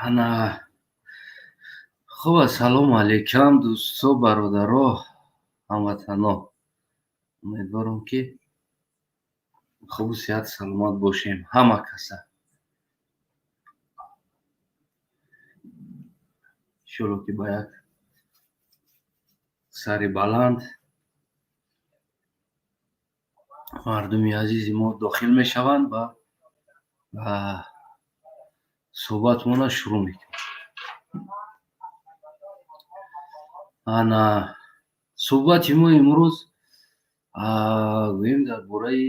ана хуб ассалому алайкум дӯсто бародаро ҳамватано. умедворам ки хубу сиҳат саломат бошем ҳама каса. иншоалло ки ба як сари баланд мардуми азизи мо дохил мешаванд ва суҳбатмона шурӯъ мекунем. ана суҳбати мо имрӯз гӯем дар бораи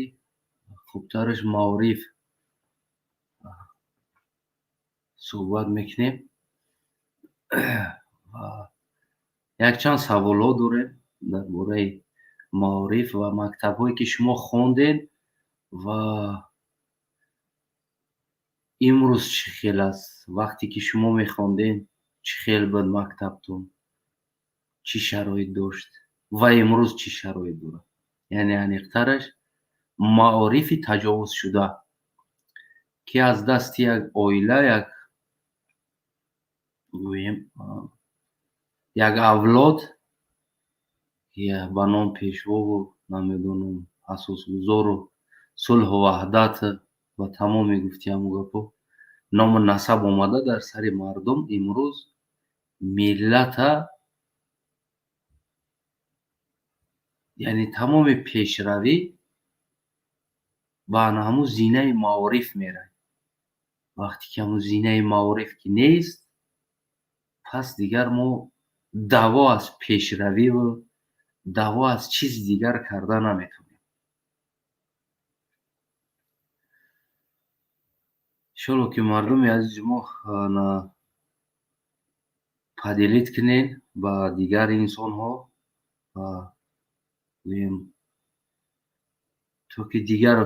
хубтараш маориф суҳбат мекунем. якчанд саволҳо дорем дар бораи маориф ва мактабҳое ки шумо хондед ва имрӯз чӣ хел аст. вақте ки шумо мехондед чӣ хел буд мактабтон, чӣ шароит дошт ва имрӯз чӣ шароит дорад. яъне аниқтараш маорифи таҷовузшуда ки аз дасти як оила як авлод ба ном пешвову намедонам асосгузору сулҳу ваҳдат ва тамоми гуфти ҳамун гапҳо ному насаб омада дар сари мардум имрӯз миллата яъне тамоми пешравӣ ба ҳамун зинаи маориф меравад. вақте ки ҳамун зинаи маориф ки нест, пас дигар мо даво аз пешравиву даво аз чизи дигар карда наметавонем. иншоалло ки мардуми азизи мо падилид кунед ба дигари инсонҳо ва гӯем то ки дигар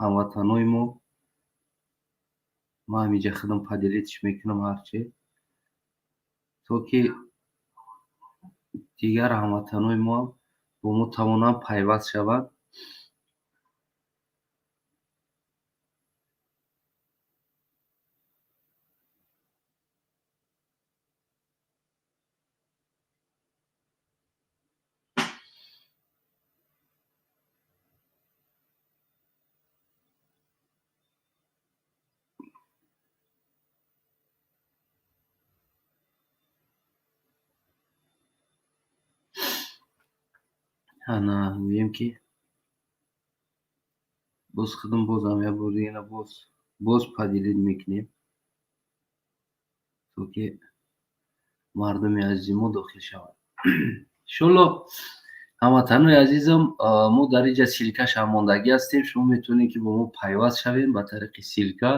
ҳамватанои мо ман ҳаминҷа худам падилидш мекунам ҳарче то ки дигар ҳамватанои мо бо мо тавонанд пайваст шаванд. ана гӯем ки боз худам бозам як бори яна боз падилид мекунем то ки мардуми азизи мо дохил шаванд. иншоалло ҳамватанои азизам, мо дар инҷа силка шармондагӣ ҳастем. шумо метавонед ки бо мо пайваст шавед ба тариқи силка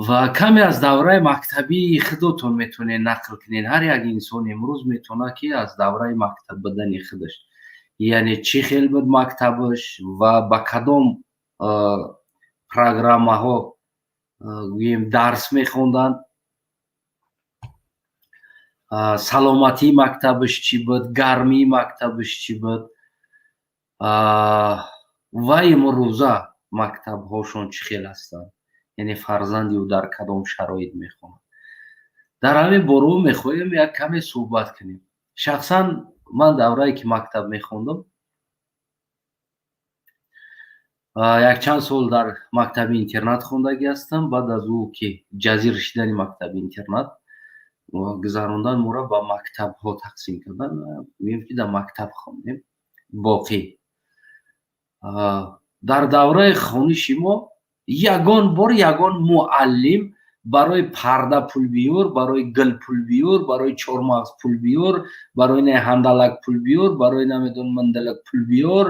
ва каме аз давраи мактабии худотон метавонед нақл кунед. ҳар як инсон имрӯз метавонад ки аз давраи мактаб будани худаш, яъне чӣ хел буд мактабаш ва ба кадом программаҳо гӯем дарс мехонданд, саломатии мактабаш чӣ буд, гармии мактабаш чӣ буд ва имрӯза мактабҳошон чӣ хел ҳастанд, яъне фарзанди ӯ дар кадом шароит мехонад. дар ҳамин бораҳо мехоҳем як каме суҳбат кунем. шахсан ман даврае ки мактаб мехондам, якчанд сол дар мактаби интернат хондагӣ ҳастам. баъд аз ӯ ки ҷазир шидани мактаби интернат гузарондан моро ба мактабҳо тақсим кардан, гӯем ки дар мактаб хондем. боқӣ дар давраи хониши мо ягон бор ягон муаллим барои парда пул биёр, барои гил пул биёр, барои чормағз пул биёр, барои ҳандалак пул биёр, барои намедонам мандалак пул биёр,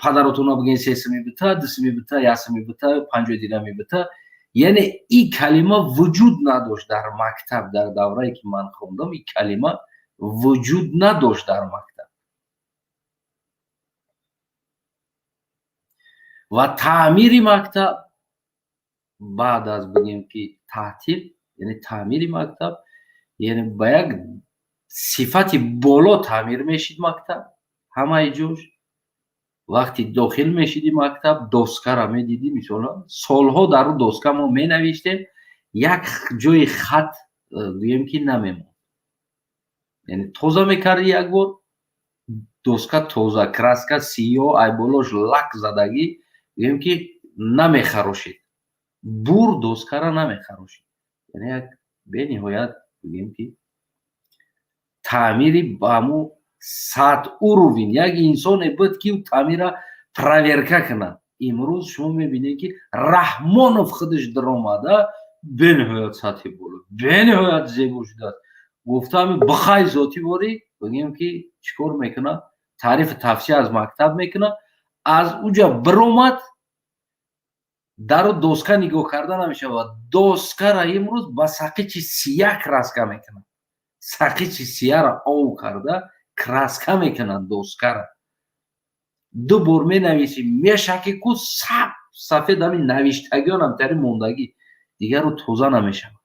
падаротона бигӯен 3 сими бита, 2 сими бита, 1 сими бита, 50 дирҳами бита. яъне ин калима вуҷуд надошт дар мактаб. дар даврае ки ман хондам ин калима вуҷуд надошт дар мактаб. ва таъмири мактаб баъд аз бигӯем ки таътил, яъне таъмири мактаб, яъне ба як сифати боло таъмир мешид мактаб. ҳамаи ҷош вақти дохил мешидӣ мактаб, доскаро медидӣ. мисолан солҳо дар ӯ доска мо менавиштем, як ҷои хат гӯем ки намемонд. Яъне тоза мекарди як бор, доска тоза, краска сиёҳ, айболош лак задагӣ, гӯем ки намехарошед. бур доскара намехарошед. Яъне як бениҳоят гӯем ки таъмири ба ҳамун сатъуровин як инсоне буд ки таъмира проверка кунад. имрӯз шумо мебинед ки Раҳмонов худаш даромада бениҳоят сатҳи боло, бениҳоят зебо шудааст. Гуфтам бихай зоти бори бигӯем ки чӣ кор мекунад? Таърифу тавсия аз мактаб мекунад. Аз уҷа биромад, дару доска нигоҳ карда намешавад. Доскара имрӯз ба сақичи сия краска мекунад. сақичи сияра ов карда краска мекунад доскара. ду бор менависӣ, мешаки ку сафед ҳамин навиштагиён ҳамтари мондагӣ дигару тоза намешавад.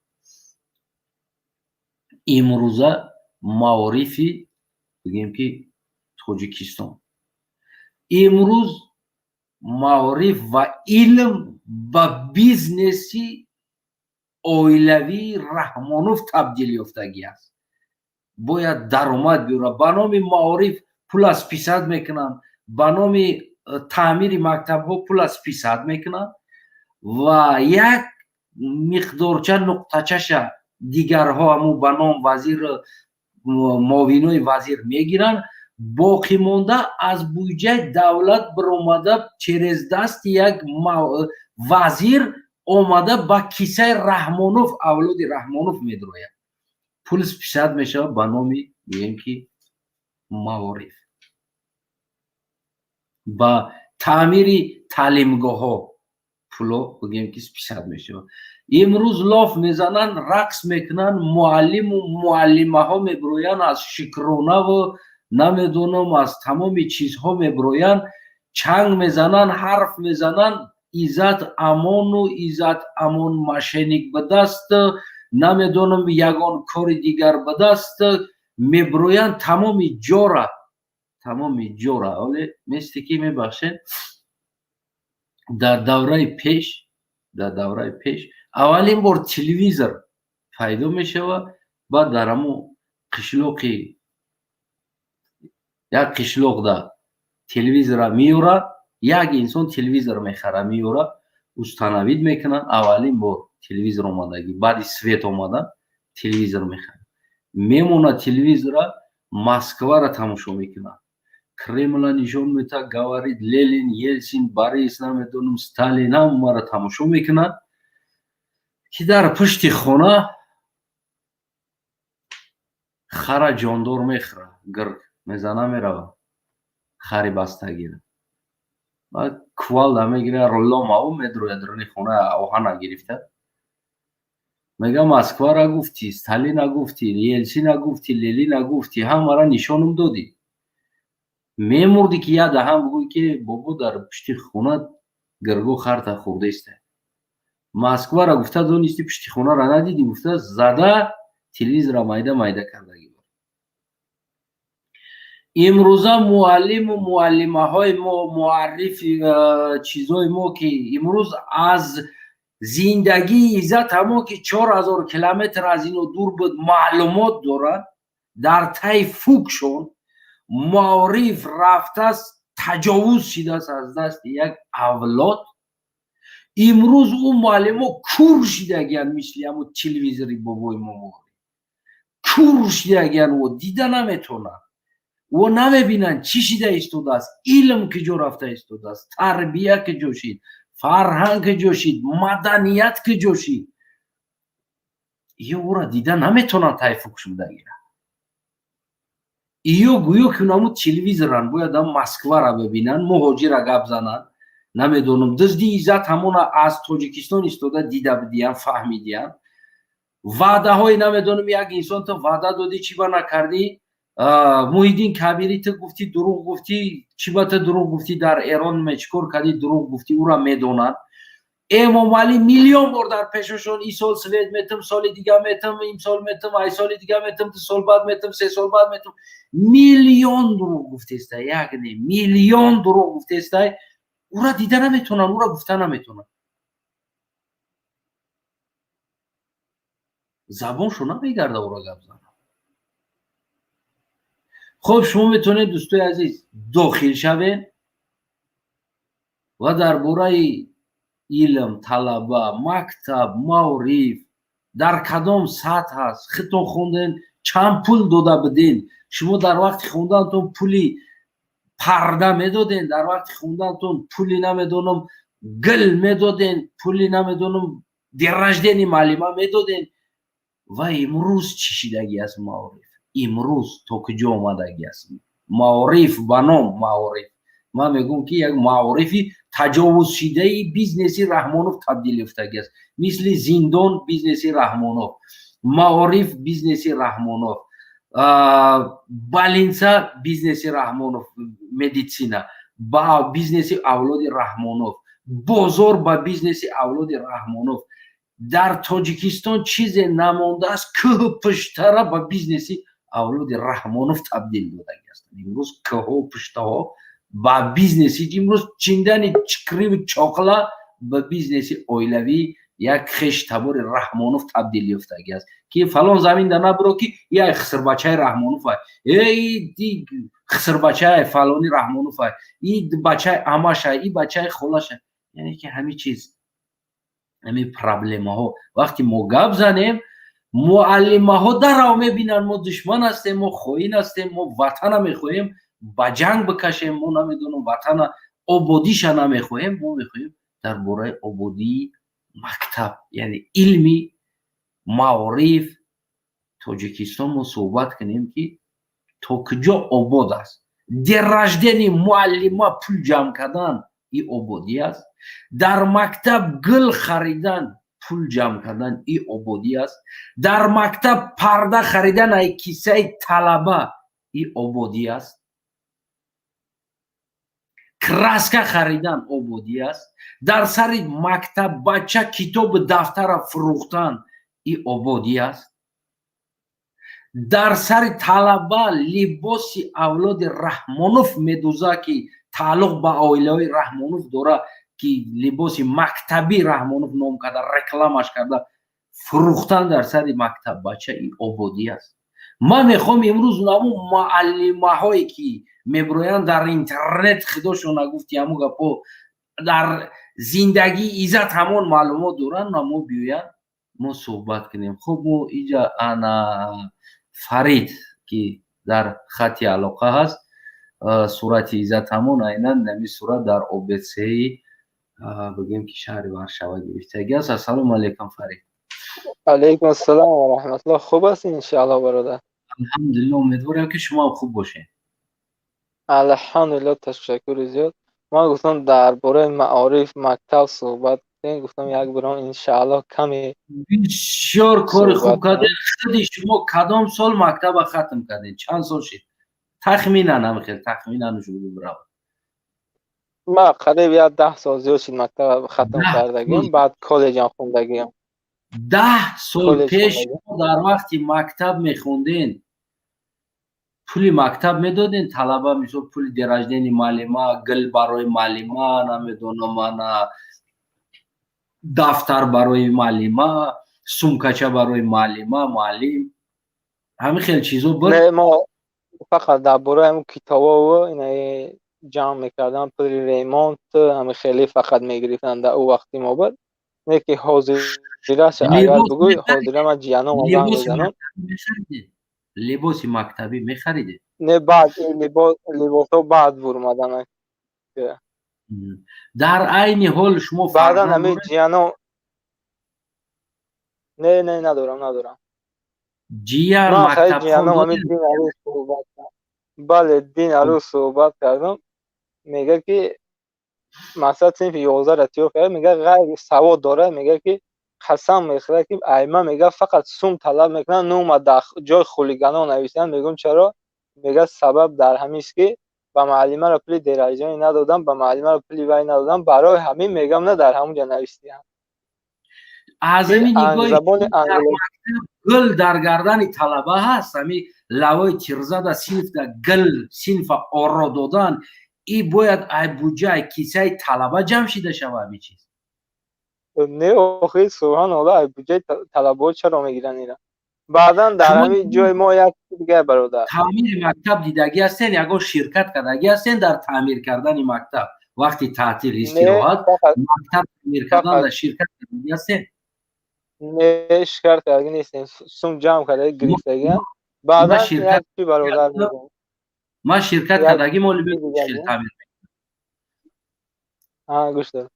имрӯза маорифи бигӯем ки Тоҷикистон, имрӯз маориф ва илм ба бизнеси оилавии Раҳмонов табдил ёфтагӣ аст. бояд даромад биёрад. Ба номи маориф пул аз писад мекунанд, ба номи таъмири мактабҳо пул аз писад мекунанд ва як миқдорча нуқтачаша дигарҳо ҳамун ба ном вазир, муовинои вазир мегиранд. боқӣ монда аз буҷаи давлат биромада через дасти як вазир омада ба кисаи Раҳмонов, авлоди Раҳмонов медрояд. пул писад мешавад ба номи гӯем ки маориф. ба таъмири таълимгоҳҳо пуло бигӯем ки писад мешавад. имрӯз лоф мезананд, рақс мекунанд, муаллиму муаллимаҳо мебироянд, аз шукронаву намедонам аз тамоми чизҳо мебироянд, чанг мезананд, ҳарф мезананд, иззат амону иззат амон мошенник бидаст, намедонам ягон кори дигар бидаст, мебироянд тамоми ҷора, тамоми ҷора. оле мести ки мебахшед, дар давраи пеш аввалин бор телевизор пайдо мешавад. баъд дар ҳамун қишлоқи як қишлоқда телевизора меёрад, як инсон телевизор мехара меёра, установид мекунад. аввалин бор телевизор омадагӣ, баъди свет омада телевизор мехара, мемонад телевизора, Москваро тамошо мекунад. Кремлро нишон медиҳад, говорит Ленин, Елсин, Борис, намедонам Сталин, ҳамаро тамошо мекунад ки дар пушти хона хара ҷондор мехӯрад, гирд мезана меравад хари бастагиро. баъд кувалда мегирад, рулло маву медрояд руни хона оҳана гирифта. мега Москваро гуфтӣ, Сталина гуфтӣ, Елсина гуфтӣ, Ленина гуфтӣ, ҳамаро нишонам додӣ. мемурдӣ ки яда ҳам гӯй ки бобо дар пушти хона гирго харта хӯрдаист. Москваро гуфта донистӣ, пушти хонаро надидӣ, гуфта зада телевизора майда майда кардагӣ. имрӯза муаллиму муаллимаҳои мо, муаррифи чизҳои мо ки имрӯз аз зиндагии иззат ҳамо ки 4000 километр аз ину дур буд маълумот дорад, дар таи фукшон маориф рафтааст, таҷовуз шудааст аз дасти як авлод. имрӯз ӯ муаллимо кур шудагиянд, мисли ҳамун телевизори бобои мо кур шудагиянд, во дида наметавонанд, во намебинанд чӣ шуда истодааст, илм куҷо рафта истодааст, тарбия куҷо шид, фарҳанг куҷо шид, маданият куҷо шид. ё ӯро дида наметавонанд таи фукш бидагиранд. ё гӯё ки ҳамун телевизоранд, бояд ҳам Москваро бибинанд, муҳоҷира гап зананд, намедонам дузди иззат ҳамона аз Тоҷикистон истода, дида бидиянд, фаҳмидиянд. ваъдаҳои намедонам як инсон ту ваъда додӣ, чӣ ба накардӣ, Муҳиддин Кабирӣ ту гуфтӣ дурӯғ гуфтӣ, чӣ ба ту дурӯғ гуфтӣ, дар Эрон чӣ кор кардӣ, дурӯғ гуфтӣ, ӯро медонанд. Эмомалӣ миллион бор дар пешошон ин сол свет метам, соли дига метам, имсол метам, ай соли дига метам, ду сол баъд метам, се сол баъд метам. Миллион дурӯғ гуфтестай, як не миллион дурӯғ гуфтестай. ӯро дида наметавонанд, ӯро гуфта наметавонанд. забоншо намегарда ӯро гап занад. хуб, шумо метавонед дӯстои азиз дохил шавед ва дар бораи илм, талаба, мактаб, маъриф дар кадом сатҳ аст, хитон хонден чанд пул дода бидин, шумо дар вақти хонданатон пули парда медоден, дар вақти хонданатон пули намедонам гил медоден, пули намедонам дераждени маълима медоден. ва имрӯз чӣ шидагӣ аст маъриф? имрӯз то куҷо омадагӣ аст маъриф ба ном маъриф? ман мегӯям ки як маърифи таҷовузшидаи бизнеси Раҳмонов табдил ёфтагӣ аст. мисли зиндон бизнеси Раҳмонов, маъриф бизнеси Раҳмонов, балинса бизнеси Раҳмонов, медитсина ба бизнеси авлоди Раҳмонов, бозор ба бизнеси авлоди Раҳмонов. дар Тоҷикистон чизе намондааст кӯҳу пуштара ба бизнеси авлоди Раҳмонов табдил додагӣ аст. имрӯз кӯҳу пуштаҳо ба бизнеси имрӯз чиндани чикриву чокла ба бизнеси оилавии як хештабори Раҳмонов табдил ёфтагӣ аст ки фалон заминда набиро ки яй хисрбачаи Раҳмонов ай, хисрбачаи фалони Раҳмонов ай, и бачаи амаш ай, и бачаи холаш ай. яъне ки ҳамин чиз ҳамин проблемаҳо вақте мо гап занем, муаллимаҳо дарав мебинанд мо душман ҳастем, мо хоин ҳастем, мо ватана мехоҳем ба ҷанг бикашем, мо намедонам ватана ободиша намехоҳем. мо мехоҳем дар бораи ободии мактаб, яъне илми маъриф Тоҷикистон мо суҳбат кунем ки то куҷо обод аст. дераждени муаллима пул ҷамъ кардан и ободӣ аст. дар мактаб гил харидан пул ҷамъ кардан и ободӣ аст. дар мактаб парда харидан аз кисаи талаба и ободӣ аст. краска харидан ободӣ аст. дар сари мактаб бача китобу дафтара фурӯхтан и ободӣ аст. дар сари талаба либоси авлоди Раҳмонов медӯза ки тааллуқ ба оилаҳои Раҳмонов дора ки либоси мактаби Раҳмонов ном карда рекламаш карда фурӯхтан дар сари мактаб бача и ободӣ аст. ман мехоҳам имрӯз наму муаллимаҳое ки мебироянд дар интернет худошон нагуфти ҳамун гапҳо дар зиндагии иззат ҳамон маълумот доранд, намо биёянд мо суҳбат кунем. хуб, мо инҷа ана Фарид ки дар хатти алоқа ҳаст, сурати иззат ҳамон айнан намин сурат дар ОБС-и бигӯем ки шаҳри Варшава гирифтагӣ аст. ассалому алайкум Фарид. алайкум ассалом ва раҳматуллоҳ. хуб ҳастин иншоаллоҳ бародар? алҳамдулиллоҳ, умедворам ки шумо ҳам хуб бошед. алҳамдулиллоҳ, ташаккури зиёд. ман гуфтам дар бораи маъриф мактаб суҳбат кунем, гуфтам як биром иншоаллоҳ каме бисёр кори хуб кардед. худи шумо кадом сол мактаба хатм кардед? чанд сол шуд? тахминан ҳамихел тахминан шуду бирав. ман қариб як 10 сол зиёд шуд мактаб хатм кардагим, баъд коллеҷам хондагим. 10 сол пеш шумо дар вақти мактаб мехонден пули мактаб медоден талаба, мисол пули дераждени маълима, гил барои маълима, намедонам ана дафтар барои маълима, сумкача барои маълима, муаллим, ҳамин хел чизо буд? Не, мо фақат дар бораи ҳамун китобову инаи ҷамъ мекардам, пули ремонт ҳамин хеле фақат мегирифтам дар ӯ вақти мо буд. не ки ҳозираш агар бигӯй, ҳозира ман ҷиянам озам мезанам. либоси мактабӣ мехаридед? Не, баъд либосҳо баъд бурмадан. дар айни ҳол шумо баъдан ҳамин ҷиянам не надорам. ҷиян ҷиянам ҳамин дин арӯз суҳбат кард. бале, дин арӯз суҳбат кардам. мега ки масъала синфи 11 ратиё кард, мега ғайри савод дорад, мега ки қасам мехӯрад ки айма мега фақат сум талаб мекунад, нома дар ҷои хулиганон нависанд. мегӯям чаро? мега сабаб дар ҳамист ки ба муаллимаро пули дераждани надодам, ба муаллимаро пули вай надодам, барои ҳамин мегӯям на дар ҳамун ҷо навистиам. аз ҳамин нигоҳи гил дар гардани талаба ҳаст, ҳамин лавои тирзада синфда гил синфа оро додан, и бояд ай буҷаи кисаи талаба ҷамъ шида шава ҳамин чиз. نه آخه سبحان الله از بودجه طلبات چرا میگیرن اینا. بعدا در شما همین جای ما یک دیگه برادر تعمیر مکتب دیدگی هستین یا شرکت کردگی هستین در تعمیر کردن مکتب وقتی تعطیل نه استراحت فقط مکتب تعمیر کردن فقط در شرکت کردگی هستین نه شکر کردگی نیستیم سوم جمع کرده ما گرفتگی هم. ما بعدا شرکت یک چی برادر میگم ما شرکت یک کردگی مالی چی دیگه خیلی میگم. تعمیر ها گوش داد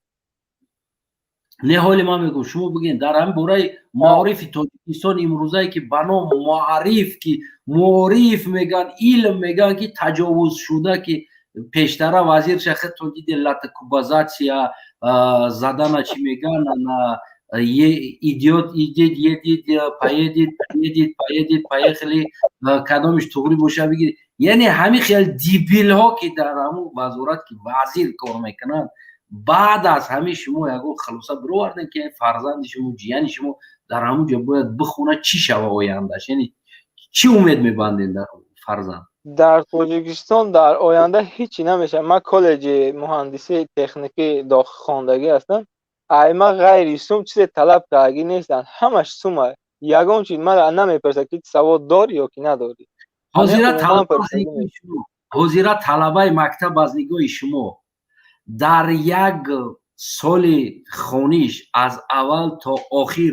نه حالی ما میگم شما بگین در همین برای معارف تاجیکستان امروزه که بنا معارف که معارف میگن علم میگن که تجاوز شده که پیشتر وزیر شخص تو دید لاتکوبازاتسیا زدن چی میگن یه ایدیوت ایدید یه دید پایه دید پایه دید پایه دید پایه خیلی کدامش توری باشه بگید یعنی همین خیلی دیبیل ها که در همون وزارت که وزیر کار میکنن بعد از همه شما یکو خلاصه بروردن که فرزند شما جیان شما در همونجا باید بخونه چی شوه آیندهش یعنی چی امید میبندین در فرزند در تاجیکستان در آینده هیچی نمیشه. من کالج مهندسی تکنیکی داخل خواندگی هستم. ایما غیر سوم چیز طلب کردگی نیستن، همش سومه. یگان چیز من نمیپرسه که سواد داری یا که نداری. همه حاضرت عموما طلبه از پرسیدگی نگاه نیست. شما حاضرت طلبه مکتب از نگاه شما در یک سال خونیش از اول تا آخر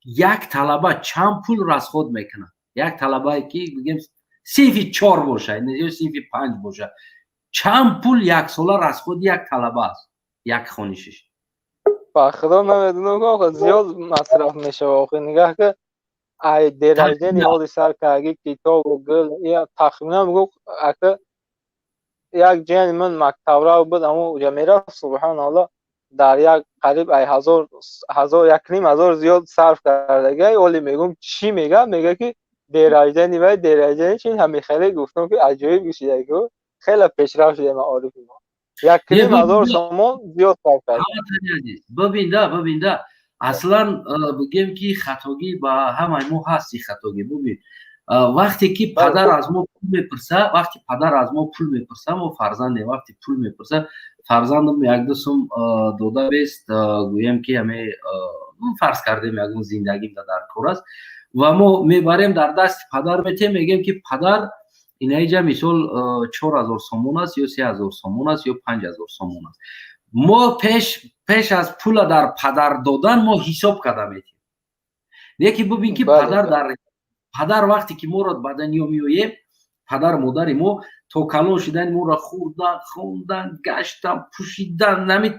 یک طلبه چند پول رسخود میکنه یک طلبه که بگیم صیفی 4 باشه نه صیفی 5 باشه چند پول یک ساله رسخود یک طلبه است یک خونیشش با خدا نمیدونم که آخه زیاد مصرف میشه. آخه نگاه که ای درجه نیازی سر کردگی کتاب و گل یا تخمینا میگو اگه یک جن من مکتب را بود اما اونجا میرفت سبحان الله در یک قریب ای هزار یک نیم هزار زیاد صرف کردگی. اولی میگم چی میگه که درجه نیمه درجه چین همین خیلی گفتم که عجایب میشه که خیلی پیشرفت شده معارف ما. یک نیم هزار سامان زیاد صرف کرد. ببین ده اصلا بگیم که خطاگی با همه ما هستی خطاگی ببین وقتی که پدر از ما پول میپرسه وقتی پدر از ما پول میپرسه ما فرزند وقتی پول میپرسه فرزندم یک دو سوم داده بیست گویم که همه فرض کردیم یک زندگی در کار است و ما میبریم در دست پدر میتیم میگیم که پدر این اینجا مثال 4000 سومون است یا 3000 سومون است یا 5000 سومون است ما پیش از پول در پدر دادن ما حساب کرده میتیم یکی ببین که پدر وقتی که ما را به دنیا میآییم پدر مادر ما تا کلان شدن ما را خوردن گشتن پوشیدن نمی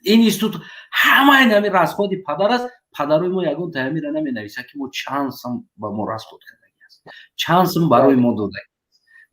این استود همه نمی رسخود پدر است پدرای ما یگان تهمی را نمی نویسه که ما چند سم با ما رسخود کرده است چند سم برای ما داده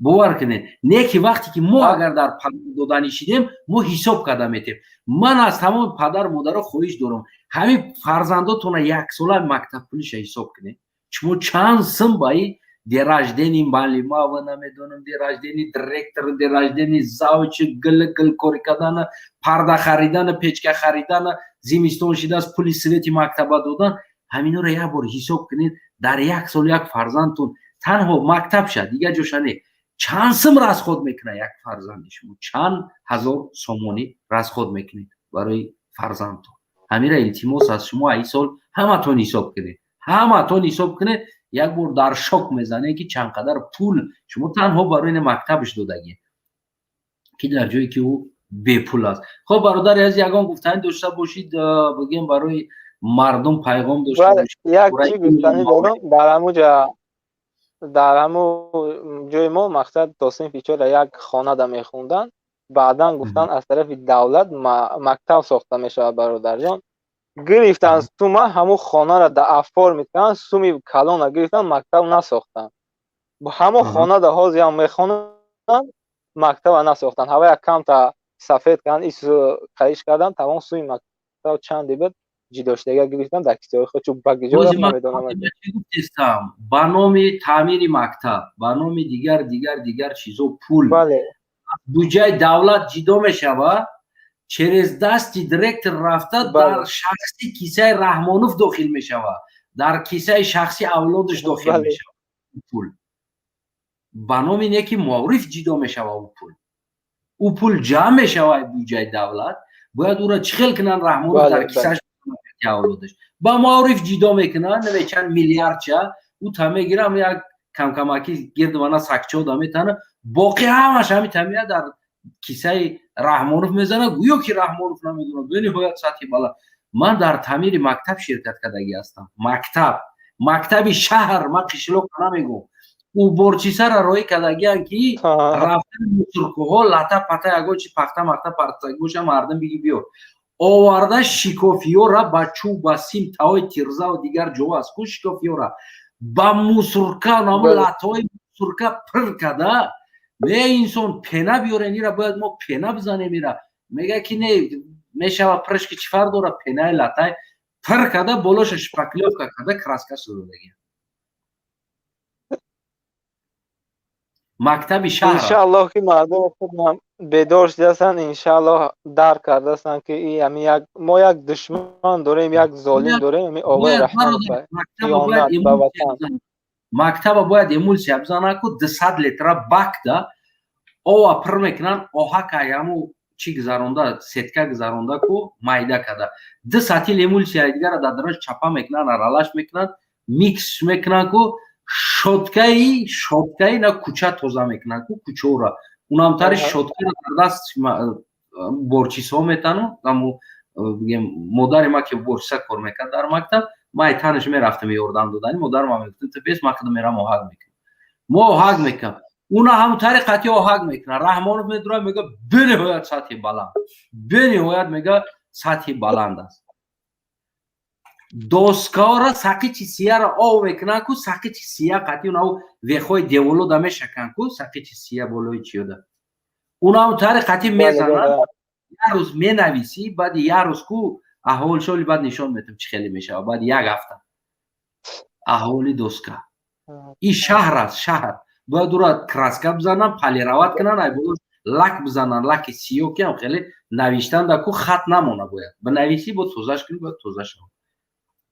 باور کنید نه که وقتی که ما اگر در پدر دادنی شدیم ما حساب کرده میتیم من از تمام پدر مادر خواهش دارم همین فرزنداتون یک ساله مکتب پولش حساب کنید شما چند سم بایی درجدنی معلم و نمیدونم درجدنی دایرکتور درجدنی زاوچ گل کاری کردن پرده خریدن پیچکه خریدن زمستون شده از پول سویتی مکتب دادن همینا رو یک بار حساب کنید در یک سال یک فرزندتون تنها مکتب شد دیگه جوش نه چند سم رسخود میکنه یک فرزند شما چند هزار سومونی رسخود میکنید برای فرزندتون همین التماس از شما این سال همتون حساب کنید همتون حساب کنید یک بار در شوک میزنه که چند قدر پول شما تنها برای مکتبش دادگی که در جایی که او بی پول است. خب برادر از یگان گفتن داشته باشید بگیم برای مردم پیغام داشته باشید یک چی گفتنی دارم در همو جای ما مقصد توسین فیچر یک خانه دا میخوندن بعدا گفتن از طرف دولت مکتب ساخته میشه برادر جان گرفتن سوم همو خانه را در افار میکنن سومی کلان را گرفتن مکتب نساختن با همو خانه در حاضی هم میخونن مکتب نساختن هوا یک کم تا سفید کردن ایسو قیش کردن تمام سوی مکتب چندی بود جداشتگی گرفتن در کتاب خود چون بگیجا رفت نمیدونم با نام تعمیر مکتب با نام دیگر چیزو پول بودجه دولت جدا میشود چرز دستی دایرکتور رفته در شخصی کیسه رحمانوف داخل میشود در کیسه شخصی اولادش داخل میشود پول با نام اینه که معرف جدا میشود او پول جمع میشود بودجه دولت باید او را چخل کنن رحمانوف در کیسهش که اولادش با معارف جدا میکنن نمیچن میلیاردچه او تا میگیرم یک کم کمکی گرد وانا سکچه دا میتنه باقی همش همی تمیه در کیسه رحمانوف میزنه گویا که رحمانوف نمیدونه به نهایت سطح بالا. من در تعمیر مکتب شرکت کردگی هستم. مکتب شهر، من قشلوق نمیگم. او برچیسه را روی کردگی هم که رفتن موتورکوها لطه پته اگو چی پخته مکتب پرتگوش مردم بگی بیار آورده شکافیو را با چوب با سیم تاوی تیرزه و دیگر جو از کو شکافیو را با موسورکا نامو لطای موسورکا پر کده نه انسان پنه بیاره را باید ما پنه بزنیم میره میگه که نه میشه و پرش که چفر داره پنه لطای پر کده بلوش شپکلیوف کده کراسکا شده دیگه مکتب شهر انشالله که مردم خودم بیدار شدن انشالله درک کردن که این ما یک دشمن داریم یک ظالم داریم می آقای رحمان خیانت به وطن مکتب باید امولسیا بزنه که 200 لیتر بک ده او پر میکنن آهک ایامو چی گذرانده سیتکه گذرانده که مایده کده 200 امولسیا دیگر در درش چپا میکنن رلاش میکنن میکس میکنن که شوتکای نه کوچه توزه میکنن که کوچه را اونم تاری شوتکای در دست برچیس ها میتنو مادر ما که برچیسه کار میکرد در مکتب ما تنش میرفتم میوردم دادن مادر ما میگفتن تو بیس مکتب میرم آهگ میکنم ما آهگ میکنم اونا هم طریقتی آهگ میکنن رحمانوف میدونه میگه بنهایت سطح بلند بنهایت میگه سطح بلند است دوسکارا ساقی سیاه را آو میکنن کو ساقی سیاه قطعی اونو ویخوی دیولو دمه شکن کو ساقی سیاه بولوی چیوده اونو طریقتی میزنن یه روز می نویسی بعد یه روز کو احوال شولی بعد نشان میتم چی خیلی میشه بعد یک هفته احوالی دوسکا این شهر است شهر باید دورا کراسکا بزنن پلی روات کنن ای بولو لک بزنن لک سیو که هم خیلی نویشتن در کو خط نمونه باید بنویسی بود توزش کنی باید توزش کنی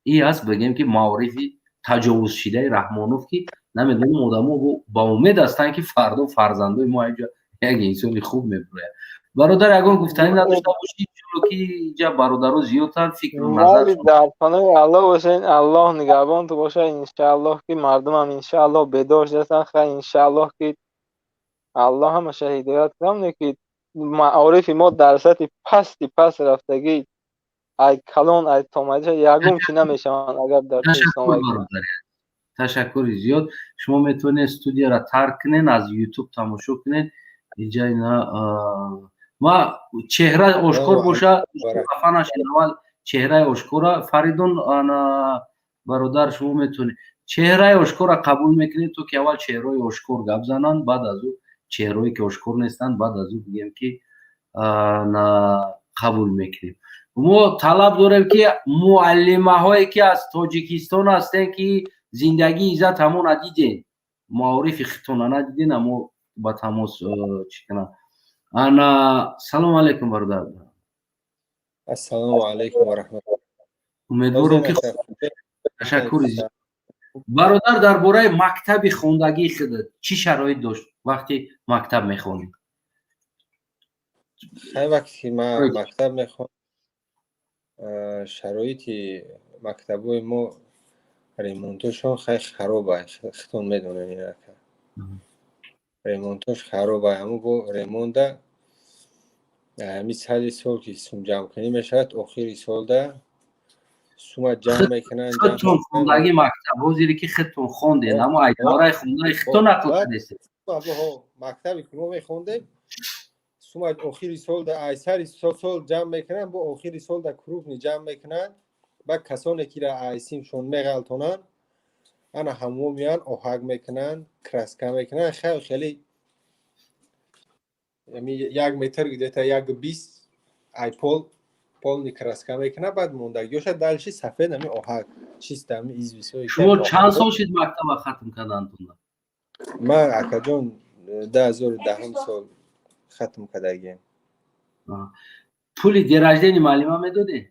این هست بگیم که معارفی تجاوز شده رحمانوف که نمیدونم آدمو با امید هستن که فردا فرزندای ما اینجا یک انسانی خوب میبره برادر اگه گفتنی نداشته باشید چون که اینجا برادرو زیادتر فکر و نظر در پناه الله باشین الله نگهبان تو باشه انشالله که مردم هم انشالله بیدار شدن خیلی انشالله که الله همشه هدایت کنه که معارف ما در سطح پس رفتگی ای کلان ای تومجه یگم چی نمیشون اگر در اسلام تشکر زیاد شما میتونید استودیو را ترک کنین از یوتیوب تماشا کنین اینجا اینا ما چهره آشکار باشه افانش اول چهره آشکار فریدون برادر شما میتونید چهره آشکار قبول میکنید تو که اول چهره آشکار گپ زنن بعد از اون چهرهایی که آشکار نیستن بعد از اون بگیم که قبول میکنیم ما طلب داریم که معلمه هایی که از تاجیکستان هستن که زندگی عزت همون ندیدین معارف خطونه ندیدین اما با تماس چی کنم انا سلام علیکم برادر السلام علیکم و رحمت الله امیدوارم که تشکر زیاد برادر درباره مکتب خوندگی خودت چی شرایط داشت وقتی مکتب میخوندی؟ وقتی ما مکتب میخوندم شرایطی مکتبای ما ریمونتوشون خیلی خرابه خودتون میدونین اینا که ریمونتوش خرابه اما با ریمونده همین سال که سوم جمع کنی میشد آخری سال ده سوم جمع میکنن خودتون خوندگی مکتب ها زیری که خودتون خوندین اما ایداره خوندگی خودتون نقل کنیسید مکتبی که ما میخوندیم سوم آخری سال ده ایسری سال جمع میکنن با آخری سال ده کروب جمع میکنن با کسانی که را ایسیم شون میغلطونن انا همو میان آهگ میکنن کراسکا میکنن خیلی یک متر گده تا یک 20 ای پول نیکراسکا میکنه بعد موندگیوش دلشی سفید همی آهگ چیست همی ایزویسوی شما چند سال شد مکتب ختم کردن؟ ما اکا جون 2010 سال ختم کردگیم. پولی درجه معلم هم میدادی؟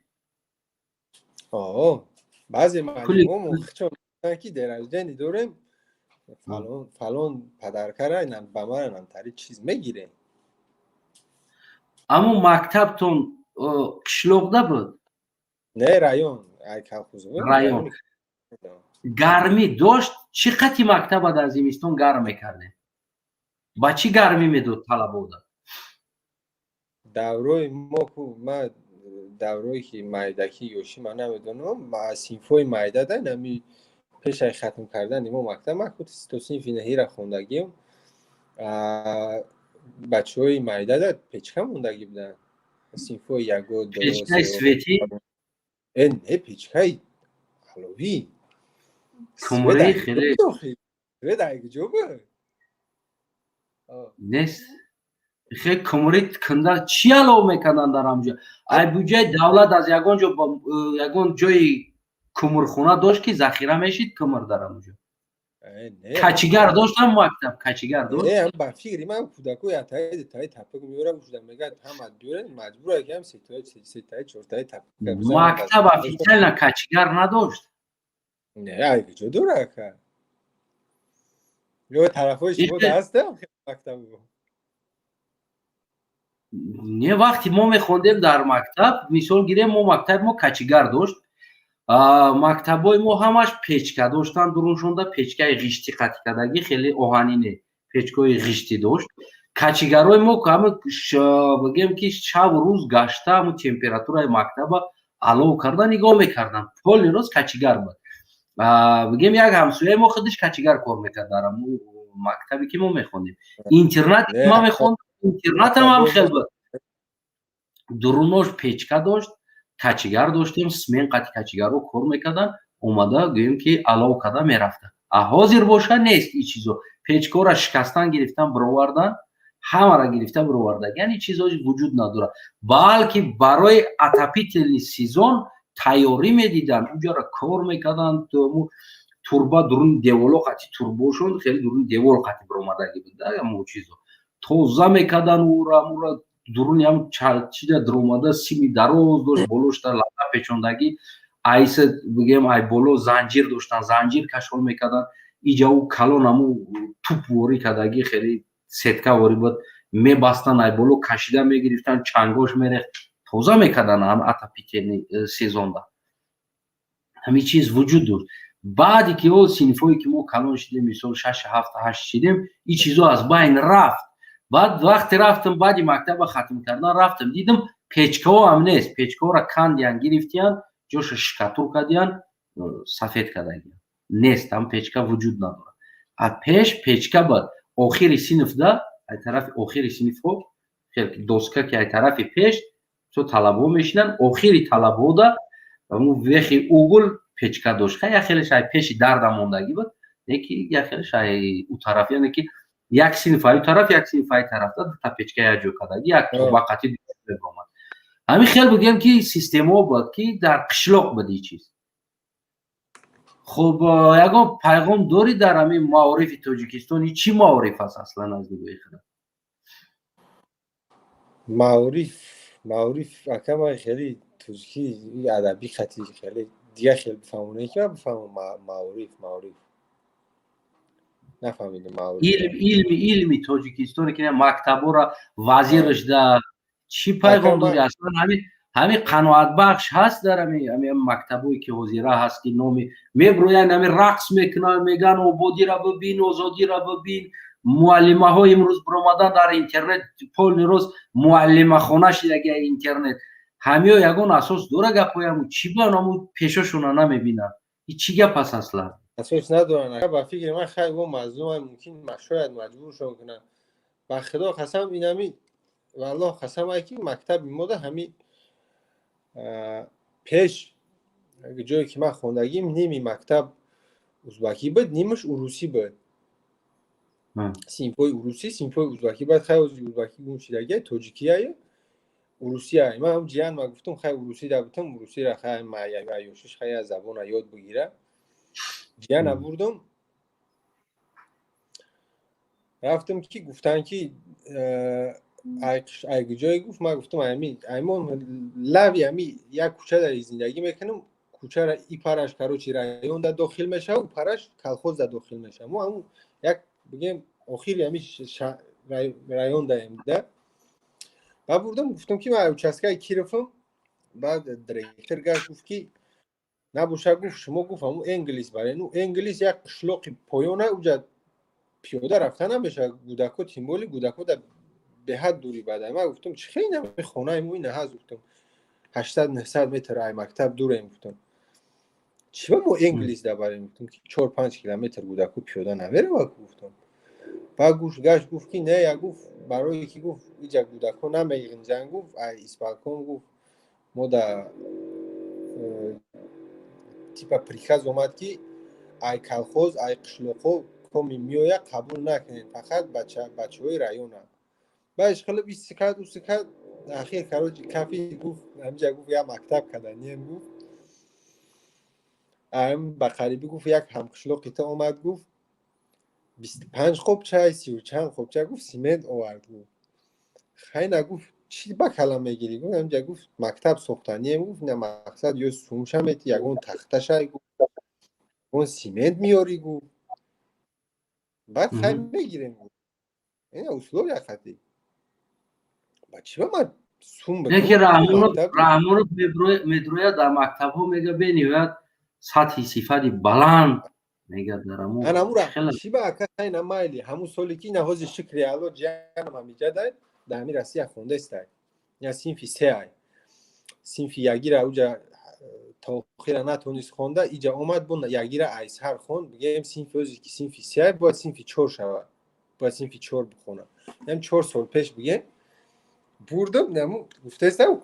بعضی معلم هم چون که درجه نداریم فلان پدرکره اینم بمرنم تاری چیز میگیره. اما مکتبتون قشلوقده بود؟ نه رایون ай колхозу район гармӣ дошт. чӣ қадри мактаба дар зимистон гарм мекардем? ба чӣ гармӣ медод талабода? даврои мо ку ма даврое ки майдакӣ ёшӣ ман намедонам синфҳои майдада нами пешаи хатм кардани мо мактаб ма худ то синфи наҳира хондагиам бачаҳои майдада печка мондагӣ буданд синфҳои яго ду печкаи светӣ не печкаи аловӣ кумрӣ хеле свет айгиҷо буд нест. хеле кумрӣ кунда чӣ алов мекарданд дар ҳамҷо? ай буҷаи давлат аз ягон ҷои кумрхона дошт ки захира мешид кумр дар ҳамҷо? качигар доштам мактаб? Качигар дошт? ба фикри ман кӯдакои атаи таппак меёрам шуда мегӯяд ҳама биёред маҷбура ки ҳам сетаи чортаи таппак мактаб официально качигар надошт? не айгиҷо дора ка ё тарафҳои шумо ҳастам мактаб не вақти мо мехондем дар мактаб мисол гирем мо мактаби мо качигар дошт. мактабҳои мо ҳамаш печка доштанд дуруншонда печкаи ғишти қатикадагӣ хеле оҳанине печкаи ғишти дошт. качигарои мо бигем ки шабу рӯз гашта ҳамун температураи мактаба алов карда нигоҳ мекарданд. полни рӯз качигар буд. бигем як ҳамсояи мо худаш качигар кор мекард дар ҳамун мактабе ки мо мехондем. интернати ки ман мехондам интернатам ҳам хел буд. дурунош печка дошт, качигар доштем, смен қати качигарро кор мекарданд, омада гӯем ки алов карда мерафта. ҳозир боша нест ин чизо. печкаро шикастан гирифтан бировардан, ҳамаро гирифта бировардан. яъне чизои вуҷуд надорад. балки барои отопительный сезон тайёрӣ медиданд, уҷора кор мекарданд. турба дуруни деволо қати турбошон хеле дуруни девол қати биромадаги буд ҳамон чизо. тоза мекарданд ура дуруни ҳам чида диромада сими дароз дошт, болошта лаба печондагӣ, айса бигем ай боло занҷир доштанд, занҷир кашол мекарданд. иҷаву калон ҳамун тупворӣ кардагӣ хеле сеткаворӣ буд, мебастанд ай боло кашида мегирифтанд, чангош мерехт, тоза мекарданд отопительный сезонда. ҳамин чиз вуҷуд дошт. баъде ки синфҳое ки мо калон шидем, мисол 6, 7, 8 шидем, ин чизо аз байн рафт. баъд вақте рафтам баъди мактаба хатм кардан рафтам дидам печкаҳо ҳам нест. печкаҳоро кандиянд, гирифтиянд, ҷоша шикатур кардиянд, сафед кардагиянд. нест, ҳам печка вуҷуд надорад. пеш печка буд. охири синфда ай тарафи охири синфҳо доска ки ай тарафи пеш со талабҳо мешинанд, охири талабҳода ҳамун вехи угл печка дошт. яхелеш ай пеши дарда мондагӣ буд, неки яхелеш ай у тараф, яъне ки як синф ай тараф, як синф ай тарафда дута печка як ҷо кардагӣ, як турба қати мебомад. ҳамин хел бигем ки системаҳо буд ки дар қишлоқ буд ин чиз. хуб ягон пайғом дорӣ дар ҳамин маорифи тоҷикистон? чӣ маориф аст аслан аз нигоҳи худат? маориф акамай хеле тоҷикӣ адаби хати хеле дига хеле бифаҳмонае ки ман бифаҳмам маориф нафаҳмидам. илми тоҷикистоне ки мактабҳоро вазираш да чӣ пайғом дорӣ? аслан ҳамин қаноатбахш ҳаст дар ҳамин мактабҳое ки ҳозира ҳаст ки номи мебироянд, ҳамин рақс мекунанд, мегӯянд ободиро бибин, озодиро бибин. муаллимаҳо имрӯз биромаданд дар интернет, полни рӯз муаллимахона шидаги интернет. ҳамиҳо ягон асос дора гапҳои чӣ биён ҳамун пешошона намебинанд? ин чӣ гап аст аслан? асос надоранд. ба фикри ман хай во мазлумам, мумкин шояд маҷбуршон кунанд. ба худо қасам инами валлоҳ қасам ай ки мактаби мода ҳамин пеш ҷое ки ман хондагим ними мактаб узбакӣ буд, нимаш урусӣ буд. синфҳои урусӣ, синфҳои узбакӣ буд. хай узбакӣ гум шидагӣ тоҷикия урусия. ман ҳам ҷиян ма гуфтам хай урусӣ да бутам, урусиро хай маёшиш хай забона ёд бигира. ҷияна бурдам, рафтам ки гуфтанд ки айгиҷое гуфт, ман гуфтам аймон лави ҳамин як кӯча дар зиндагӣ мекунам, кӯчаро ипараш карочи район да дохил мешава, упараш колхоз да дохил мешава. мо ҳамун як бигем охири ҳамин район даем да. ба бурдам гуфтам ки ман участкаи Кировам. баъд директор гуфт ки набуша гуфт шумо гуфт ҳамун инглис баре ну инглис як қишлоқи поёна уҷа пиёда рафта намешавад кӯдако тимболи кӯдакода беҳад дури бадай ман гуфтам чӣ хеле нами хонаи мо ина ҳаст гуфтам 800-900 метр ай мактаб дурем гуфтам чиба мо инглис да барем гуфтам ки 4-5 километр кӯдако пиёда наверавад гуфтам ба гуш гашт гуфт ки не я гуфт барое ки гуфт иҷа кӯдако намеғинҷанд гуфт ай исполком гуфт мо да типа приказ омад ки ай колхоз ай қишлоқҳо коми меоя қабул накунед фақат бачаҳои района ба ишқилиб истикад ахир короче кафи гуфт ҳамҷа гуфт я мактаб каданем гуфт ам ба қарибӣ гуфт як ҳамқишлоқи то омад гуфт 25 хобчай 30 чанд хобчай гуфт симент овард гуфт хайна гуфт чӣ ба калам мегирӣ гуфт ҳамҷа гуфт мактаб сохтанем гуфт на мақсад ё сумша мети ягон тахташай гуфт он симент миёрӣ гуфт баъд хай мегирем гуфт ина условия хати ба чиба ман сум یکی رحمانو میدروید در مکتب ها میگه بینوید سطحی صفتی بلند میگه درمون анамура чиба ака хайна майли ҳамун соли ки наҳози шикри алло ҷиянам ҳамиҷадай даҳми россия хондестай я синфи сеай синфи ягира уҷа то охира натонист хонда иҷа омад бо ягира айсар хонд бигем синфи ози ки синфи сеай бояд синфи 4 шавад бояд синфи 4 бихонам ям 4 сол пеш бигем бурдам наму гуфтестам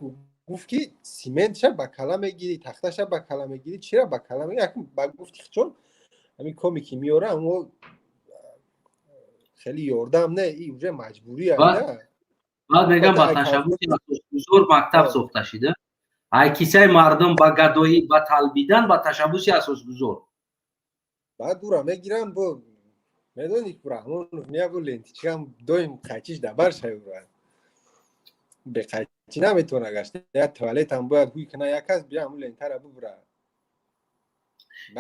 гуфт ки симентша ба кала мегири тахташа ба кала мегири чира ба кала мегири якум ба гуфти чон ҳамин коми ки миёра амо хеле ёрдам не и уже маҷбурӣ ай да بعد میگم با تشبوس اساسگذار مکتب ساخته شده ای کیسه مردم با گدایی با طلبیدن با تشبوس اساسگذار بعد дура мегирам бо медони Рахмонов мия бо лентичкам доим қайчиш дабар шавра бе қайчи наметавона гашта я туалетам бояд ҳуй кина якас бия ҳамун лентара бубура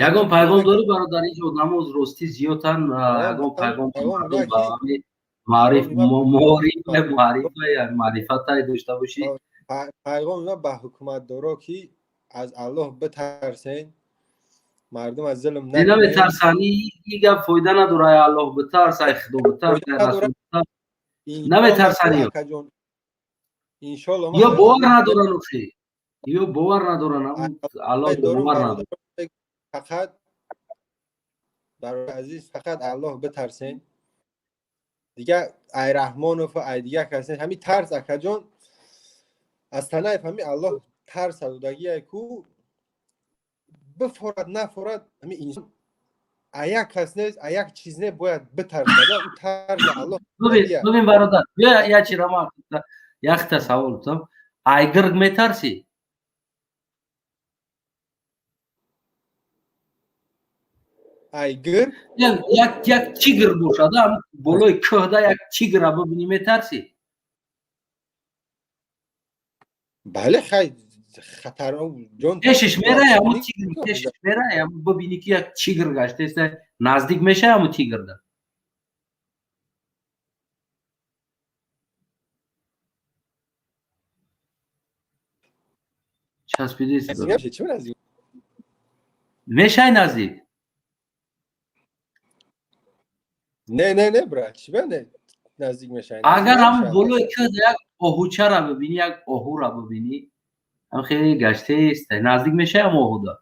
ягон пайғом дори бародари ҷо намоз рости зиёдтан ягон пайғом маърифатай дошта бошӣ пайғом ба ҳукуматдоро ки аз Аллоҳ битарсен мардум аз зулм наметарсани и гап фоида надорад Аллоҳ битарс ай худо битарс ай расул битарс наметарсани иншоллоҳ ё бовар надоран охи ё бовар надоран Аллоҳ бовар надорад фақат барои азиз фақат Аллоҳ битарсен дига ай Раҳмонов ай дига касе ҳамин тарс акаҷон аз танаи ҳамин Аллоҳ тарса додагия ку бифорад нафорад ҳамин инсон а як кас нест а як чиз не бояд битарсада у тарса Аллоҳ бибин бародар ё ячира ман яхта савол пурсам ай гирг метарсӣ айгир як тигр бошада болои кӯҳда як тигра бибинӣ метарсӣ бале хай хатарнок ҷон пешиш мерай ҳамун тигр пешиш мерай бибинӣ ки як тигр гаштеста наздик мешавад ҳамун тигрда часпидест мешай наздик не брат чиба не наздик мешай агар ҳамун болои кӯҳда як оҳучара бибинӣ як оҳура бибинӣ ҳам хеле гаштест наздик мешавад ҳам оҳуда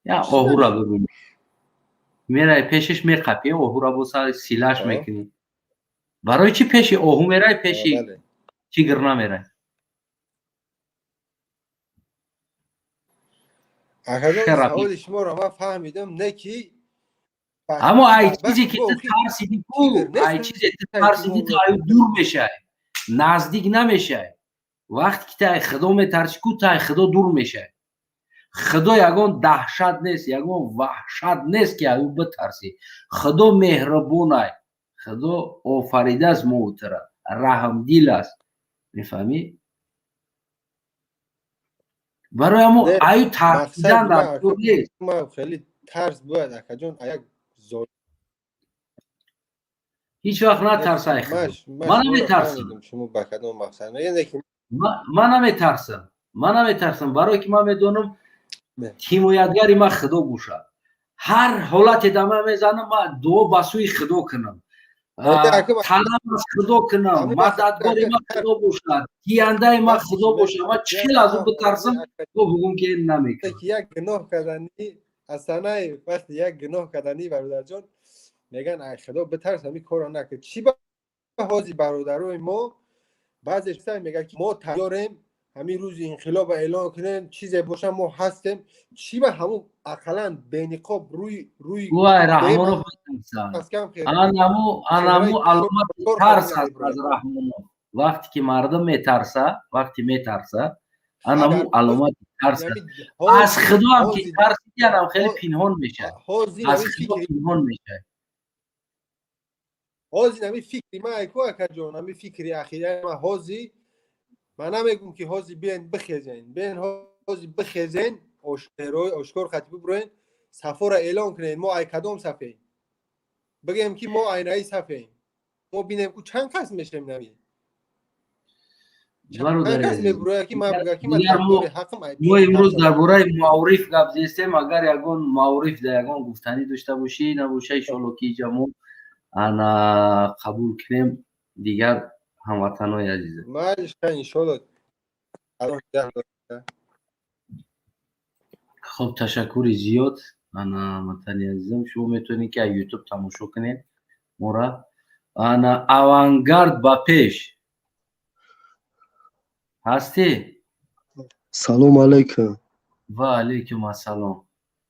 як оҳура бибинӣ мерай пешиш меқапӣ оҳура боса силаш мекунӣ барои чӣ пеши оҳу мерай пеши тигр намерай саволи шуморо ман фаҳмидам не ки аммо ай чизе ки ту тарсиди ку ай чизе ту тарсиди ту ай дур мешай наздик намешай вақте ки тай худо метарсӣ ку тай худо дур мешай худо ягон даҳшат нест ягон ваҳшат нест ки аю битарсӣ худо меҳрубон ай худо офаридааст моутара раҳмдил аст мефаҳмӣ барои ҳамо аю тарсидан дар кор нест хеле тарс бояд акаҷон аяк ҳеҷ вақт натарсай худо ман наметарсам шумо ба кадом мақсад мегӯед ки ман наметарсам من نمیترسم برای که من میدونم نه. حمایتگری من خدا باشد. هر حالتی دمه میزنم من دعا به سوی خدا کنم، طلب از خدا کنم، مددگاری من خدا باشد، گیرنده من خدا باشد. من چخیل از او بترسم تو بگم که نمیکنم. یک گناه کردنی اصلا وقتی یک گناه کردنی برادر جان میگن ای خدا بترس همین کارو نکن. چی به حاضی برادرای ما بعضیش میگه که ما تیاریم همین روز انقلاب اعلان کنن چیزی باشه ما هستیم. چی به همون اقلا بینقاب روی وای رحمانو بترسم. از کم خیر انمو علامت ترس است از رحمانو. وقتی که مردم میترسه، وقتی میترسه انمو علامت ترس است. از خدا هم که ترسی هم خیلی پنهان میشه، از خدا پنهان میشه. حاضی نمی فکری من ایکو اکا جان نمی فکری اخیره من حاضی من نمیگم که حاضی بیان بخیزین بیان حاضی بخیزین اشکار خطیبی بروین صفحه را اعلان کنین ما ای کدام صفحه بگیم که ما اینایی صفحه ما بینیم که چند کس میشیم نمی چند کس میبروه که من بگم که من تکدار حقم ما امروز درباره معارف گپ زدیم. اگر یگان معارف در یگان گفتنی داشته باشی نباشه انشالله که جمع انا قبول کنیم دیگر هموطنای عزیز. من انشالله خب تشکر زیاد انا متنی عزیزم. شما میتونید که یوتیوب تماشا کنید مورا. انا اوانگارد با پیش هستی؟ سلام علیکم. و علیکم السلام.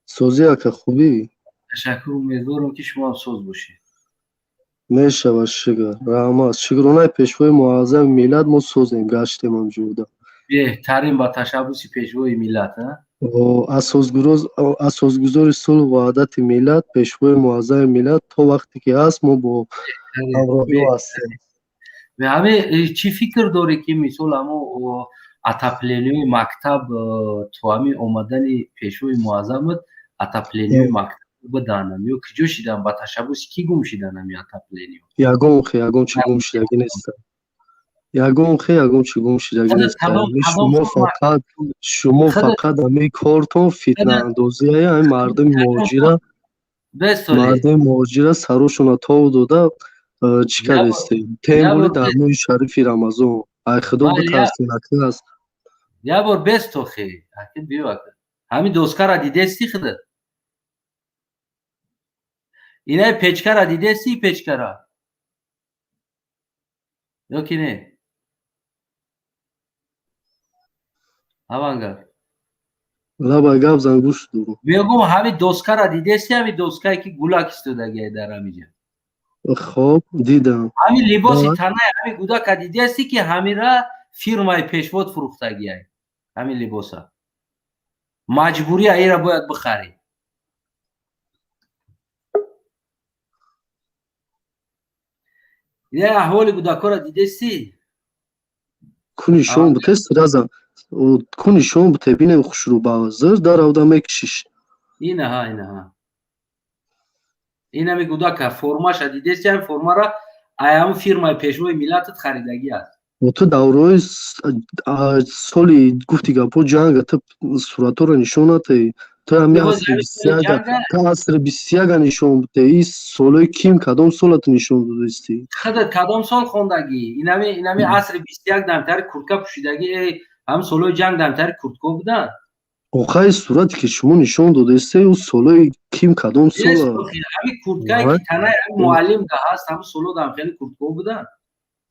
سوزی اکا خوبی؟ تشکر. امیدوارم که شما سوز باشید. میشه شگر رحمت شگرانه پیشوای معظم میلاد ما سوزیم گشتیم اونجا بودم. بهترین با تشبوس پیشوای ملت اساسگزار صلح و وحدت ملت پیشوای معظم ملت تا وقتی که هست ما با همراهی هستیم. و همه چی فکر داری که مثال همو اتپلینی مکتب تو همین اومدن پیشوای معظم اتپلینی مکتب بدانم یا کجا شدن با تشبوس کی گم شدن همین اتپلینی یگون چی گم شدگی نیست. یگون چی گم شدگی نیست. شما فقط همین کارتون فتنه اندازی های همین مردم مهاجر سروشون تا داده چی کردستی تیم بولی در ماه شریف رمضان ای خدا بترسین اکنه است. یا بار بست تو خیلی اکنه بیو اکنه همین دوسکه را دیدستی خده اینه پیچکه را دیدستی پیچکه را یا که نه اوانگر لبا گب زنگوش دارو میگم همین دوسکه را دیدستی همین دوسکه که گولاک استودگی در همیجا. خب دیدم همین لباسی تنه همین گودا دیده هستی که همین را فیرمای پیشوات فروختگی های همین لباسا مجبوری ای را باید بخری. اینه احوال گوداکا را دیده هستی کنی شون بوده سرازم کنی شون بوده بینه خوش رو بازر در آودا میکشیش اینه ها این همی گوداکا فرماش دیده هستی همین فرما را ایام فیرمای پیشوای ملتت خریدگی هست و تو دوره سالی گفتی گپو جنگ تا صورتو را نشونت تو همین عصر 21 نشون بوده این سالای کیم کدام سالت نشون داده استی خدا کدام سال خوندگی این همی عصر 21 دمتر کورتکا پوشیدگی هم سالای جنگ دمتر کورتکا بودن. آخه صورتی که شما نشون داده استی اون سالای کیم کدام سال همین کورتکایی که تنه معلم ده هست هم سالو دم خیلی کورتکا بودن.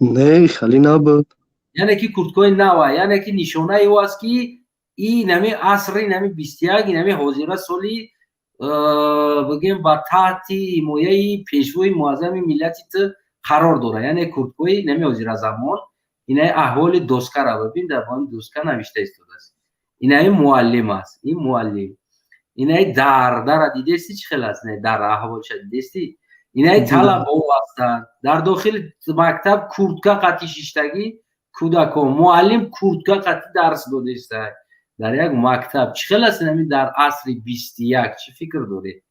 نه خیلی نبود یعنی که کورتکای نوه یعنی که نشونه ای واست که این نمی عصر نمی 21 نمی حاضره سالی بگیم با تحت حمایه پیشوای معظم ملتی قرار داره. یعنی کورتکای نمی حاضره زمان اینه احوال دوسکه را ببین در بام دوسکه نوشته است. اینه معلم است. این معلم اینه در دیدستی چه خیلی است نه در احوال شد دیدستی اینه طلب او هستن در داخل مکتب کورتکا قطعی شیشتگی کودکان معلم کورتکا قطعی درس داده است در یک مکتب. چه خیلی است نمی در عصر 21 چی فکر داری؟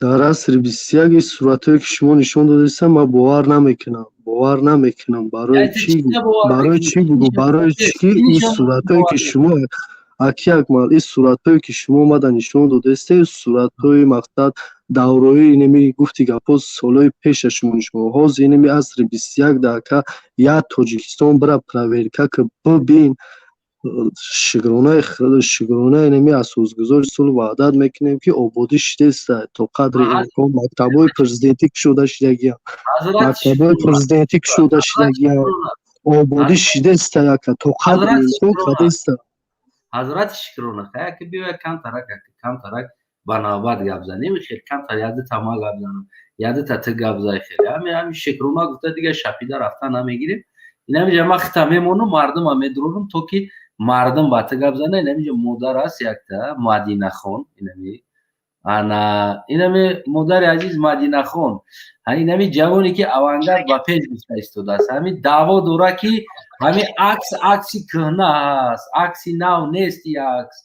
дар асри 21 суратҳое ки шумо нишон додед ман бовар намекунам. Барои чӣ бугӯ? Барои чӣ ин суратҳое ки шумо як ин суратҳое ки шумо омада нишон додед суратҳои мақсад даврои инеми гуфти гапҳо солҳои пеша шумо нишон. Ҳозир инеми асри 21 дака як Тоҷикистон бира проверка ки бибин шигрона инеми асосгузори соли ваҳдат мекунем ки ободӣ шидеста то қадри имкон мактабҳои президентӣ кушода шидагиям ободӣ шидеста яка то қадри имкон кадеста. ҳазрати Шикрона яке биёя камтарак ба навбат гап занем. Хеле камтар ядита ма гап занам, ядита ты гап зай. Хеле ҳамин Шикрона гуфта дига шапида рафта намегирем. Инамиҷа ма хита мемонам, мардума медурорам то ки мардум ба ты гап зана. Инамиҷа модар аст якта Мадинахон, инами модари азиз Мадинахон, инами ҷавоне ки авангард ба пеш гуфта истодааст. Ҳамин даъво дора ки ҳамин акси кӯҳна аст, акси нав нест. Акс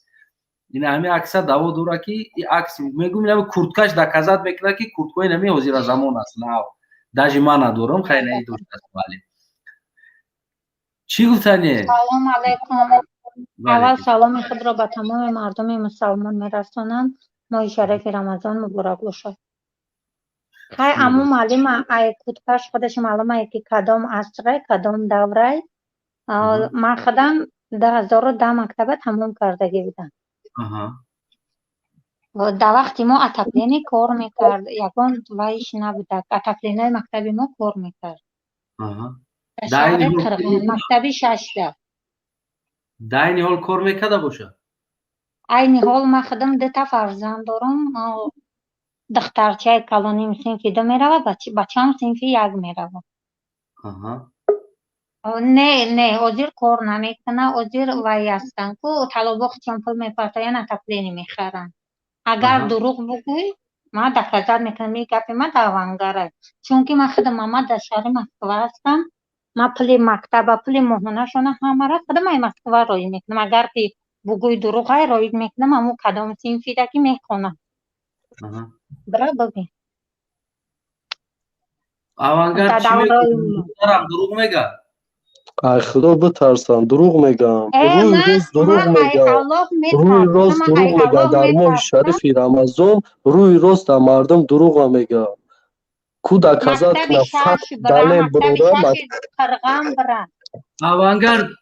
ҳамин акса даъво дора ки акс мегӯм инами курткаш доказат мекунад ки курткаи инами ҳозиразамон аст, нав. Даже ман надорам, хайнаи дошт. Бале. Чӣ гуфтане? Салом алайкум. Аввал саломи худро ба тамоми мардуми мусалмон мерасонам. Моҳи шарафи Рамазон муборак бошад. Хай аммо маълума ай курткаш худаш маълумае ки кадом асре, кадом даврае. Ман худам 2010 мактаба тамом кардагӣ будам. Дар вақти мо отопление кор мекард, ягон вайш набуда. Отопленияи мактаби мо кор мекард. Шаҳри Қирғин, мактаби 6. Дар айни ҳол кор мекарда бошад? Айни ҳол ман худам дута фарзанд дорам. Духтарчаи калоним синфи 2 меравад, бачаам синфи 1 меравад. Не, ҳозир кор намекунад. ҳозир вай ҳастанд ку талобоқчиам пул мепартоян, отопление мехаранд. Агар дурӯғ бугӯй, ман доказат мекунам ин гапи ман дар авангар аст. Чунки ман худам мама дар шаҳри Москва ҳастам. Ман пули мактаба, пули моҳонашона ҳамаро худам ай Москва роид мекунам. Агар ки бугӯй дурӯғ ай роид мекунам, аммо кадом синфида ки мехонам. Бира бибин. Авангар чӣ мегӯям? Дурӯғ мегӯям? ай худо битарсам, дурӯғ мегӯям. Рӯи рост дурӯғ мегӯям. Рӯи рост дурӯғ мегӯям. Дар моҳи шарифи Рамазон рӯи рост дар мардум дурӯғ мегӯям. Кӯдак казат нафат далем бурора.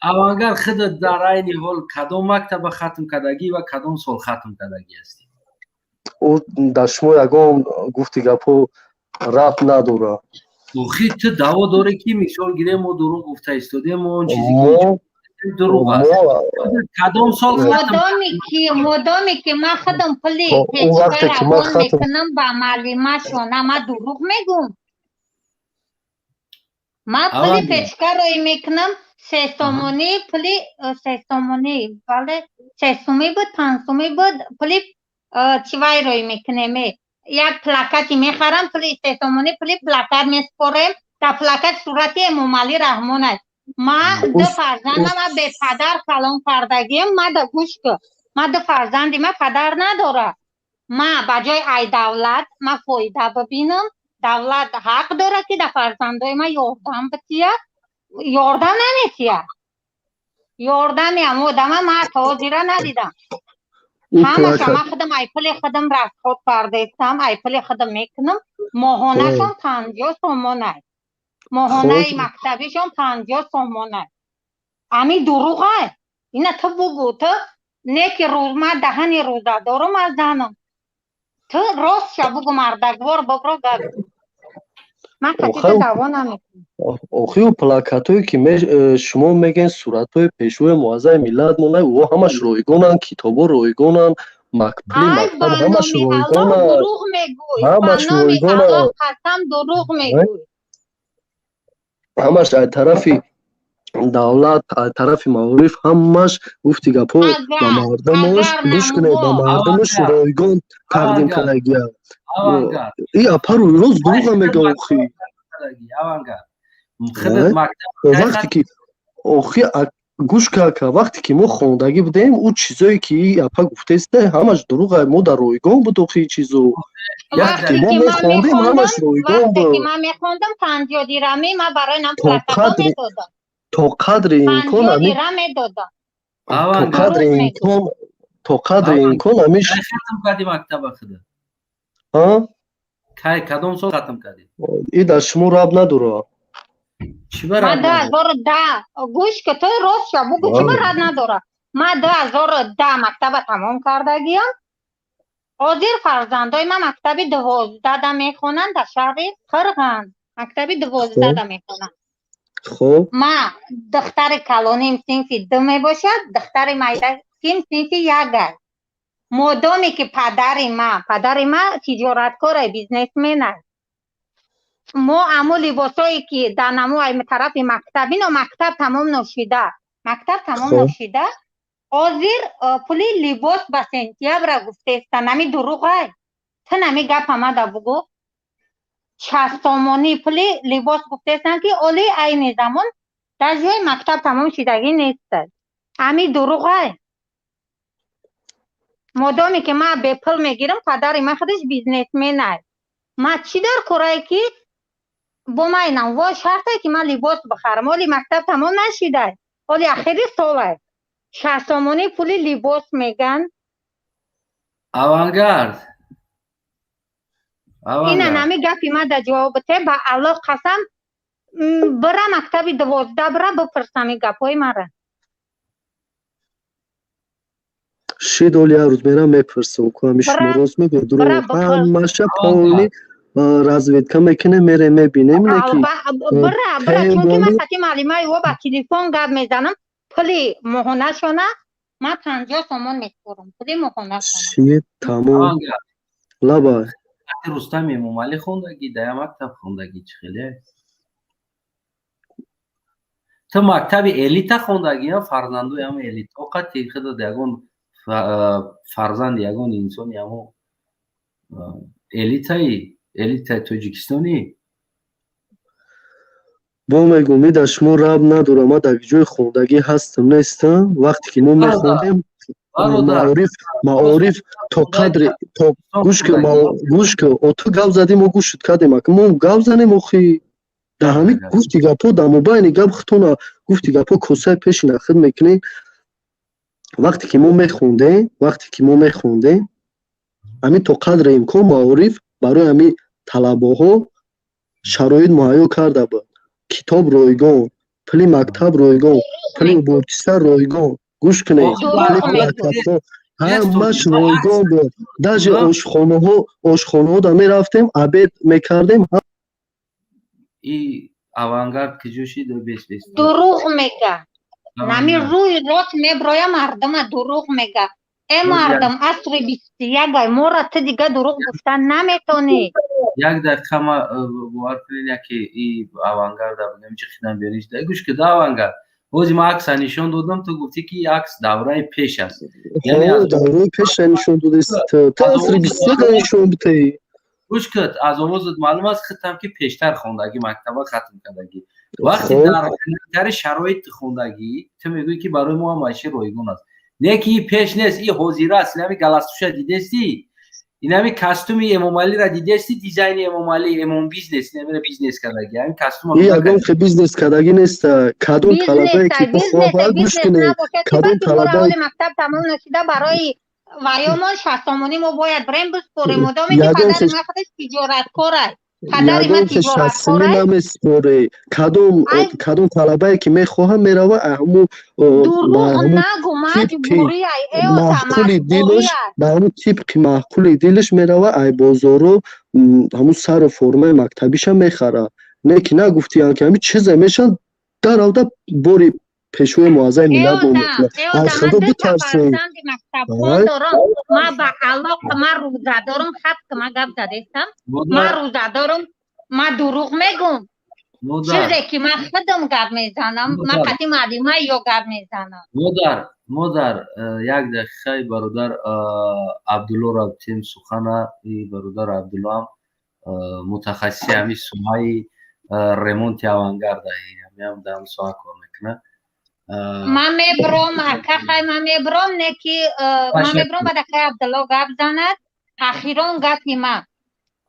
Авангар худат дар айни ҳол кадом мактаба хатм кардагӣ ва кадом сол хатм кардагӣ ҳастӣ? Дар шумо ягон гуфти гапҳо рабт надорад. охи ту даъво дорӣ ки мисол гирем мо дурӯғ гуфта истодем, мо он чизе ки дурӯғ аст. Кадом сол модоме ки ман худам пули печка равон мекунам ба маълимашона, ман дурӯғ мегӯм. Ман пули печка рой мекунам, 3 сомонӣ пули 3 сомонӣ, бале 3 сомӣ буд, 5 сомӣ буд, пули чивай рой мекунем. Як плакати мехарам, пули 3 сомонӣ, пули плакат меспорем. Дар плакат сурати Эмомалӣ Раҳмон аст. Ман 2 фарзандам бепадар калон кардагиам. Ман да гӯш кӯ. Ман 2 фарзанди ман падар надора. Ман ба ҷои ай давлат ман фоида бибинам. Давлат ҳақ дора ки да фарзандои ман ёрдам битиҳад. Ёрдам наметиҳад. Ёрдами ҳам одама ман то ҳозира надидам. ҳамаша ман худам ай пули худам расход кардестам, ай пули худам мекунам. моҳонашон 50 сомон аст. моҳонаи мактабишон 50 сомон аст. ҳамин дурӯғ аст. ина ту бугӯ, ту не ки ман даҳани рӯза дорам аз занам. ту ростша бугӯ, мардагвор бубро гап. ман катида даъво намекунам. охи плакатҳое ки шумо мегӯед суратҳои пешвои муаззаи миллат монанд, ӯ ҳамаш ройгонанд, китобҳо ройгонанд, пули мактаб ҳамаш ройгонанд. дурӯғ мегӯй. Ҳамаш ройгонанд. қасам дурӯғ мегӯй. ҳамаш аз тарафи давлат, аз тарафи маориф ҳамаш гуфти гапҳо ба мардумаш гӯш кунед, ба мардумаш ройгон тақдим кардагӣ аст. ин апару рост дурӯғ мегӯям. охи вақте ки охи گوش کاکا وقتی که ما خوندگی بودیم اون چیزایی که اپا گفته است همش دروغه ما در رویگان بود این چیزو وقتی که ما میخوندیم همش رویگان وقتی که بود من میخوندم 50 درمی من برای نم تا پلاتبا قدر میدادم تا قدر 50 امکان درم میدادم تا قدر امکان تا قدر امکان همیش ختم کردی مکتب خدا ها کی کدام سال ختم کردی این در شما رب نداره چی من برات 2010 گوش که تو راست شو بگو چی برات نداره من 2010 مکتب تمام کردگیم حاضر فرزندای من مکتب 12 میخونن در شهر قرغن مکتب 12 میخونن خب ما دختر کلانیم صنف 2 میباشد دختر میدکیم صنف 1 است مادامی که پدر ما تجارتکار بیزنسمن است ما امو لباسایی که در نمو طرف مکتبین و مکتب تمام نشده حاضر پولی لباس به سنتیابر گفته است نمی دروغ های تو نمی گپ همه بگو 60 تومانی پولی لباس گفته استن که اولی این زمان در جای مکتب تمام شدگی نیست همی دروغ های مادامی که من به پول میگیرم پدر من خودش بیزنسمن است من چی در کارایی که با من اینم و شرطه که من لباس بخرم ولی مکتب تمام نشده ولی آخری سال است 60 تومانی پولی لباس میگن اوانگارد این نمی گپی من در جواب ته با الله قسم برا مکتب 12 برا بپرسم گپای مرا $10 روز میرم میپرسم که همیشه راست میگه دروغ همشه پایینی разведка میکنه میره میبینه اینه که برا چون که من خطی معلومه و با تلفن گپ میزنم پلی مهانه شونه من 50 تومان میسپرم پلی مهانه شونه چیه تمام لبا رستم امامعلی خوندگی در مکتب خوندگی چه خیلی تو مکتب الیتا خوندگی یا فرزندوی هم الیتا وقت خود دیگون فرزند یگون انسان یمو الیتا توجیکستانی با میگم میده شما رب نداره ما در جای خوندگی هستم نیستم وقتی که ما میخوندیم معارف تا قدر تا گوش که تو گاو زدیم و گوشت کردیم که ما گاو زنیم اخی در همین گفتی گپا در مبین گپ ختونه گفتی گپا کسای پیش نخد میکنیم وقتی که ما میخوندیم همین تا قدر امکان معارف برای همین طلباها شرایط مهیا کرده بود کتاب رایگان پلی مکتب رایگان پلی بورتیسر رایگان گوش کنید پلی پلاکت‌ها همش رایگان بود داژ آشخانه ها در میرفتیم عبید میکردیم ای اوانگارد که جوشی دو بیس دروغ میگه نمی روی راست میبروی مردم دروغ میگه ای مردم عصر 21 ما را تو دیگه دروغ گفتن نمیتونی یک دقیقه ما باور کنید که ای اوانگارد بگم چه خیدم بیانیش ده گوش که ده اوانگارد اوزی ما عکس نشون دادم تو گفتی که این عکس دوره پیش است یعنی دوره پیش نشون داده است تو عصر 21 نشون بده گوش کن از آوازت معلوم است ختم که پیشتر خوندگی مکتبه ختم کردگی وقتی در شرایط خوندگی تو میگویی که برای ما ماشی رایگان است نه که پیش نیست این حاضره است نمی گلاستوش دیدستی این همی کاستوم امامعلی را دیدستی دیزاین امامعلی امام بیزنس نمیره بیزنس کردگی همین کاستوم این اگر که بیزنس کردگی نیست کدوم طلبه که بخواه گوش کنه کدوم طلبه مکتب تمام نشده برای ویامان 60 تومانی ما باید بریم بسپوریم مدامی که پدر ما خودش تجارتکاره پدر ما تجارتکاره نمیسپوره کدوم طلبه که میخواه میروه همون دروغ نگو مجبوری محکولی دیلش به همون طبق محکولی دیلش میروه ای بازارو همون سر و فرمه مکتبیش هم میخره نه که نگفتی که همین چیزه میشن در آوده باری پیشوی معظم ملت میکنه از خدا بترسیم مکتب خون دارم ما با علاق ما روزه دارم خط که ما گفت دادستم ما روزه دارم ما دروغ میگم چیزی که من خودم گفت میزنم ما قطعی معلومه یا گفت میزنم مادر یک دقیقه برادر عبدالله را تیم سخنه برادر عبدالله هم متخصصی همی سومای ریمونت اوانگارد هم دارم سوها کار میکنه من میبرم که من میبرم نه که من میبرم بعد که عبدالله گپ زند اخیران گپی من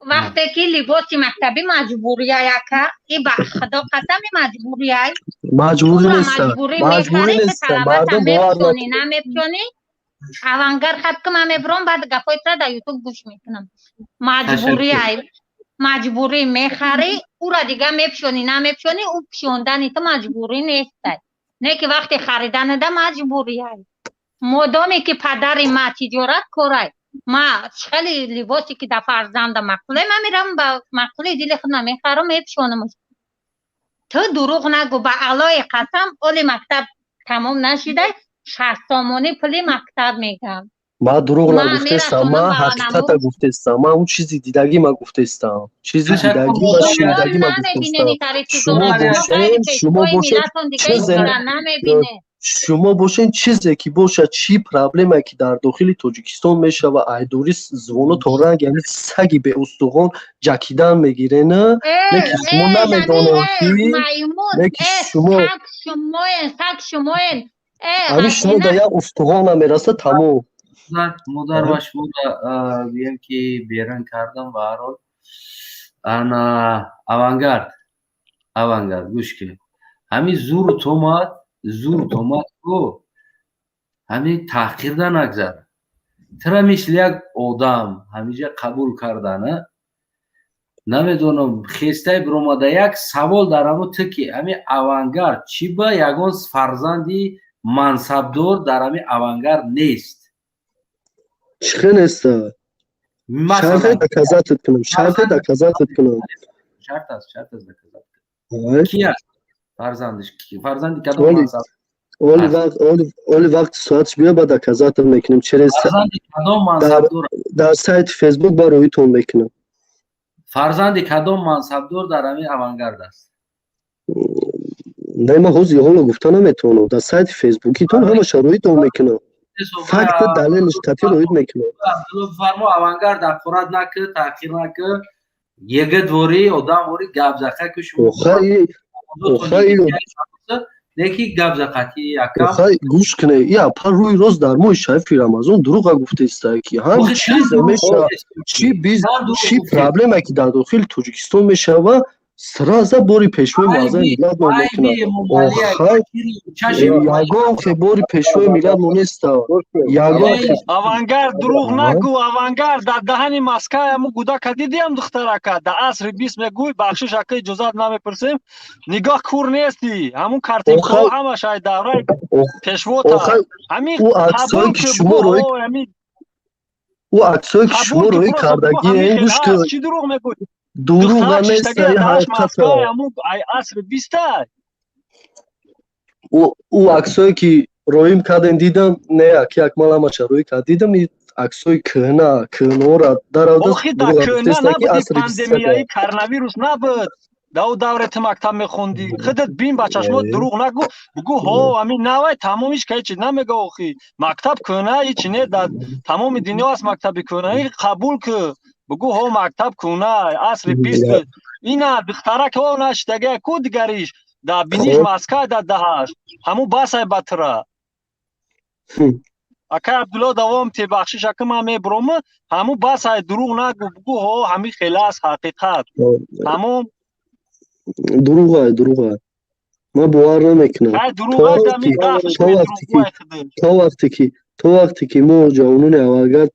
وقتی که لباس مکتبی مجبوریه که این به خدا قسم مجبوریه مجبوری نیست مجبوری میخری که طلبت هم میپسونی نمیپسونی اوانگر خط که من میبرم بعد گپای تر در یوتیوب گوش میکنم مجبوری میخری او را دیگه میپسونی نمیپسونی او پسوندن تو مجبوری نیست نه که وقتی خریدن ده مجبوریه مادامی که پدر ما تجارت کرد ما خیلی لباسی که در فرزند مقله من میرم با مقله دیل خود نمیخرم میپسونم تو دروغ نگو به علای قسم اولی مکتب تمام نشده 60 تومانی پولی مکتب میگم ما دروغ نگفتستم ما حقیقت گفتستم ما اون چیزی دیدگی ما گفتستم چیزی دیدگی و شنیدگی ما گفتستم شما باشین چیزی که باشه چی پرابلمه که در داخل تاجیکستان میشه و ایدوری زوانو تا رنگ یعنی سگی به استخوان جکیدن میگیره نه که شما نمیدانم که شما همین شما در یک استخوان نمیرسه تمام مادر و شما بیم که بیرن کردم و هر حال انا اوانگرد گوش کنید همین زور تومات کو همین تحقیر نگذاره ترا مثل یک آدم همیشه قبول کردنه نمیدونم خسته بروماده یک سوال دارم تو که همین اوانگرد چی با یگان فرزندی منصبدار در همین اوانگرد نیست چخه نیست شرط دکازاتت کنم شرط است کی است فرزندش کی فرزندی کدوم منصب اولی وقت ساعتش بیا با دکازات میکنیم چرا فرزندی کدوم منصبدار در سایت فیسبوک با رویتون میکنم فرزندی کدوم منصبدار در همین اوانگرد است نه ما حوزی حالا گفتن نمیتونم در سایت فیسبوکی تون همه رویتون میکنم فکت دلیلش قطعی رویت میکنم فرما اوانگرد اخورات نکه تحقیر نکه یه دوری آدم وری گپ زخه که شما نکی گپ زخاتی یکم گوش کنه یا پر روی روز در ماه شایف رمضان دروغ گفته است که هم چیز میشه چی پرابلمه که در داخل تاجیکستان میشه و سرازه باری پیشوی معظم میلاد ما میکنه یگان که باری پیشوی میلاد ما نیست اوانگرد دروغ نگو اوانگرد در دهن مسکه همون گودا کدیدی هم دختره که در عصر 20 میگوی بخشش اکی اجازت نمیپرسیم نگاه کور نیستی همون کارتین خواه همه شاید دوره پیشوا تا همین قبول که بگو او عکسایی که شما روی کردگی این گوش که چی دروغ میگوی دروغ نیست حقیقت عصر 20 او عکسایی که رویم کردن دیدم نه که اکمال همه چه روی کرد دیدم این عکسای کنه را در آدست آخی در کنه نبودی پاندمیایی کرنویروس نبود دورت مکتب میخوندی خودت بین بچهش ما دروغ نگو بگو ها همین نوای تمامیش که چی نمیگه آخی مکتب کنه هیچ نه در تمام دنیا است مکتب کنه قبول که بگو ها مکتب کنه عصر 20 اینا دختره که ها نشتگه کو دیگریش در بینیش مسکه در دهش همون بسای بطره اکا عبدالله دوام تی بخشش اکا ما میبروم همون بسای دروغ نگو بگو ها همین خلاص حقیقت همون دروغه ما باور نمیکنم تا وقتی که ما جوانون اوانگرد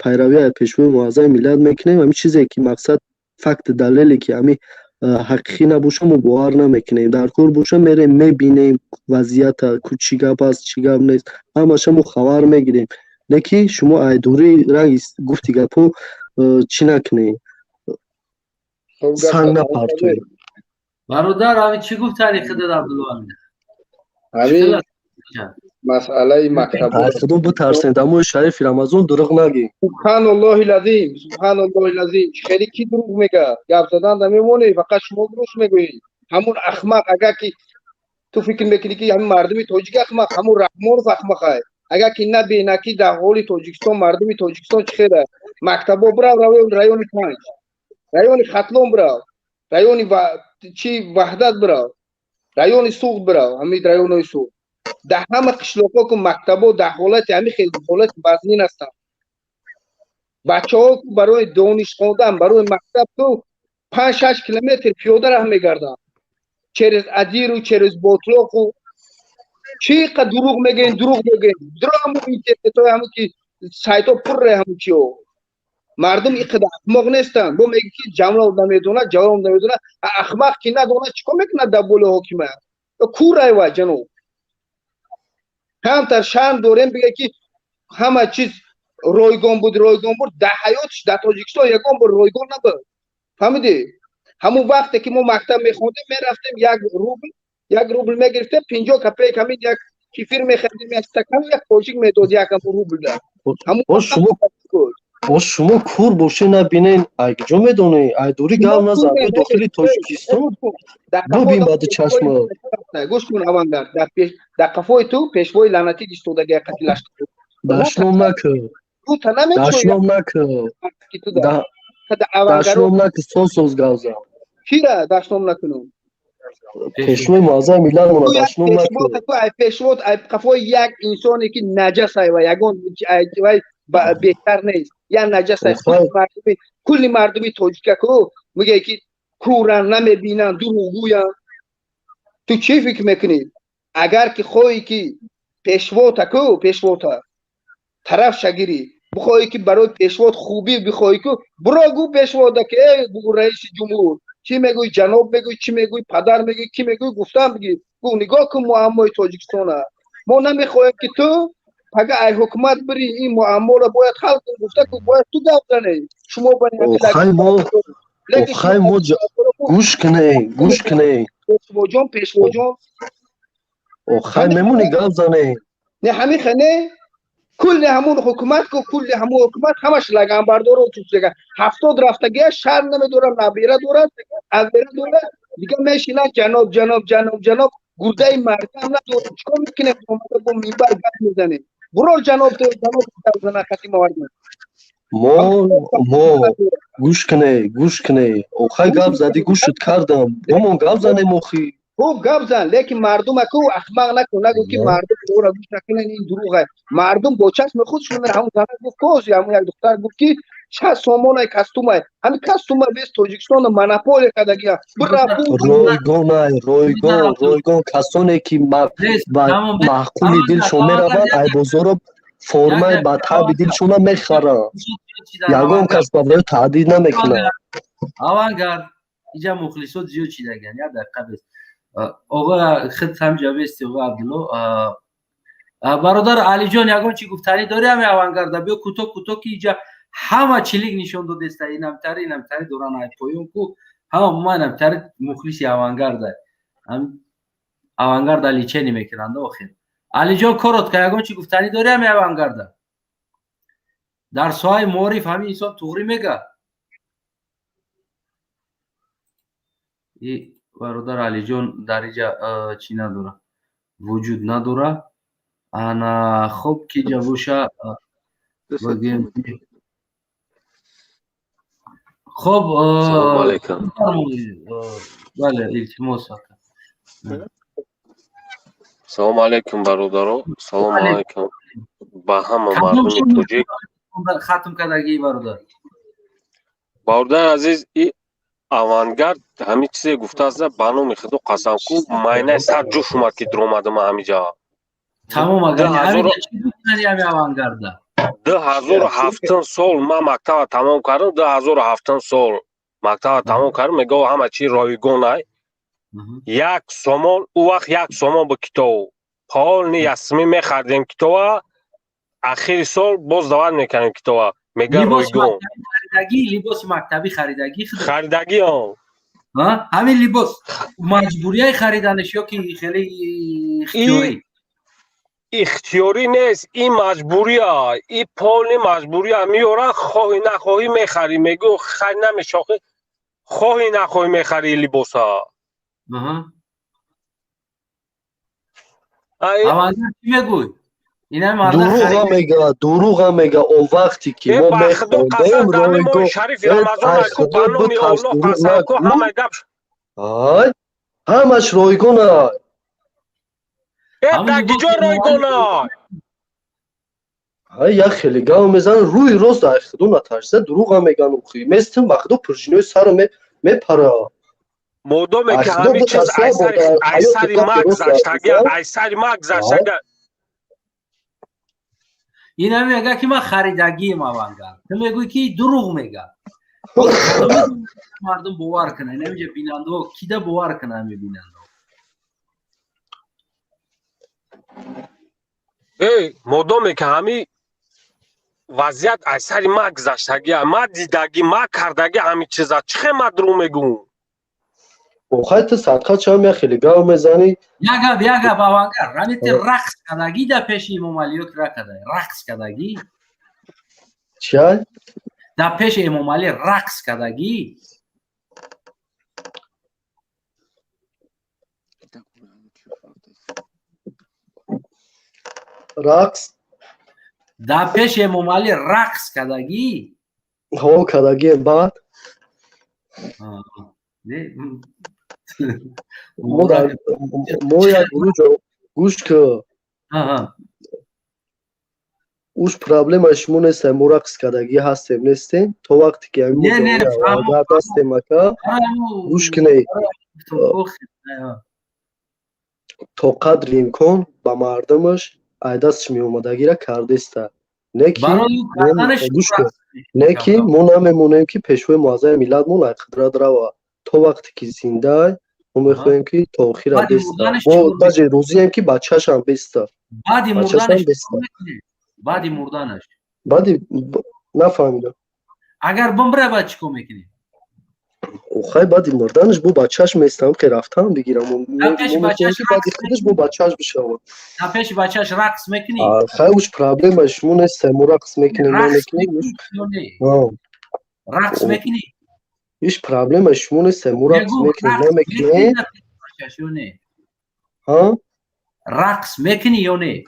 پیروی پیشوی معظم میلاد میکنیم همین چیزی که مقصد فکت دلیلی که همین حقیقی نباشه ما باور نمیکنیم در کار باشه میریم میبینیم وضعیت چی گپ است چی گپ نیست همش ما خبر میگیریم لیکن شما ایدوری رنگ گفتی گپو چی نکنید سنگ نپرتوید برادر همین چی گفت تاریخ داد عبدالله همین مسئله مکتب خدا بترسید اما شریف رمضان دروغ نگی سبحان الله العظیم خیلی کی دروغ میگه گپ زدن نمیمونه فقط شما درست میگویید همون احمق اگر که تو فکر میکنی که همین مردمی تاجیک احمق همون رحمان احمق است اگر که نبینه که در حال تاجیکستان مردمی تاجیکستان چخیره مکتبا برو رایون 5 رایون ختلون برو رایون چی وحدت برو رایون سوق برو همین رایونای سوق در همه قشلاق‌ها که مکتب‌ها در حالت همین خیلی حالت وزنین هستن. بچه‌ها که برای دانش خواندن برای مکتب تو 5-6 کیلومتر پیاده راه می‌گردن. چرز ادیر و چرز باطلاق و چقدر دروغ میگن درام میگه تو همون که سایت‌ها پر همون چیو مردم اینقدر احمق نیستن با میگه که جمله نمیدونه جواب نمیدونه احمق کی ندونه چیکار میکنه دبول حکومت کورای و جنو هم در شان دورم بگه که همه چیز رایگان بود در حیاتش در تاجیکستان یکم بر رایگان نبود فهمیدی همون وقتی که ما مکتب میخوندیم میرفتیم یک روبل میگرفتیم 50 کپیک همین یک کیفیر میخریدیم یک استکان یک قوچیک میداد یک روبل داد همون شما کور باشه نبینین اگه میدونی ای دوری گام نزد تو داخل تاجیکستان ببین بعد چشم گوش کن اوانگار در قفای تو پیشوای لعنتی ایستادگی قتلش داشتم نکرد تو تنم داشتم نکرد سوز گازا کیرا داشتم نکنم پیشوای موازه میلان مون داشتم نکرد تو ای پیشوات ای قفای یک انسانی که نجس ای و یگان بهتر نیست یا نجس ای کلی مردمی تاجیک کو میگه که کورن نمیبینن دروغگوین تو چی فکر میکنی اگر که خویی که پیشواتا طرف شگیری بخوایی که برای پیشوات خوبی بخوایی که برا گو پیشواتا که بگو رئیس جمهور چی میگوی جناب میگوی چی میگوی پدر میگوی کی میگوی گفتم بگی گو نگاه کن معمای تاجیکستانه ما نمیخوایم که تو اگر ای حکومت بری این معما را باید حل کنی گفته که باید تو گفت زنی شما خیلی ما گوش کنی پیشواجان خیلی میمونی گفت زنی نه همین خنه کل همون حکومت همش لگن بردار و چوب لگن 70 رفتگی شهر نمیدورن نبیره دورن اویره دورن دیگه میشینن جناب گرده مردم ندورن چکا میکنه با منبر گفت میزنه برو جناب زنه خطی مواردن ما گوش کنی خیلی گفت زدی گوشت کردم بامون گفت زنی موخی خوب گپ زن لیکن مردم اکو احمق نگو که مردم دور گوش نکنن این دروغه مردم با چشم خودشون همون زن گفت کوزی همون یک دختر گفت که چه سامانای کاستومای همین کاستوما بیس تاجیکستان مناپول کداگی رایگان کسانی که معقولی دلشون میروند ای بزرگ فرمای بدتر دلشون میخرن یگان کس برای تعدید نمیکنه اوانگار اینجا مخلصات زیاد چی دگن یا دقیقه بست آقا خد هم جوستی آقا عبدالله برادر علی جان یگان چی گفتنی داری همه اوانگارده بیا کوتو که اینجا همه چلیک نشون داده است اینم تری دوران های پایون کو همه منم تری مخلصی اوانگارده هم اوانگارد علی چه نمیکنند آخر علی جان کارات که یگان چی گفتنی داری همه اوانگارده در سوای معرف همین انسان توری میگه برادر علی جان در اینجا چی نداره وجود نداره انا خوب که جوشا بگیم خب سلام علیکم بله التماس سلام علیکم برادرو سلام علیکم با همه مردم توجیک ختم کردگی برادر عزیز авангард ҳамин чизе гуфтааст бано меходу қасам ку майнаи сар ҷӯш омад ки дромадам ҳамиҷа тамом агар чӣ гуфтани ҳами авангарда 2007 сол ман мактаба тамом кардам 2007 сол мактаба тамом кардам мегӯ ҳама чӣ ройгонай як сомон ӯ вақт як сомон бо китоб ҳол ни ясми мехардем китоба ахири сол боз давад мекардем китоба мега ройгон либоси мактаби харидагӣ ҳамин либос маҷбурияи хариданаш ё ки хеле ихтиёрӣ ихтиёрӣ нест ин маҷбурия ин полни маҷбурия меёрад хоҳӣ нахоҳӣ мехарӣ мегӯ хари намешохӣ хоҳӣ нахоҳӣ мехарӣ либоса мегӯй دروغ هم میگه او وقتی که ما میخوندیم رایگان همش رایگان دگیجا رایگانا ای یا خیلی گام میزن روی راست اخدو نترسه دروغ هم میگن اوخی مثل مخدو پرشینوی سر میپره مودم که همین چیز ایسری مک زشتگی این هم میگه که من خریدگی اوانگارد تو میگوی که دروغ میگه مردم باور کنه نمیشه بیننده کیده باور کنه همی بیننده مودم که همین وضعیت ایسری مک زشتگی ما دیدگی ما کردگی همین چیزا چه ما دروغ میگون اوخای تو صدقه چه هم خیلی گام میزنی یگه باوانگر رمیت رقص کدگی در پیش امام علی را کده رقص کدگی چیه؟ در پیش امام علی رقص کدگی رقص در پیش امام علی رقص کدگی ها کدگی بعد ما یک گوش که اوش پرابلمش مو نیست ما رقص کدگی هستیم نیستیم تو وقتی که همین موضوع هستیم اکا گوش کنی تا قدر امکان با مردمش ایدستش می اومدگی را کردسته نکی ما نمیمونیم که پیشوی معظم میلاد مون قدرت رو تو وقتی که زنده ما میخوایم که تاخیر هم بسته ما بجه روزی هم که بچهش هم بسته بعدی مردنش بعدی نفهمیدم اگر بمبره باید چی کن میکنی اوخای بعدی مردنش بو بچهش میستم که رفتم بگیرم بعدی خودش بو بچهش بشم پیش بچهش رقص میکنی خیلیش پرابلمش مون است ما رقص میکنیم رقص میکنی هیچ پرابلمش مون است ما رقص میکنیم ها رقص میکنی یا نه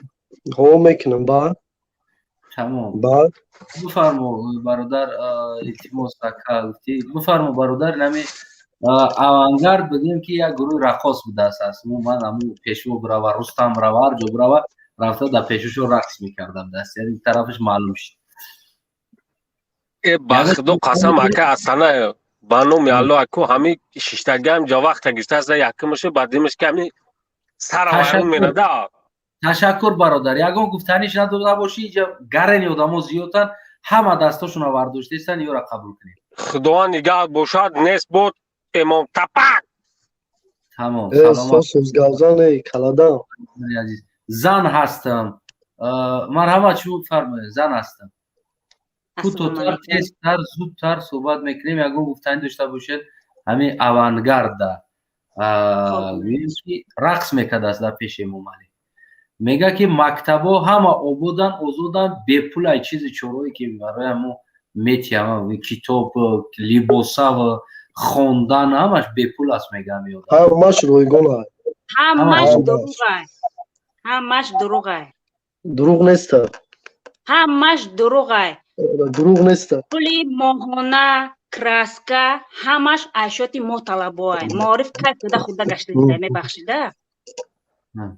ها میکنم بعد تمام بعد بفرمو برادر التماس گفتی بفرمو برادر نمی اوانگارد بگیم که یک گروه رقاص بوده است من همون پیشو برا و رستم برا هر جا برا رفته در پیشوشو رقص میکردم دست یعنی طرفش معلوم شد بخدو قسم اکا اصلا بانو میالو اکو همی ششتگی هم جا وقت گشته است یکمشه بعدیمش کمی سر وارون مینده تشکر برادر یگان گفتنیش نداده باشی گرن آدمو زیادن همه دستاشون آورداشته استن یا را قبول کنید خدا نگاه باشد نیست بود امام تپک تمام سلامت سوزگازان کلادان زن هستم مرحمت شما فرمایید زن هستم کوتاه‌تر تیزتر زودتر صحبت میکنیم یگان گفتنی داشته باشید همین اوانگارد رقص میکرد است در پیش امام علی میگه که مکتبا همه آبادن آزادن به پول ای چیز چورایی که برای همو میتیم کتاب لباسه و خوندن همش به پول است میگه همش رویگونه همش دروغه دروغ نیست همش دروغه دروغ نیست پولی ماهانه کراسکا همش اشیاء مطالبه معرف کرده خدا گشته دیده میبخشیده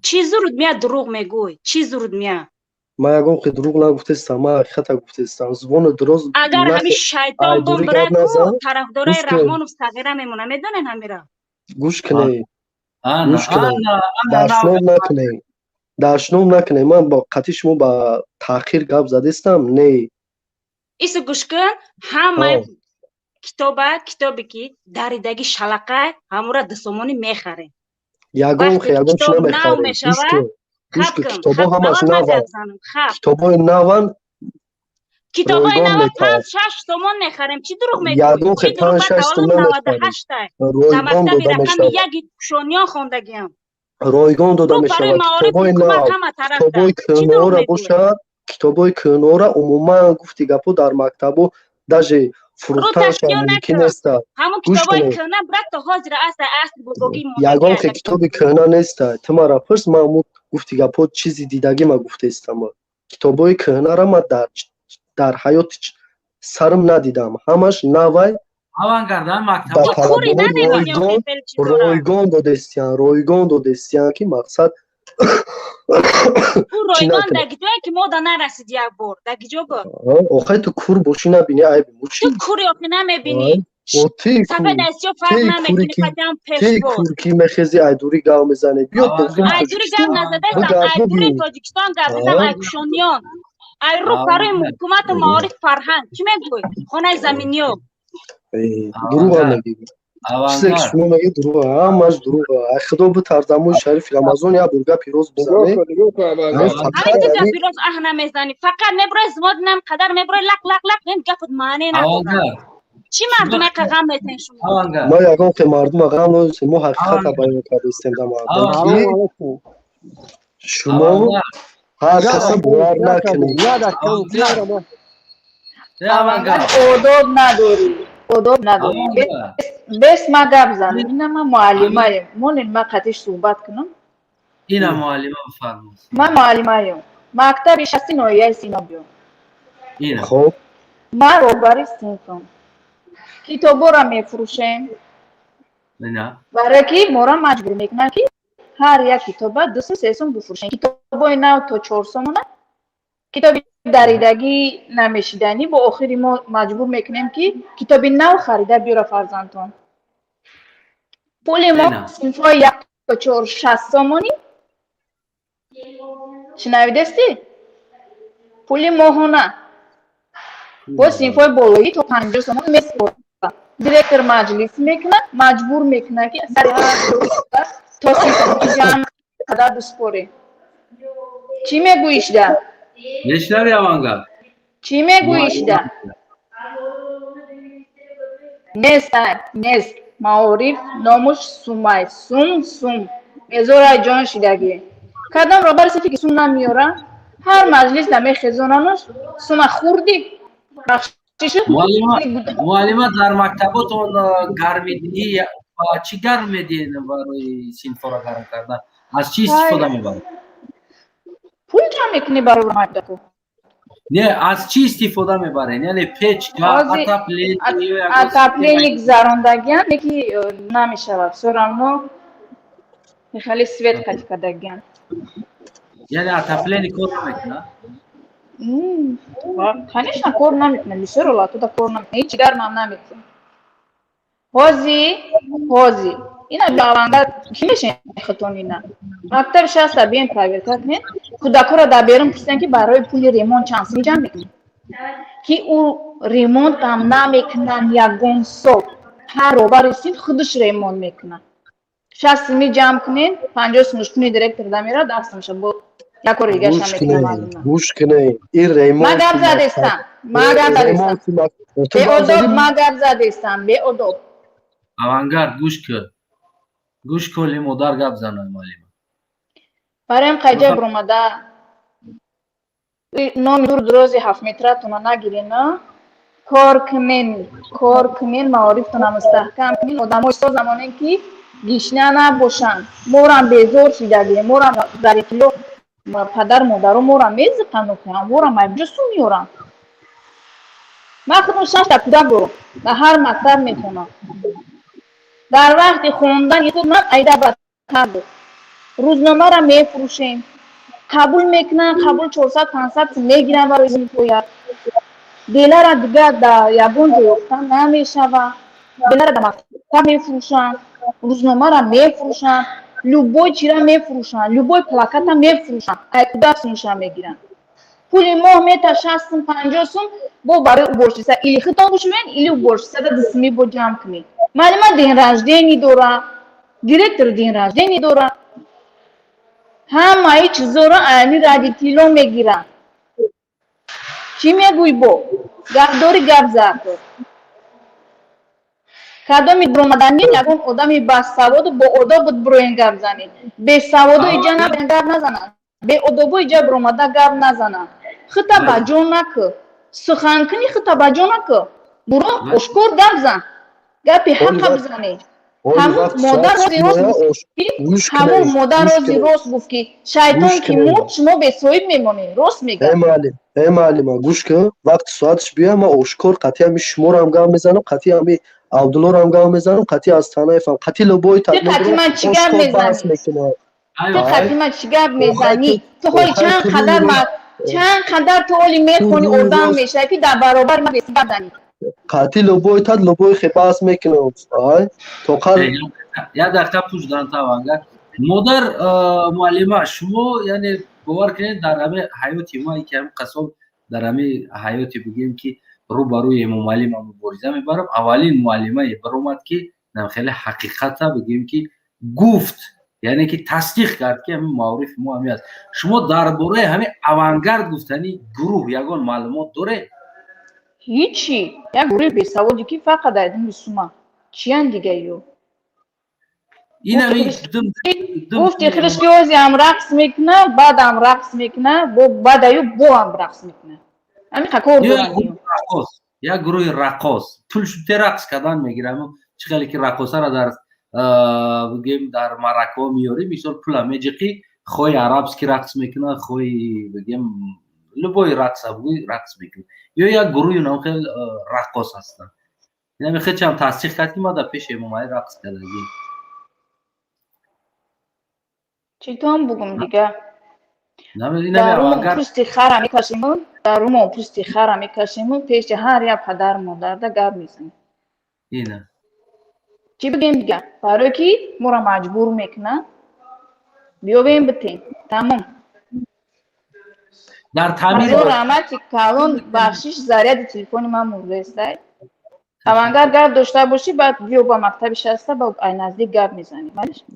چی زورد میاد دروغ میگوی چی زورد میاد ما یگان که دروغ نگفتستم ما حقیقت گفتستم زبان درست اگر همین شیطان بمبره کو طرفدارای رحمان و صغیره میمونه میدونین همیرا گوش کنی گوش کنی داشنوم نکنی من با قطعی شما با تاخیر گپ زدستم نه ایسو گوش کن همه کتابی که دریدگی شلقه همورا دسومونی میخره یگان چی نمیخره گوش کن کتابا همش نوان کتابا نوان کتابای 95 6 تومان میخریم چی دروغ میگویی چی دروغ با تولد 98 در مکتب رقم یک شونیا خوندگیم رایگان داده میشود کتابای کنارا عموما گفتی گپو در مکتبو داجه فروختنش ممکن است همون کتابای کنه برات تا حاضر است بزرگی یگان کتابی کنه نیست تو مرا پرس من گفتی گپو چیزی دیدگی ما گفته استم کتابای کنه را ما در حیات سرم ندیدم همش نوای اوانگاردن مکتب رویگان دادستیان که مقصد او رایگان دگی جایی که ما دا نرسید یک بار دگی جا بود آخه تو کور باشی نبینی عیب موشی تو کوری آخه نمیبینی سفید دستی فرق نمیکنی قدم پیش بود کور کی مخیزی ایدوری گاو میزنه بیا بغزم ایدوری گاو نزدستم ایدوری تاجیکستان گاو زدم ایکشونیان ای رو برای حکومت معارف فرهنگ چی میگوی خانه زمینیو دروغ نگی چیزی که شما میگی دروغ همش دروغ خدا به ترجمه شریف رمضان یا برگا پیروز بزنه همین تو گپ پیروز اه نمیزنی فقط نبرای زماد نم قدر نبرای لق لق لق این گپت معنی نداره چی مردم که غم میتن شما ما یگان که مردم غم نمیتن ما حقیقت بیان کرده استیم مردم شما هر کسی باور نکنید آداب نداری آداب نداری بس ما گپ زنم اینا ما معلمایم مونن ما قطعش صحبت کنم اینا معلمه بفرمایید ما معلمایم مکتب شخصی نوعیه سینا بیام اینا خب ما روباری سینکم کتابا را میفروشیم نه برای که ما را مجبور میکنن که هر یک کتاب 200 سوم بفروشیم کتابای نو تا 400 نه کتاب دریدگی نمیشیدنی با آخری ما مجبور میکنیم که کتاب نو خریده بیاره فرزندتون پول ما صنفای 1 تا 4 60 سومانی شنویدستی پول ماهانه با صنفای بالایی تا 50 سوم میسپرد دیرکتر مجلس میکنه مجبور میکنه که سر تا صنف جمع قدر بسپره چی میگویش ده؟ نشنوی اوانگا چی میگویش ده؟ نیست معارف ناموش سومای سوم ازورای جان شدگی کدام را برسی که سوم نمیاره هر مجلس نمی خزانانش سوم خوردی معلمه در مکتباتون گرم میدینی چی گرم میدین برای صنفا را گرم کردن از چی استفاده میبرید پول جمع میکنی برای مکتب نه از چی استفاده میبرین یعنی پیچ یا اتاپلین اتاپلین گذراندگیان یکی نمیشود سرمو خیلی سویت کتی کردگیان یعنی اتاپلین کار نمیکنه خانیش کار نمیکنه بسیار اولاتو دا کار نمیکنه هیچ گرم هم نمیکنه حوزی اینا جوانگر کی میشه خطون اینا مکتب شخص بیان پرایوت کنین کودکا را در بیرون پرسیدن که برای پول ریمونت چند سال جمع میکنن که او ریمونت هم نمیکنن یگون سال هر روبر رسید خودش ریمونت میکنن 60 می جمع کنین 50 مشکونی دیرکتر دمیره دست میشه با یک کار دیگه شما میکنن گوش کنین این ریمونت ما گپ زدستم به ادب ما گپ زدستم به ادب اوانگر گوش کلی مادر گپ زنه معلم برایم قیجه برمده نام دور 7 مترتون نگیرین کار کنین معارفتون مستحکم کنین آدمای سو زمانه که گیشنه نباشن مورم بیزور شدگی مورم در کیلو پدر مادرو مورم میزقن کنم مورم مجلسو میورم من خودم 6 تا کودک برم در هر مکتب میخونم در وقت خوندن یه طور من ایده بدتر بود روزنامه را میفروشیم قبول میکنن قبول 400-500 میگیرن برای این پویت دیله را دیگه در یگون جوختن نمیشوه دیله را در مکتب میفروشن روزنامه را میفروشن لوبوی چی را میفروشن لوبوی پلاکت را میفروشن ای کودک سونشان میگیرن پول ماه میتا 60-50 سوم با برای بورشیسه ایلی خطان بشوین ایلی بورشیسه دا دسمی با جمع کنی معلومه دین رجدینی دورا دیرکتر دین رجدینی دورا همه ای چیزا را ایمی رادیتیلو میگیرن چی میگوی بو؟ گفداری گف زد کدامی برمدنی یکون آدمی بسواد با ادب بود برو این گف زنی به سوادو ایجا نبین گف نزنن به ادبو ایجا برمده گف نزنن خطا بجا نکو سخن کنی خطا بجا نکو برو اشکور گف زن گفی حق بزنی همون مادر روزی راست گفت که شیطان که مرد شما به صاحب میمونی راست میگه ای معلم گوش کن وقت ساعتش بیا ما اشکور قطعی همی شما رو هم گام میزنم قطعی همی عبدالله رو هم گام میزنم قطعی از تنه فهم قطعی لبوی قطعی من چیگر میزنی تو خاتمه چی گپ میزنی تو حالی چند قدر تو حالی میخونی آدم میشه که در برابر من بسی گپ زنی قاطی لبوی تاد لبوی خپاس میکنه تو قال یا دقیقه پوش دارن توانگر مادر معلمه شما یعنی باور کنید در همه حیاتی ما که هم قصاب در همه حیاتی بگیم که رو بروی امام علی ما مبارزه میبرم اولین معلمه برومد که نم خیلی حقیقت بگیم که گفت یعنی که تصدیق کرد که همین معارف ما همی است شما درباره همین اوانگارد گفتنی گروه یگان معلومات داره هیچی یک گروه بیسوادی که فقط دایدن بسوما چیان دیگه یو این همین گفتی خریشکیوزی هم رقص میکنه بعد هم رقص میکنه بعد ایو بو هم رقص میکنه همین کار دارن یا گروه رقاص پول شده رقص کردن میگیرم چخیلی که رقاصه را در بگیم در مرکه میاری مثال پول میجقی خوی عربس که رقص میکنه خوی بگیم لبوی رقص میکنه یا یک گروه نام خیلی رقاص هستن یعنی خیلی هم تصدیق کرد که ما در پیش امام علی رقص کردیم چی تو هم بگم دیگه در اون پوستی خرم میکشیمون در اون پوستی خرم میکشیمون پیش هر یک پدر مادر ده گپ میزنیم اینه چی بگیم دیگه برای کی مرا مجبور میکنه بیا بیم بتین تمام در تمیز از رحمت کلون بخشش ضریعت تلفن من مورسته اوانگر گپ داشته باشی بعد بیا با مکتبش هسته با این نزدیک گپ میزنی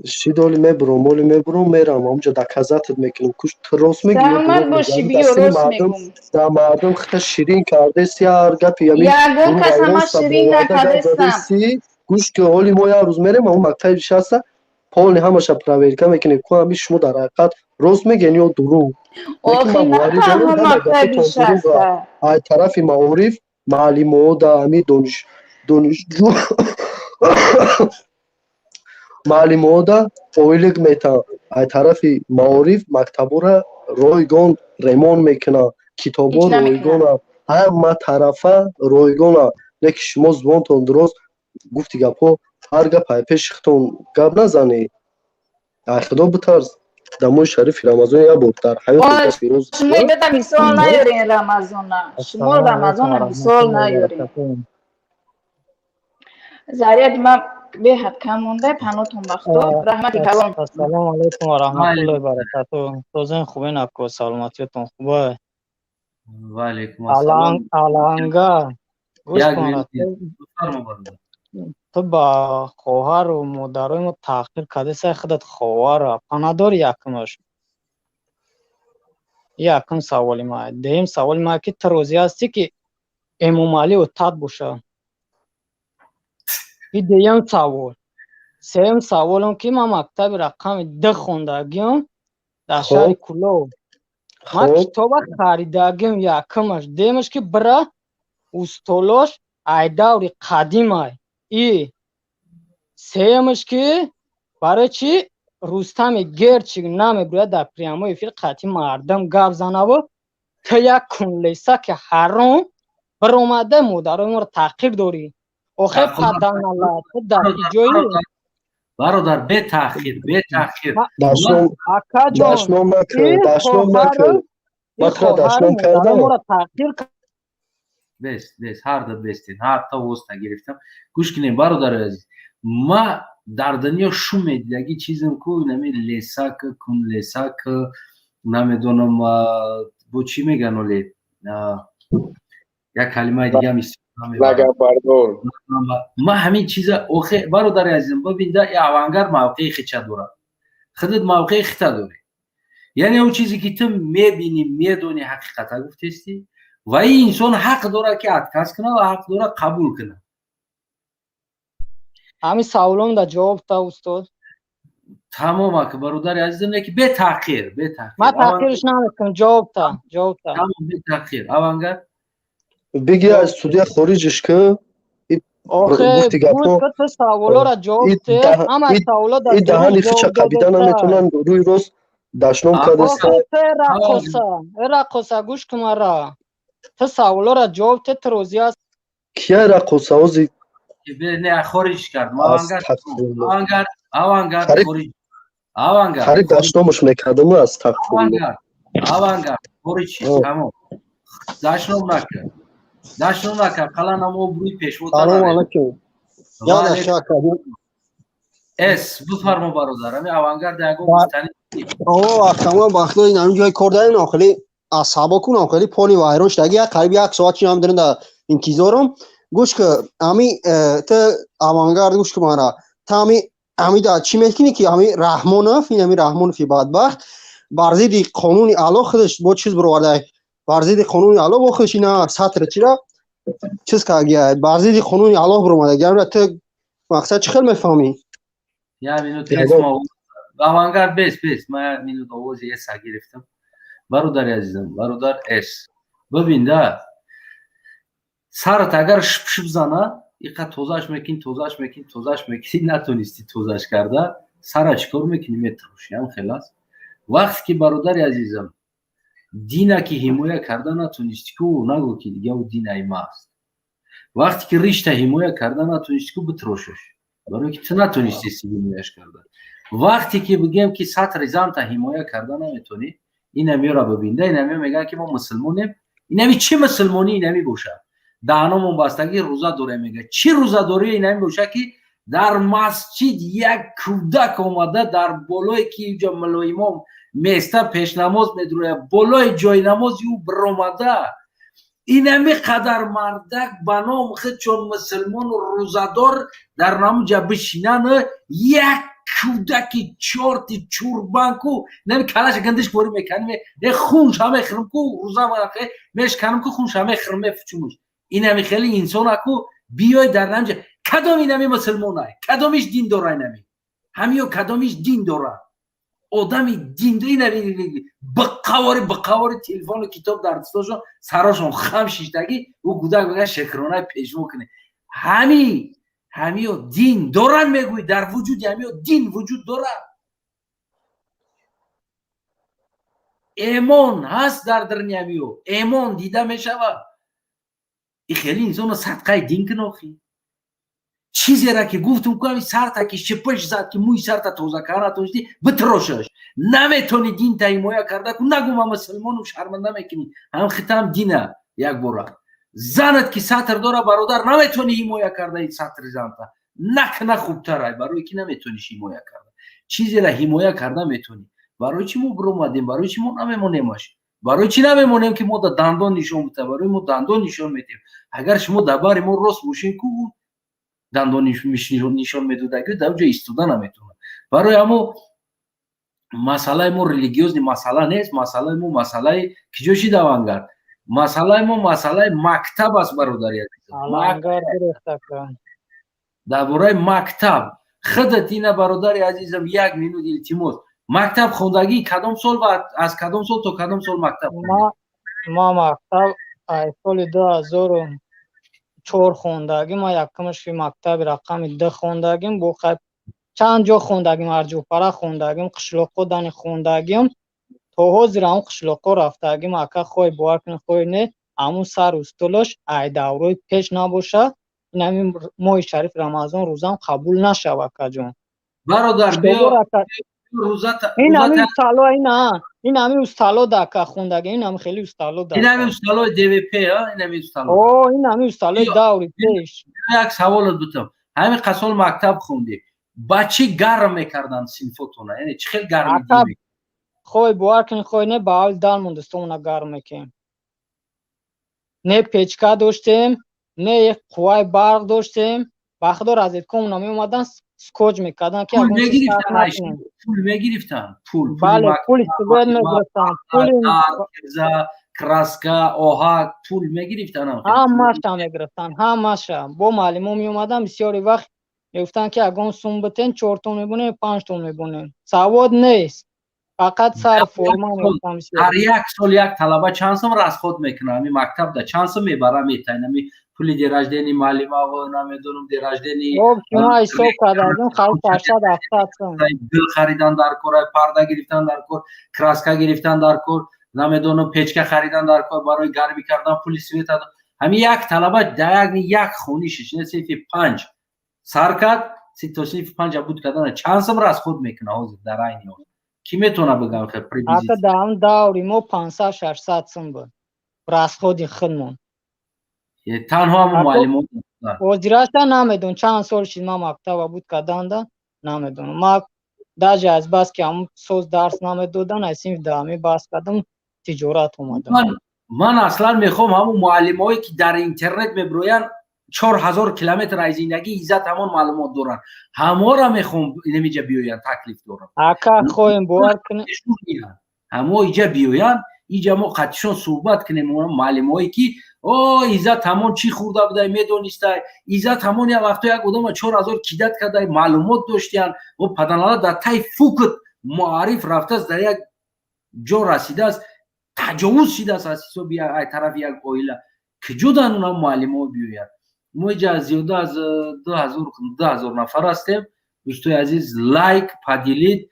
شی دولی میبرم میرم اونجا در کزاتت میکنم کش راست میگی سلامت باشی بیا راست میگم در مردم خیلی شیرین کرده سیار گپی یگون کس همه شیرین نکردستم گوش که حالی ما یه روز میرم اون مکتبش هسته پولنی همش پراویرکا میکنه که همیشه شما در حقیقت راست میگن یا دروغ آخه نه هم مکتبش هسته از طرف معارف معلم ها در همی دانشجو معلم ها در اویلگ میتن از طرف معارف مکتب را رایگان ریمان میکنه کتاب ها رایگان همه طرفه رایگان لیکن شما زبانتون درست گفتی گپ ها هر گپ های پیشتون گپ نزنی ای خدا بترس دموی شریف رمضان یا بود در حیات فیروز شما بده مثال نیارین رمضان شما رمضان مثال نیارین زریعت من به حد کم مونده پناتون بخدا رحمتی کلام السلام علیکم و رحمت الله و برکاته توزن خوبه نکو سلامتیتون خوبه و علیکم السلام الانگا گوش کن تو با خواهر و مادرای ما تحقیر کرده سای خودت خواهر پنادار یکمش یکم سوالی ما دیم سوال ما که تروزی هستی که امام علی اتاد باشه این دیم سوال سیم سوالم که ما مکتب رقم 10 خوندگیم در شهر کلو ما کتاب خریدگیم یکمش دیمش که برای استولوش ای دور قدیم های ای سیمش که برای چی رستم گرچی نمیبرد در پریاموی فیل قطعی مردم گفت زنه و که یک کنلیسه که حرام بر اومده مادرای ما رو تحقیر داری آخه پدر نلت در جایی برادر به تحقیر داشتم نکرد داشتم کردم بست هر در بستین هر تا وست گرفتم گوش کنیم برادر عزیز ما در دنیا شو میدیدگی چیزم کو نمی لیساک کن لیساک نمیدونم با چی میگن ولی یک کلمه دیگه هم ما همین چیزا اوخه برادر عزیزم ببین ده اوانگر موقعی خیچه داره خودت موقعی خیچه داره یعنی اون چیزی که تو میبینی میدونی حقیقتا گفتستی و این انسان حق داره که اتکاس کنه و حق داره قبول کنه همین سوالم در جواب تا استاد تمام که برادر عزیزم که به تحقیر ما تحقیرش نمیکنم جواب تا تمام به تحقیر اوانگر بگی از سودی خارجش که آخه بود که تو سوالا را جواب ته اما سوالا در دهانی خیچه قبیده نمیتونن روی روز داشنم کدسته آخه رقصه گوش که مرا تو سوالا را جواب ته تروزی هست کیه رقصه هازی نه خارج کرد اوانگر авангард خرید داشتمش میکردم از تقفیم авангард бори чи тамом дашном накард қаланам обрӯи пешвота салом алайкум яна шакару эс буфармо бародар ами авангард ягон гуфтани о тамом вақто ин ҳамин ҷои кор дарин охили асабокун охили пони вайрон шудаги қариби 1 соат чинам дарин да интизорам гӯш ки ами та авангард гӯш ки мана та ами да чӣ мекини ки ами раҳмонов ин ами раҳмонови бадбахт бар зидди қонуни аъло худаш бо чиз бировардай бар зидди қонуни аъло бо худаш ина сатр чира чиз кардгия бар зидди қонуни аъло биромадаги амра та мақсад чӣ хел мефаҳмӣ я минут эсмо авангард бес ма минут овози эса гирифтам бародари азизам бародар эс бибин да сарат агар шипшип зана иқа тозаш мекини натонисти тозаш карда сара чикор мекини метроши ам хелас вақте ки бародари азизам дина ки ҳимоя карда натонисти ку нагӯ ки дига у дина имааст вақте ки ришта ҳимоя карда натонисти ку битрошаш барои ки ту натонисти ҳимояш карда вақте ки бигем ки сатри занта ҳимоя карда наметонӣ инамиёра бибинда инамиё мегӯяд ки мо мусулмонем инами чӣ мусулмонӣ инами бошад даҳномон бастагӣ рӯза дорем мегӯяд чӣ рӯзадорӣ инами бошад ки дар масҷид як кӯдак омада дар болое ки инҷо мулоимон места пешнамоз медурояд болои ҷойнамози ӯ биромада инами қадар мардак ба номи худ чун мусулмону рӯзадор дар намуҷа бишинан як кӯдаки чорти чурбанку нами калаша гандиш борӣ меканим хунша мехӯрим ку рӯза мешканим ку хунша мехӯрим мефучумуш инами хеле инсонаку биёй дар намуҷа кадом инами мусулмонай кадомиш дин дора инами ҳамиё кадомиш дин дора одами диндоинами биқавори телефону китоб дар дастошон сарашон хам шиштагӣ ӯ гудак мега шекронаи пешво кune ҳамиё дин доран мегӯӣ дар вуҷуди ҳамиё дин вуҷуд дорад эмон ҳаст дар дирни ҳамиё эмон дида мешавад и хеле инсоно садқаи дин кунохӣ чизера ки гуфтум ку ами сарта ки шипиш зад ки мӯи сарта тоза карда натонисти битрошаш наметони динта ҳимоя карда ку нагӯ ма мусулмону шарманда мекунӣ ҳам хитам дина якбора занат ки сатр дора бародар наметони ҳимоя карда ин сатри занта накна хубтарай барои ки наметониш ҳимоя карда чизера ҳимоя карда метонӣ барои чӣ мо биромадем барои чӣ мо намемонемаш барои чӣ намемонем ки мо да дандон нишон бита барои мо дандон нишон медиҳем агар шумо дар бари мо рост бошем ку дандон нишон медодаги дар ҷо истода наметавонад барои ҳамо масъалаи мо религиозни масъала нест масъалаи мо масъалаи киҷо шид авангард масъалаи мо масъалаи мактаб аст бародари азизам дар бораи мактаб худат ина бародари азизам як минут илтимос мактаб хондагии кадом сол ва аз кадом сол то кадом сол мактаб ма мактаб соли 2004 хондагим ма якумаш ки мактаби рақами 2 хондагим бо чанд ҷо хондагим арҷупара хондагим қишлоқо дани хондагим то ҳозир ҳамун қишлоқо рафтагим ака хоҳи бовар кунӣ хоҳи не ҳамун сар устулаш ай даврои пеш набоша ин ҳамин моҳи шариф рамазон рӯзам қабул нашава акаҷон бародар ин ҳамин устало ин ҳамин устало дака хондагим ин ҳамин хеле устало ин ҳамин усталои двп ин ҳамин устало ин ҳамин усталои даври пеш як саволот бутам ҳамин қасол мактаб хонди ба чӣ гарм мекардан синфотона яъне чӣ хел гарми дин хоҳи бовар кунӣ хоҳи не ба ҳавли дар мондастамона гарм мекунем не печка доштем не қувваи барқ доштем вақтдор разедкомона меомадан скотч мекардан ки пул мегирифтан бале пули сигоят мегирифтан пули краска оҳак пул мегирифтан ҳамаша мегирифтан ҳамаша бо маълимон меомадан бисёри вақт мегуфтанд ки ягон сум битен 4 тон мебонем 5 тон мебонем савод нест фақат сар форма мегуфтам дар як сол як талаба чанд сум расход мекунад ами мактабда чанд сум мебара метаин ами пули дераждени маълимаво намедонам дераждени шумо ҳисоб кардем хали 80-70 сум дил харидан дар кор парда гирифтан дар кор краска гирифтан дар кор намедонам печка харидан дар кор барои гармӣ кардан пули света ҳами як талаба як хони шишина синфи 5 сар кард تصنیف 5 بود کردن چند سم را از خود میکنه حاضر در این حال کی میتونه بگم که Aka پریویزیت da am dauri mo 500-600 sum bud. Ras khodi khidmon. تنها هم معلمان Ozirashta namedun chand sol shid ma maktaba bud kadanda namedun. Ma daje az bas ki am soz dars namedodan asim dami bas kadam tijorat omadam. من اصلا میخوام همون معلمایی که در اینترنت میبروین 4000 کیلومتر از زندگی ایزت همون معلومات دارن همه را میخوام نمیجا بیاین تکلیف دارم Aka khoyim boar kne همه اینجا بیاین اینجا ما قطعشون صحبت کنیم معلمایی که ایزت همون چی خورده بوده میدونسته ایزت همون یک وقتا یک آدم 4000 کیدت کرده معلومات داشتین و پدنالا در تای فوقت معارف رفته است در یک جا رسیده است تجاوز شده است از حساب یک طرف یک عائله که جدا اونا معلم ها بیاید ما اینجا زیاده از 2000 نفر هستیم دوستای عزیز لایک پدیلید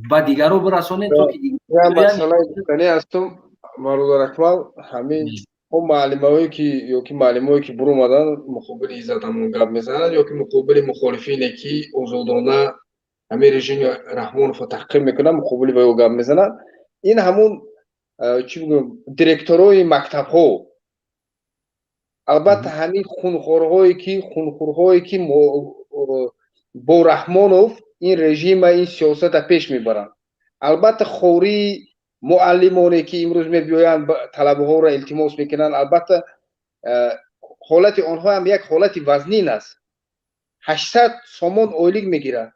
با دیگر رو برسانید تا که دیگر مسئله کنی هستم مرودار اکمال همین هم معلمایی که یا که معلمایی که برو مدن مقابل ایزت همون گب میزنن یا که مقابل مخالفینه که اوزادانه همین رژیم رحمانوف تحقیر میکنن مقابل با او گب میزنن این همون چی بگم دیرکتورای مکتب ها البته همین خونخورهایی که با رحمانوف این رژیم این سیاست پیش میبرن البته خوری معلمانی که امروز میبیاین طلبه ها را التماس میکنن البته حالت آنها هم یک حالت وزنین است 800 سومون اویلیگ میگیرن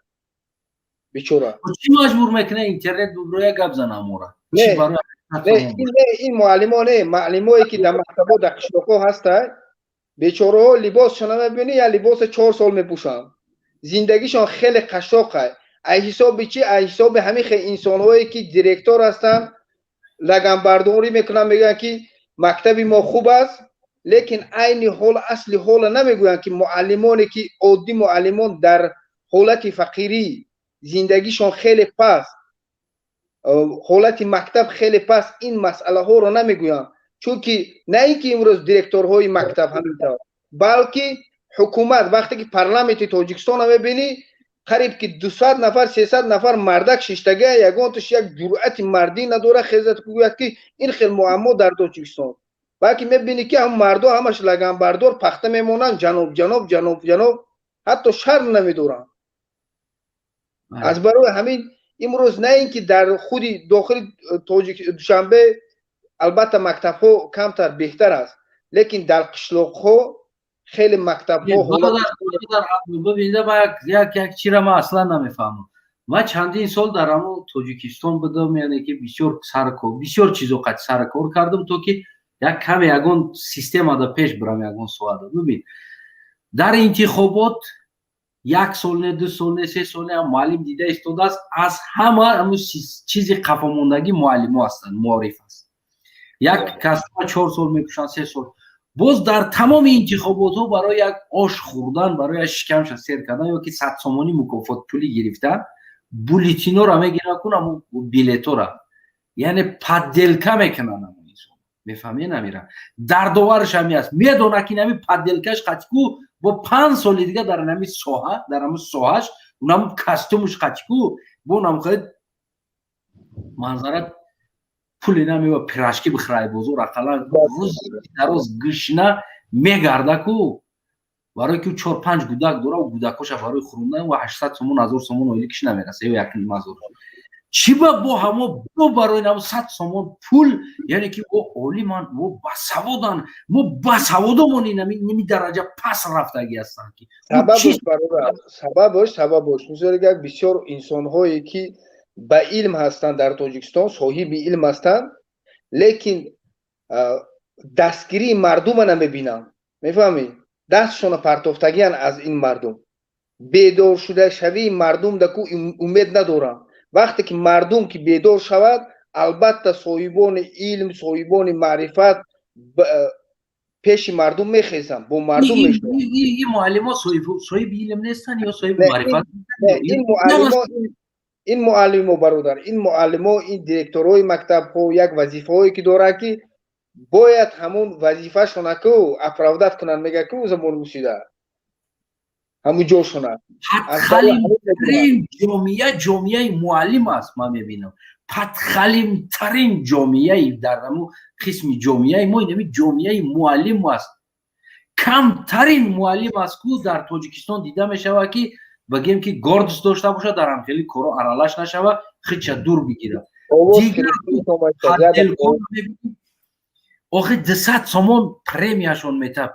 بیچاره چی مجبور میکنه اینترنت روی گپ زنه مورا نه این معلمایی که در مکتبا در قشلاق‌ها هستن بیچاره ها لباسشون میبینی یا لباس 4 سال میپوشن زندگیشون خیلی قشاقه ای حساب چی ای حساب همین انسان‌هایی که دیرکتور هستن لگن برداری میکنن میگن که مکتب ما خوب است لیکن عین حال اصلی حال نمیگوین که معلمانی که عادی معلمان در حالت فقیری زندگیشون خیلی پست حالت مکتب خیلی پست این مسئله ها رو نمیگوین چون که نه اینکه امروز دیرکتورهای مکتب همینطور بلکه حکومت وقتی که پارلمانت تاجیکستان رو میبینی قریب که 200 نفر 300 نفر مردک ششتگه یگانتش یک جرأت مردی نداره خیزت بگوید که این خیلی معما در تاجیکستان باقی میبینی که هم مردو همش لگن بردار پخته میمونن جنوب حتی شرم نمیدارن از برای همین امروز نه اینکه در خود داخل دوشنبه البته مکتب ها کمتر بهتر است لیکن در قشلاق ها خیلی مکتب ها ببینید با یک چی را ما اصلا نمیفهمم ما چندین سال در همون تاجیکستان بودم یعنی که بسیار چیزو قد سرکار کردم تو که یک کم یگان سیستم ادا پیش برم یگان سوال ببین در انتخابات 1 سال نه 2 سال نه 3 سال نه معلم دیده استوده است از همه چیزی خفا موندگی معلم ها هستند معارف است یک کس 4 سال میکشن 3 سال باز در تمام انتخابات ها برای یک آش خوردن برای شکمش سیر کردن یا که 100 سومانی مکافات پولی گرفتن بولتینا را میگیرن کنم بیلیتو را یعنی پدلکه میکنن میفهمی نمیرن در دوارش همی است میدونه که نمی پدلکش قچکو با 5 سال دیگه در نمی ساحه در همون ساحهش اونم کاستومش قچکو با اونم خیلی منظرت پولی نمی و پیراشکی بخرای بزرگ اقلا روز گشنه میگرده کو برای که 4-5 گودک داره و گودکاش برای خوردن و 800 سومون 1000 سومون اویلیکش نمیرسه یا 1.5 چی با همه برای نمو 100 سومون پول یعنی که او اولی من او بسوادن او بسوادمون نمی درجه پس رفتگی هستن که سببش میذاره که بسیار انسان هایی که با علم هستن در تاجیکستان صاحب علم هستن لیکن دستگیری مردم نمیبینن میفهمی دستشون پرتافتگیان از این مردم بیدار شده شوی مردم دکو امید ندارن وقتی که مردم که بیدار شود البته صاحبان علم صاحبان معرفت پیش مردم میخیزن با مردم میشن این معلم ها صاحب علم نیستن یا صاحب معرفت این معلم ها برادر این معلم ها این دیرکتورهای مکتب ها یک وظیفه هایی که داره که باید همون وظیفه شونه که اپراودت کنن میگه که او زمان رسیده همون جوشونه پدخلیم جامعه معلم است ما میبینم پدخلیم ترین جامعه در همون قسم جامعه ما اینمی جامعه معلم است کمترین معلم است که در تاجیکستان دیده میشود که بگیم که گاردس داشته باشه در هم خیلی کارو ارالش نشود خیلی دور بگیره آخه 200 سومون پرمیاشون میته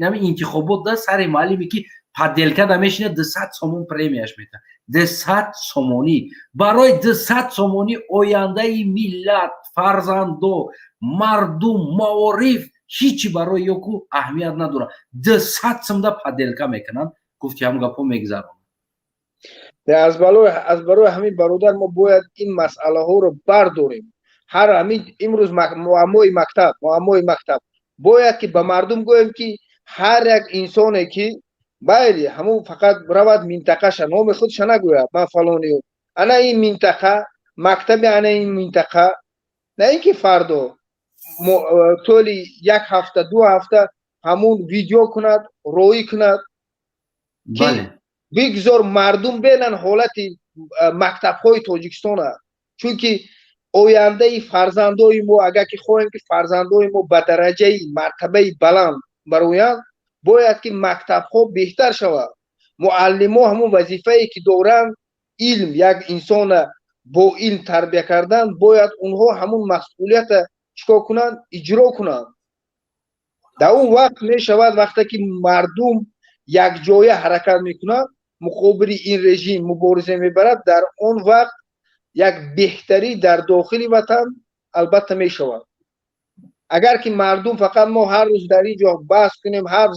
نمی انتخابات ده سر معلمی که پدلکه دمیشینه 200 سومون پرمیاش میته 200 سومونی برای 200 سومونی آینده ملت فرزندو مردم معارف هیچی برای یوکو اهمیت نداره 200 سوم ده پدلکه میکنن گفتی هم گپو میگذارم از برای همین برادر ما باید این مسئله ها رو برداریم هر همین امروز معمای مکتب باید که به مردم گویم که هر یک انسانی که بله همون فقط برود منطقه نام خودش نگوید من فلانی انا این منطقه مکتب انا این منطقه نه اینکه فردا طول یک هفته 2 هفته همون ویدیو کند روی کند که بگذار مردم بینن حالت مکتب های تاجیکستان چون که آینده فرزندای ما اگر که خواهیم که فرزندای ما به درجه مرتبه بلند برویند باید که مکتب ها بهتر شود معلم ها همون وظیفه ای که دارن علم یک انسان با علم تربیه کردن باید اونها همون مسئولیت چیکار کنن اجرا کنن در اون وقت می شود وقتی که مردم یک جای حرکت میکنند مقابل این رژیم مبارزه میبرد در اون وقت یک بهتری در داخل وطن البته می شود اگر که مردم فقط ما هر روز در اینجا بحث کنیم حرف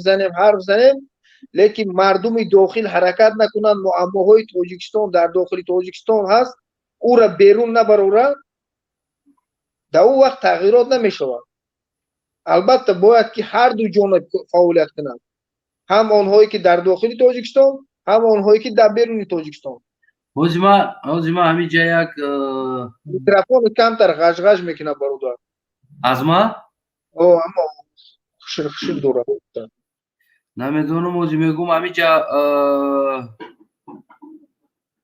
زنیم لیکن مردم داخل حرکت نکنند معماهای تاجیکستان در داخل تاجیکستان هست او را بیرون نبرورند در اون وقت تغییرات نمی شود البته باید که هر دو جانب فعالیت کنند هم آنهایی که در داخل تاجیکستان هم آنهایی که در بیرون تاجیکستان حاجی ما همینجا یک میکروفون کمتر غژ میکنه برادر از ما اما خشر دوره نمیدونم حاجی میگم همینجا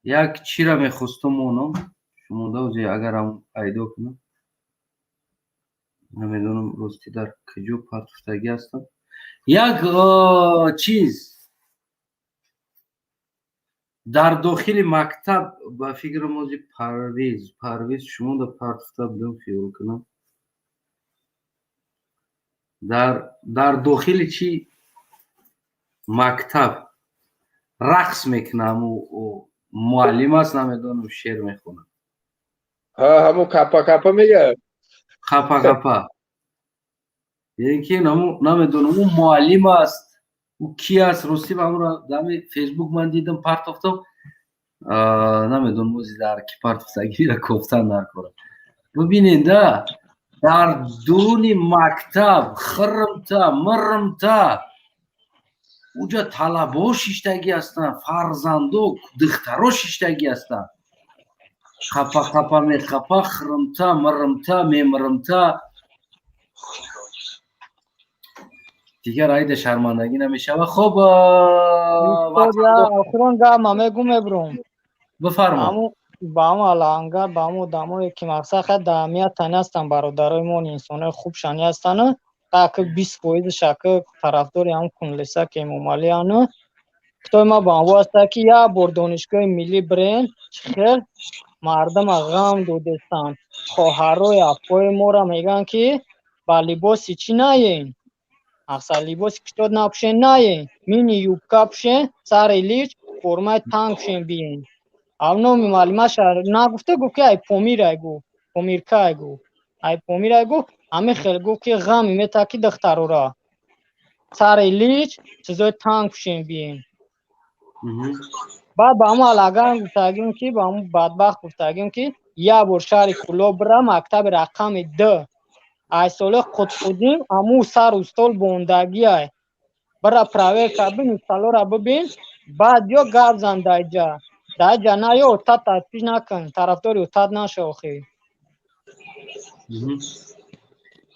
یک چی را میخواستم اونم شما حاجی اگر هم پیدا کنم نمیدونم راستی در کجا پرتفتگی هستم یک چیز در داخل مکتب با فکر موزی پرویز شما در پرتفته بدم خیال کنم در داخل چی مکتب رقص میکنم و معلم است نمیدونم شعر میخونم همون کپا میگه کپا یکی نمیدونم اون معلم است او کی است راستی با همون در فیسبوک من دیدم پرتفتم نمیدونم موزی در کی پرتفتگی را گفتن نکنم ببینید در درون مکتب خرمتا مرمتا اونجا طلبا شیشتگی هستن فرزندو دخترا شیشتگی هستن خپا میخپا خرمتا مرمتا میمرمتا دیگر عید شرمندگی نمیشه و خب آخرون گام میگم ابروم بفرما با هم الانگار با هم دامو که مقصد خد دامیت تنی هستن برادرای من انسان خوب شانی هستن که 20% شکل طرفداری هم کنلیسا که ممالی آنو کتای ما با هم واسطه که یا بردانشگاه ملی برین خیلی مردم غم دودستان خواهرای اپای ما را میگن که با لباسی چی نایین اصلا لباسی کتاد نپشن نایین مینی یوبکا پشن سر لیچ فرمای تنگ پشن بیین اونا معلومش نگفته گفت که ای پومیر گو پومیرکا گو ای پومیر گو همه خیلی گفت که غم میتا که دخترو را سر لیچ چیزای تنگ پشن بیین بعد با همون علاقه گفتگیم که با همون بدبخت گفتگیم که یا بر شهر کلو برا مکتب رقم 2 ای ساله خودخودیم همون سر استال بوندگی های برا پراوه کبین استالو را ببین بعد یا گرد زن دایجا نه یا اتاد تدپیش نکن طرفداری اتاد نشو خیلی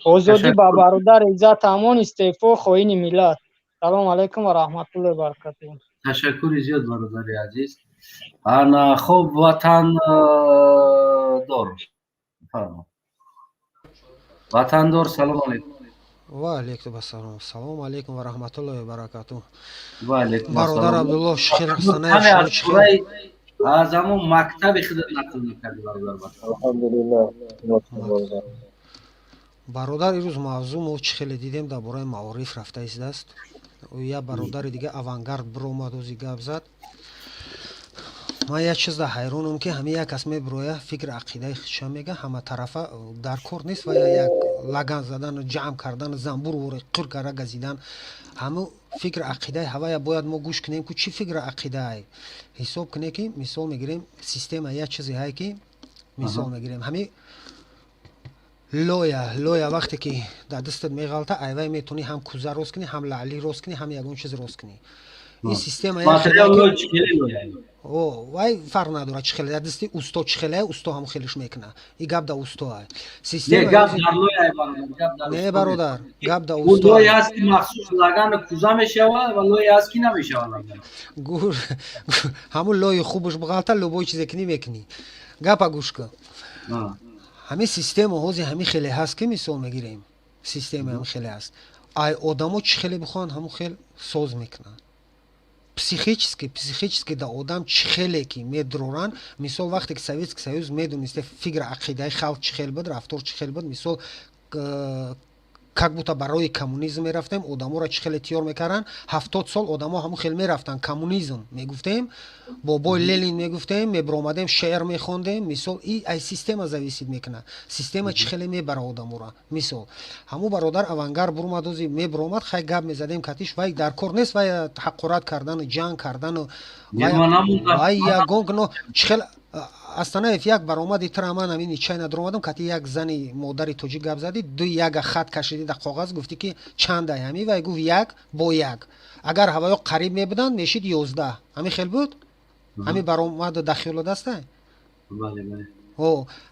آزادی با برادر عزت امان استعفا خواهین ملت салому алайкум ва раҳматуллоҳи ва баракатуҳ. ташаккури зиёд бародари азиз. Ана хуб ватандор фармо. Ватандор салом алейкум. ва алейкум ассалом. Салому алейкум ва раҳматуллоҳи ва баракатуҳ. Ва алейкум бародар ассалом. Абдуллоҳ шихир Ҳасанаев Ҳаме шумо аз чӣ сураи аз ҳамон мактаби худат нақл мекарди бародар. алҳамдулиллаҳ. бародар ирӯз мавзӯъ мо чӣ хеле дидем дар бораи маориф рафта истааст. Я бародари дига авангард биромад ӯзи гап зад. ман як чизда ҳайронам ки ҳамин як кас мебироя фикр ақидаи худша мега ҳама тарафа дар кор нест ва як лаган задан ҷамъ кардан занбур вори қир кара газидан ҳаму фикр ақидаи ҳавая бояд мо гӯш кунем ки чӣ фикр ақидаи ҳисоб кунем ки мисол мегирем система як чизе ҳай ки мисол мегирем ҳамин лоя вақте ки дар дастат меғалта айвай метуни ҳам кӯза рост кунӣ ҳам лаъли рост кунӣ ҳам ягон чиз рост кунӣ ин система вай фарқ надорад чӣ хеле дар дасти усто чӣ хеле усто ҳамон хелеш мекуна ин гап дар усто ай система не бародар гап дар усто лоя ҳаст ки махсус лагани кӯза мешавад ва лоя ҳаст ки намешавад лаган ҳамун лои хубаш биғалта лӯбои чизе кунӣ мекунӣ гапа гӯш кун ҳамин система ҳози ҳамин хеле ҳаст ки мисол мегирем система ҳамин хеле ҳаст ай одамо чӣ хеле бихоҳанд ҳамон хел соз мекунанд психически да одам чӣ хеле ки медроранд мисол вақте ки Советский Союз медонисте фикр ақидаи халқ чӣ хел буд рафтор чӣ хел буд мисол как будто барои коммунизм мерафтем одаморо чӣ хеле тиёр мекарданд 70 сол одамо ҳамон хел мерафтанд коммунизм мегуфтем бобои Ленин мегуфтем мебиромадем шеър мехондем мисол и ай система зависид мекунад система чӣ хеле мебара одаморо мисол ҳамун бародар авангард буромад ози мебиромад хай гап мезадем катиш вай дар кор нест вай ҳақорат кардану ҷанг кардану вай ягон гуноҳ чӣ хел Астанаев як баромади тира ман ҳамин чай надромадам кати як зани модари тоҷик гап зади ду яга хат кашиди дар коғаз гуфти ки чандай ҳами вай гуфт як бо як агар ҳаваё қариб мебуданд мешид 11 ҳамин хел буд ҳамин баромаду дахилот астай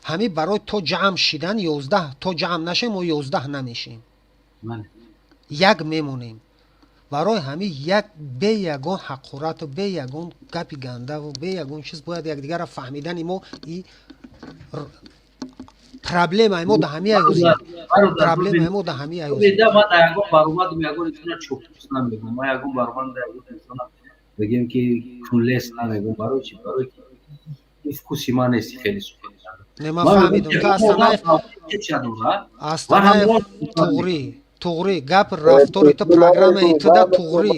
ҳамин барои то ҷамъ шидан 11 то ҷамъ нашем мо 11 намешем як мемонем барои ҳамин як бе ягон ҳақорату бе ягон гапи гандаву бе ягон чиз бояд якдигарро фаҳмидани мо и проблемаи мо да ҳамин айози проблемаи мо да ҳамин айози ман да ягон баромадам ягон инсона чӯпус намегум ман ягон баромадам ягон инсона бигем ки кунлес намегум барои чи барои ки вкуси ман нести хеле сухан не ман фаҳмидам ки Астанаев туғри гап рафтори ту программаи ту да туғри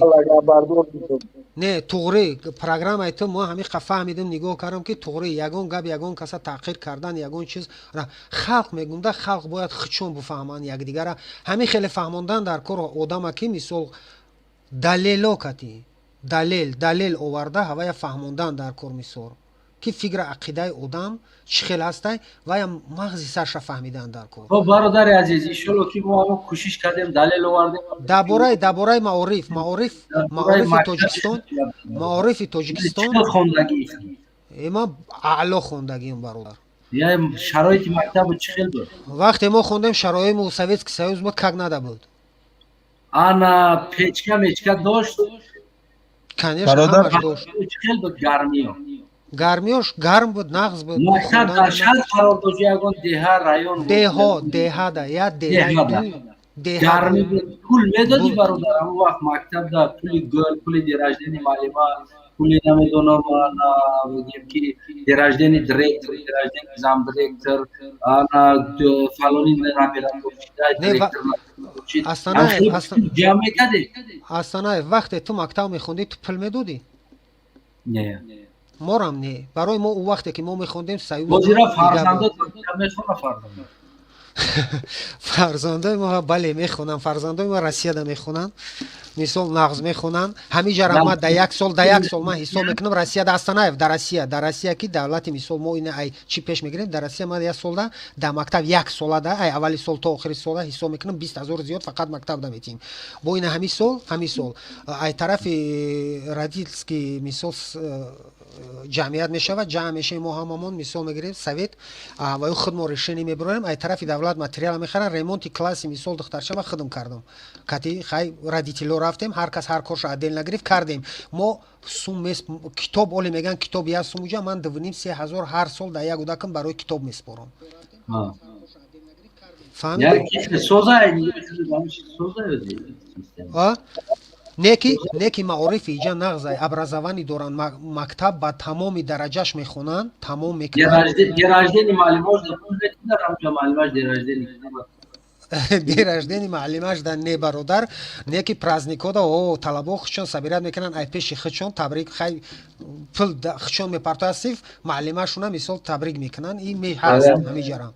не туғри программаи ту мо ҳамин фаҳмидам нигоҳ кардам ки туғри ягон гап ягон каса таъқир кардан ягон чиз халқ мегум да халқ бояд хучон бифаҳманд якдигарро ҳамин хеле фаҳмондан дар кор одама ки мисол далело кати далел оварда ҳавая фаҳмондан дар кор мисол ки фикр ақидаи одам чӣ хел ҳастай вая мағзи сарша фаҳмидан дар кор бародари азиз иншоалло ки мо ҳамон кӯшиш кардем далел овардем дар бораи маорифи тоҷикистон ман аъло хондагиам бародар шароити мактабу чӣ хел буд вақте мо хондем шароити Советский Союз буд как нада буд ана печка мечка дошт конечно ҳамаш дошт чӣ хел буд гармиё гармиёш гарм буд нағз буд мактаб дар шаҳр қарор дошт ягон деҳа район деҳада я гармӣ буд пул медодӣ бародар ҳамон вақт мактабда пули гӯл пули дераждени маълима пули намедонам мегӯем ки дераждени директор дераждени замдиректор фалони намерам ҷамъ мекарде Астанаев вақте ту мактаб мехондӣ ту пул медодӣ не морам не барои мо он вақте ки мо мехондем союз фарзандаи мо бале мехонанд фарзандаи мо Россияда мехонанд мисол нағз мехонанд ҳамин ҷара ман да як сол ман ҳисоб мекунам Россияда Астанаев дар Россия ки давлати мисол мо ина ай чӣ пеш мегирем дар Россия ман як солда дар мактаб як солада ай аввали сол то охири сола ҳисоб мекунам 20,000 зиёд фақат мактабда метиҳем бо ина ҳамин сол ай тарафи родительский мисол جمعیت میشود جمع میشه ما هممون مثال میگیریم سویت و خود ما رشنی میبریم ای طرف دولت ماتریال میخره ریمونت کلاسی مثال دخترچه ما خودم کردم کاتی خای رادیتیلو رفتیم هر کس هر کارش عدل نگرفت کردیم ما سوم کتاب اولی میگن کتاب یا سومجا من دوونیم 3000 هر سال در یک گودکم برای کتاب میسپارم فهمیدی سوزای неки маорифи иҷа нағзай образованӣ доранд мактаб ба тамоми дараҷаш мехонанд тамом мекунанд дер рождени маълимаш дар не бародар неки праздникода талабо худшон сабират мекунанд ай пеши худшон табрик хай пул худшон мепартояд сиф маълимашона мисол табрик мекунанд ин ҳаст ҳамиҷарам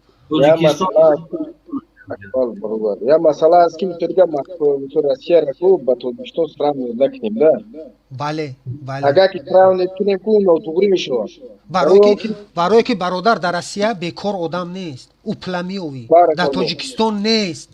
Я масъала аст ки митонига Россияро ку ба Тоҷикистон справ накунем да. бале агар ки справ накунем ку нотуғрӣ мешавад барое ки бародар дар Россия бекор одам нест ӯ пламиёвӣ дар Тоҷикистон нест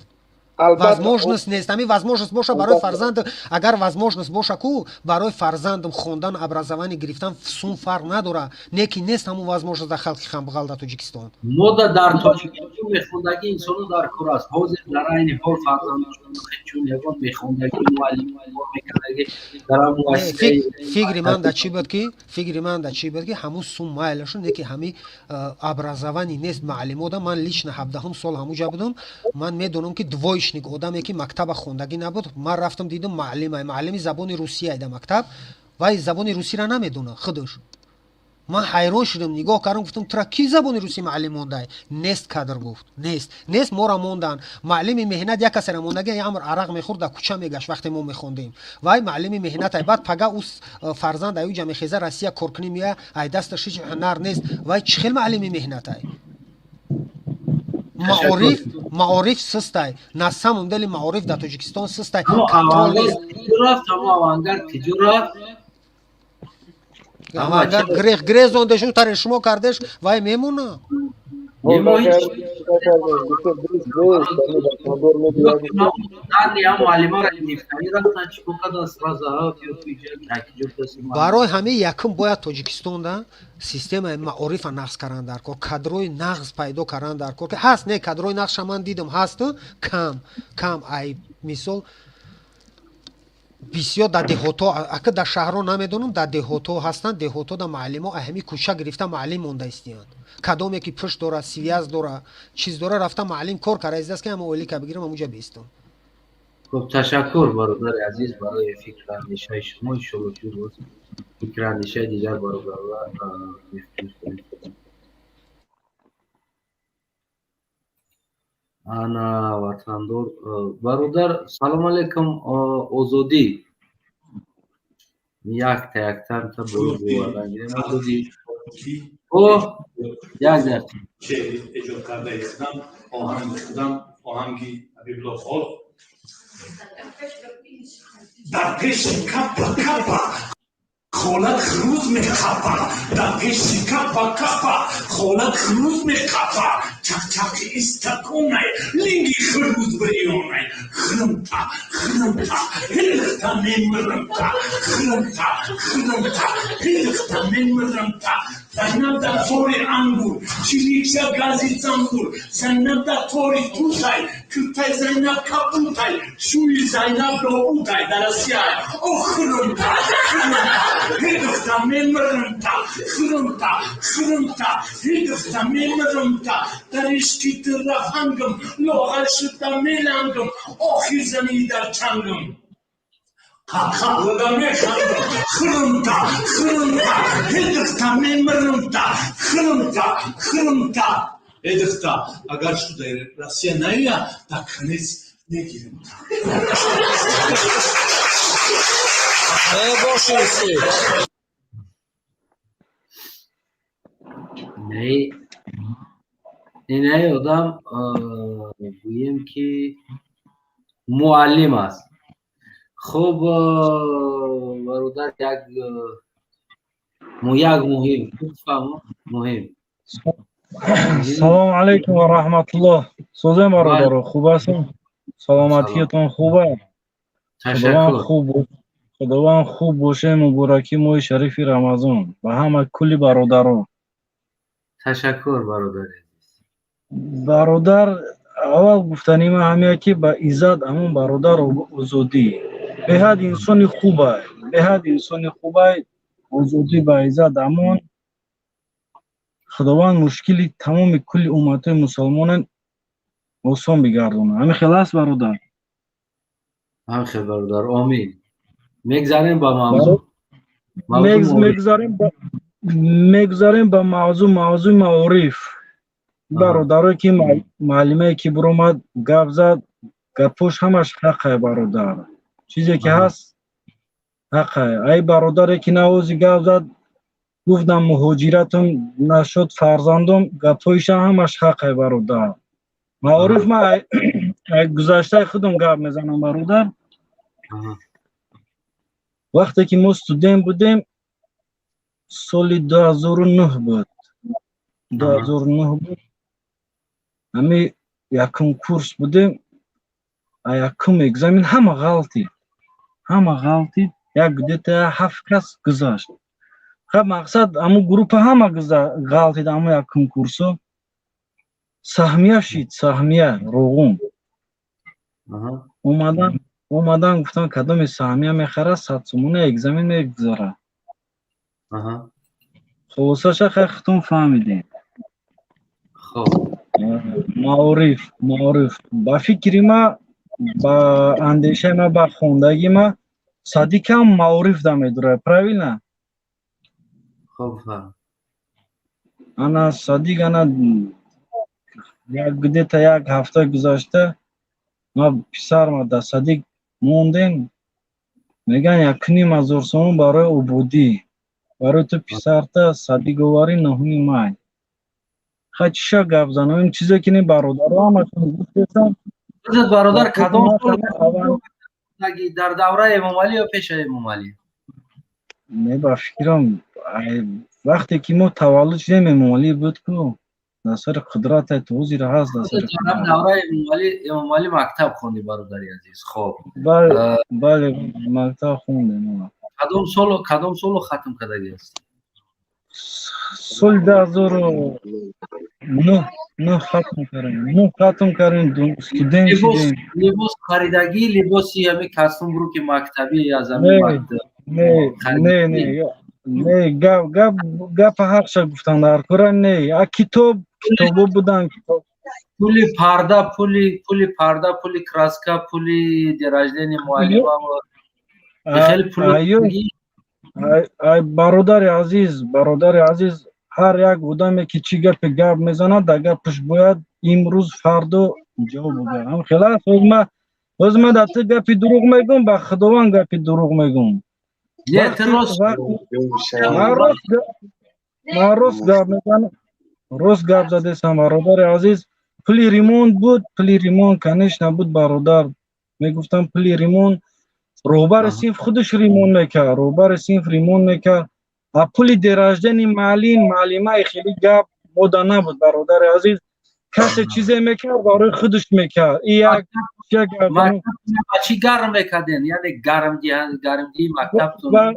возможность нест ҳамин возможность боша барои фарзанд агар возможность боша ку барои фарзандам хондан образованӣ гирифтан сум фарқ надора не ки нест ҳамун возможность дар халқи хамбағал дар Тоҷикистон мода дар Тоҷикистон мехондаги инсону дар кор аст ҳозир дар айни ҳол фарзандашон чун ягон мехондаги муаллим мекардаги дар муассисаи фикри ман дар чӣ буд ки ҳамун сум майлашон не ки ҳамин образованӣ нест маълимода ман лично 17 сол ҳамуҷа будам ман медонам ки двоечник одаме ки мактаба хондагӣ набуд ман рафтам дидам маълими забони русия дар мактаб вай забони русиро намедона худаш ман ҳайрон шудам нигоҳ кардам гуфтам тра ки забони русӣ маълим мондай нест кадр гуфт нест моро мондан маълими меҳнат як касеро мондаги амр арақ мехӯрд дар кӯча мегашт вақте мо мехондем вай маълими меҳнатай баъд пага ӯ фарзанд аюҷа мехеза россия кор кунӣ мея ай дасташ ҳеҷ ҳунар нест вай чӣ хел маълими меҳнатай маориф систай на самом деле маориф дар Тоҷикистон систай контрол нест авангар грех зондешун таре шумо кардеш вай мемона барои ҳамин якум бояд Тоҷикистонда системаи маорифа нағз кардан дар кор кадрои нағз пайдо кардан дар кор ҳаст не кадрои нағзша ман дидам ҳасту кам ай мисол бисёр дар деҳото ака дар шаҳрҳо намедонам дар деҳото ҳастанд деҳото дар маълимо ҳамин кӯча гирифта маълим монда истиянд кадоме ки пушт дора связ дора чиз дора рафта маълим кор кара издаст ки ҳама оилика бигирам ҳамуҷа бистам хуб ташаккур бародари азиз барои фикрандешаи шумо иншоалло ки роз фикрандешаи дигар бародарlar ана ватандор бародар салом алейкум озодӣ якта яктанта озодӣ як дақиқа эҷод кардаи худам оҳанг худам оҳанги ҳабибуллоҳ хол дар пеши капа капа холат хрӯз мехапа дар пеши капа капа холат хрӯз мехапа чақчақи истаконай линги хрӯз бирёнай хрымта ҳилхта мемирымта хрымта ҳилхта мемирымта занам дар тори ангур чиликша гази зангур занам дар тори тутай кӯтай зайнаб капутай шӯи зайнаб добудай дар асияй о хрымта ҳилхта мемирымта хрымта ҳилхта мемирымта дар ишқи ту рафангам лоғар шуда мелангам охир зани дар чангам қаққалада механдам хрымта ҳилхта мемирымта хрымта эдихта агар шуда Россия наёя дар конец мегиримта инаи одам гӯем ки муаллим аст хуб бародар як муҳим салому алайкум ва раҳматуллоҳ созем бародаро хуб ҳастем саломатиятон хуб аст ташаккур хуб خداوند خوب باشه. مبارکی ماه شریف رمضان و همه کلی برادران. تشکر برادر. برادر اول گفتنی من همیه که با عزت همون برادر آزادی بهد انسان خوبه، بهد انسان خوبه، آزادی با عزت همون خداوند مشکلی تمام کل امت مسلمان آسان بگردونه. همین خلاص برادر. همین خیلی برادر. آمین. میگذاریم با موضوع. میگذاریم با موضوع معارف. برادر که معلمه که برآمد گپ زد، گپش همش حقه برادر. چیزی که هست حقه. ای برادری که نوازی گپ زد گفتم مهاجرتم نشد فرزندم، گپش همش حقه برادر. معارف ما گذشته خودم گپ میزنم برادر. وقتی که ما استودنت بودیم سال 2009 بود. 2009 بود. همی یکم کورس بودیم. یکم اگزامین همه غلطی یک دیتا 7 کس گذاشت. خب مقصد همون گروپ همه غلطی در همون یکم کورسو سهمیه شید، سهمیه روغون اومدن گفتن کدام سهمیه میخره 100 سومونه اگزامین میگذاره. خلاصش خیختون فهمیدیم. خب معارف با فکری ما با اندیشه ما با خوندگی ما صدیق هم معارف دا میدوره پرویل نه. خب انا صدیق انا یک هفته گذاشته ما پسر ما دا صدیق موندیم میگن 1,500,000 سوم برای عبودی برای تو پسر تا صدیق واری 9 مای. خچشا گپ زنم این چیزی که نی برادرها همشون گفتن. برادر کدام سال در دوره امام علی یا پیش امام علی؟ نه با فکرم وقتی که ما تولد شدیم امام علی بود که نصر قدرت توزی را هست نصر دوره امام علی مکتب خوندی برادری عزیز. خب بله مکتب خوندیم. کدام سال ختم کردگی است؟ سال 2009 ختم کردیم. استودنت شدیم. لباس خریدگی لباسی همه کاستوم برو که مکتبی از همه مکتب. نه گپ حق شد گفتن در قرآن نه کتابو بودن. پولی پرده پولی کراسکا پولی دراجدن معلم خیلی پولی. ای برادر عزیز هر یک بودم که چی گپ میزنه در گپش باید امروز فردا جواب بده. هم خلاص از ما در گپ دروغ میگم با خداوند گپ دروغ میگم. ما روز گپ زده سم برادر عزیز. پلی ریموند بود پلی ریموند کنش نبود برادر. میگفتم پلی ریموند روبر سیف خودش ریمون میکرد. روبر سیف ریمون میکرد. پولی دراجدن معلمه خیلی گپ بوده نبود برادر عزیز. کسی چیزی میکرد برای خودش میکرد. یک چی گرم میکردین؟ یعنی گرمگی مکتبتون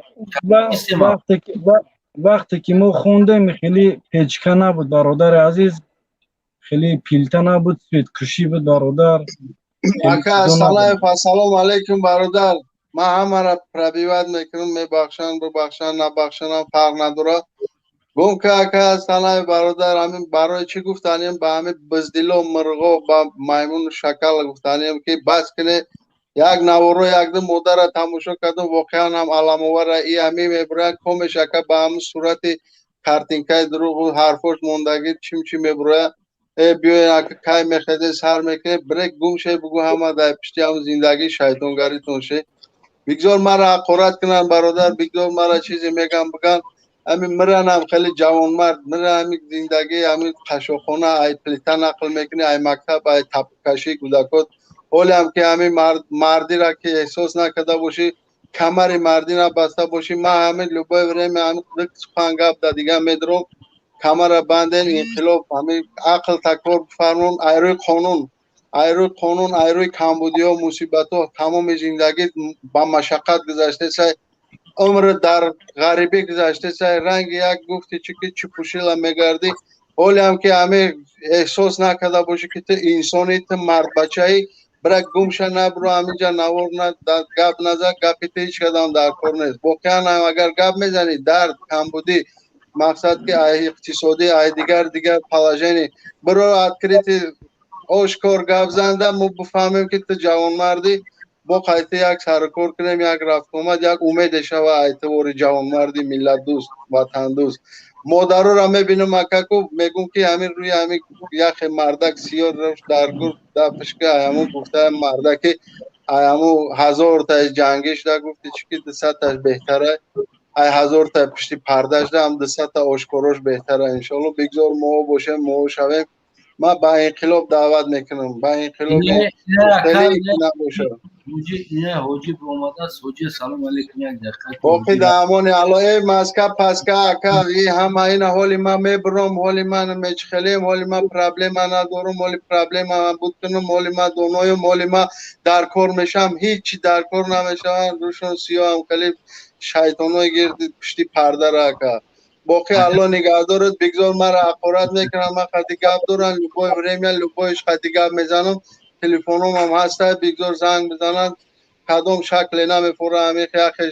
وقتی که ما خوندیم خیلی پیچکه نبود برادر عزیز. خیلی پیلته نبود سویت کشی بود برادر. سلام علیکم برادر. ما همه را پربیوت میکنم ببخشن نبخشن فرق نداره. گم که سلام برادر همین برای چی گفتانیم با همین بزدل و مرغ با میمون و شکل گفتانیم که بس کنه یک نوارو یک دو مادر را تماشا کردم واقعا هم علامور ای همین میبرن کم شکل با همین صورت کارتینکای دروغ و حرفاش موندگی چی میبره بیاین که کای میخده سر میکنه بریک گم شه بگو همه در پشتی هم زندگی شیطانگری تونشه. بگذار مرا حقارت کنن برادر. بگذار مرا چیزی میگم بگن. همین مرن هم خیلی جوان مرد مرن همین زندگی همین قشاخانه ای پلیتا نقل میکنه ای مکتب ای تپکشی گودکات. حالی هم که همین مردی را که احساس نکرده باشی کمر مردی را بسته باشی. ما همین لبای بریم همین خودک سخن گپ دیگه میدرم کمر بندین انقلاب همین عقل تکار بفرمون ایروی قانون айрӯи қонун айрӯи камбудиҳо мусибатҳо тамоми зиндагӣ ба машаққат гузашта сай умр дар ғарибӣ гузашта сай ранги як гуфти чӣ ки чӣ пӯшила мегарди ҳолеам ки ҳаме эҳсос накарда бошӣ ки ту инсонӣ ту мардбачаӣ бира гумша набиро ҳаминҷа навор гап наза гапи ту ҳеҷ кадом дар кор нест воқеан агар гап мезанӣ дард камбудӣ мақсад ки ай иқтисодӣ ай дигар положение биро открити ошкор гап занда мо бифаҳмем ки ту ҷавонмардӣ бо қайти як сарукор кунем як рафтомад як умеде шава айтивори ҷавонмарди миллатдӯст ватандӯст модароро мебинам акаку мегӯм ки ҳамин рӯи ҳамин яхе мардак сиёр дар гур дафташ ки аяму гуфта мардаки аяму 1000-таш ҷангӣ шуда гуфти чӣ ки 200-таш беҳтара ай 1000-та пишти парда шуда ҳам 200-та ошкорош беҳтара иншоалло бигзор мо бошем мо шавем ман ба инқилоб даъват мекунам ба инқилоб набошад ҳоҷи омадааст ҳоҷи салом алейкум як дақиқа боқи даъмони алло эй маска паска ака и ҳама ина ҳоли ман мебурам ҳоли ман мечхелем ҳоли ман проблема надорам ҳоли проблема буд кунам ҳоли ман доноям ҳоли ман дар кор мешавам ҳеҷ чӣ дар кор намешавам рӯшон сиёҳам кали шайтонои гирди пишти пардаро ака боқи алло нигаҳдорад бигзор маро ҳақорат мекунам ман қати гап дорам любое время любоиш қати гап мезанам телефономам ҳаста бигзор занг бизанад кадом шакле намефора ҳамин яхе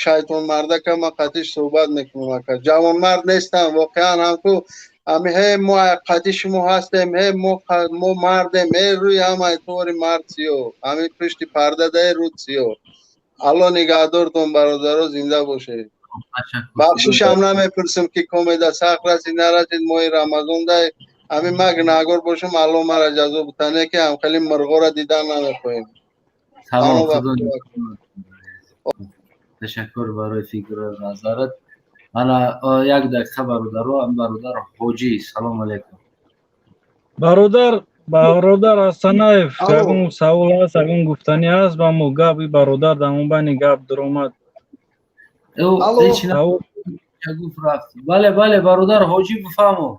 шайтон мардака ман қатиш суҳбат мекунам ака ҷавонмард нестам воқеан ҳамку ҳами ҳе мо қати шумо ҳастем ҳе мо мардем ҳе рӯи ҳама эътибори мард сиёҳ ҳамин пишти парда даи руд сиёҳ алло нигаҳдортон бародаро зинда бошед бахшишам намепурсам ки комеда сахт расид нарасид моҳи рамазон дай ҳамин ман гунаҳгор бошам алло мара ҷазо бутане ки ҳамхели мирғоро дидан намехоҳем ташаккур барои фикру назарат ана як дақиқа бародаро бародар ҳоҷӣ салом алейкум бародар Асанаев ягон савол ҳаст ягон гуфтанӣ ҳаст ба мо габи бародар дар монбайни гап дуромад бале бале бародар ҳоҷӣ бифаҳмо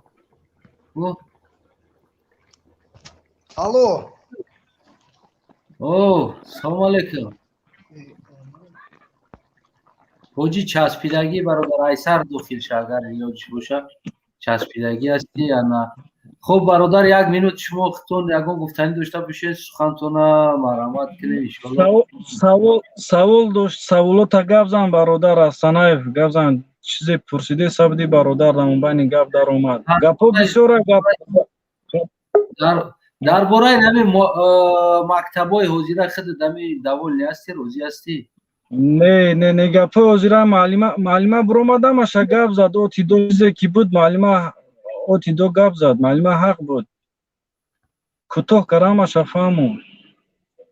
алло салом алейкум ҳоҷӣ часпидагӣ бародар айсар дохил ша агар ёдиш боша часпидагӣ ҳастӣ я на хуб бародар як минут шумо худтон ягон гуфтанӣ дошта бошед сухантона марҳамат кунем иншоалло савол дошт саволота гап зан бародар Асанаев гап зан чизе пурсиде сабади бародар дар монбайни гап даромад гапҳо бисёра гап дар бораи ҳамин мактабҳои ҳозира худат ҳамин даволни ҳастӣ розӣ ҳастӣ не гапҳои ҳозира маълима буромадамаша гап зад отидо чизе ки буд маълима отидо гап зад маълима ҳақ буд кӯтоҳ кардамаша фаҳмон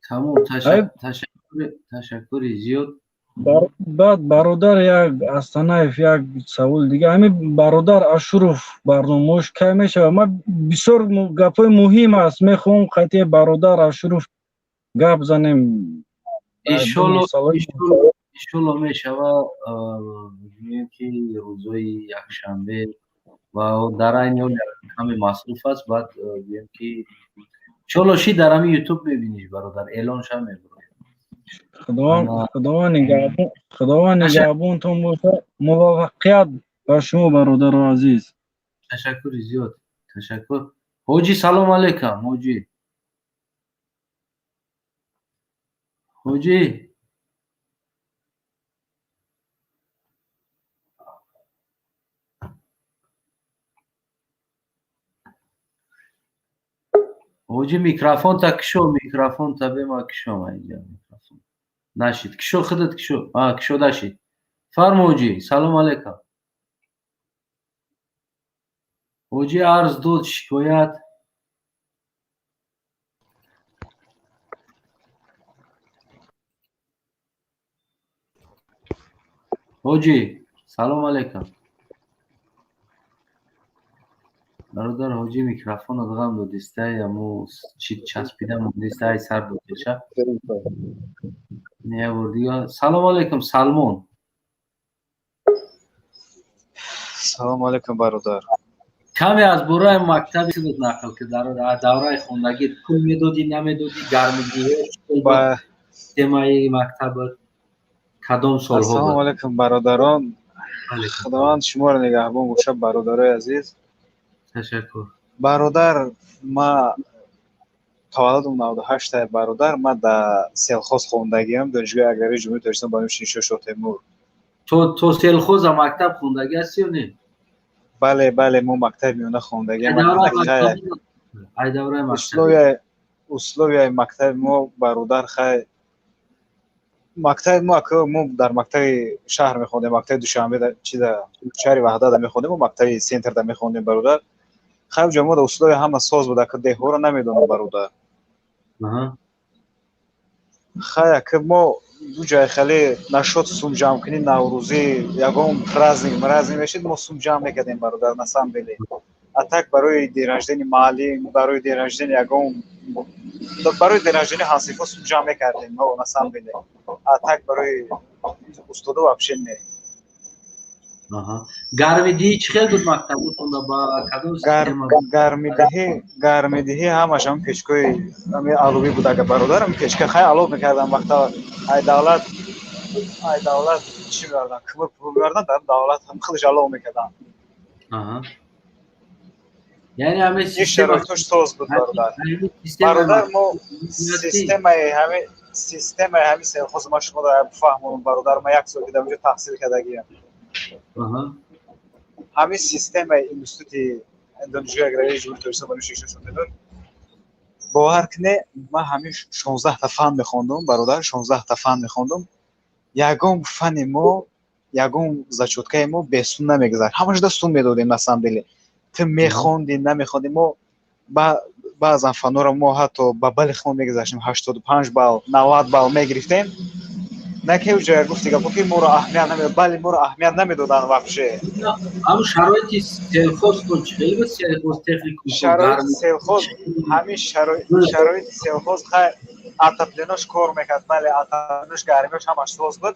тамом ташаккури зиёд баъд бародар як Асанаев як савол дига ҳамин бародар Ашуров барномаош кай мешавад ман бисёр гапҳои муҳим аст мехоҳам қати бародар Ашуров гап занем иншоалло мешавад гӯем ки рӯзои якшанбе ва дар айни ҳол каме масруф аст баъд гӯем ки иншоалло ши дар ҳамин ютуб мебиниш бародар эълонша мебурояд худованд нигаҳбонтон боша муваффақият ба шумо бародару азиз ташаккури зиёд ташаккур ҳоҷӣ салом алейкум ҳоҷӣ ҳоҷӣ микрофонта кушо микрофонта бема кушо майҷа микрофон нашид кушо худат кушо кушода шид фармо ҳоҷӣ салом алейкум ҳоҷӣ арз дод шикоят ҳоҷӣ салом алейкум бародар ҳоҷӣ микрофонат ғам додиста ямо чӣ часпида мондиста ай сар додиша неавурдига салом алейкум Салмон салом алейкум бародар کمی از برای مکتب چی بود نقل که در دوره خوندگی پول میدادی نمیدادی گرمگی با تمای مکتب کدام سال ها السلام بود؟ علیکم برادران. خداوند شما را نگهبان باشه برادرای عزیز. تشکر. برادر ما تولدم 98 برادر ما در سلخوز خوندگیم دانشگاه اگرایی جمهوری تاجیکستان با نام شاه تیمور. تو سلخوز مکتب خوندگی هستی یا نه؟ بله ما مکتب میونه خوندگی ای دوره مکتب اسلوبی مکتب ما برادر خیلی مکتب ما که ما در مکتب شهر میخوندیم مکتب دوشنبه در شهر وحدت میخوندیم و مکتب سنتر در میخوندیم برادر خیلی جمعه در اسلوب همه ساز بود که دهو رو نمیدونم برادر خیلی که ما دو جای خیلی نشد سوم جمع کنیم نوروزی یکم مرزنگ میشید ما سوم جمع میکردیم برادر نسام بلی اتاک برای دیرنجدنی مالی برای دیرنجدنی یکم برای دیرنجدنی حاسیفا سوم جمع میکردیم ما نسام بلی اتاک برای استاد و افشین نه گرمیدهی چی خیلی بود مکتب خونده با کدوم سیستم گرمیدهی همش هم کشکوی همی علوی بود اگه برادرم کشکه خیلی علو میکردم وقتا ای دولت چی می‌کردن کمر پول می‌کردن در دولت هم خودش علو میکردن یعنی همه سیستم توش ساز بود برادر ما سیستم همین سلخوز ما شما رو بفهمونم برادر ما یک سال که در اونجا تحصیل کردگیم همین سیستم اینستیتوت دانشگاه اگرایی جمهوری تاجیکستان با نام شاه تیمور باور کنه ما همین 16 تا فن میخوندم برادر 16 تا فن میخوندم یگم فن ما یگم زچوتکای ما بهسون نمیگذر همش دستون میدادیم نسام دلی تو میخوندی نمیخوندی ما بعضا فنا رو ما حتی با بل خون میگذاشتیم 85 بال 90 بال میگرفتیم نه که اونجا گفتی که ما رو اهمیت نمیداد بله ما رو اهمیت نمیدادن واقعا اما شرایط سلخوز تو چه بود سلخوز تفلیکوم شرایط سلخوز همین شرایط سلخوز خیلی اتاپلیناش کار میکرد بله اتاپلیناش گرمیش همش سوز بود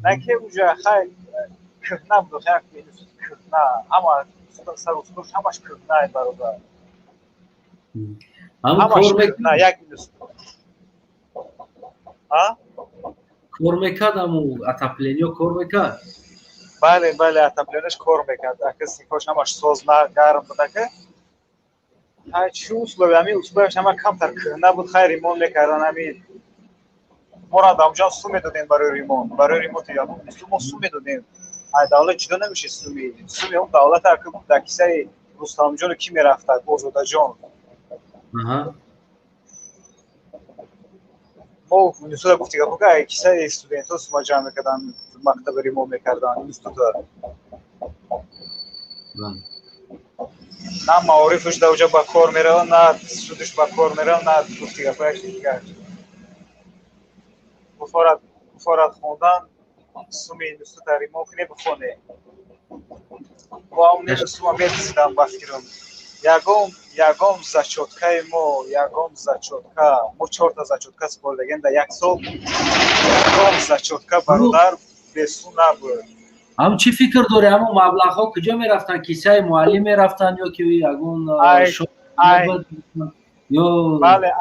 نه که اونجا خیلی کهنه بود خیلی کهنه اما سر و سلوش همش کهنه برادر همش کهنه یک نیست کار میکرد امو اتاپلینیو کار میکرد بله اتاپلینش کار میکرد اگه سیکاش همش سوز گرم بود که چی اسلوبی همین اسلوبش همه کمتر کهنه بود خیلی ریمون میکردن همین ما را دامجان سو میدادیم برای ریمون یا ما سو میدادیم دولت جدا نمیشه سومی اون دولت که در کیسه رستم جان کی میرفت آزاده جان ما نسودا گفتی که کیسه استودنت‌ها سوما جمع میکردن مکتب ریمون میکردن اینستیتوت نه معارفش در اونجا با کار میره نه سودش با کار میره نه گفتی که بفارد خوندن سومی اینستیتوت ریمون کنی بخونه با اون نسوما میرسیدم بفکرم یگم زچوتکای ما 4 تا زچوتکا سپردگیم در یک سال یگم زچوتکا برادر بسون نبود هم چی فکر داره همون مبلغ ها کجا میرفتن کیسه معلم میرفتن یا که یگون بله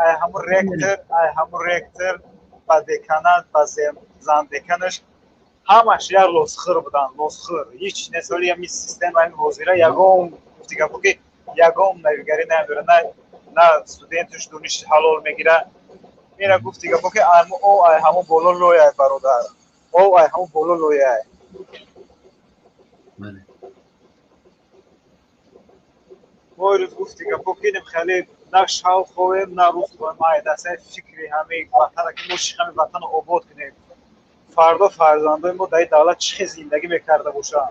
همون رکتر با دکانات با زن دکانش همش یک لسخر بودن هیچ نسالی هم سیستم این وزیره یگم گفتی که یگم نویگری نداره نه استودنتش دونش حلال میگیره میره گفتی که همون بالا لویه برادر همون بالا لویه ما روز گفتی که بکنیم خیلی نه شاو خویم نه روز خویم دسته فکری همه وطن که مشی همه وطن آباد کنیم فردا فرزندای ما در دولت چه زندگی میکرده باشن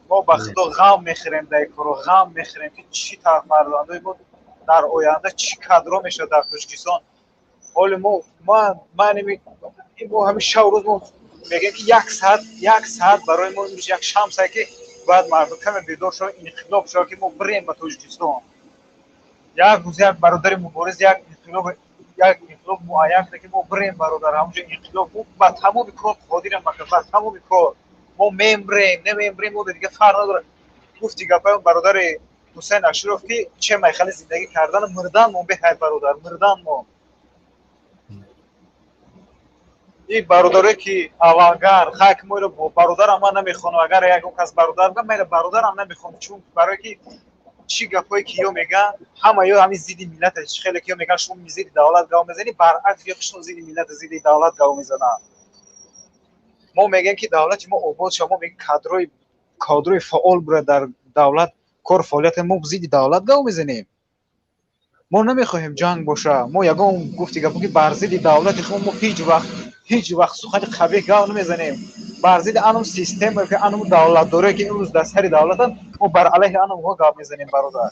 ما به خدا غم میخوریم در کارو غم میخوریم که چی تا فرزندای ما در آینده چی کدرا میشه در تاجیکستان حال ما همین شب روز ما میگیم که یک ساعت برای ما میشه یک شمسه که باید مردم کم بیدار شد انقلاب شد که ما بریم به تاجیکستان یک روز یک برادر مبارز یک انقلاب معین که ما بریم برادر همونجا انقلاب با تمام کار قادریم با تمام کار ما ممبریم نه ممبریم ما دیگه فرق نداره. گفتی گپای برادر حسین اشرف که چه میخواد زندگی کردن مردن ما به برادر مردن ما این برادری که اوانگار خاک ما رو برادر ما نمیخونه اگر یک کس برادر بگم من برادر هم نمیخونه چون برای که چی گپایی که یو میگن همه یو همین زیدی ملت خیلی که میگن شما میزیدی دولت گاو میزنی برعکس یا شما زیدی ملت زیدی دولت گاو میزنن ما میگن که دولت ما آباد شما میگن کادرای فعال بره در دولت کار فعالیت ما زیدی دولت گاو میزنیم ما نمیخوایم جنگ باشه ما یگان گفتی که برزیدی دولت خود ما هیچ وقت سخن قبیح گاو نمیزنیم برزید انم سیستم که انم دولت داره که امروز در سر دولتن ما بر علیه انم ها گاو میزنیم برادر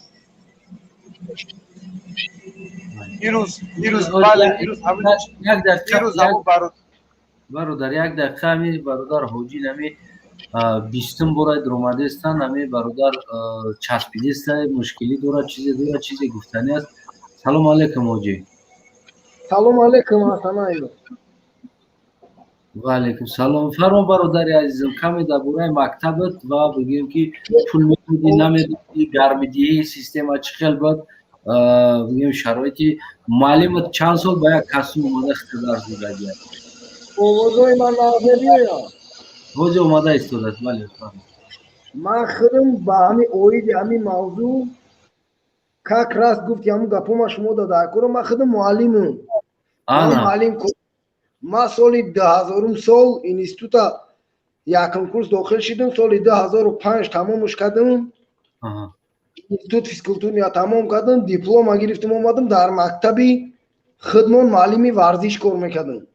ایروز بله ایروز همین برادر یک دقیقه همی برادر حاجی نمی 20 برای درآمدستان همی برادر چسبیدست مشکلی داره چیزی گفتنی است. سلام علیکم حاجی. سلام علیکم حسن ایو. و علیکم سلام. فرما برادر عزیزم کمی درباره مکتبت و بگیم که پول میدی نمیدی گرمیدی سیستم چه خیلی بود بگیم شرایطی معلمت چند سال باید کسی اومده اختبار زدگی اوضای من نازدی یا حاجی اومده استودت ولی من خودم با همین اوید همین موضوع как раз گفتی همون گپوما شما داده کنم من خودم معلمم معلم ما سال 2000 سال اینستیتوت یکم کورس داخل شدم سال 2005 تمامش کردم اینستیتوت فیزیکالتوریا تمام کردم دیپلم گرفتم اومدم در مکتبی خدمت معلمی ورزش کار میکردم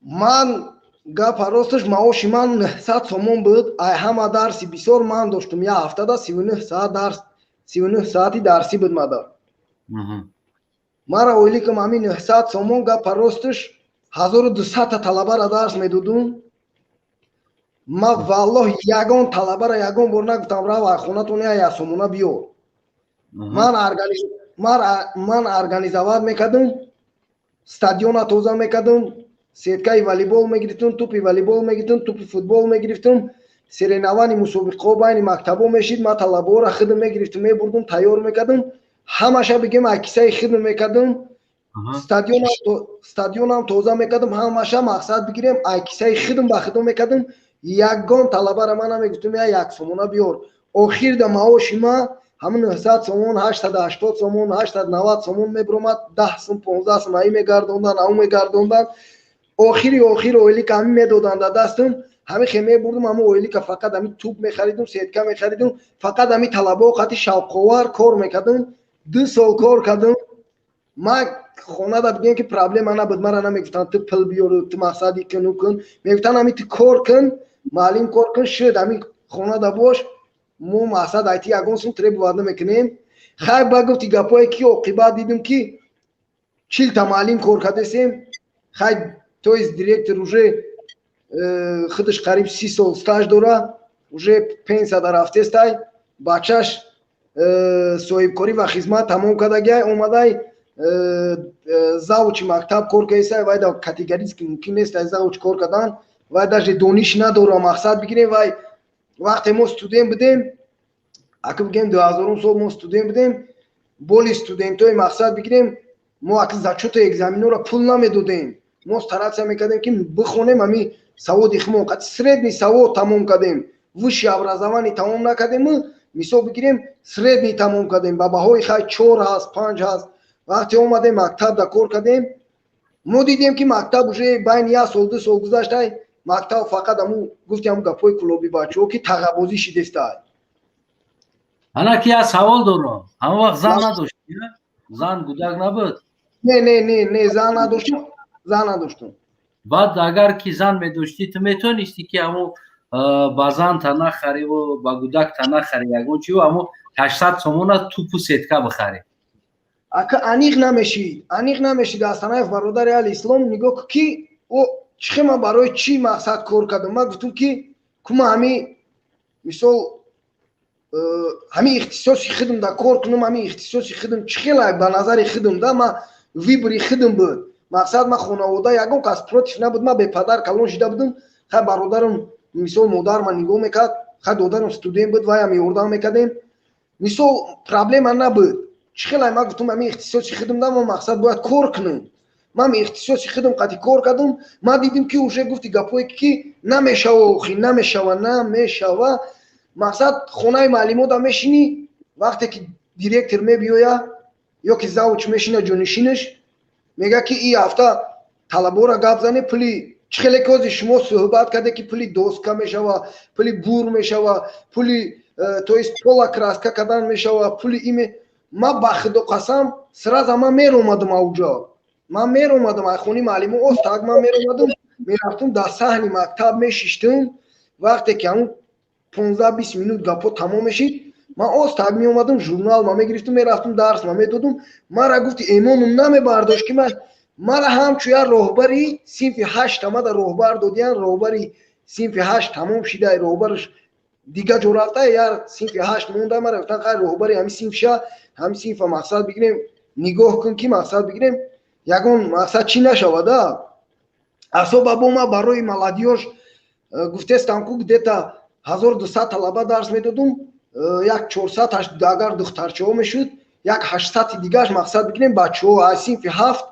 من گپ راستش معاش من 900 سومون بود همه درسی بسیار من داشتم یک هفته 39 ساعت درس 39 ساعتی درسی بود مدار مرا اویلی که همین 900 سومون گپ راستش 1200 طلبه را درس میدادم ما والله یگان طلبه را یگان بار نگفتم رو خونتون یا سومونه بیار من ارگانیزاور میکردم استادیون توزیع میکردم سیتکای والیبال میگرفتم توپی والیبال میگرفتم توپی فوتبال میگرفتم سرینوانی مسابقه بین مکتبا میشید ما طلبه را خدمت میگرفتم میبردم تیار میکردم همشه بگیم عکسای خدمت میکردم استادیون هم توزیع میکردم همشه مقصد بگیریم عکسای خدمت به خدمت میکردم یگان طلبه را من میگفتم یا یک سومونه بیار آخر در معاش ما همون 900 سومون 880 سومون 890 سومون میبرمد 10 سوم 15 سوم ای میگردوندن او میگردوندن آخری اویلی که همین میدادن دستم همین خیمه بردم همون اویلی که فقط همین توپ میخریدم سیتکا میخریدم فقط همین طلبه خاطر شوق‌آور کار میکردم 2 سال کار کردم من خونه دا بگم که پرابلم انا بود مرا نمیگفتن تو پل بیار تو مقصدی کنو کن میگفتن همین تو کار کن معلم کار کن شد همین خونه دا باش مو مقصد ایتی یگان سون تریب وارد میکنیم خیر بگفتی گپای کی عاقبت دیدم که 40 تا معلم کار کردیم خیر تویز دیرکتور уже خودش قریب 30 سال استاج داره уже پنسیا در هفته است بچهش صاحب کاری و خدمت تمام کرده اومده زاوچ مکتب کار کیسه و دا کاتگوریز که ممکن است از زاوچ کار کردن و даже دانش نداره مقصد بگیریم و وقتی ما استودنت بودیم اگه بگیم 2000 سال ما استودنت بودیم بول استودنتای مقصد بگیریم ما اگه زچوت اگزامینو را پول نمیدادیم ما استراتژی میکردیم که بخونیم همین سواد خمو قد سردنی سواد تمام کردیم وش образование تمام نکردیم مثال بگیریم سردنی تمام کردیم با بهای خای 4 هست 5 هست وقتی اومدیم مکتب دا کار کردیم ما دیدیم که مکتب уже بین 1 سال 2 سال گذشته مکتب فقط همون گفتیم گپای کلوبی بچه‌ها که تغبوزی شده است انا که سوال دارم همون وقت زن نداشتی زن گودک نبود نه زن نداشتم بعد اگر که زن میداشتی تو میتونستی که همون با زن تا نخری و با گودک تا نخری یگون چی و همون 800 سومون توپ و سیتکا بخری اگه انیق نمیشید اصلا برادر اسلام نگاه که او چه من برای چی مقصد کار کردم من گفتم که کما همین مثال همین اختصاصی خدم دا کار کنم همین اختصاصی خدم چه خیلی به نظر خدم دا من ویبری خدم بود مقصد من خانواده یگان کس پروتیف نبود من به پدر کلان شده بودم خب برادرم مثال مادر من نگاه میکرد خب دادرم استودنت بود و می اردام میکردیم مثال پرابلم نبود چخیلی ما گفتم من اختصاصی خدم دارم و مقصد باید کار کنم من اختصاصی خدم قطعی کار کردم ما دیدیم که اوشه گفتی گپایی که نمیشه اخی نمیشه مقصد خونه معلمات هم میشینی وقتی که دیرکتر میبیاید یا که زوج میشینه جانشینش میگه که این هفته طلبا را گپ زنه پلی خیلی که شما صحبت کرده که پلی دوسکا میشوه پلی بور میشوه پلی تویست پولا کراسکا کردن میشوه پلی ایمه ما با خدا قسم سراز ما میر اومدم اوجا ما میر اومدم خونی معلم استاد ما میر اومدم میرفتم در صحن مکتب میشیشتم وقتی که اون 15-20 minut گپا تمام میشید ما استاد می اومدم ژورنال ما میگرفتم میرفتم درس ما میدادم ما را گفتی ایمانم نمیبرداشت که ما را همچویا راهبری صنف 8 ما در راهبر دادیان راهبری صنف 8 تمام شده راهبرش دیگه جو رفته یار صنف 8 مونده ما رفتن خیر راهبری همین صنف شه همین صنف مقصد بگیریم نگاه کن که مقصد بگیریم یگون مقصد چی نشوده اصلا بابا ما برای ملادیوش گفته ستانکو گدتا 1200 طلبه درس میدادم یک 400 اگر دخترچه ها میشد یک 800 دیگهش مقصد بگیریم بچه ها از صنف 7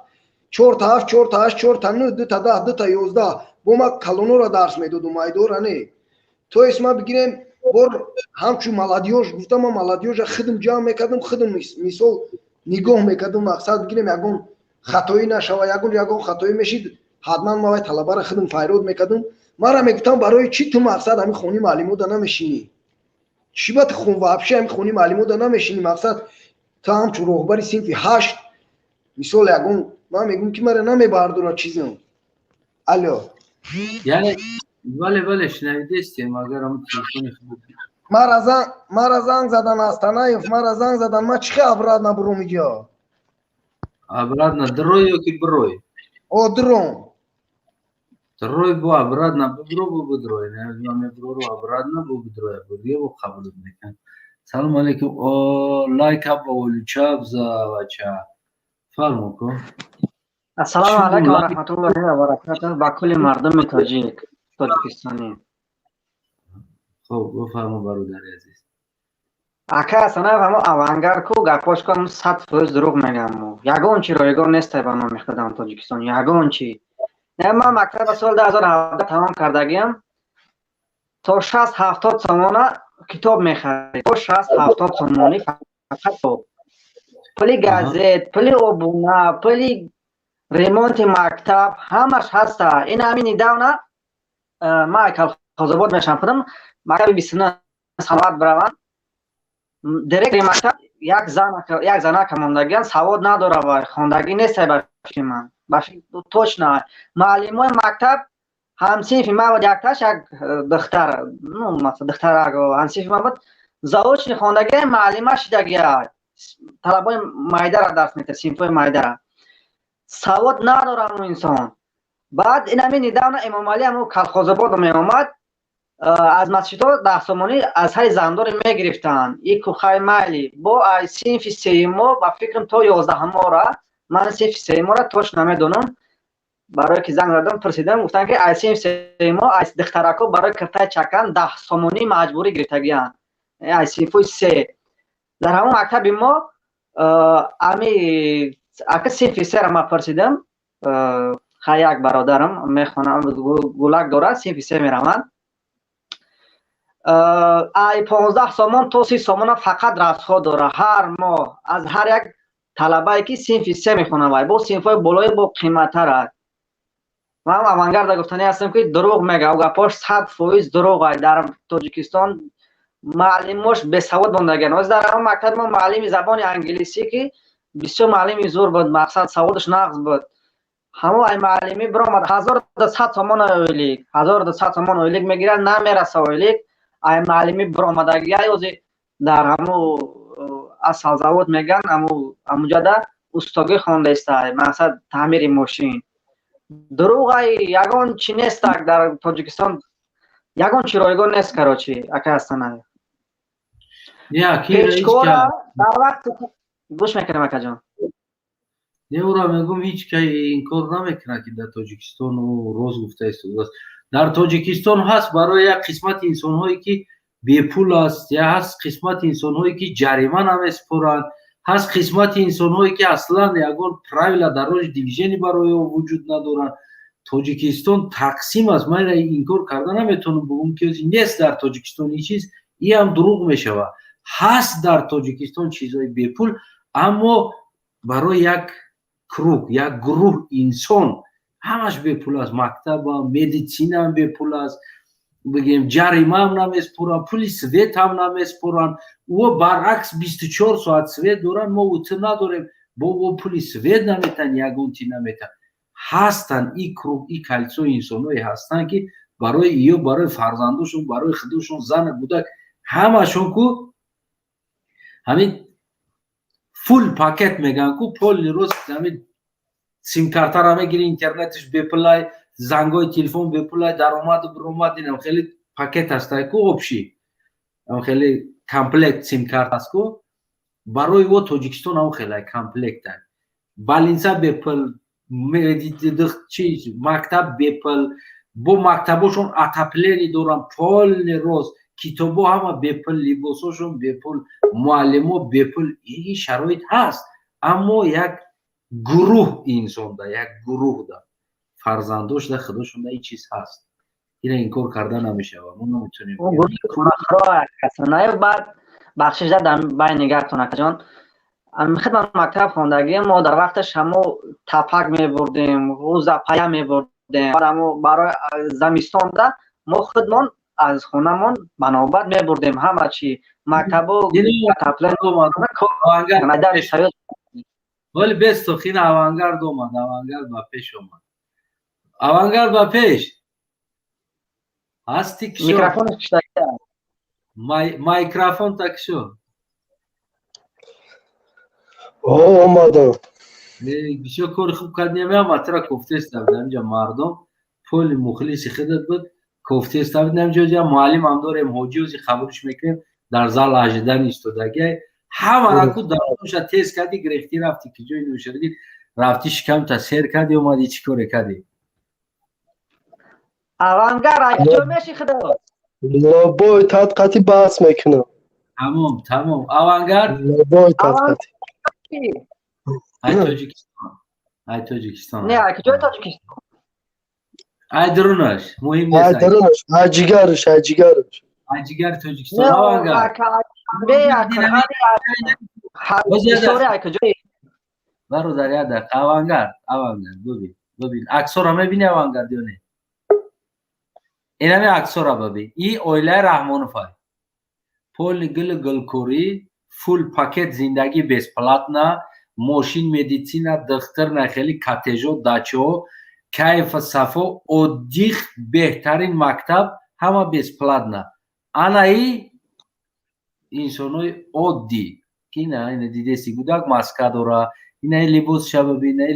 4 تا 7 4 تا 8 4 تا 9 2 تا 10 2 تا 11 با ما کلونو را درس میدادم ایدور نه تو اسما بگیریم بر همچون ملادیوش گفتم ما ملادیوش خدم جمع میکردم خدم مثال نگاه میکردم مقصد بگیریم یگون خطایی نشوه یگون خطایی میشید حتما ما طلبه را خدم فایرود میکردم ما را میگفتم برای چی تو مقصد همین خونی معلمو دا نمیشینی چی باید خون وابشه همین خونی معلمو دا نمیشینی مقصد تا همچون راهبری صنف 8 مثال یگون ما میگم که مرا نمیبردورا چیزم الو یعنی بله شنیده استیم اگر هم تلفن خود مرا زنگ زدن استانایف مرا زنگ زدن ما چی ابراد نبرو میگه ابراد نه دروی یا که بروی او دروی بو ابراد نه ببرو بو دروی نه من برو رو ابراد نه بو دروی بودی و قبول میکن سلام علیکم او لایک اب و لچاب za بچا فرمو کو السلام علیکم و رحمت الله و برکاته با کل مردم تاجیکستانی خب بفرما برادر عزیز اکا سنا همو اوانگر کو گپاش کنم 100% دروغ میگم یگون چی رایگان نیست با ما میخدم تاجیکستان یگون چی نه ما مکتب سال 2017 تمام کردگیم تا 60-70 سومانه کتاب میخرید تا 60-70 سومانی فقط پلی گازت پلی اوبونا پلی ریمونت مکتب همش هسته این همین داونه ما کلخوزاباد میشم کنم مکتب 29 سنوات بروم دیرکت مکتب یک زنه که موندگیان سواد نداره و خوندگی نیست باشی من باشی توش نه معلمای مکتب همسیف ما و یکتاش یک دختر مثلا دختر اگه همسیف ما بود زوج خوندگی معلمه شدگی طلبای مایده را درس میده سیمفای مایده را سواد ندارم اون انسان بعد این همین نداونه امام علی همون کلخوزاباد می اومد از مسجد ها 10 سومانی از های زندار می گرفتن این کوخای مالی با سینف سیمو با فکرم تو 11 همه را من سینف سیمو را توش نمیدونم برای که زنگ زدم پرسیدم گفتن که ای سینف سیمو از دخترکو برای کرتای چکن 10 سومانی مجبوری گرفتگیان ای سینفوی 3 در همون مکتب ما امی اگه سینف 3 را ما پرسیدم یک برادرم میخونم گولک داره سینف 3 میروند ای 15 سومون تا 30 سومون فقط رسخو داره هر ماه از هر یک طلبه که سینف 3 میخونه وای با سینف های بالای با قیمت را من اوانگرد گفتنی هستم که دروغ میگه او گپاش 100% دروغ در تاجیکستان معلمش به سواد موندگان از در همون مکتب ما معلم زبان انگلیسی که بسیار معلم زور بود مقصد سوادش نقص بود همون ای معلمی برآمد 1200 تومان اویلیک 1200 تومان اویلیک میگیرن نمیرسه اویلیک ای معلمی برآمدگی اوزی در همون اصل زود میگن همونجا ده استاگی خونده است مقصد تعمیر ماشین دروغ یگان چی نیست در تاجیکستان یگان چی رایگان نیست کراچی اگه هستن پیشکورا در وقت گوش میکنم اکا جان نه او را میگم هیچ که این کار نمیکنه که در تاجیکستان و روز گفته است дар тоҷикистон ҳаст барои як қисмати инсонҳое ки бепул аст, я ҳаст қисмати инсонҳое ки ҷарима намеспоранд, ҳаст қисмати инсонҳое ки аслан ягон правила дароҷи дивизиони барои вуҷуд надоранд. тоҷикистон тақсим аст. ман инкор карда наметавонам бигӯм ки нест дар тоҷикистон ин чиз, ин ҳам дурӯғ мешавад. ҳаст дар тоҷикистон чизҳои бепул, аммо барои як круг, як гурӯҳ инсон ҳамаш бепул аст. мактабам, медитсинаам бепул аст, бигем ҷаримаам намеспоранд, пули свет ҳам намеспоранд. ӯ баръакс 24 соат свет доранд, мо утӣ надорем, бо пули свет наметан, ягон ти наметан. ҳастанд и круг, и калисои инсонҳое ҳастанд ки барои ё барои фарзандошон, барои худошон, зан кӯдак ҳамашон ку ҳамин фул пакет мегӯянд ку поли рост ҳамин симкартара мегири, интернетиш бепулай, зангои телефон бепулай, даромаду биромад инам хеле пакет ҳастай ку обши, хеле комплект симкарт аст ку барои во тоҷикистон ҳам хеле комплектан. балинса бепул, мактаб бепул, бо мактабошон атаплени доранд, полни рост, китобо ҳама бепул, либосошон бепул, муаллимо бепул. ин шароит ҳаст, аммо як гурӯҳ инсонда, як гурӯҳда фарзандошда худошонда ин чиз ҳаст. ина инкор карда намешавад. мо наметавонем баъд бахшида дар байни гартон акаҷон, хидмат мактаб хондагӣ мо дар вақташ ҳамо тапак мебурдем, ғӯза-пая мебурдем. барои замистонда мо худмон аз хонамон ба навбат мебурдем. ҳама чӣ мактабу ولی بست خیلی авангард اومد، авангард با پیش اومد. авангард با پیش هستی کشو میکروفون کشتاکه مایکروفون تا کشو اومدم کشو کار خوب کردیم. من ترا کوفته استفاده اینجا مردم پول مخلص خودت بود کوفته استفاده اینجا معلم هم داریم حجوزی خبرش میکنیم در زال اجدان ایستادگی همه را کو دارمش تست کردی گرفتی رفتی که جای نوشیدی رفتی شکم تا سیر کردی اومدی چیکار کردی؟ авангард کجا میشی خدا؟ لابای تدقیقاتی بحث میکنم. تمام авангарد لابای تدقیقاتی ای تاجیکستان نه کجای تاجیکستان؟ ای درونش مهم نیست. ای درونش ای جیگرش ای جیگرش ای جیگر تاجیکستان авангард برادر یاد авангард ببین عکس‌ها رو می‌بینی авангард یا نه؟ این همه عکس‌ها رو ببین. این اویله رحمانوف های پول گلکوری فول پاکت زندگی بیس پلاتنا ماشین مدیسینا دختر نخیلی کاتجو داچو کیف صفو اودیخ بهترین مکتب همه بیس پلاتنا آنایی انسانوی اودی که نه دیده سی گودک ماسکا داره. این لباس شبابی، نه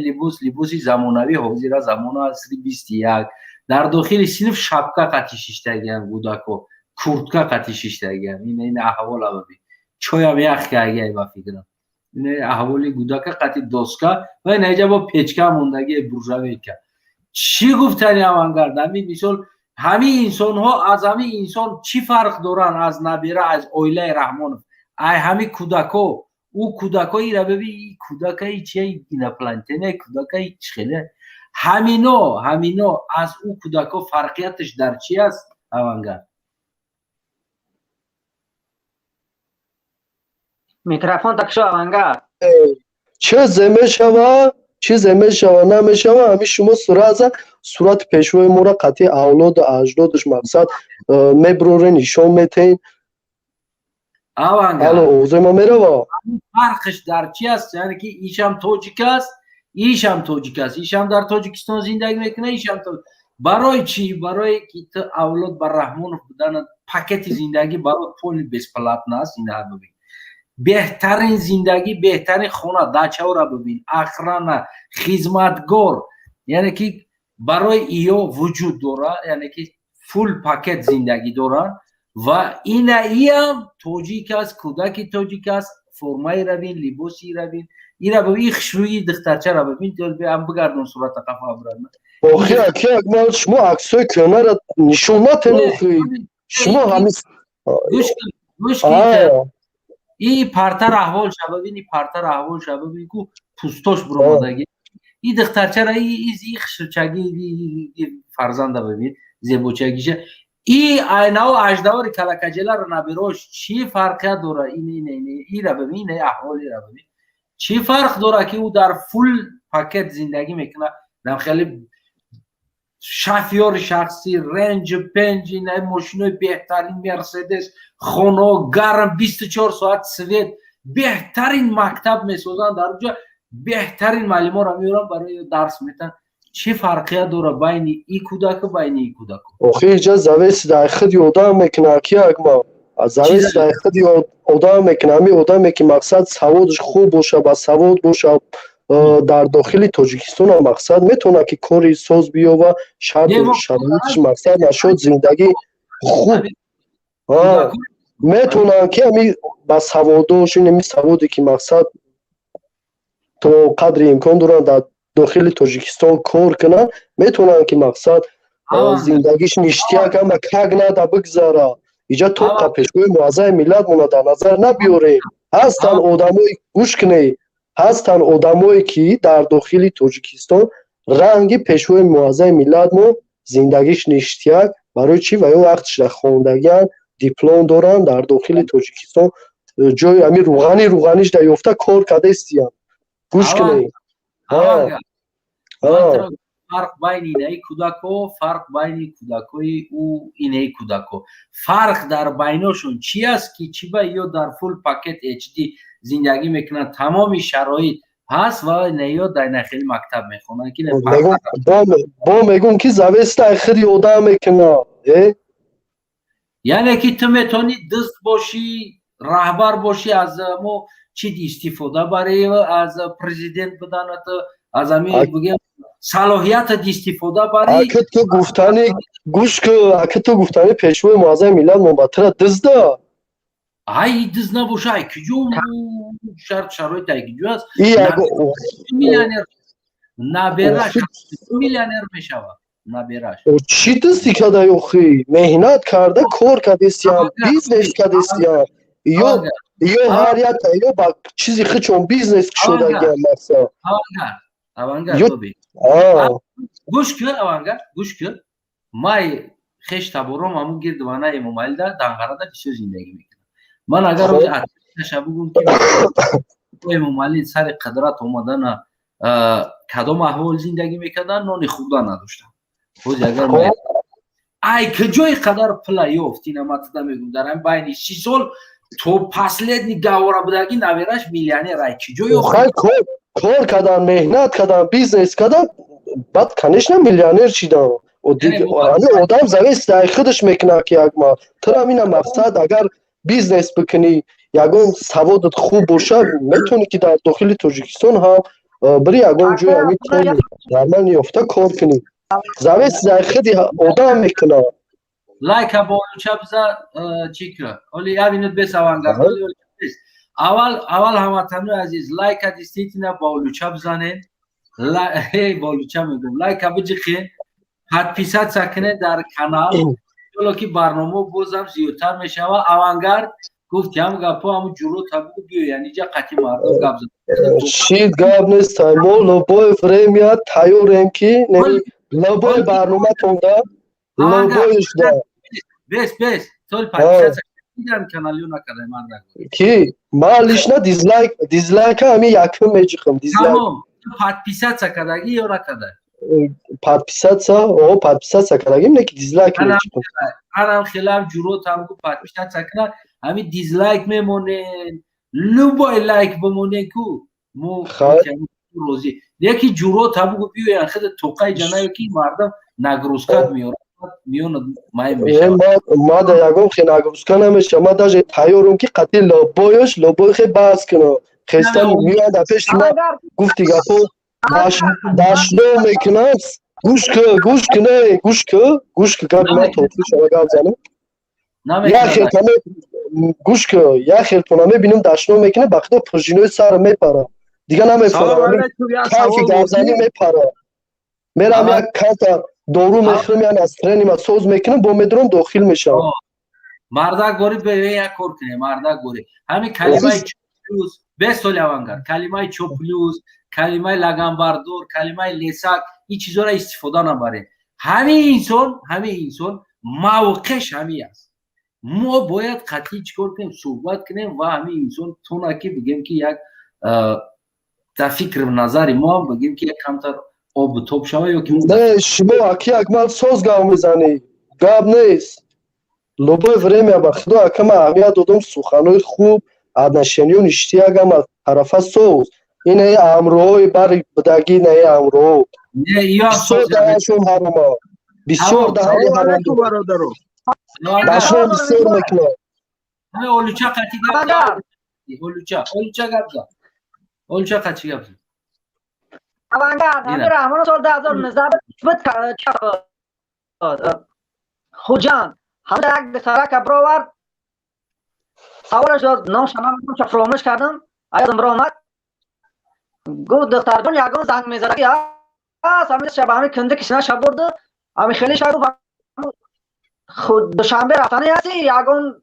لباسی زمانوی حاضر زمان عصری 21 در داخل صنف شبکه قطی شیشتگیان گودکو کورتکا قطی شیشتگیان. این احوال ببین چای هم یخ که با فکرم این احوالی گودکا قطی دوسکا و این اینجا با پیچکا موندگی برجاوی که چی گفتنی авангард؟ همین مثال همین انسان ها از همین انسان چی فرق دارن از نبیره از اویله رحمانوف؟ همین کودکو او کودکایی را ببین، کودکایی چیه اینا پلانتینه کودکایی چخیله همینو از او کودکا فرقیتش در چی است؟ авангард میکروفون تکشو авангард چه زمه شوا نمیشوا همین شما صورت پیشوی ما را قطعی اولاد و اجدادش مقصد میبرورن نشان میتین авангард اوزای ما میره فرقش در چی است؟ یعنی که ایشم توجیک است ایشم در تاجیکستان زندگی میکنه ایشم برای چی؟ برای که تو اولاد بر رحمانوف بودن پاکت زندگی برای پول بیس پلاتنا است. این ها ببین بهترین زندگی بهترین خونه داچه را ببین اخرانه خدمتگار یعنی که برای ایو وجود داره یعنی که فول پاکت زندگی دارن و این هم توجیک است کودکی توجیک است فرمایی را بین لباسی را بین ایرا ببین خشویی دخترچه را ببین هم بگردون صورت قفا برن آخی اکی اگمال شما عکسای کنار نشون نتنی شما همین گوش که این پرتر احوال شد ببین این پرتر احوال شد ببین که پوستاش برامدگی این دخترچه را این خشوچگی فرزنده ببین زیبوچگیشه این اینه و اجدار کلکجله رو نبیروش چی فرقه داره این را ببین احوالی را ببین چی فرق داره که او در فول پاکت زندگی میکنه در خیلی شافیور شخصی رنج پنج این ماشینای بهترین مرسدس خونه گرم 24 ساعت سویت بهترین مکتب میسازن در اونجا بهترین معلمان را میارن برای درس میتن چی فرقیه داره بین این کودک و بین این کودک آخه اینجا زویس در خود آدم میکنه که اگما زویس در خود آدم میکنه همی آدمی که مقصد سوادش خوب باشه با سواد باشه در داخل تاجیکستان هم مقصد میتونه که کاری ساز بیا و شرایطش مقصد نشد زندگی خوب میتونه که همی با سوادش این سوادی که مقصد تو قدر امکان دارن در داخل تاجیکستان کار کنن میتونن که مقصد زندگیش نشتیک هم کگ نده بگذاره اینجا تو پیشوی موضع ملت مونه در نظر نبیاره هستن آدمای گوش کنی هستن آدمایی که در داخل تاجیکستان رنگ پیشوی موضع ملت مون زندگیش نشتیک برای چی و یا وقتش در خواندگی دیپلم دارن در داخل تاجیکستان جای امیر روغنیش در یافته کار کرده استیم گوش کنی فرق بین اینه کودکو فرق بین کودکوی او اینه کودکو فرق در بیناشون چی است که چی با یا در فول پاکت اچ دی زندگی میکنن تمام شرایط هست و نیا در نخیل مکتب میخونن که با میگون که زوست اخری آدم میکنه یعنی که تو میتونی دست باشی رهبر باشی از مو چی استفاده برای از پرزیدنت بدانت از همین بگیم صلاحیت استفاده برای اگه تو گفتنی گوش که اگه تو گفتنی پیشوی موضع ملت مبتر دست ده ای دست نباشه ای که جو شرایط ای که جو هست میلیونر نبیرش میلیونر میشود نبیرش چی دستی کده یوخی مهنت کرده کار کده سیم بیزنس کده سیم یا هر یک یا با چیزی خچون بیزنس شده گیم مثلا اوانگر ببین گوش کن اوانگر گوش کن مای خش تبورم همون گردوانه موبایل ده دنگره ده بسیار زندگی میکنم من اگر روز اتش بگم که موبایل سر قدرت اومدن کدام احوال زندگی میکردن نانی خوردن نداشتن روز اگر ما ای که جای قدر پلای افتین ما تدا میگم دارم بین 6 سال تو последний گواره بودگی نویرش میلیونر ای که جای افتین کار کردن مهنت کردن بیزنس کردن بعد کنش نه میلیونر شدن و دیگه آدم زویست در خودش میکنه که اگما تو همین مقصد اگر بیزنس بکنی یگون سوادت خوب باشه میتونی که در داخل تاجیکستان هم بری یگون جای همین کار درمان یافته کار کنی زویست در خودی آدم میکنه لایک با چپزا چیکره ولی ابینت بس اوانگر اول هموطنو عزیز لایک دیستیتینا باولوچا بزنین باولوچا میگم لایک بجخین حد سکنه در کانال جلو که برنامه بازم زیادتر میشه و اوانگرد گفت که هم گپا همون جلو تبو بیو یعنی جا قطی مردم گپ زد شید گپ نیست ما لوبای فریمیات تایوریم که لوبای برنامه تونده لوبایش ده بس تول پاکیزت دیدم کانالیو نکرده من کی مالش نه دیزلایک همی یکم میجخم دیزلایک تمام پادپیسات سکردگی یا نکرده پادپیسات سکردگی نه که دیزلایک میجخم هم خیلم جورو تامگو پادپیسات سکرد همی دیزلایک میمونه لوبای لایک بمونه کو مو روزی یکی جورو تامگو بیو یعنی خود توقعی جنایی که مردم نگروسکت میاره میون مای میشه ما در یگم خیلی نگروسکت نمیشه ما در تایورم که قطعی لوبای خیلی باز کنه خیستن میاد پیش ما گفتی گفت داشنو میکنه گوش که گفت ما توفی شما گفت زنه گوش که یا خیلی تونمه بینم داشنو میکنه بخدا پرژینوی سر میپره دیگه نمیفهمم کافی گازانی میپره میرم یک کاتا دارو میخورم یا نسترنی ما سوز میکنم با مدرون داخل میشم مردک گوری به یک کار کنه مردک گوری همین کلمه چوپلوز به سولی اوانگر کلمه چوپلوز کلمه لگنبردور کلمه لسک این چیزا را استفاده نبره همین انسان موقعش همین است ما باید قطعی چیکار کنیم صحبت کنیم و همین انسان تونکی بگیم که یک تا فکر نظری ما بگیم که یک کمتر آب توپ شوه یا که نه شما اکی اکمال سوز گاو میزنی گاب نیست لبای время با خدا اکم اهمیت دادم سخنوی خوب ادنشنیون اشتیاگ هم طرف سوز اینه امروهای بر بدگی نه امرو بسیار دهشون حروما بسیار دهی حرام برادرو باشون بسیار میکنه همه اولوچه قطعی گفت اولوچه گفت اولوچه قطعی گفت اوانگارد همه رحمان سال 2019 خوجان همه یک سرک ابروار سوالش داد نام شما چه فراموش کردم آیا امرو آمد گفت دختر جان یگان زنگ میزنه که همین شب همین کنده کشیدن شب برده همین خیلی شب خود دوشنبه رفتنی هستی یگان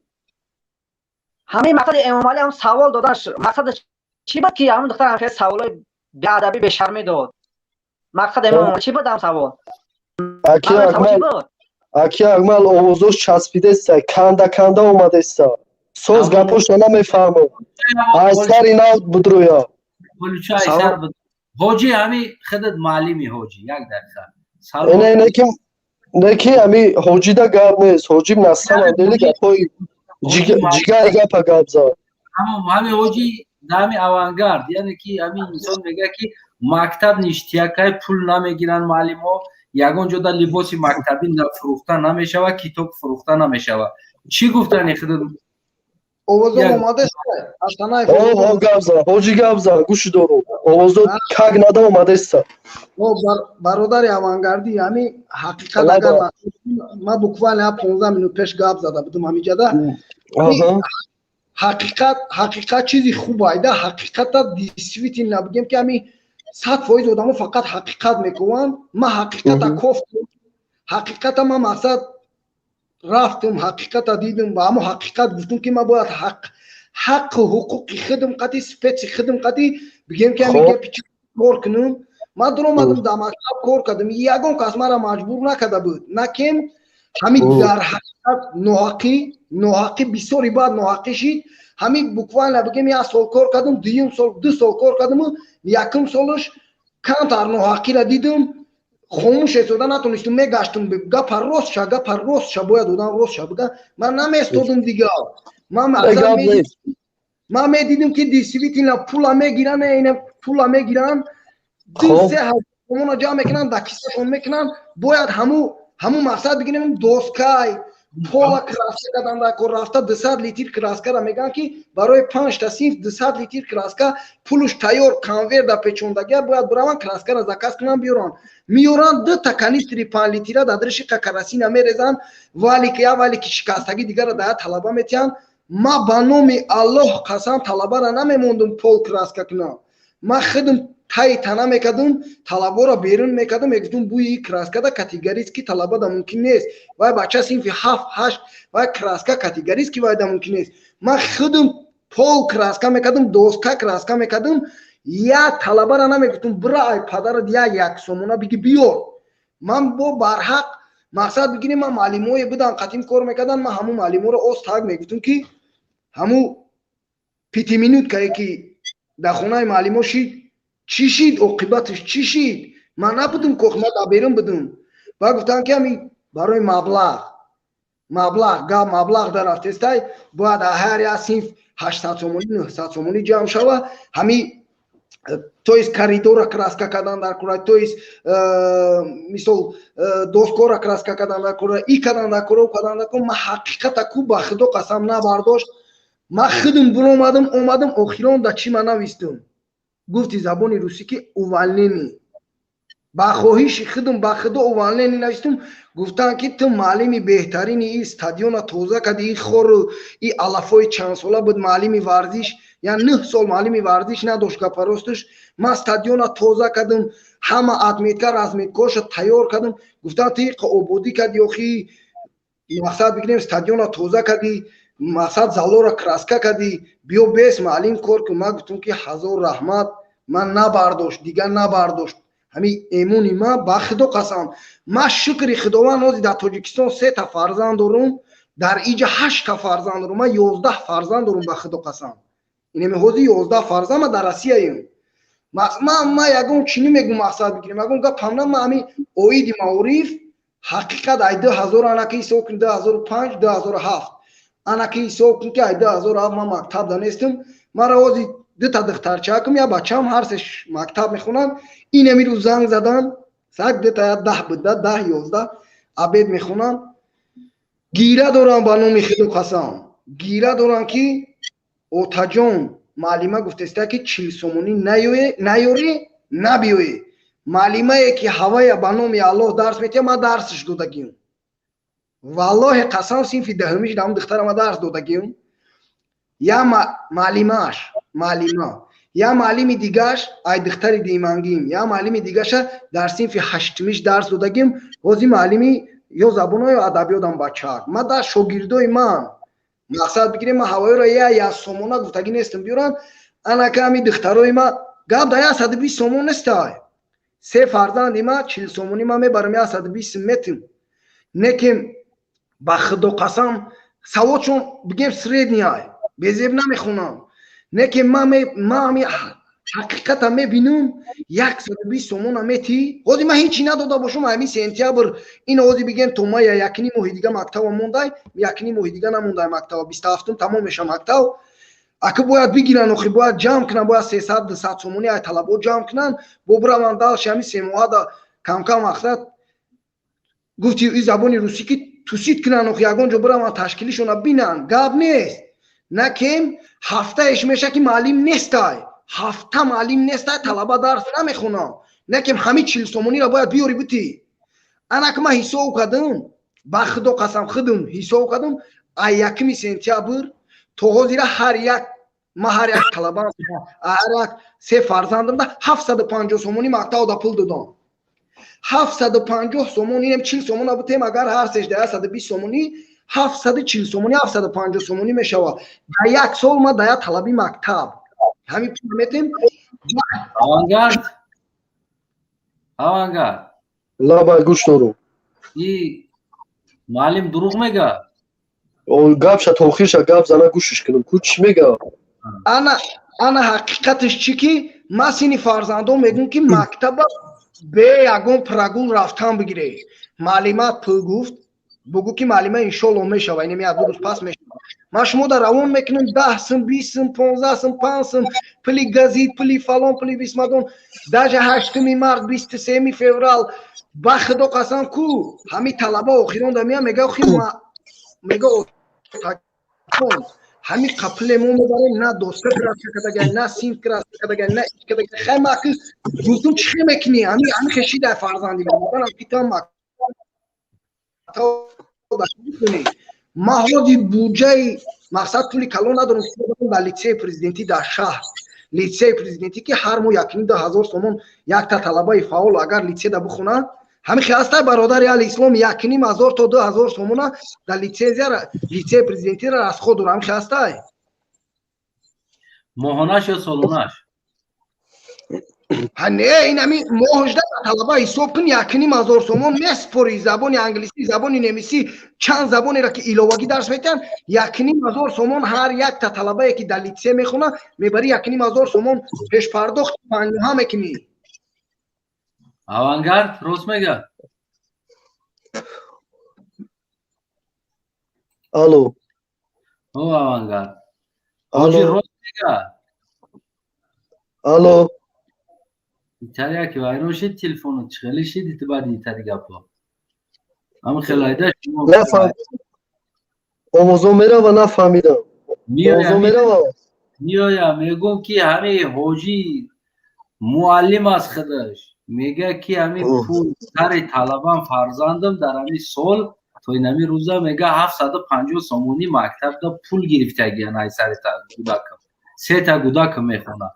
همین مقصد امام علی هم سوال دادنش مقصد چی بود که همون دختر خیلی سوالای بیادبی به شرمی داد مقصد امام چی بود هم سوال اکی اکمال اوزوش چسبیده است کنده اومده است سوز گپوش نمیفهمم ایسر اینا بدرویا حاجی همین خودت معلمی حاجی یک دقیقه نه که همین حاجی دا گپ نیست حاجی نستم دلی گپای جگر گپ گپ زد همین حاجی همین اوانگارد یعنی که همین انسان میگه که مکتب نیشتیاکای پول نمیگیرن معلم‌ها یگان جدا لباس مکتبی فروخته نمیشه و کتاب فروخته نمیشه چی گفتن خودت اوازو اومده است حاجی گپ زد گوش دارو اوازو کاگ نده اومده است برادر اوانگاردی همین حقیقت اگر ما بوکوال 15 minut پیش گپ زده بودم همین جدا حقیقت چیزی خوب ایده حقیقت دیسویتی نبگیم که همین 100% آدمو فقط حقیقت میکنن ما حقیقت گفتم حقیقت ما مقصد رفتم حقیقت دیدم و اما حقیقت گفتم که ما باید حق و حقوق خدمتی سپیت خدمتی بگیم که میگه پیچ کار کنم ما در اومدم در مکتب کار کردم یگان کس مرا مجبور نکرده بود نکن همین در حقیقت نوحقی بسیاری بعد نوحقی شید همین بکوان بگیم یک سال کار کردم دو سال کار کردم یکم سالش کمتر نوحقی را دیدم خاموش ایستاده نتونستم میگشتم گپ راست شه باید آدم راست شه بگه من نمیستادم دیگه من میدیدم که دیسیویت اینا پولا میگیرن دو سه همون جا میکنن در کیسه کن میکنن باید همون مقصد بگیریم دوستکای پولا کراسکه کردن در کار رفته 200 لیتر کراسکه را میگن که برای 5 تا صنف 200 لیتر کراسکه پولش تیار کانویر در پیچوندگی باید برون کراسکه را زکاس کنن میورن 2 تا کانیستری 5 لیتر در درش کراسی نمیریزن ولی که شکستگی دیگر را در طلبه میتین ما با نام الله قسم طلبه را نمیموندم پول کراسکه کنم ما خودم تای تنه میکردم طلبه را بیرون میکردم میگفتم بوی کراسکه دا کاتگوریست که طلبه دا ممکن نیست و بچه صنف 7 8 و کراسکه کاتگوریست که باید ممکن نیست ما خودم پول کراسکه میکردم دوسکا کراسکه میکردم یا طلبه را نمیگفتم برای پدر دیا یک سومونه بگی بیار من با برحق مقصد بگیریم من معلمای بودن قدیم کار میکردن من همون معلمو را استاد میگفتم که همون 5 مینوت که در خونه معلمو شید چی شید عاقبتش چی شید من نبودم که من در بیرون بودم و گفتن که همین برای مبلغ در رفته باید هر یک صنف 800 سومونی 900 سومونی جمع شوه همین تویست کریدور کراسکه کردن در کره تویست مثل دوستکو را کراسکه کردن در کره ای کردن در کره ما حقیقت کو با خدا قسم نبرداشت ما خودم برو اومدم اخیران در چی من نویستم گفتی زبان روسی که اوالنینی با خواهش خودم با خدا اوالنینی نوشتم گفتن که تو معلمی بهترین این استادیون توزه کردی این خور این علفای چند ساله بود معلمی ورزش یعنی 9 سال معلمی ورزش نداشت که پرستش. من استادیون تازه کردم، همه اتمیتکار رزمیتکارش تیار کردم. گفتم طریق آبادی کردی آخی، مقصد بگیریم استادیون تازه کردی، مقصد زالا را کراسکا کردی، بیا بیس معلم کار که. من گفتم که هزار رحمت، من نبرداشت دیگر نبرداشت. همین ایمونی ما با خدا قسم، ما شکر خداوند روزی در تاجیکستان 3 تا فرزند دارم، در اینجا 8 تا فرزند دارم، من 11 فرزند دارم با خدا قسم. اینم روزی 11 فرزند ما در روسیه ایم. ما یگون چینی میگم مقصد بگیریم، یگون گپ هم ما همین اوید معروف حقیقت ای 2000 انکی سوکن 2005 2007 انکی سوکن که ای 2007 ما مکتب دانستم. ما روزی 2 تا دخترچه کم یا بچه‌م هر سه مکتب میخونن. این امیر زنگ زدن ساعت 2 تا 10 بود 10 11 عبید میخونن. گیره دارن با نام خدا قسم، گیره دارن که اوتاجون معلمه گفته است که 40 سومونی نیاری نبیوی. معلمه که هوای با نام الله درس میده، ما درسش دادگیم والله قسم صنف دهمیش دام دختر ما درس دادگیم. یا معلمش یا معلمی دیگهش ای دختر دیمانگیم، یا معلمی دیگهش در صنف هشتمیش درس دادگیم. روزی معلمی یا زبان یا ادبیاتم بچه ما در شاگردای من مقصد بگیریم. ما هوای را یا سومونا گفتگی نیستم بیارن. انا که همی دخترای ما گفت دایا 120 سومون نستای. 3 فرزند ما 40 سومونی ما میبرم یا 120 متر. نکیم با خدا قسم سوادشون بگیم سرید نیای بزیب نمیخونم. نکیم ما همی حقیقت هم میبینم 120 سومون هم میتی. خودی ما هیچی نداده باشم همی سنتیابر این آزی بگیم تو ما یا یکنی ماهی دیگه مکتب موندای، یکنی ماهی دیگه نموندای مکتب 27 تمام میشه مکتب. اگه باید بگیرن اخی باید جمع کنن، باید 300 200 سومونی ای طلبات جمع کنن. ببرم انداش همی 3 ماه دا کم کم مقصد گفتی این زبانی روسی که توسید کنن اخی یگان جو برم تشکیلیشون بینن. گاب نیست نکیم هفته اش میشه که معلم نیستای، هفته معلم نیستای طلبه درس نمیخونن. نکیم همین 40 سومونی را باید بیاری بودی. انا که ما حساب کردم با خدا قسم خودم حساب کردم ای یکمی سنتیابر تو حاضر هر یک طلبه هر یک 3 فرزندم ده 750 سومونی مکتب دا پول دادم. 750 سومونی اینم 40 سومون بودیم، اگر هر سش ده 120 سومونی 740 سومونی 750 سومونی میشود. در یک سال ما در طلبی مکتب همین پول میتیم. آوانگارد لابا گوش دارم. این معلم دروغ میگه. او گپ شد توخیش گپ زنه گوشش کنم کوچ میگه. انا حقیقتش چی که ما سینی فرزندم میگم که مکتب به یگون پرگول رفتن بگیره. معلمت پول گفت بگو که معلمه انشالله میشه و اینمی از روز پس میشه. ما شما در روان میکنم 10 سم 20 سم 15 سم 5 سم پلی گزید پلی فلان پلی بیسمدون داجه 8 مارس 23 فوریه با خدا قسم کو همین طلبه آخران دمیا میگه میگه همین قپل مو میبریم نه دوسته کراس کدگه نه سین کراس کدگه نه کدگه خیلی که دوستم چی میکنی همین خشی در فرزندی من پیتام ما حالی بودجه مقصد پولی کلان ندارم در لیسه پرزیدنتی در شهر. لیسه پرزیدنتی که هر مو یکنی 2000 سومون یک تا طلبه فعال اگر لیسه دا بخونن همین خواسته برادر علی اسلام یکنی 1000 تا 2000 سومون در لیسه پرزیدنتی را از خود دارم خواسته. ماهانش یا سالونش؟ نه این همین ماهش ده طلبه حساب کن یکنی 1000 سومون میسپری. زبان انگلیسی زبان نمیسی چند زبانی را که ایلاوگی درس میتن یکنی 1000 سومون هر یک تا طلبه که در لیسه میخونه میبری یکنی 1000 سومون پیش پرداخت پنجاه میکنی. آوانگارد روز میگه. الو او آوانگارد اوجی روز میگه. الو ایتالیا که وایرو شد تلفن خیلی شدید تو بعد ایتالیا گپا هم خیلی ده شما نفهم آموزون میره و نفهمیدم. میایم میگم که همه حاجی معلم از خودش میگه که همین پول سر طلبم فرزندم در همین سال تا این همین روزا میگه 750 سومونی مکتب دا پول گرفته گیان های سر طلبم. سه تا کودک میخونه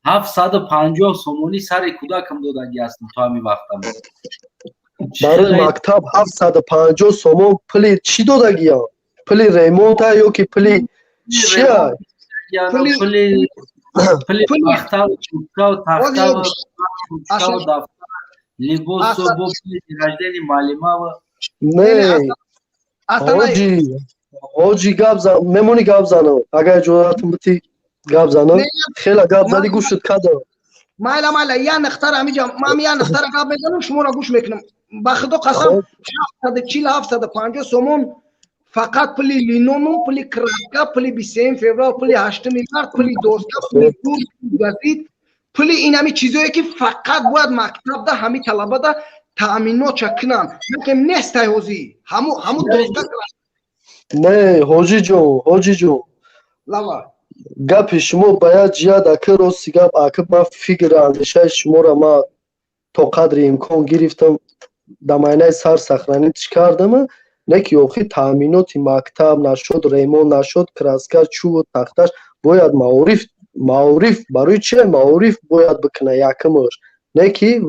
750 سومونی سر کودکم دادگی هستم تو همین وقتم برای مکتب 750 سومون پلی چی دادگی ها؟ پلی ریمونت ها یا که پلی چی ها؟ پلی مکتب چوبکا و تخته و چوبکا و دفتر لباس و بوپلی رجدنی معلمه و نه حاجی گاب زن میمونی گاب زنو اگر اجازتون بتی گاب زنو خیلی گاب زدی گوشت کده مالا یا نختار همینجا من یا نختار گاب میزنم شما را گوش میکنم با خدا قسم 750 سومون فقط پلی لینونو پلی کرکا پلی 23 فوریه پلی 8 میلیارد پلی دوستا پلی پول گزید پلی این همه چیزایی که فقط باید مکتب ده همه طلبه ده تامینات چکنن میگم نیست هوزی همو دوستا نه حاجی جو لوا گپ شما باید زیاد اکر و سیگاب اکر ما فکر اندیشه شما را ما تا قدر امکان گرفتم دمینه سر سخرانی کردم نکی اوخی تامینات مکتب نشد ریمون نشد کراسکر چوب و تختش باید معارف برای چه معارف باید بکنه یکمش نکی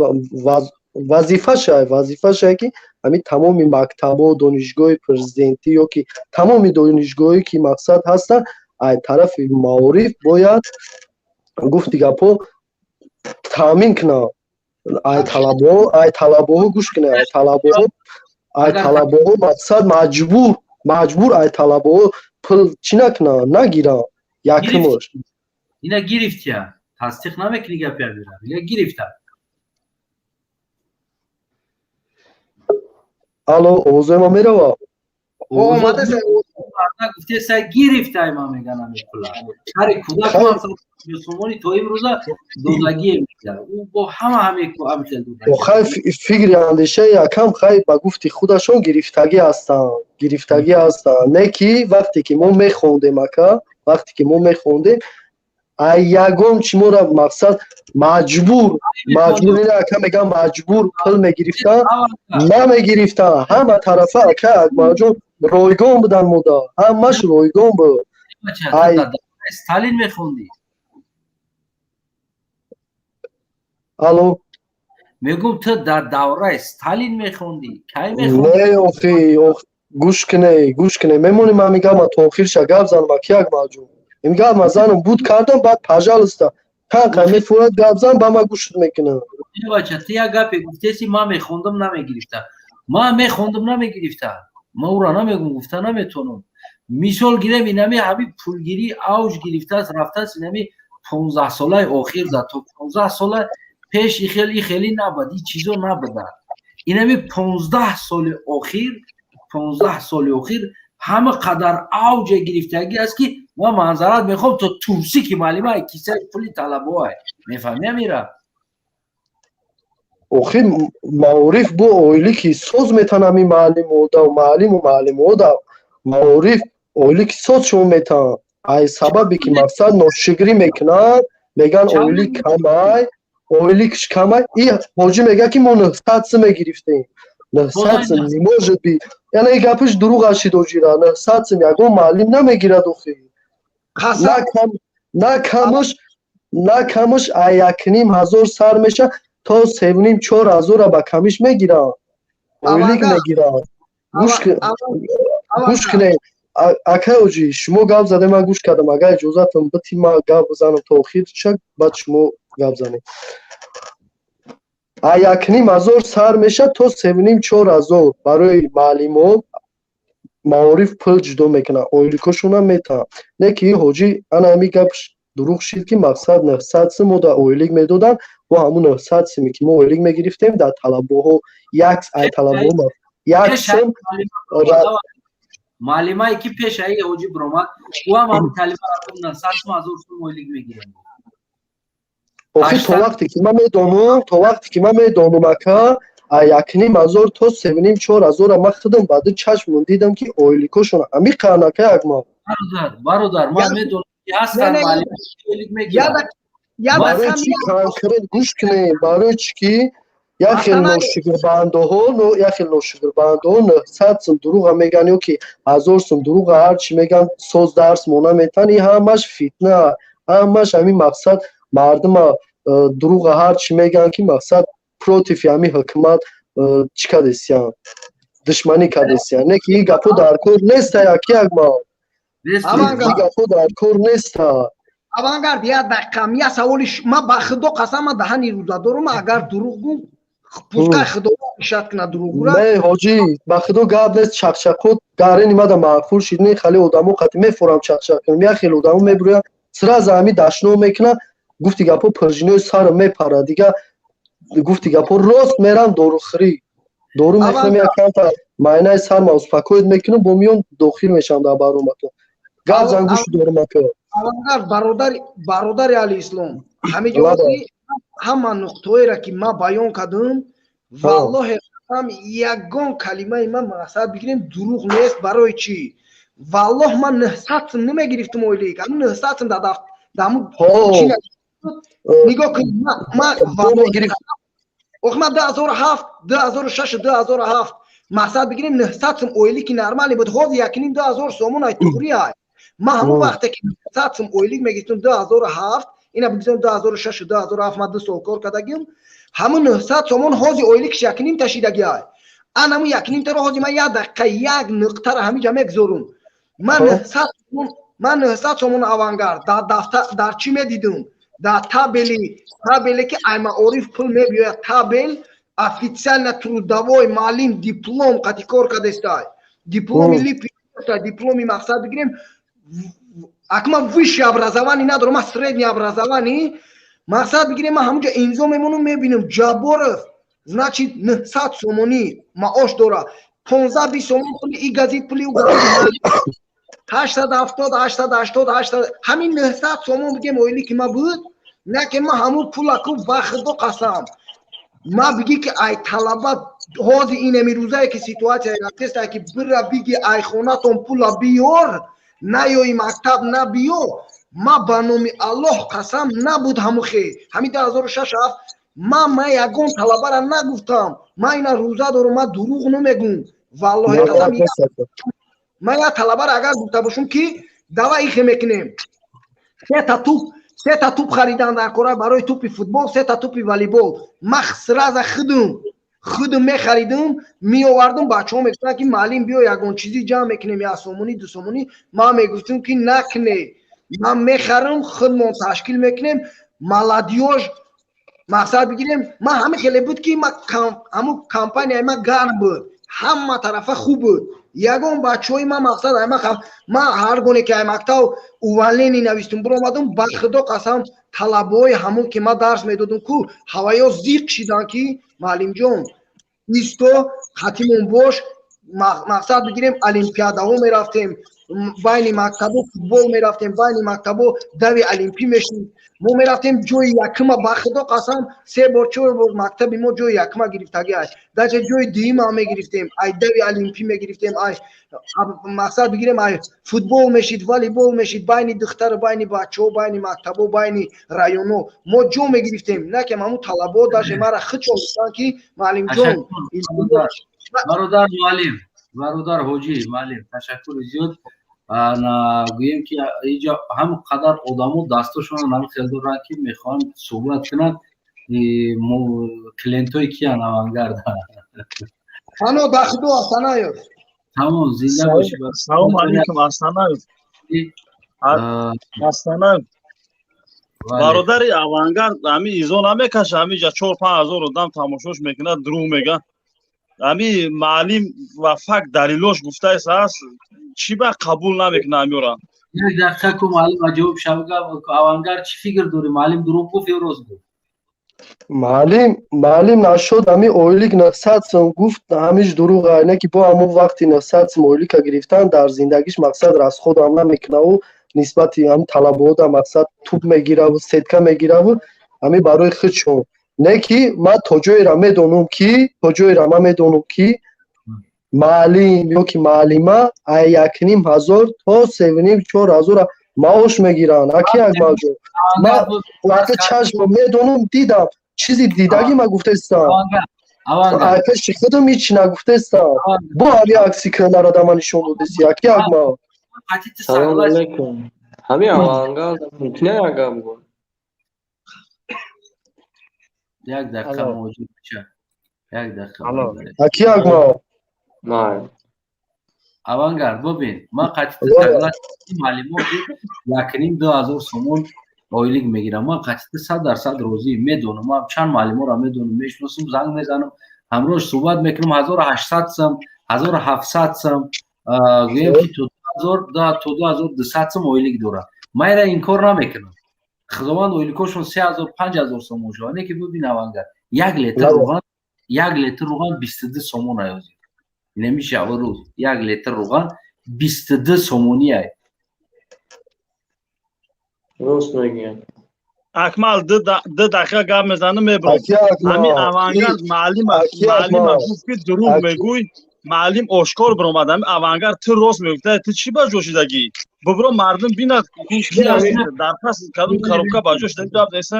وظیفه شای که همین تمام مکتب و دانشگاه پرزیدنتی یا که تمام دانشگاهی که مقصد هستن از طرف معارف باید گفتی گپو تامین کنه ای طلبه گوش کنه ای طلبه مقصد مجبور ای طلبه پل چی نکنه نگیره یکمش اینا گرفتی تصدیق نمیکنی گپ بیارم یا گرفته الو اوضاع ما میره اومده سر گفته سر گرفته ما میگنم هر کودک ما سومونی تو امروز دادگی میگیره او با همه فکر اندیشه یکم خیلی با گفتی خودشون گرفتگی هستن نه که وقتی که ما میخوندیم یگم چی را مقصد مجبور اینه که میگم مجبور پل میگرفتن نمیگرفتن همه طرفه که مجبور رایگان بودن مودا همش رایگان بود استالین میخوندی الو میگم تو در دوره استالین میخوندی کی میخوندی نه اخی گوش کنه میمونی من میگم تو آخرش گپ زنم که یک مجبور میگم مزنم بود کردم بعد پاجالستا تا میفورد گپ زنم با ما گوش میکنه بچه تو یک گپ گفتی ما میخوندم نمیگرفته ما او را نمیگم گفته نمیتونم مثال گیرم اینمی همین پولگیری اوج گرفته است رفته است اینمی 15 ساله آخر ده تو 15 ساله پیش خیلی نبود این چیزا نبوده اینمی 15 سال اخیر همه قدر اوج گرفتگی است که ما منظرت میخوام تو توسی که معلومه کیسه پولی طلبه میفهمی میره اخی معارف بو اویلی که سوز میتن همی معلم اودا معارف اویلی که سوز شما میتن ای سببی که مقصد نوشگری میکنن میگن اویلی کش کمای ای حاجی میگه که ما 900 سه میگرفتیم 900 سه نموجد بی یعنی ای گپش دروغ اشید و جیره 900 سه میگه معلم نمیگیرد اخی نه کمش ای 1,500 سر میشه تا 3,500-4,000 با کمیش میگیرن اویلیک میگیرن گوش کنه اکه اوجی شما گپ زده من گوش کردم اگه اجازتون بتی ما گپ بزنم تا آخر شد بعد شما گپ زنید 1,500 سر میشه تا 3,500-4,000 برای معلم معارف پل جدا میکنه اویلیکشون هم میتن نه که حاجی انا همی گپش دروغ شد که مقصد 900 سه ما در اویلیک میدادن و همون 900 سمی که ما اویلیک میگرفتیم در طلبه ها یک سم معلمه که پیش ای حاجی برامد و هم طلبه را 900 سم از اون اویلیک میگیرن آخی تا وقتی که من میدانم که 1,500 تا 3,500-4,000 مختدم بعد چشم دیدم که اویلیکشون همی قرنکه یک ما برادر من میدونم که هستن معلمه اویلیک میگیرن برای چی کانکرین گوش کنه برای چی که یخیل نوشگر بنده ها 900 سم دروغ هم میگن یا که 1,000 سم دروغ هرچی میگن سوز درس مونه میتن این همش فتنه همش همین مقصد مردم دروغ هر چی میگن که مقصد پروتیف همین حکومت چیکار دستیان دشمنی کردستیان نه که این گپو در کور نیست یکی اگما این گپو در کور نیست اوانگار بیا دقیقا میا سوالش ما با خدا قسم دهنی روزا دارم اگر دروغ گو پوسکای خدا شاد کنه دروغ را نه حاجی با خدا گپ نیست چقچقو داره نیمه معقول شیرنی خالی آدمو قطع میفورم چقچق کنم یا خیلی آدمو میبرویم سرا زمین دشنو میکنه گفتی گپو پرژینوی سر میپره دیگه گفتی گپو راست میرم دورو خری دورو میخوام یک کم معنی سر موز پاکوید میکنم با میون داخل میشم در بارومتون گپ زنگوش دورو میکنم اوانگار برادر علی اسلام همه جوابی همه نقطه‌ای را که ما بیان کردم والله هم یگان کلمه من مقصد بگیریم دروغ نیست برای چی والله من نهصد نمیگرفتم اولی که نهصد دامو چی نگاه کن ما والله ما 2007 2006 2007 مقصد بگیریم نهصد اولی که نرمالی بود خود یکنیم 2000 سومون ای توری های ما همون وقتی که نهصد اولی میگیریم 2007 اینا بگیریم 2006 2007 ما 2 سال کار کردیم همون 900 سومون حوزی اویلیک شکنیم تشیدگی های انا مو یکنیم تر حوزی من یاد دقیقه یک نقطه را همینجا میگذارم من 900 سومون اوانگارد در دفتر در چی میدیدم در تابلی که ایما عارف پول میبیاید تابل افیسیال трудовой معلم دیپلم قطعی کار کردستای دیپلمی لیپی دیپلمی مقصد بگیریم اکما высшее образование ندارم ما среднее образование مقصد بگیریم ما همونجا اینجا میمونم میبینم جابورف значит 900 سومونی معاش داره 15 20 سومون پولی ای گازیت پولی او گازیت 80 70 80 80 80 همین 900 سومون بگیم اویلی که ما بود نه که ما همون پولا کو وقت دو قسم ما بگی که ای طلبات حوزی این میروزه که سیتواتیا است که برا بگی ای خوناتون پولا بیار نه یوی مکتب نه بیو ما بانومی الله قسم نبود هموخی همین 2006 ما یگون طلبه را نگفتم ما اینا روزه دارم ما دروغ نمیگم والله قسم ما یا طلبه را اگر گفته باشم که دوا ایخی میکنیم 3 تا توپ خریدن در کره برای توپ فوتبال 3 تا توپ والیبال ما سراز خودم میخریدم میآوردم بچه‌ها میگفتن که معلم بیا یگون چیزی جمع میکنیم یا سومونی دو سومونی ما میگفتیم که نکنه ما میخرم خودمون تشکیل میکنیم مالادیوش مقصد بگیریم ما همه خیلی بود که ما همون کمپانی ما گرم بود همه طرفه خوب بود یگون بچه‌های ما مقصد ما هر گونه که مکتب اولینی نوشتم برو اومدم با خدا قسم طلبای همون که ما درس میدادم کو هوایا زیر کشیدن که معلم جون نیستو خاتمون باش مقصد بگیریم المپیادا ها میرفتیم بین مکتب فوتبال میرفتیم بین مکتب دوی المپی میشیم ما میرفتیم جوی یکم با خدا قسم 3 بار 4 بار مکتب ما جوی یکم گرفتگی است در جوی دویم هم میگرفتیم ای دوی المپی میگرفتیم ای مقصد بگیریم ای فوتبال میشید والیبال میشید بین دختر بین بچه‌ها بین مکتب و بین رایونو ما جو میگرفتیم نه که همون طلبات داشت ما را خچون که معلم جون برادر حاجی معلم تشکر زیاد انا گویم که اینجا هم قدر آدمو دستشون هم خیلی دارن که میخوان صحبت کنن کلینتوی کیان اوانگارد خانو بخدو آسانایو تمام زنده باشی سلام علیکم آسانایو آسانایو برادر اوانگارد همی ایزو نمیکشه همی جا 4-5 هزار آدم تماشاش میکنه دروغ میگن همی معلم و فکر دلیلوش گفته است چی با قبول نمیکنه همیورا یک دقیقه که معلم جواب شوگه اوانگارد چی فکر داری معلم دروغ گفت یا راست گفت معلم نشد همی اویلیک 900 سوم گفت همیش دروغ اینه که با همون وقتی 900 سوم اویلیک گرفتن در زندگیش مقصد را از خود هم نمیکنه و نسبت هم طلبات مقصد توپ میگیره و سدکه میگیره و همی برای خودشون نه که ما توجوی را میدونم که معلم یا که معلمه 1,500 تا 3,500-4,000 معاش میگیرن اکی یک موجود ما وقتی چشم میدونم دیدم چیزی دیدگی ما گفته استم اکش خودم هیچ نگفته استم با همی عکسی که نراده من نشون بودیسی اکی یک ما سلام علیکم همین آوانگارد میتونه اگم گفت یک دقیقه موجود بشه. یک دقیقه اکی اگما نه اوانگارد ببین من قطعی تغلط معلومات یکنیم 2000 سومون اویلیگ میگیرم. من قطعی 100% روزی میدونم. من چند معلومات را میدونم میشناسم زنگ میزنم همراهش صحبت میکنم 1800 سم 1700 سم گویم که تو 2000 تو 2200 سم اویلیگ داره. من را این کار نمیکنم. خداوند اویلیگشون 3000 5000 سم موجانه که ببین اوانگارد 1 لیتر روغن 22 سومون ایازی نمیشه اول روز 1 لیتر روغن 22 سومونی ای راست میگی اکمل دو دقیقه گپ میزنم میبرم. همین اوانگارد معلم گفت که دروغ میگوی. معلم آشکار برآمد. همین اوانگارد تو راست میگفت. تو چی با جوشیدگی ببرو مردم بیند کی است در پس کدوم کاروکا با جوش داد نیست.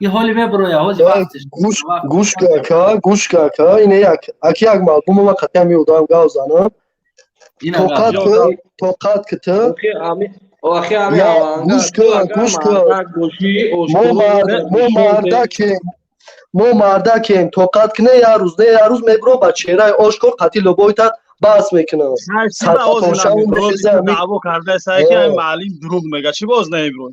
یه حالی میبرو یا حاجی وقتش گوش کاکا اینه یک اکی اگما بوم ما قطعا میودم گاوزانم توقات که تو آخه همین اوانگارد مو مردکیم توقات کنه یه روز میبرو با چهره آشکار قتیل بایتا باز میکنه دعوا کرده سعی که معلم دروغ میگه چی باز نمیبرو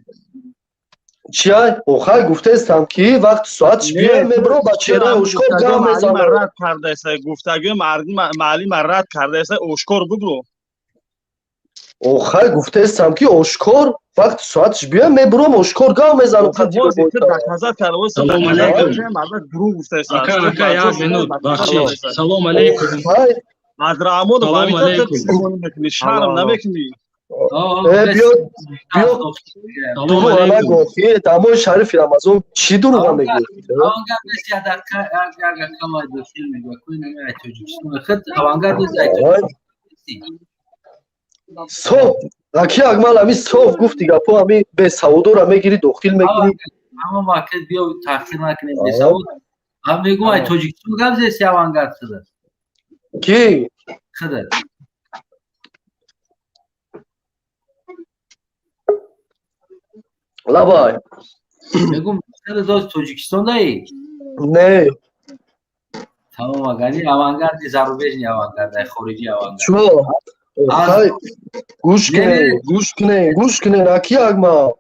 چیه؟ اوخای گفته استم که وقت ساعتش بیای میبرو با چهره آشکار گام میزنه. معلم رد کرده است گفتگوی معلم رد کرده است آشکار بگو. اوخای گفته استم که آشکار وقت ساعتش بیای میبرو آشکار گام میزنه. سلام علیکم. دروغ گفته است. اکا یک مینوت بخشید. سلام علیکم. از رامون و بامیتا تسمون میکنی شرم نمیکنی. بیا دروغ نگو دمای شریف رمضان چی دروغ میگی؟ صوف اکی اگمال همی صوف گفتی گپو همی به سعودو را میگیری داخل میگیری اما مارکت بیا تاخیر نکنیم به سعود هم میگم ای توجیکستان گپ زیستی اوانگارد خدر کی؟ خدر لابای میگم خدر دوست توجیکستان دایی؟ نه تمام اگانی اوانگارد زاروبیج نی اوانگارد خارجی اوانگارد چو؟ گوش کنه نکی اگما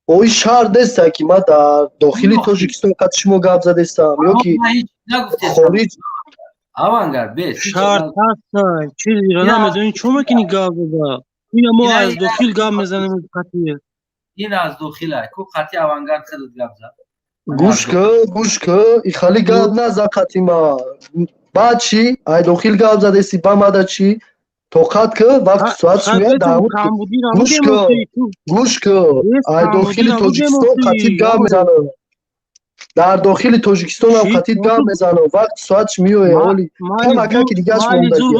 اوی شهر دسته که ما در داخلی توجیکستان قد شما گپ زده استم یا که خارج اوانگارد بیس شهر هست چیزی را نمیدونی چون مکنی گپ بزا این ما از داخل گپ میزنیم قطعیه این از داخل های کو قطعی اوانگارد خدت گپ زد گوش که ای خالی گپ نزد قطعی ما بعد چی؟ ای داخل گپ زده استی با ماده چی؟ توقات که وقت ساعتش میاد دعوت گوش که ای داخل توجیکستان قطعی گپ میزنه در داخل توجیکستان هم قطعی گپ میزنه وقت ساعتش میاد اولی کم اکا که دیگه اش مونده زور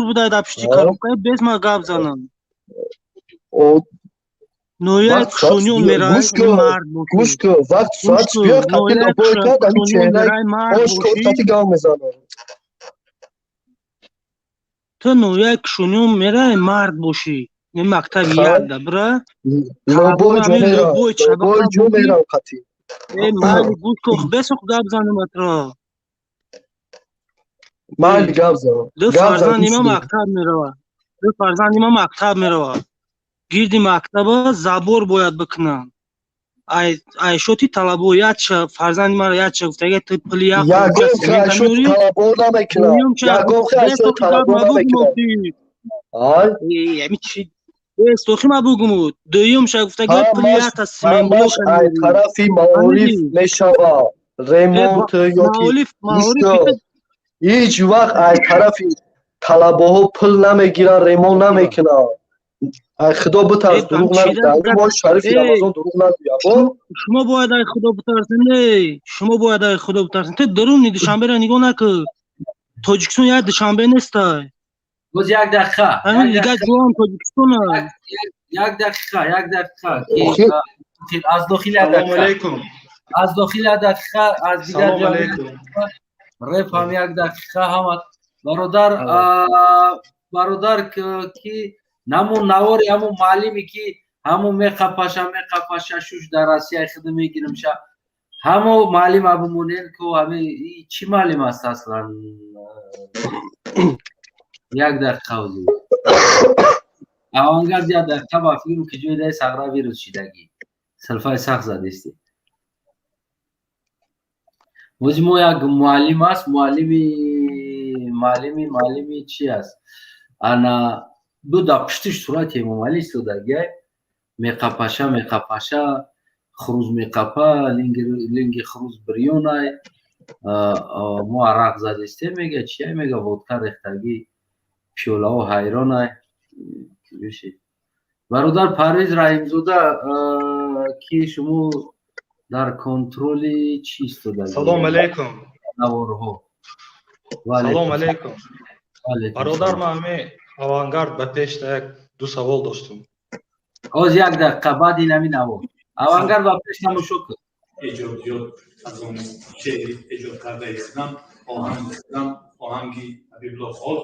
بوده در پشتی کاروکای بیس ما گپ زنم نویه کشونیون میره گوش که وقت ساعتش بیاد قطعی لبای که دمی چهره آشکار قطعی گپ میزنه تو نویه کشونیون میره مرد باشی این مکتب یاد ده برا لبای جو میرم قطعی مالی گوش که بسو گپ زنم اترا مالی گپ زنم دو فرزند ما مکتب میروه گیردی مکتب زبور باید بکنم ای شوتی طلبو یاد شه فرزند ما یاد شه گفته اگه تو پلی یک یگم که شوتی طلبو نمیکنم یگم که شوتی طلبو نمیکنم یعنی چی استوخی ما بگم دویم شه گفته اگه پلی یک تا سمین بلوک ای طرفی معارف میشوه ریمونت یا که هیچ وقت ای طرفی طلبو پل نمیگیرن ریمون نمیکنن خدا بترس دروغ نگو ما شریف رمضان دروغ نگو شما باید ای خدا بترسین شما باید ای خدا بترسین تو درون دوشنبه را نگاه نکن توجیکستان یک دوشنبه نیست باز یک دقیقه همین دیگه جوان توجیکستان یک دقیقه از داخل یک دقیقه از داخل یک دقیقه از دیگر جامعه رف هم یک دقیقه هم برادر که наму навори ҳаму муаллиме ки ҳаму меқапаша шуш дар Россия хида мегиримша ҳаму муаллим абумонен ку ҳами чӣ муаллим аст аслан як дақиқа ҳозир авангард як дақиқа ба фикру ки ҷои даи сағра вирус шидагӣ салфаи сахт задисти ози мо як муаллим аст муаллими чи аст ана буда пуштиш сурати эмомалӣ истодагиай меқапаша хруз меқапа линги хруз бирёнай мо арақ задисте мега чия мега водка рехтагӣ пиёлаҳо ҳайронай бародар Парвиз Раҳимзода ки шумо дар контроли чи истодагӣ салому алайкум наворҳо салому алайкум бародар ман ҳами авангард ба пешта як ду савол доштум оз як дақиқа баъд ин ҳами навор авангард ба пеш тамошо кун эҷодиёт аз он шеъри эҷод карда истодам оҳанг истодам оҳанги ҳабибулло хол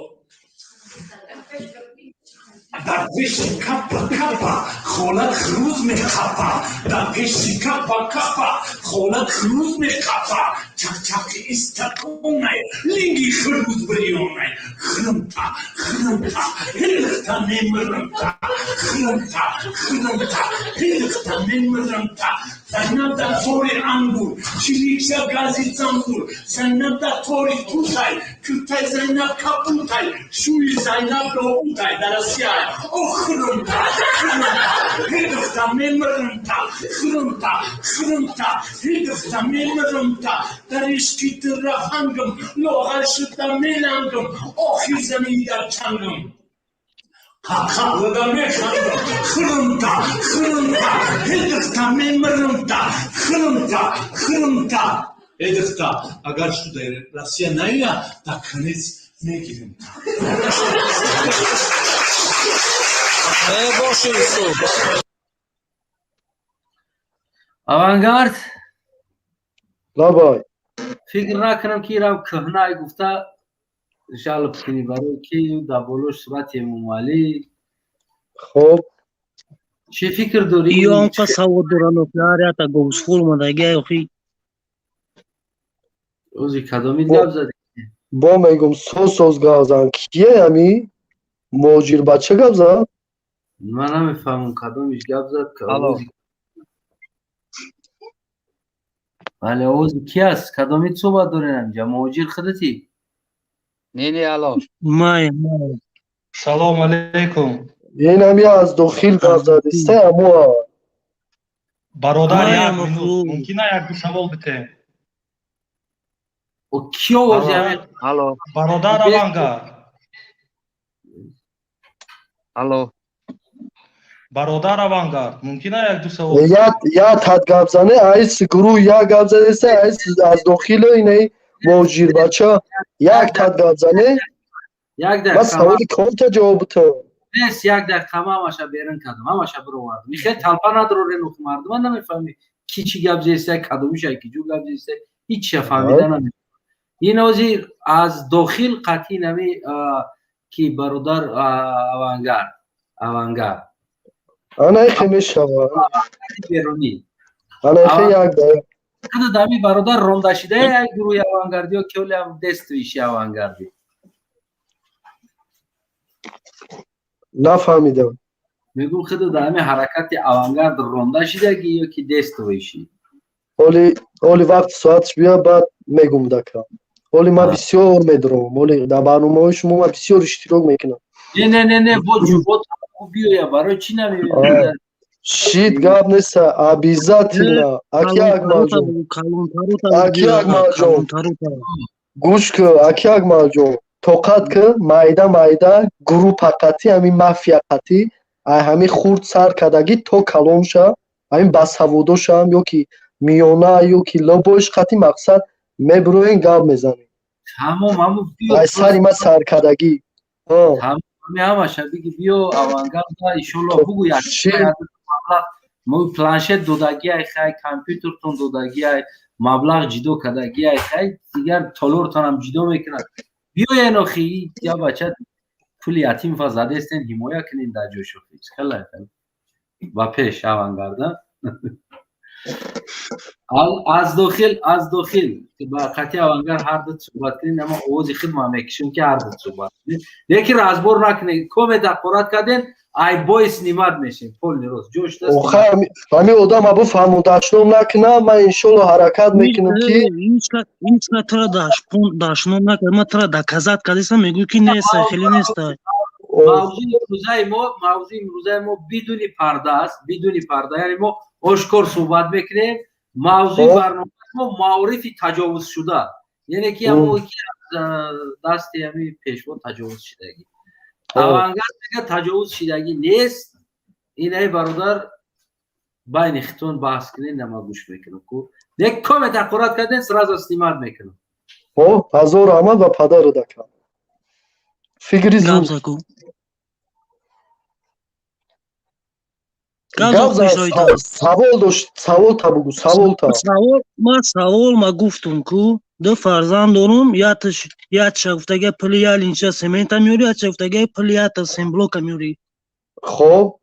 در پیش کپا کپا خولت خروز می خپا در پیش کپا کپا خولت خروز می خپا چک چک استکونای لینگی خروز بریونای خرمتا خرمتا هلختا نمرمتا خرمتا خرمتا هلختا نمرمتا زنب در طوری انگور چلیکشا گازی زنبور زنب در طوری توتای کتای زنب کپوتای شوی زنب لوتای در اسیای او خرمتا خرمتا هلختا نمرمتا خرمتا خرمتا هلختا نمرمتا در اشکی ترفنگم لوغر شده ملنگم آخی زمین در چنگم Kalkada mekanım, kırımda, kırımda, edikta memurumda, kırımda, edikta. Agar şu da Rusya naya, da kaniz ne girin. Avangard. Labay. Fikr nakanam ki ram kahna gufta جالب کنی برای کی در بالای صورت امامعلی خب چه فکر داری؟ ایام پس هوا دوران افلاره تا گوسفول مدگی اخی اوزی کدامی گب زدی؟ با میگم سوز گاو زن کیه همی؟ موجیر بچه گب زد؟ من نمیفهمم کدامیش گب زد که بله اوزی کی است؟ کدامی صحبت دارین انجا؟ موجیر خودتی؟ نه الو مای سلام علیکم این همی از داخل گاو زد سه امو برادر یک منوت ممکنه یک دو سوال بته او کیو اوزی همی؟ برادر авангард الو برادر авангард ممکنه یک دو سوال یا تاد گاو زنه ایس گروه یا گاو زده سه ایس از داخل اینه موجیر بچه یک تاد گاو زنه بس سوالی کامتا جواب تو بس یک دقیقه هماشا بیرن کدام هماشا برو وارد میخوای تلپا ندارو رنوخ مردم من نمیفهمی کی چی گب زیسته کدومیش کی جو گب زیسته هیچ چی فهمیده نمیفهمی این اوزی از داخل قطعی نمی کی برادر авангард انا ایخی میشوه بیرونی انا ایخی یک داره کدو دامی برادر رونده شده یک گروه авангардی و کلی هم دست ویشی авангардی نفهمیدم میگم خود دائمی حرکت авангард رونده شده یا که دست ویشی اولی وقت ساعتش بیا بعد میگم دکرم اولی ما بسیار میدرم اولی در برنامه شما ما بسیار اشتراک میکنم نه بود بیو یا برای چی نمیبینی شید گاب نیست عبیزت نه اکی اگمال جون اکی اگمال جون گوش که اکی اگمال جون توقت که майда گروه پاقتی همین مافیا قتی همین خورد سر کدگی تو کلام شا همین بسهودو شا هم یا که میونه یا که لبوش قتی مقصد میبروین گاب میزنی همون بیو سری ما سر کدگی همه بگی بیو авангард ایشالله بگو یک مو планшет додагӣ ай хай компютертон додагӣ ай маблағ ҷидо кадагӣ ай хай дигар толортонам ҷидо мекунад биёян охи я бача پول یتیم و زده استین حمایه کنین در جوش و خیلی خیلی و پیش اوانگارده از داخل که با قطعی اوانگر هر دو صحبت کنین اما اوزی خود ما میکشون که هر دو صحبت کنین یکی رازبور نکنین کومه تقرارات کردین ای بایس نیمد میشین پول نیروز جوش دست همین آدم ابو فهمونداشنم نکنه من انشالله حرکت میکنم که هیچ ترا داشنم نکنه ما ترا دکازات کردیستم میگوی که نیست خیلی نیست موضوع امروزه ما بدون پرده است بدون پرده یعنی ما اشکار صحبت میکنیم موضوع برنامه ما معارف تجاوز شده یعنی که همون دست همین پیشوا تجاوز شدگی اوانگر دیگه تجاوز شدگی نیست اینه برادر بین خیتون بحث کنین نما گوش میکنم یک کم تقرارات کردین سراز استیماد میکنم هزار آمد و پدر دکم فکری زون سوال تا بگو سوال تا سوال ما گفتم که دو فرزند دارم یک گفتگی پلی اینجا سمنت میوری یک گفتگی پلی سمبلوک میوری خب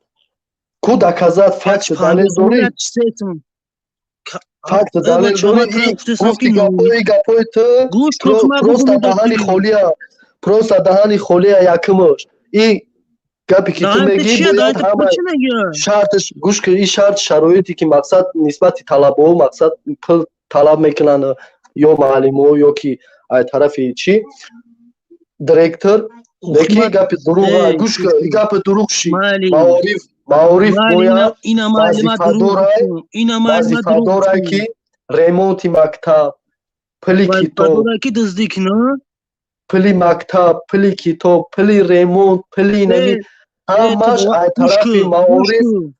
کو دکازات فکت دلیل داری فکت دلیل داری گفتی گپوی تو پروستا دهانی خولیا یکمش این گپی که تو میگی باید همه شرطش گوش که این شرط شرایطی که مقصد نسبت طلب و مقصد پل طلب میکنن یا معلم یا که ای طرفی چی دایرکتور یکی گپ دروغ گوش که این گپ دروغ شی معارف باید وظیفه داره که ریمونت مکتب پلی کتاب پلی مکتب پلی کتاب پلی ریمونت پلی نمی همش ای طرفی معارف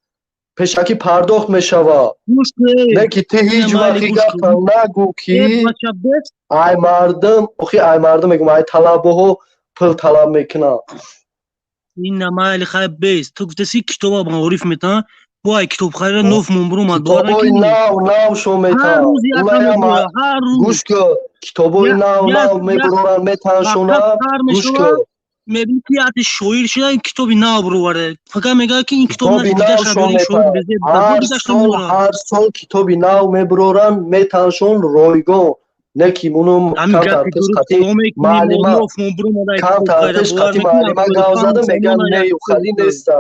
پیشکی پرداخت میشوه نه که تی هیچ وقتی گپ نگو که ای مردم اخی ای مردم میگم ای طلبه ها پل طلب میکنه این نمایل خیلی بیست تو گفتی کتاب معارف میتن با ای کتاب خیلی نوف منبرو مدواره کتابای نو شو میتن گوش که کتابای نو میبرورن میتن شونه گوش که میبینی که حتی شویر شده این کتابی نو برواره فقط میگه که این کتاب نشده شده شویر بزید هر سال کتابی نو میبرورن میتن شون رایگان نکی منو کم ترتش قطعی معلمه کم ترتش قطعی معلمه گوزده میگن نه خیلی نیسته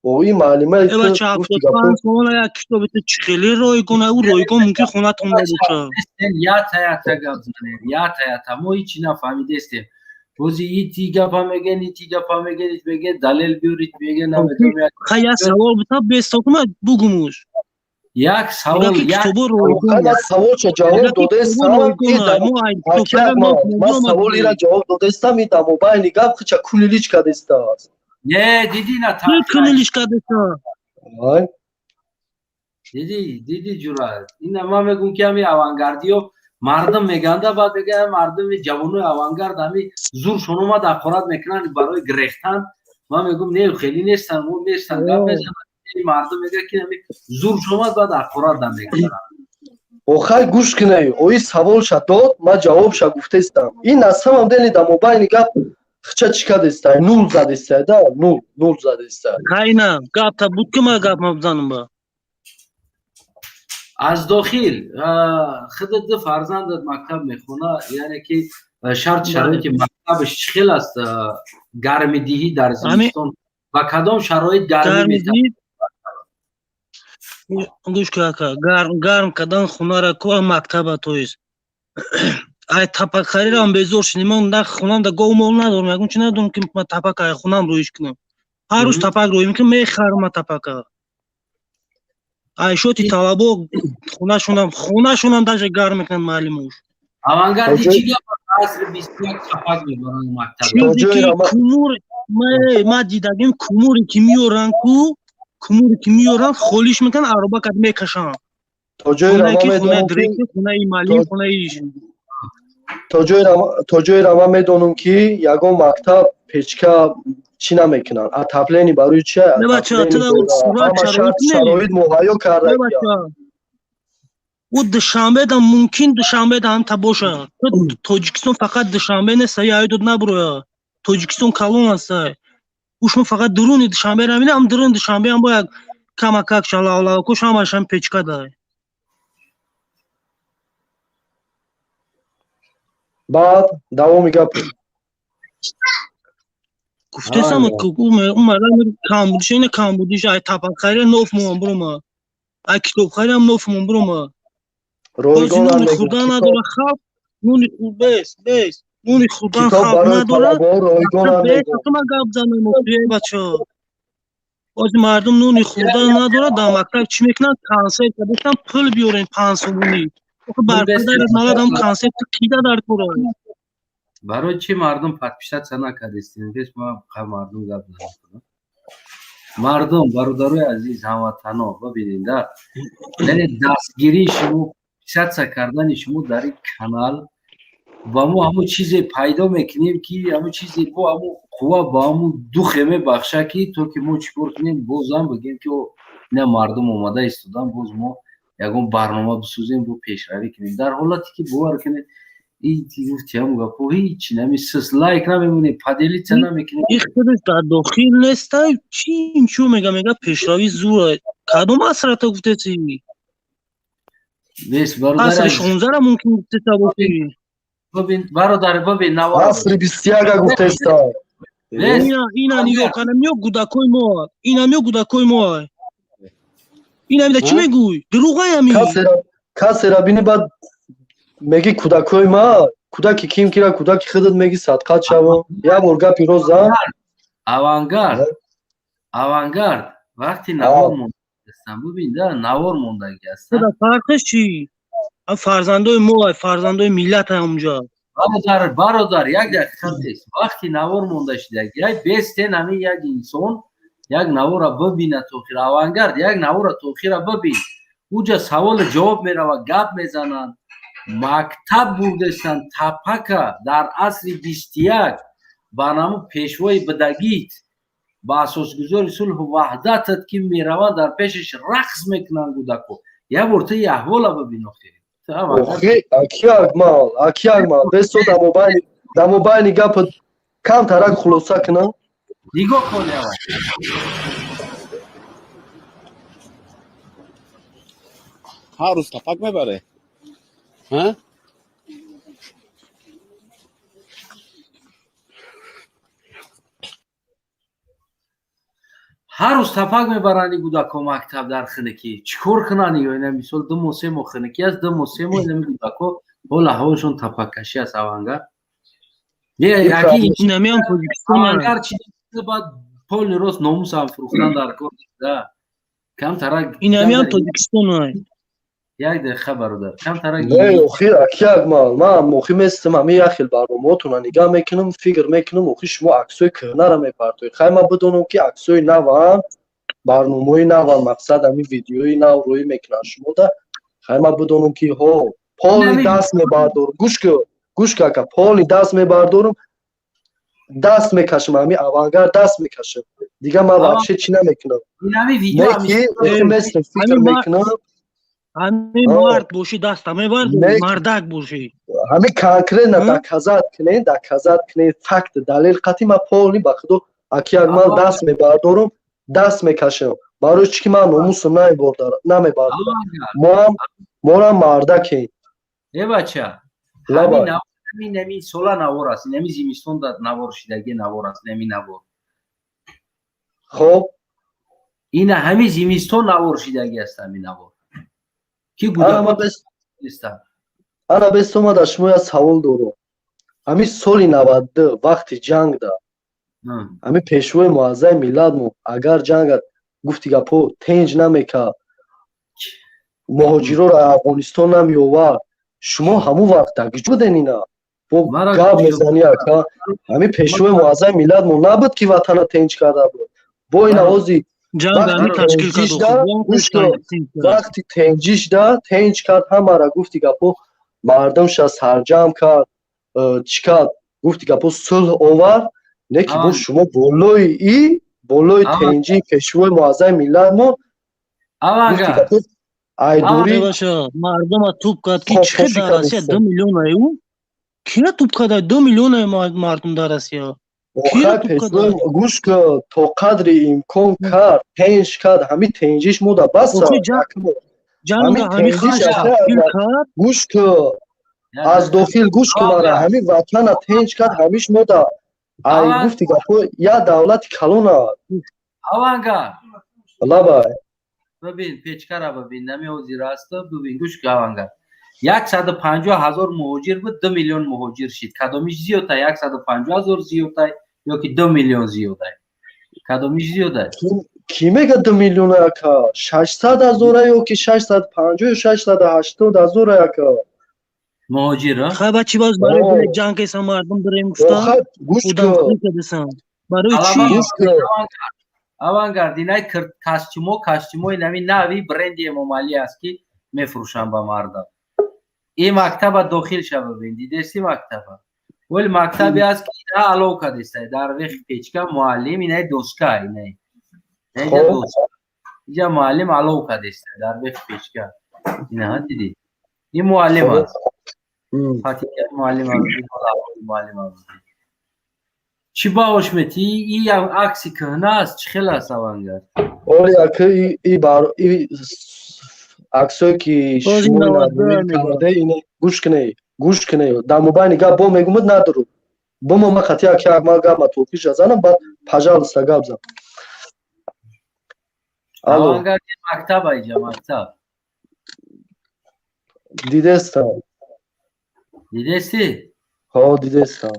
اوی معلمه ای بچه 75 سال یک کتاب تو خیلی رایگانه او رایگان ممکن خونه تون نبوشه یا تا گوزنه یا تا ما هیچی نفهمیده استیم روزی ایتی گپا میگن ایتی گپا میگن دلیل بیارید میگن نمیدونم خیلی سوال بتا بستوکم بگموش یک سوال من سوال چه جواب داده استم من سوالی را جواب داده استم این دمو باید گپ چه کلیلیچ کرده است نه دیدی نه تا کلیلیچ کرده است دیدی جورا این ما میگم که همی اوانگاردیو مردم میگنده بعد دیگه مردم جوانو اوانگارد همی زور شونو ما دخورات میکنن برای گرفتن ما میگم نه خیلی نیستن اون نیستن گپ بزنن مردم میگه که همی زور شما بعد اخورات دم میکنن اوخای گوش کنه اوی سوال شد داد ما جواب شد گفته استم این اصلا هم دنی دمو باید گپ خچه چکده استه نول زده استه دا نول زده استه خیلی گپ تا بود که ما گپ ما بزنم با از داخل خودت دو فرزند مکتب میخونه یعنی که شرط شرایط مکتبش چخیل است گرمی دیهی در زمستان و کدام شرایط گرمی میتونه گوش کاکا گرم کدام خونه را کو مکتب تویست ای تپک خریدم بزور شنیمان در خونم در گو مول ندارم یکون چی ندارم که من تپک ای خونم رویش کنم هر روز تپک روی میکنم میخرم تپک ای شوتی طلبو خونه شونم داشت گرم میکنم معلموش اوانگاردی چی گفت عصر 21 تپک میبرن مکتب چیزی که کمور ما دیدگیم کموری که میورن کو کموری که میورن خولیش میکنن عربا کد میکشن خونه که خونه دریک خونه ای معلم خونه ایش تا جای رما میدونم که یگان مکتب پیچکا چی نمیکنن تپلینی برای چی نه بچه تا همه شرایط مهیا کرده او دوشنبه دا ممکن دوشنبه دا هم تا باشه تاجیکستان فقط دوشنبه نیست یا ایدود نبروه тоҷикистон калон аста ушмо фақат дурӯни душанбе рамидам дурӯни душанбе ам бояд камакак шалавлавкуш ҳамашам печка дай баъд давоми гап гуфтесам умарам камбудиша ина камбудиша ай тапақхайра нофмон бурума ай китобхайрам нофмон бурума бози нуни хӯрдан надора халқ нуни бес нуни хӯрдан халқ надора бесатума гап занам бачо бози мардум нуни хӯрдан надора дар мактаб чӣ мекунад консерт гуфтам пул биёрен 5 сомонӣ барқадарат наладам консерт кида дар кора барои чӣ мардум подписатсия накардистем бес ма мардум гап занам мардум бародарои азиз ҳамватано бибинед яъне дастгирии шумо подписатсия кардани шумо дар ин канал ба мо ҳамон чизе пайдо мекунем ки ҳамон чизе бо ҳамон қувва ба ҳамон духе мебахша ки то ки мо чӣ кор кунем бозам бигем ки ина мардум омада истодан боз мо ягон барнома бисозем бо пешравӣ кунем дар ҳолате ки бовар кунед гуфтиам гапо ҳеҷ намисус лайк намемоне паделитса намекунем ихтирос дар дохил неста чӣ инчо мега пешравӣ зур кадом асрата гуфтеси бес бародар асри 16 ра мумкин гуфтеса боши бибин бародар бибин навор асри 21 гуфтеста ина нигоҳ кана миё гудакои мо ина миё гудакои мо ина мида чӣ мегӯй дуруғаями касера бини баъд меги кӯдакои ма кӯдаки ким кира кӯдаки худат меги садқат шаво як бор гапи роза авангард вақти навор мондагиастам бибин да навор мондаги астам фарқиш чӣ фарзандои мо фарзандои миллат онҷа бародар як дақиқа бес вақти навор монда шудаги як бестен ҳамин як инсон як навора бибинад то охир авангард як навора то охира бибин уҷа саволу ҷавоб мерава гап мезананд мактаб бурдестан тапака дар асри 21 ба намо пешвои бидагит ба асосгузори сулҳу ваҳдатат ки мераванд дар пешаш рақс мекунанд кӯдако як бор ту аҳвола бибин охир акиягмал бесо дамобайни гапа камтарак хулоса кунам нигоҳ кун ҳар рӯз тапак мебаре ҳар рӯз тапак мебаранд кӯдако мактаб дар хинакӣ чӣ кор кунанд ина мисол 2 моҳ 3 моҳ хинакӣ аст 2 моҳ 3 моҳ ина кӯдако ҳол аҳволшон тапаккашӣ аст авангард инамиам авангард чӣ баъд полни рост номусам фурӯхтан дар кор да камтарак инамиам тоҷикистон як дақиқа бародар камтарак охир акиягмал ман охи местам ҳамин як хел барномаҳотона нигаҳ мекунам фикр мекунам охи шумо аксои кӯҳнара мепартоед хай ман бидонам ки аксои навам барномаҳои навам мақсад ҳамин видеои нав рӯӣ мекунанд шумо да хай ман бидонам ки ҳо полни даст мебардорам гӯш кака полни даст мебардорам даст мекашам ҳамин авангард даст мекашам дига ман вахше чӣ намекунам фикр мекунам ҳамин мард бошӣ даста мебард мардак бошӣ ҳамин конкретно доказат кунед факт далел қатъи ман полни ба худо акиягмал даст мебардорам даст мекашам барои чӣ ки ман номусам намебардорам моам мардакем бача ҳамин сола навор аст ин ҳамин зимистон навор шудаги навор аст ҳамин навор хоб ина ҳамин зимистон навор шудаги аст ҳамин навор ана бестома дар шумо як савол дорам ҳамин соли 92 вақти ҷангда ҳамин пешвои муаззаи миллат мо агар ҷангат гуфти гапо тенҷ намекард муҳоҷироро афғонистон намеовард шумо ҳамон вақт дагиҷо буден ина бо гап мезани ака ҳамин пешвои муаззаи миллат мо набуд ки ватана тенҷ карда буд бо ин авози вақти тенҷишда тенҷ кард ҳамара гуфти гапо мардумша сарҷамъ кард чӣ кард гуфти гапо сулҳ овард неки бо шумо болои тенҷи пешвои муаззаи миллат мо айдури мардума туп кард ки чӣ дар Россия 2 миллион аю кия туп карда 2 миллион мардум дар Россия охай петрон гӯш ка то қадри имкон кард тенҷ кард ҳамин тенҷиш мода баса ҳамин тенҷиш гӯш ка аз дохил гӯш ка мара ҳамин ватана тенҷ кард ҳамиш мода ай гуфти гапо я давлати калона аванга лабай бибин печкара бибин нами ҳозир аста бибин гӯш ка аванга 150,000 муҳоҷир буд 2 миллион муҳоҷир шид кадомиш зиёдтар 150,000 зиёдтар ёки 2 миллион зиёдтар кадомиш зиёдтар ки мега 2 миллион яка 600,000 ёки 650 680,000 яка муҳоҷира хаба чи боз барои ҷанг эса мардум дорем гуфтан удам кадесам барои чи авангард инай костюмои нами нави бренди эмомалӣ аст ки мефурӯшанд ба мардам ин мактаба дохил шава бин дидеси мактаба вали мактаби аст ки ина алов кадестай дар вехи печка муаллим инай доска инай иҷа муаллим алов кадестай дар вехи печка ина диди ин муаллим аст фатиҳа муаллим аст чӣ баҳош метӣ ин акси кӯҳна аст чӣ хел аст авангард оли ака и аксое ки шумо карда ин гӯш кунед дар мобайни гап бо мегӯмад надору бомо ма хати як ма гап ма тофиш азанам баъд пажалуста гап зан авангард мактаб иҷа мактаб дидестам дидеси ҳо дидестам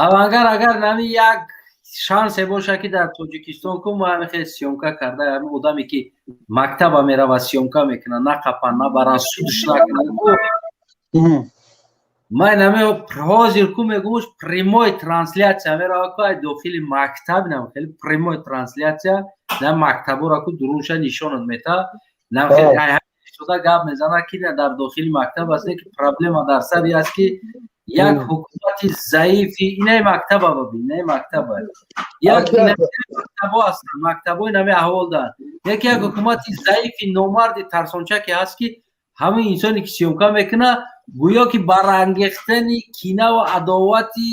авангар агар нами як шансе боша ки дар тоҷикистон ку мо ҳамихе сёмка карда ҳами одаме ки мактаба мерава сёмка мекунад на қапан на баран судш накунад ман нами ҳозир ку мегӯш прямой транслятсия мерава ку ай дохили мактаб нам хели прямой транслятсия на мактабора ку дурунша нишонат мета нам хели шуда гап мезанад ки дар дохили мактаб аст ки проблема дар сари аст ки як ҳукумати заифи инай мактаба бабин инай мактаба як мактабо ҳастанд мактабои нами аҳвол доранд яке як ҳукумати заифи номарди тарсонча ки ҳаст ки ҳамин инсоне ки сёмка мекунад гӯё ки барангехтани кинаву адовати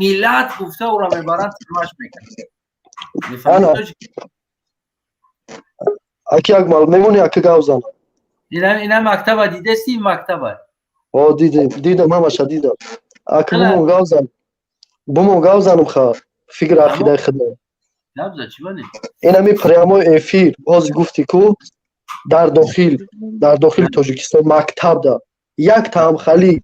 миллат гуфта ӯро мебаранд тирмаш мекунад аки як мал мемони ака гап занам ина мактаба дидести ин мактаба дидам ҳамаша дидам ака бумон гап занам ха фикр ақидаи худо инами прямой эфир ҳозир гуфти ку дар дохили тоҷикистон мактабда як таъмхали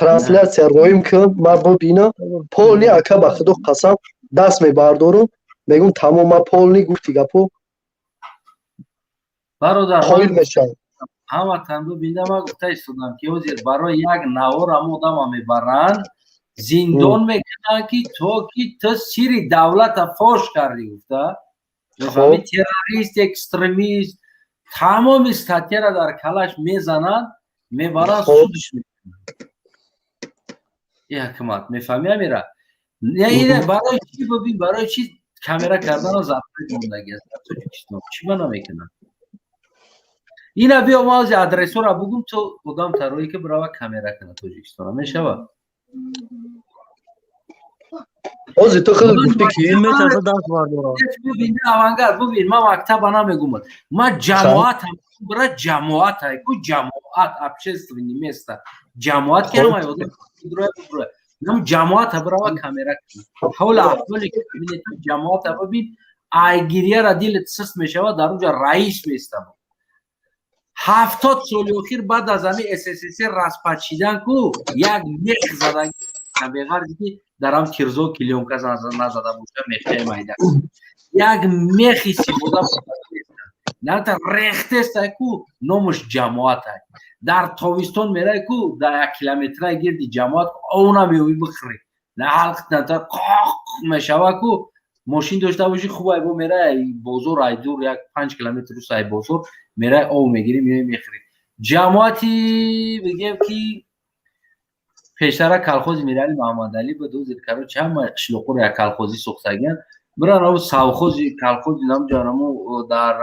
транслятсия роим кун ман бубина полни ака ба худо қасам даст мебардорум мегӯм тамом ма полни гуфти гапо бародар қоил мешавам ҳаматан бубинда ман гуфта истодам ки ҳозир барои як навор ҳам одама мебаранд зиндон мекунанд ки то ки ту сири давлата фош кардӣ гуфта мефаҳмӣ террорист экстремист тамоми статьяра дар калаш мезананд мебаранд судш мекунанд ин ҳукумат мефаҳмӣ амира барои чӣ бубин барои чӣ камера кардану запрет мондагӣ аст дар тоҷикистон чӣ мана мекунанд ина биё мо ози адресора бугум то одам тароӣ ки бирава камера кана тоҷикистона мешавад ҳозир ту худ гуфти ки авангар бубин ман мактаба намегӯмад ман ҷамоатам бира ҷамоата ку ҷамоат общественни места ҷамоат ки ҳамаи одам нам ҷамоата бирава камера кана ҳола аҳволе ки бибинед ҷамоата бубин айгирияра дилет сист мешавад дар онҷа раис местам 70 соли охир баъд аз ҳами ссср распад шидан ку як мех задаги беғарзи ки дар ҳам тирзо килёнка назада боша мехтаи майда як мехи истифода навта рехтестай ку номуш ҷамоатай дар тобистон мерай ку дар 1 километраи гирди ҷамоат овна меои бихӯри на ҳалқ ната қоқ мешава ку мошин дошта боши хубай бо мерай бозор айдур як 5 километр русай бозор мерай ов мегири меои мехӯри ҷамоати бигем ки пештара калхози мирали муҳаммадалӣ буд ҳозир карочи ҳама қишлоқҳоро як калхозӣ сохтагиянд биран калхози намҷарамо дар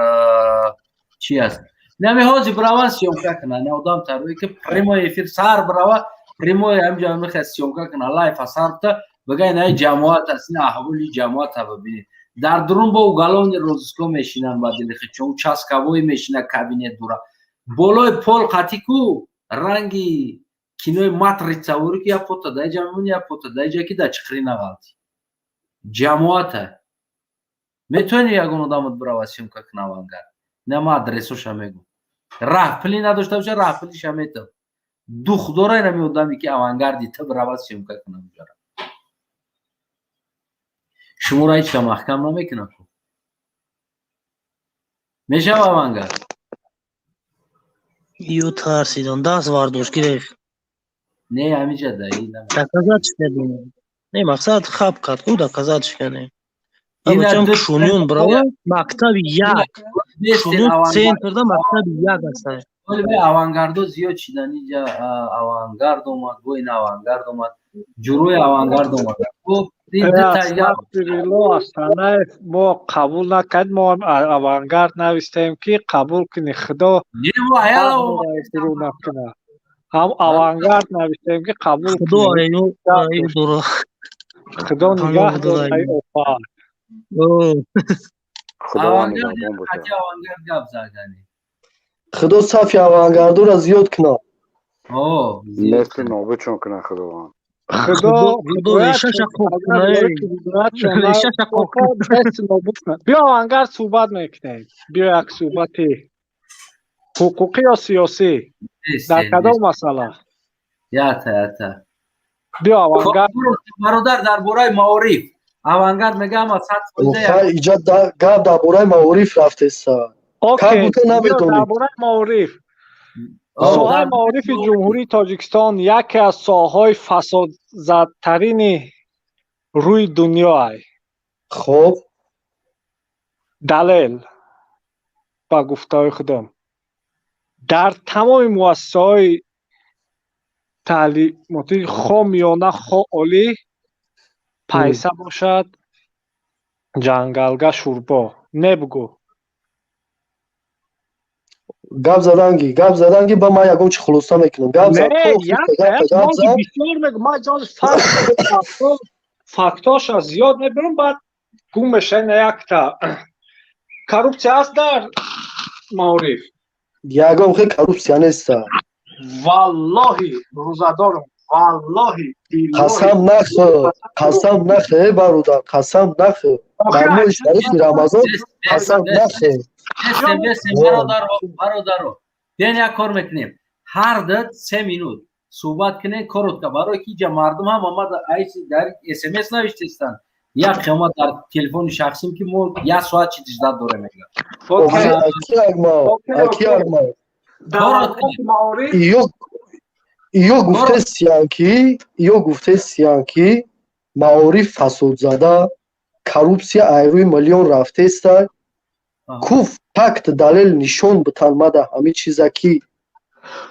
чи аст нами ҳозир бираван сёмка кунанд одам тарои ки прямой эфир сар бирава прямой ҳамҷа мехост сёмка кунад лайфа сар буда بگه نه جماعت است، نه احوالی جماعت ها ببینید. در درون با اوگالون روزسکو میشینن با دلخی چون چاسکاوی میشینه کابینت دورا بالای پول قاتیکو رنگی کینوی матрица یا فوتو دای جامون یا فوتو دای جاکی دا چخری نغالتی جماعت میتونی یگون آدمت برای سیمکا کنوانگر نه ما ادرسوش میگم راه پلی نداشته باشه راه پلیش میتم دوخ دوره نمی آدمی که اوانگاردی تو برای سیمکا کنوانگر شما را هیچ محکم نمیکنه میشه اوانگارد یو ترسیدم دست واردوش گرفت نه همیشه دایی دکازات شکنیم نه مقصد خواب کرد او دکازات شکنیم اما چون شونیون برای مکتب یک شونیون سنتر دا مکتب یک هستن ولی به اوانگاردو زیاد چیدنی جا اوانگارد اومد گوین اوانگارد اومد جروی اوانگارد اومد استغفرالله استانه ما قبول نکرد ما اوانگارد نوشتیم که قبول کنی خدا هم اوانگارد نوشتیم که قبول کنی خدا نگاه داره اوپار اوانگارد حتی اوانگارد گب زدنی خدا صفی اوانگاردو را زیاد کنه مثل نابه چون کنه خدا خدا ریشش خوب کنه بیا اوانگارد صحبت میکنیم بیا یک صحبتی حقوقی یا سیاسی در کدام مسئله یاتا بیا اوانگارد برادر در بورای معارف اوانگارد میگه اما صد ایجاد گاب در بورای معارف رفته است اوکی در بورای معارف ساحه معارف جمهوری تاجیکستان یکی از ساحه‌های فسادزدترین روی دنیا است. خب دلیل با گفته خودم در تمام مؤسسه‌های تعلیماتی خو میانه خو عالی پیسه باشد جنگلگه شوربا نبگو گپ زدنگی با ما یکم چی خلاصه میکنم گپ زد ما جاز فاکتاش از زیاد نبرم بعد گم بشه نیکتا کروپسیا هست در معارف یکم خیلی کروپسیا نیست والله روزادارم والله قسم نخه برادر قسم نخه در ماه شریف رمضان قسم نخه برادر بیاین یک کار میکنیم هر دت 3 minut صحبت کنه کارت که برای که مردم هم آمد در SMS نوشتستن یک خیامت در تلفن شخصیم که ما 1 ساعت چی داد دوره میگم یو گفته سیانکی معارف فساد زده коррупция айрӯи миллион рафтеста куф факт далел нишон биталмада ҳами чиза ки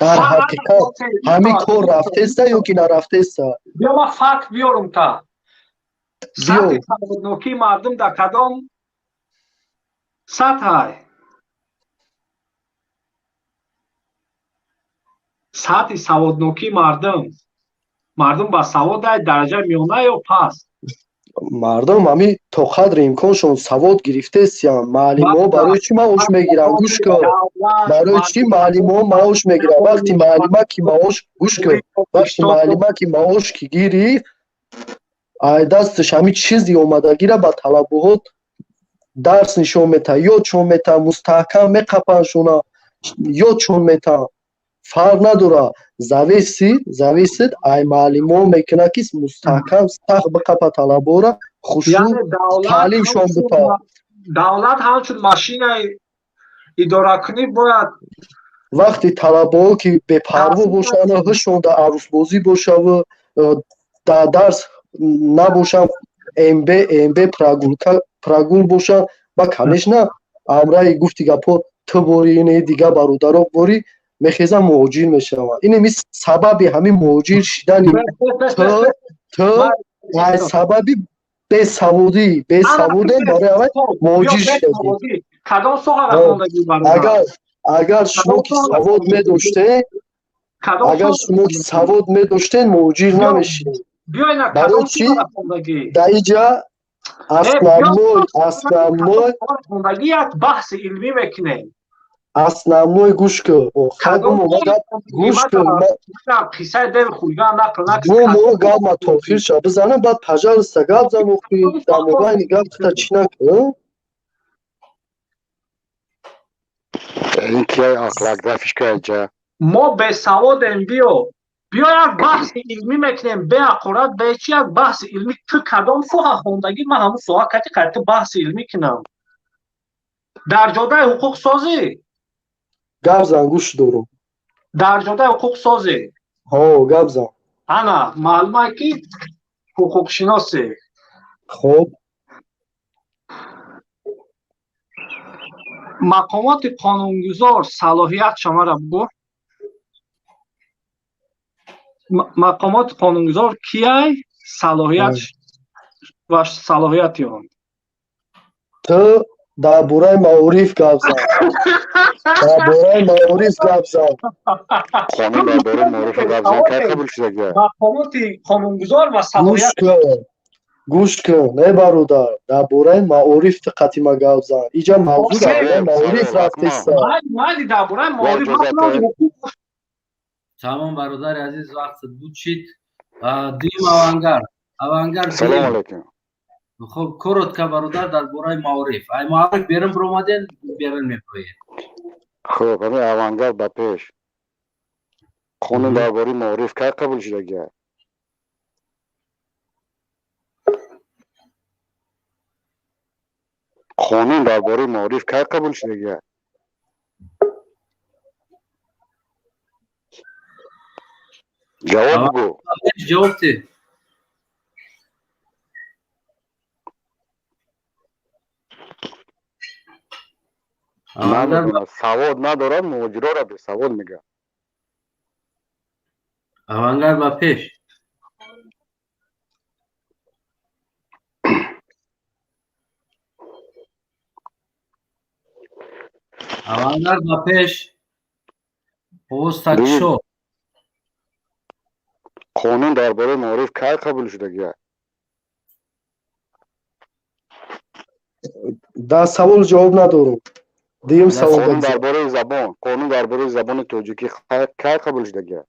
дар ҳақиқат ҳами кор рафтеста ё ки нарафтеста биё ма факт биёрум та сатҳи саводнокии мардум дар кадом сатҳай сатҳи саводнокии мардум ба савод ай дараҷаи миёна ё паст мардум ҳами то қадри имконшон савод гирифтестиян маълимҳо барои чӣ маош мегиранд гӯш кун барои чӣ маълимҳо маош мегиранд вақти маълима ки маош гӯш кун вақти маълима ки маош ки гирифт ай дасташ ҳами чизи омадагира ба талабот дарс нишон метаҳад ё чун метаҳад мустаҳкам меқапаншона ё чун метаҳад фарқ надорад зависит ай маълимо мекунад ки мустаҳкам сахт биқапа талабора хушу таълимшон битоҳад давлат ҳамчун машинаи идоракунӣ бояд вақти талабаҳо ки бепарво бошанд ҳушон дар арӯсбозӣ бошаву дар дарс набошанд мб прогул бошанд ва конечно амраи гуфти гапҳо ту бори ине дига бародаро бори мехезам муҳоҷир мешаванд ин ми сабаби ҳамин муҳоҷир шидани ту ай сабаби бесаводӣ барои ҳамаи муҳоҷир шидагӣ кадом соҳа рафтондагӣ бародар агар шумо ки савод медоштед агар шумо ки савод медоштед муҳоҷир намешидед بیاین برای کدام چی؟ سوال خوندگی در اینجا اسناموی خوندگی یک بحث علمی میکنه اسناموی گوش کن خلقم اومده گوش کن قصه دل خویگان نقل دو مو گاب ما توفیر شا بزنم بعد پجار سگاب زن خوی در موبایل گاب تا چی نکن این که اخلاق دفش که اینجا ما به سوادیم بیا یک بحث علمی میکنیم به اقورت به چی یک بحث علمی تو کدام سوها خوندگی من همون سوها کتی بحث علمی کنم در جاده حقوق سازی گاب زن گوش دارم در جاده حقوق سازی ها گاب زن انا معلومه که حقوق شناسی خب مقامات قانونگذار صلاحیت شما را بگو مقامات قانونگذار کیه صلاحیت و صلاحیت یان تو در بورای معارف گاب زن در بورای معارف گاب زن قانون در باره معارف گاب زن که قبول شده مقامات قانونگذار و صلاحیت گوش کن نه برادر در بورای معارف دقتی ما گاب زن اینجا موضوع در بورای معارف رفته است مالی در بورای معارف تمام برادر عزیز وقت بود شید دیم اوانگر سلام علیکم خب کرد که برادر در بورای معارف ای معارف بیرم برامدین بیرم میپوید خب همه اوانگر با پیش قانون در باره معارف که قبول شده گه قانون در باره معارف که قبول شده گه جواب بگو جواب ده نمیدونم سواد ندارم ماجرا را به سواد میگم اوانگر با پیش اوانگر با پیش پوست شو قانون درباره معارف که قبول شده گه در سوال جواب ندارم دیم سوال قانون درباره زبان قانون درباره زبان توجیکی که قبول شده گه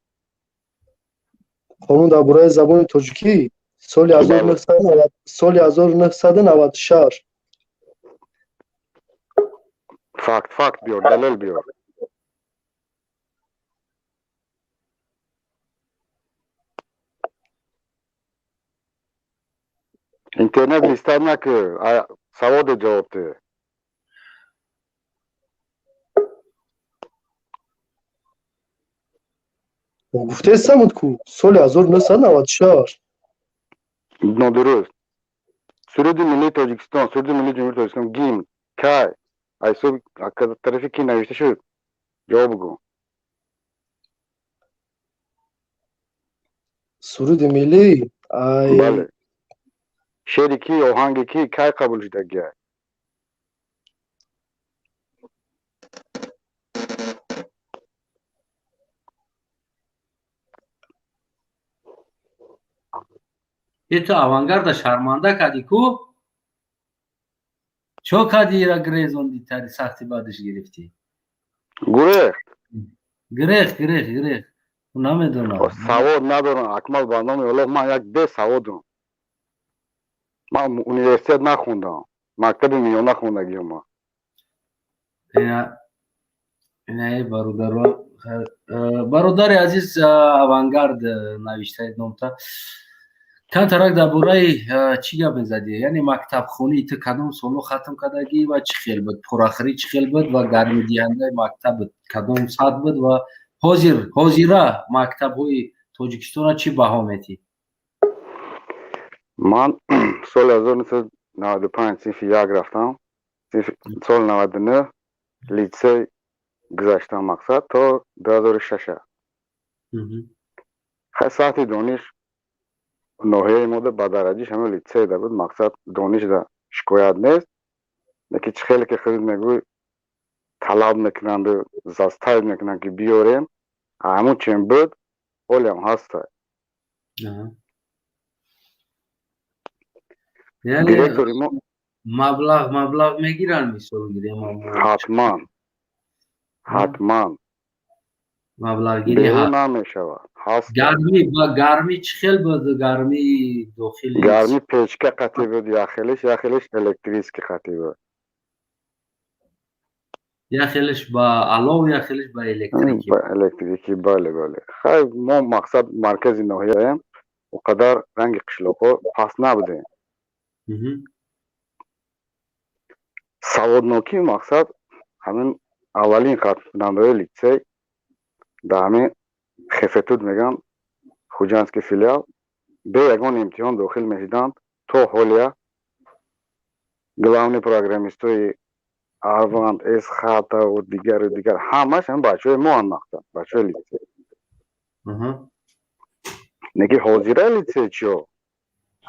قانون درباره زبان توجیکی سال 1996 فاکت بیار دلیل بیار اینترنت لیستر نکه سواد جواب ده گفته استمود کو سال 1996 نادرست سرود ملی تاجیکستان سرود ملی جمهوری تاجیکستان گیم کای ایسو طرفی کی نوشته شد جواب بگو سرود ملی بله شعری کی آهنگ کی قبول شده گه یه تو اوانگرد شرمنده کدی کو چو کدی را گریزوندی تری سختی بعدش گرفتی گریخ نمیدونم سواد ندارم اکمل برنامه الله من یک به سوادم من اونیورسیت نخوندم مکتب میانه خوندگی ما نه برادر عزیز اوانگرد نوشته نامتا کن ترک در بورای چی گپ میزدی یعنی مکتب خونی تو کدام سالو ختم کردگی و چی خیل بود پراخری چی خیل بود و گرمی دیانده مکتب کدام ساعت بود و حاضره مکتب های تاجیکستان چی بها میتی من سال 1995 صنف 1 رفتم سال 99 لیسه گذاشتم مقصد تا 2006 خیلی ساعتی دانش نوحه ماده با درجیش همه لیسه ده بود مقصد دانش ده شکایت نیست لیکن خیلی که خیلی میگوی طلب میکنند و زستای میکنند که بیاریم همون چیم بود ولی هم هسته یعنی دиректори мо مبلغ میگیرن مثال گیری ما حتما مبلغ گیری беру намешавад ҳаст гармӣ чӣ хел буд гармӣ дохили гармӣ печка қатӣ буд яхелиш электрически қатӣ буд яхелиш ба алов яхелиш ба электрики ба электрики бале хай мо мақсад маркази ноҳияем о қадар ранги қишлоқҳо паст набудем саводнокии мақсад ҳамин аввалин қатнкунандаҳои литсей дар ҳамин хефетуд мегӯянд хуҷандский филиал бе ягон имтиҳон дохил мешуданд то ҳолия главни программистои арванд эсхатаву дигару дигар ҳамаш ҳам бачаҳои моан мақтанд бачаҳои литсей неки ҳозираи литсей чиё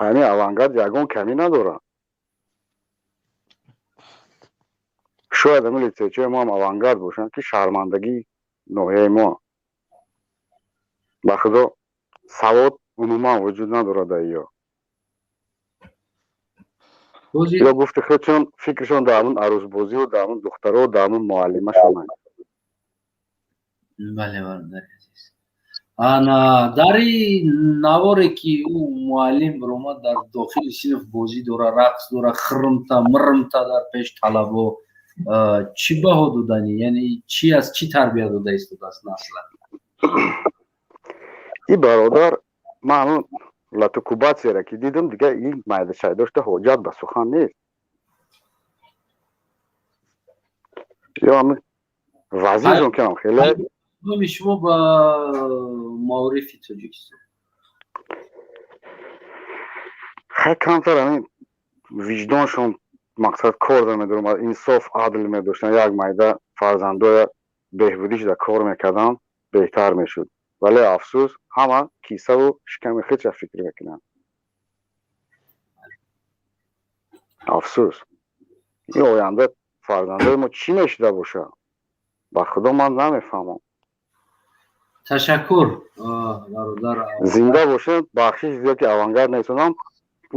ҳамин авангард ягон камӣ надоранд шояд ҳамин литсейчиҳои мо ҳам авангард бошанд ки шармандагии ноҳияи мо ба худо савод умуман вуҷуд надорад ё ё гуфти худшон фикршон дар ҳамин арӯзбозиву дар ҳамин духтарову дар ҳамин муаллимашон аст бале бародари азиз дари наворе ки ӯ муаллим биромад дар дохили синф бозӣ дора рақс дора хирмта мирмта дар пеш талабо чӣ баҳо додани яъне чӣ аст чӣ тарбия дода истодааст наслан ин бародар ман ҳамн латукубатсияра ки дидам дигар ин майдашайдошта ҳоҷат ба сухан нест ё ҳамн вазирон кам хеле номи шумо ба маорифи тоҷикистон хай камтар ҳамин виҷдоншон мақсад кор намедоромад инсоф адл медоштанд як майда фарзандоя беҳбудишда кор мекарданд беҳтар мешуд вале афсӯс ҳама кисаву шиками худша фикр мекунанд афсӯс ин оянда фарзандои мо чӣ мешуда бошад ба худо ман намефаҳмам ташаккур бародар зинда бошед бахшиши зиёд ки авангард несонам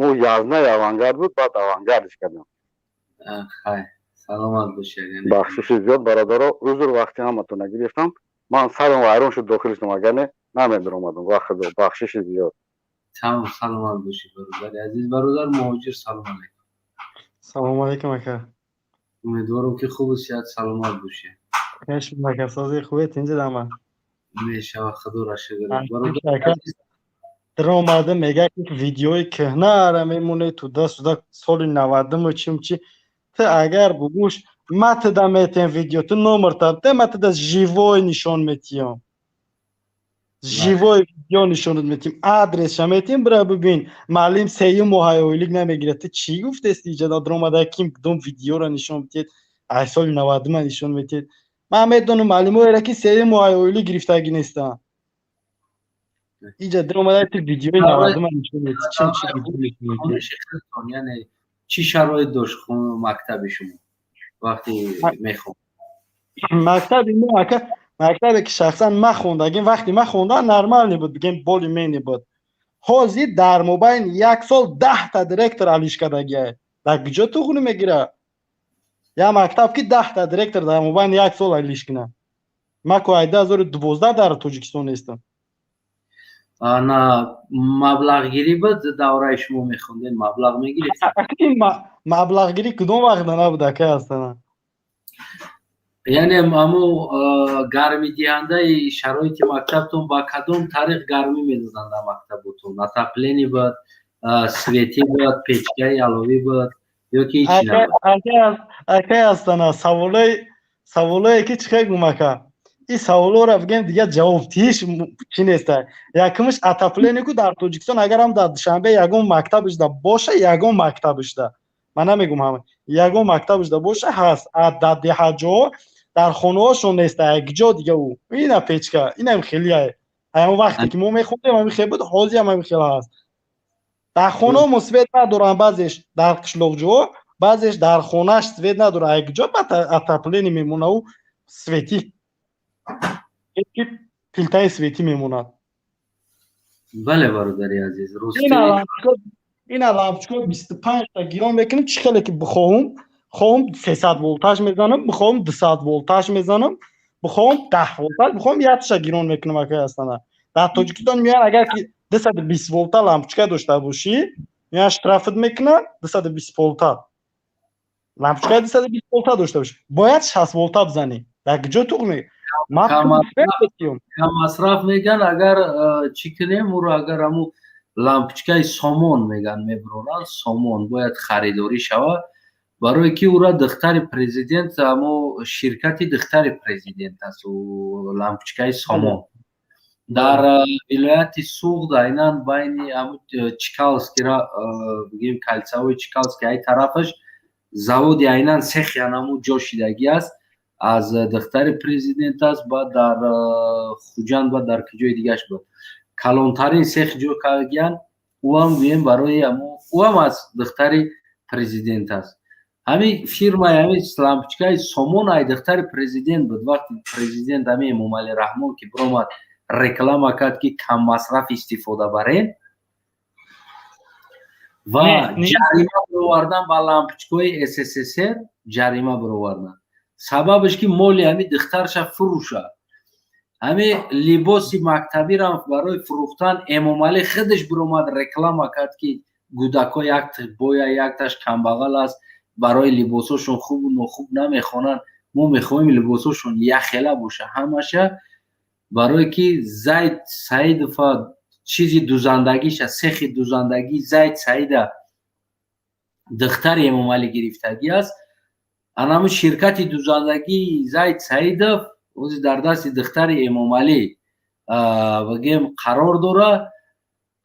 ӯ язнаи авангард буд баъд авангардиш кардам хай саломат бошед бахшиши зиёд бародаро узр вақти ҳаматон нагирифтам ман сарам вайрон шуд дохил шудам агарне намедоромадам ва худо бахшиши зиёд тамом саломат бошед бародари азиз бародар муҳоҷир салом алейкум салом алейкум ака умедворам ки хубу сиҳат саломат бошед ака созӣ хубед инҷа дама мешава худоро шукр дар омада мега видеои кӯҳнаара мемонед ту дастуда соли 90 чим чи ты агар бугӯш мати да метем видео ты номер таб те мати да живой нишон метиём живой видео нишонат метиём адресша метиём бира бибин маълим сеюм моҳаи ойлик намегирад ты чӣ гуфтести иҷа дар омада ким кудом видеора нишон метиҳед ай соли 90 нишон метиҳед ман медонам маълимоеро ки сеюм моҳаи ойлик гирифтагӣ нестанд иҷа дар омада ты видеои 90 нишон метиҳед чим чи яъне чӣ шароит дошт мактаби шумо вақте мехонд мактаби мо ака мактабе ки шахсан ман хондагим вақте ман хондам нормални буд бигем боли мени буд ҳозир дар мобайни 1 сол 10 та директор алиш кардагиай дар куҷо туғни мегира я мактаб ки 10 та директор дар мобайни 1 сол алиш кунад ман ко 2012 дар тоҷикистон ҳестам на маблағгирӣ буд давраи шумо мехондед маблағ мегирифтед маблағгирӣ кудом вақта набуд ака астана яъне аммо гармидиҳандаи шароити мактабтон ба кадом тариқ гармӣ медоданд дар мактаботон отоплени буд светӣ буд печкаи аловӣ буд ё ки ҳеҷ набуд ака астана саволое ки чӣ гум ака ин саволоро бигем дигар ҷавобдиҳиш чӣ неста якумш отопленику дар тоҷикистон агарам дар душанбе ягон мактабишда боша ягон мактабишда ман намегум ҳама ягон мактабишда боша ҳаст дар деҳаҷоҳо дар хонаҳошон неста якҷо дига ӯ ина печка инам хелиае ҳамон вақте ки мо мехондем ҳамин хел буд ҳозир ҳамин хел ҳаст дар хонаҳо свет надоранд баъзеш дар қишлоқҷоҳо баъзеш дар хонааш свет надоранд якҷо отоплени мемона ӯ светӣ плитаи светӣ мемонад бале бародари азиз اینا لامپچکو 25 تا گیرون میکنم چه خیلی که بخوام 300 ولتاژ میزنم بخوام 200 ولتاژ میزنم بخوام 10 ولتاژ بخوام 1 گیرون میکنم اگه هستن در تاجیکستان میان اگر که 220 ولتا لامپچکا داشته باشی میان اشترافت میکنن 220 ولتا لامپچکا 220 ولتا داشته باشی باید 60 ولتا بزنی در کجا تو میگی کم مصرف میگن اگر چی کنیم او رو اگر همون لامپچکای سامان میگن میبرونن سامان باید خریداری شود برای که او را دختر پرزیدنت همون شرکت دختر پرزیدنت است و لامپچکای سامان در ولایت سوغد اینان بین همون چیکالسکی را بگیم کلچاوی چیکالسکی ای طرفش زود اینان سخ همون جا شدگی است از دختر پرزیدنت است بعد در خوجان بعد در کجای دیگهش بود کلانترین سخ جو کردن او هم گویم برای او هم از دختر پرزیدنت است همین فرما همین لامپچکای سامان ای دختر پرزیدنت بود وقتی پرزیدنت همین امامعلی رحمان که برآمد رکلام کرد که کم مصرف استفاده برین و جریمه برآوردن با لامپچکای SSSR جریمه برآوردن سببش که مالی همین دخترش فروشه همین لباس مکتبی را برای فروختن امامعلی خودش برآمد رکلام کرد که کودکا یک بویا یک تاش کمبغل است برای لباساشون خوب و نخوب نمیخوانن ما میخوایم لباساشون یخله باشه همشه برای که زید سعید فا چیزی دوزندگیش سخ دوزندگی زید سعید دختر امامعلی گرفتگی است انام شرکت دوزندگی زید سعید اوز در دست دختر امامعلی بگیم قرار داره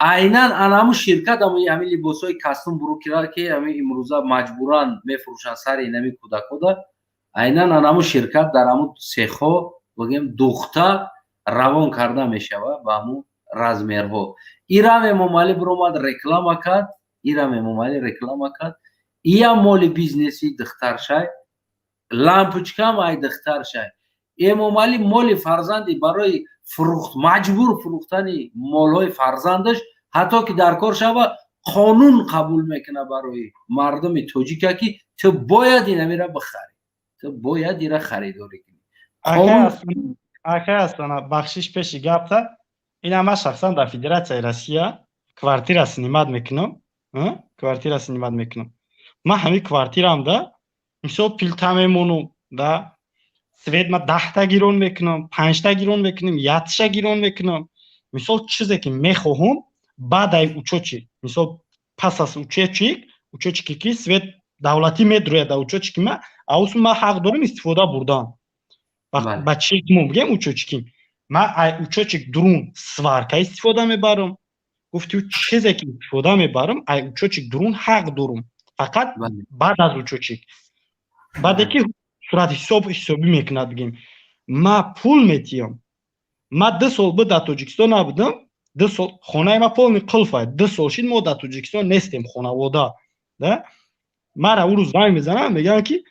اینان انام شرکت همین لباسای کاستوم بروکرا که همین امروزه مجبوران میفروشن سر اینمی کودکا ده اینان انام شرکت در همون سخا بگیم دختر روان کرده میشود با همون رزمرها ایرام امامعلی برآمد رکلام کرد ایرام امامعلی رکلام کرد یا مال بیزنسی دختر شای لامپچکا ای دختر شای امامعلی مال فرزندی برای فروخت مجبور فروختن مالهای فرزندش حتی که در کار شود قانون قبول میکنه برای مردم تاجیک که تو باید این میره بخری تو باید ایره خریداری کنی اگه اصلا بخشش پیش گفته این همه شخصا در فدراسیای روسیه کوارتیر سینماد میکنم کوارتیر سینماد میکنم ما همین کوارتیرم ده مثلا پیلتا میمونم ده سوید ما 10 تا گیرون میکنم 5 تا گیرون میکنم 1 تا گیرون میکنم مثلا چیزی که میخواهم بعد ای اوچوچی مثلا پس از اوچوچی که سوید دولتی میدروه ده اوچوچی که ما حق دارم استفاده بردن بچه که میگم اوچوچی ما ای اوچوچی درون سوارکا استفاده میبرم گفتی چیزی که استفاده میبرم ای اوچوچی درون حق دارم فقط بعد از اوچوچی بعد که صورت حسابی میکند بگیم ما پول میتیم ما 2 سال بود در تاجیکستان نبودم 2 سال خانه ما پول قلفه 2 سال شد ما در تاجیکستان نیستیم خانواده ده ما را اون روز زنگ میزنم میگن که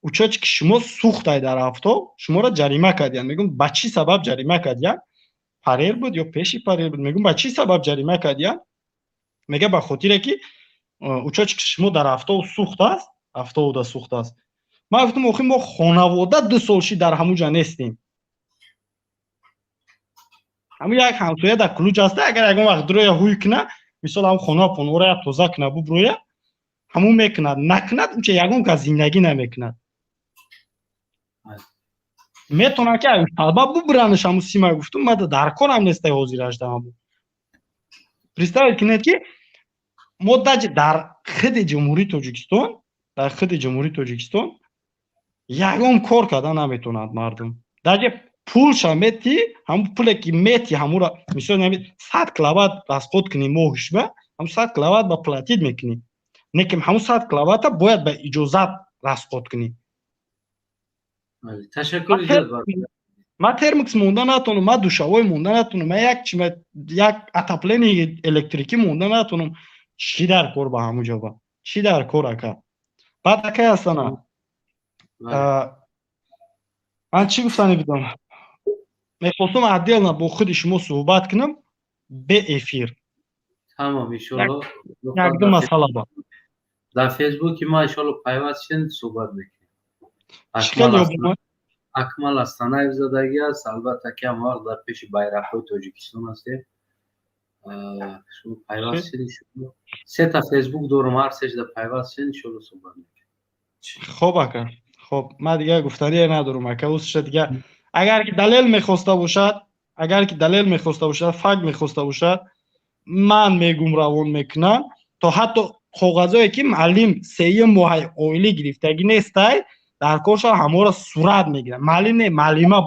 اوچاچ که شما سوخته در هفته شما را جریمه کردین میگم با چی سبب جریمه کردین پریر بود یا پیشی پریر بود میگم با چی سبب جریمه کردین میگه به خاطر که اوچاچ که شما در هفته سوخته است هفته و سوخته است ما گفتم آخه ما خانواده 2 سال شد در همونجا نیستیم همون یک همسایه در کلوچ هسته اگر یکم وقت روی هوی کنه مثلا هم خانه پنوره یا توزه کنه بروی همون میکند نکند اونچه یکم که زندگی نمیکند میتونه که سبب برانش همون سیما گفتم ما در کار هم نیسته حاضرش دارم представить کنید که مدت در خود جمهوری تاجیکستان یکم کار کردن نمیتوند مردم در پول شمیتی هم پولی که میتی همون را مثلا 100 کلاوات راسخود کنی ماهش به هم 100 کلاوات با پلاتید میکنی نکم همون 100 کلاوات باید به اجازت راسخود کنی تشکر زیاد ما ترمکس مونده نتونم ما دوشوای مونده نتونم ما یک اتاپلین الکتریکی مونده نتونم چی در کار با همونجا با چی در کار اکا بعد اکا هستانا من چی گفتنی بدم میخواستم عدیل با خود شما صحبت کنم به افیر тамом иншолло як ду масъала бор дар фейсбуки ма иншолло пайваст шин суҳбат мекунем. шикел ёбима акмал астанаев задагӣ аст, албатта ки ҳам вақт дар пеши байрақҳои тоҷикистон ҳастем. шумо пайваст шин иншолло сета фейсбук дорам, ҳар сешда пайваст шин иншолло суҳбат мекунем. хоб ака хоб ман дигар гуфтание надорам ака ӯсша дигар агар ки далел мехоста бошад факт мехоста бошад ман мегум равон мекунам то ҳатто коғазое ки маълим 3 моҳаи оила гирифтагӣ нестай дар коршон ҳамора сурат мегирад. маълим не маълима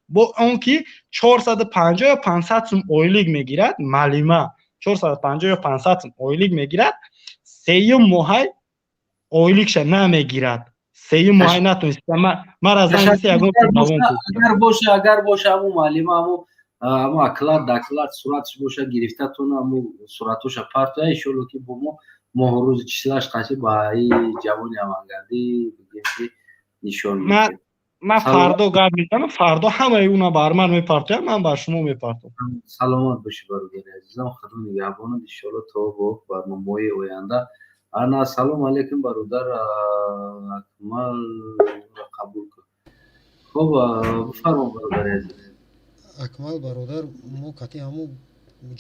бо он ки 450 ё 500 сум ойлик мегирад, маълима 450 ё 500 сум ойлик мегирад, 3 моҳай ойликша намегирад. 3 моҳай натунист ман аз зангиси ягон равон агар боша ҳамун маълима ҳамун аклад даклад сураташ боша гирифтатон ҳамун суратоша партоя иншолло ки бо мо рӯзи числаш қаши ба ҷавони авангардӣ бигем ки нишон медиҳем. ман фардо гап мезанам, фардо ҳамаи уна бар ман мепартоям, ман бар шумо мепартоям. саломат бошӣ бародари азизам, худо нигаҳбонад иншолло то бо барномаҳои оянда. ана салому алайкум бародар акмал қабул кун. хоб бифармо бародари азиз. акмал бародар мо кати ҳамун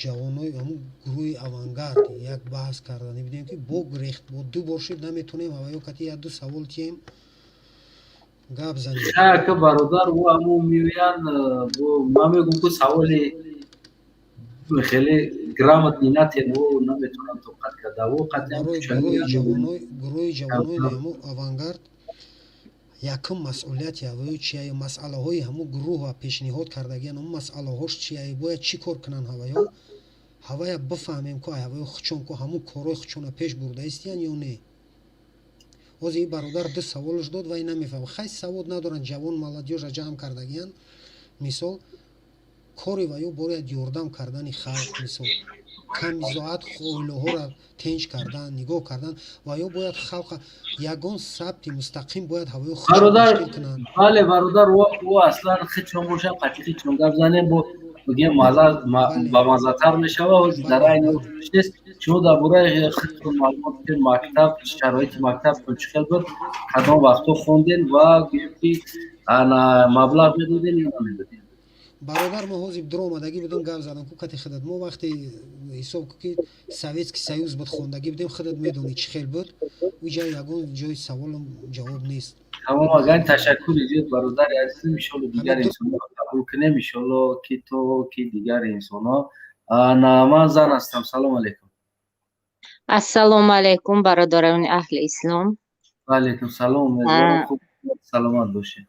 ҷавонои ҳамун гурӯҳи авангард як баҳс кардани будем ки бо рехт бо ду бор шид наметонем ҳаваё кати як ду савол тием гап занем. ака бародар ӯ ҳамун меоянд ман мегум ки саволи хеле грамотни натен ӯ наметонам тоқат карда ӯ гурӯҳи ҷавонои ҳамун авангард якум масъулияти ҳаваё чия масъалаҳои ҳамун гурӯҳ ва пешниҳод кардагиян ҳамун масъалаҳош чия бояд чӣ кор кунанд ҳавая бифаҳмем ки ҳаваё хучон ки ҳамун корҳои хучона пеш бурдаистиян ё не. ҳозир ин бародар ду саволаш дод вай намефаҳмад хай савод надоранд ҷавон маладёжа ҷамъ кардагиян мисол кори ваё бояд ёрдам кардани халқ мисол камизоат оилаҳоро тинч кардан нигоҳ кардан ва ё бояд халқа ягон сабти мустақим бояд ҳаваё бародар бале бародар ӯ аслан хичон боша қати хичон гап занем бо бигем ба маззатар мешава дар айни нест. шумо дар бораи хитон маълумот дидед мактаб шароити мактаб чӣ хел буд, кадом вақтҳо хонден ва гӯем ки маблағ медоден ё намедоден? бародар мо ҳозир дуромадагӣ будем гап задам ку кати худат мо вақте ҳисоб ки советский союз буд хондагӣ будем худат медонӣ чӣ хел буд уҷа ягон ҷои саволам ҷавоб нест. тамом аган ташаккури зиёд бародари азизам иншолло дигар инсонҳо қабул кунем иншолло ки то ки дигар инсонҳо ман зан ҳастам. салому алайкум. ассалому алайкум бародарони аҳли ислом. ваалайкум салом. хуб саломат бошед.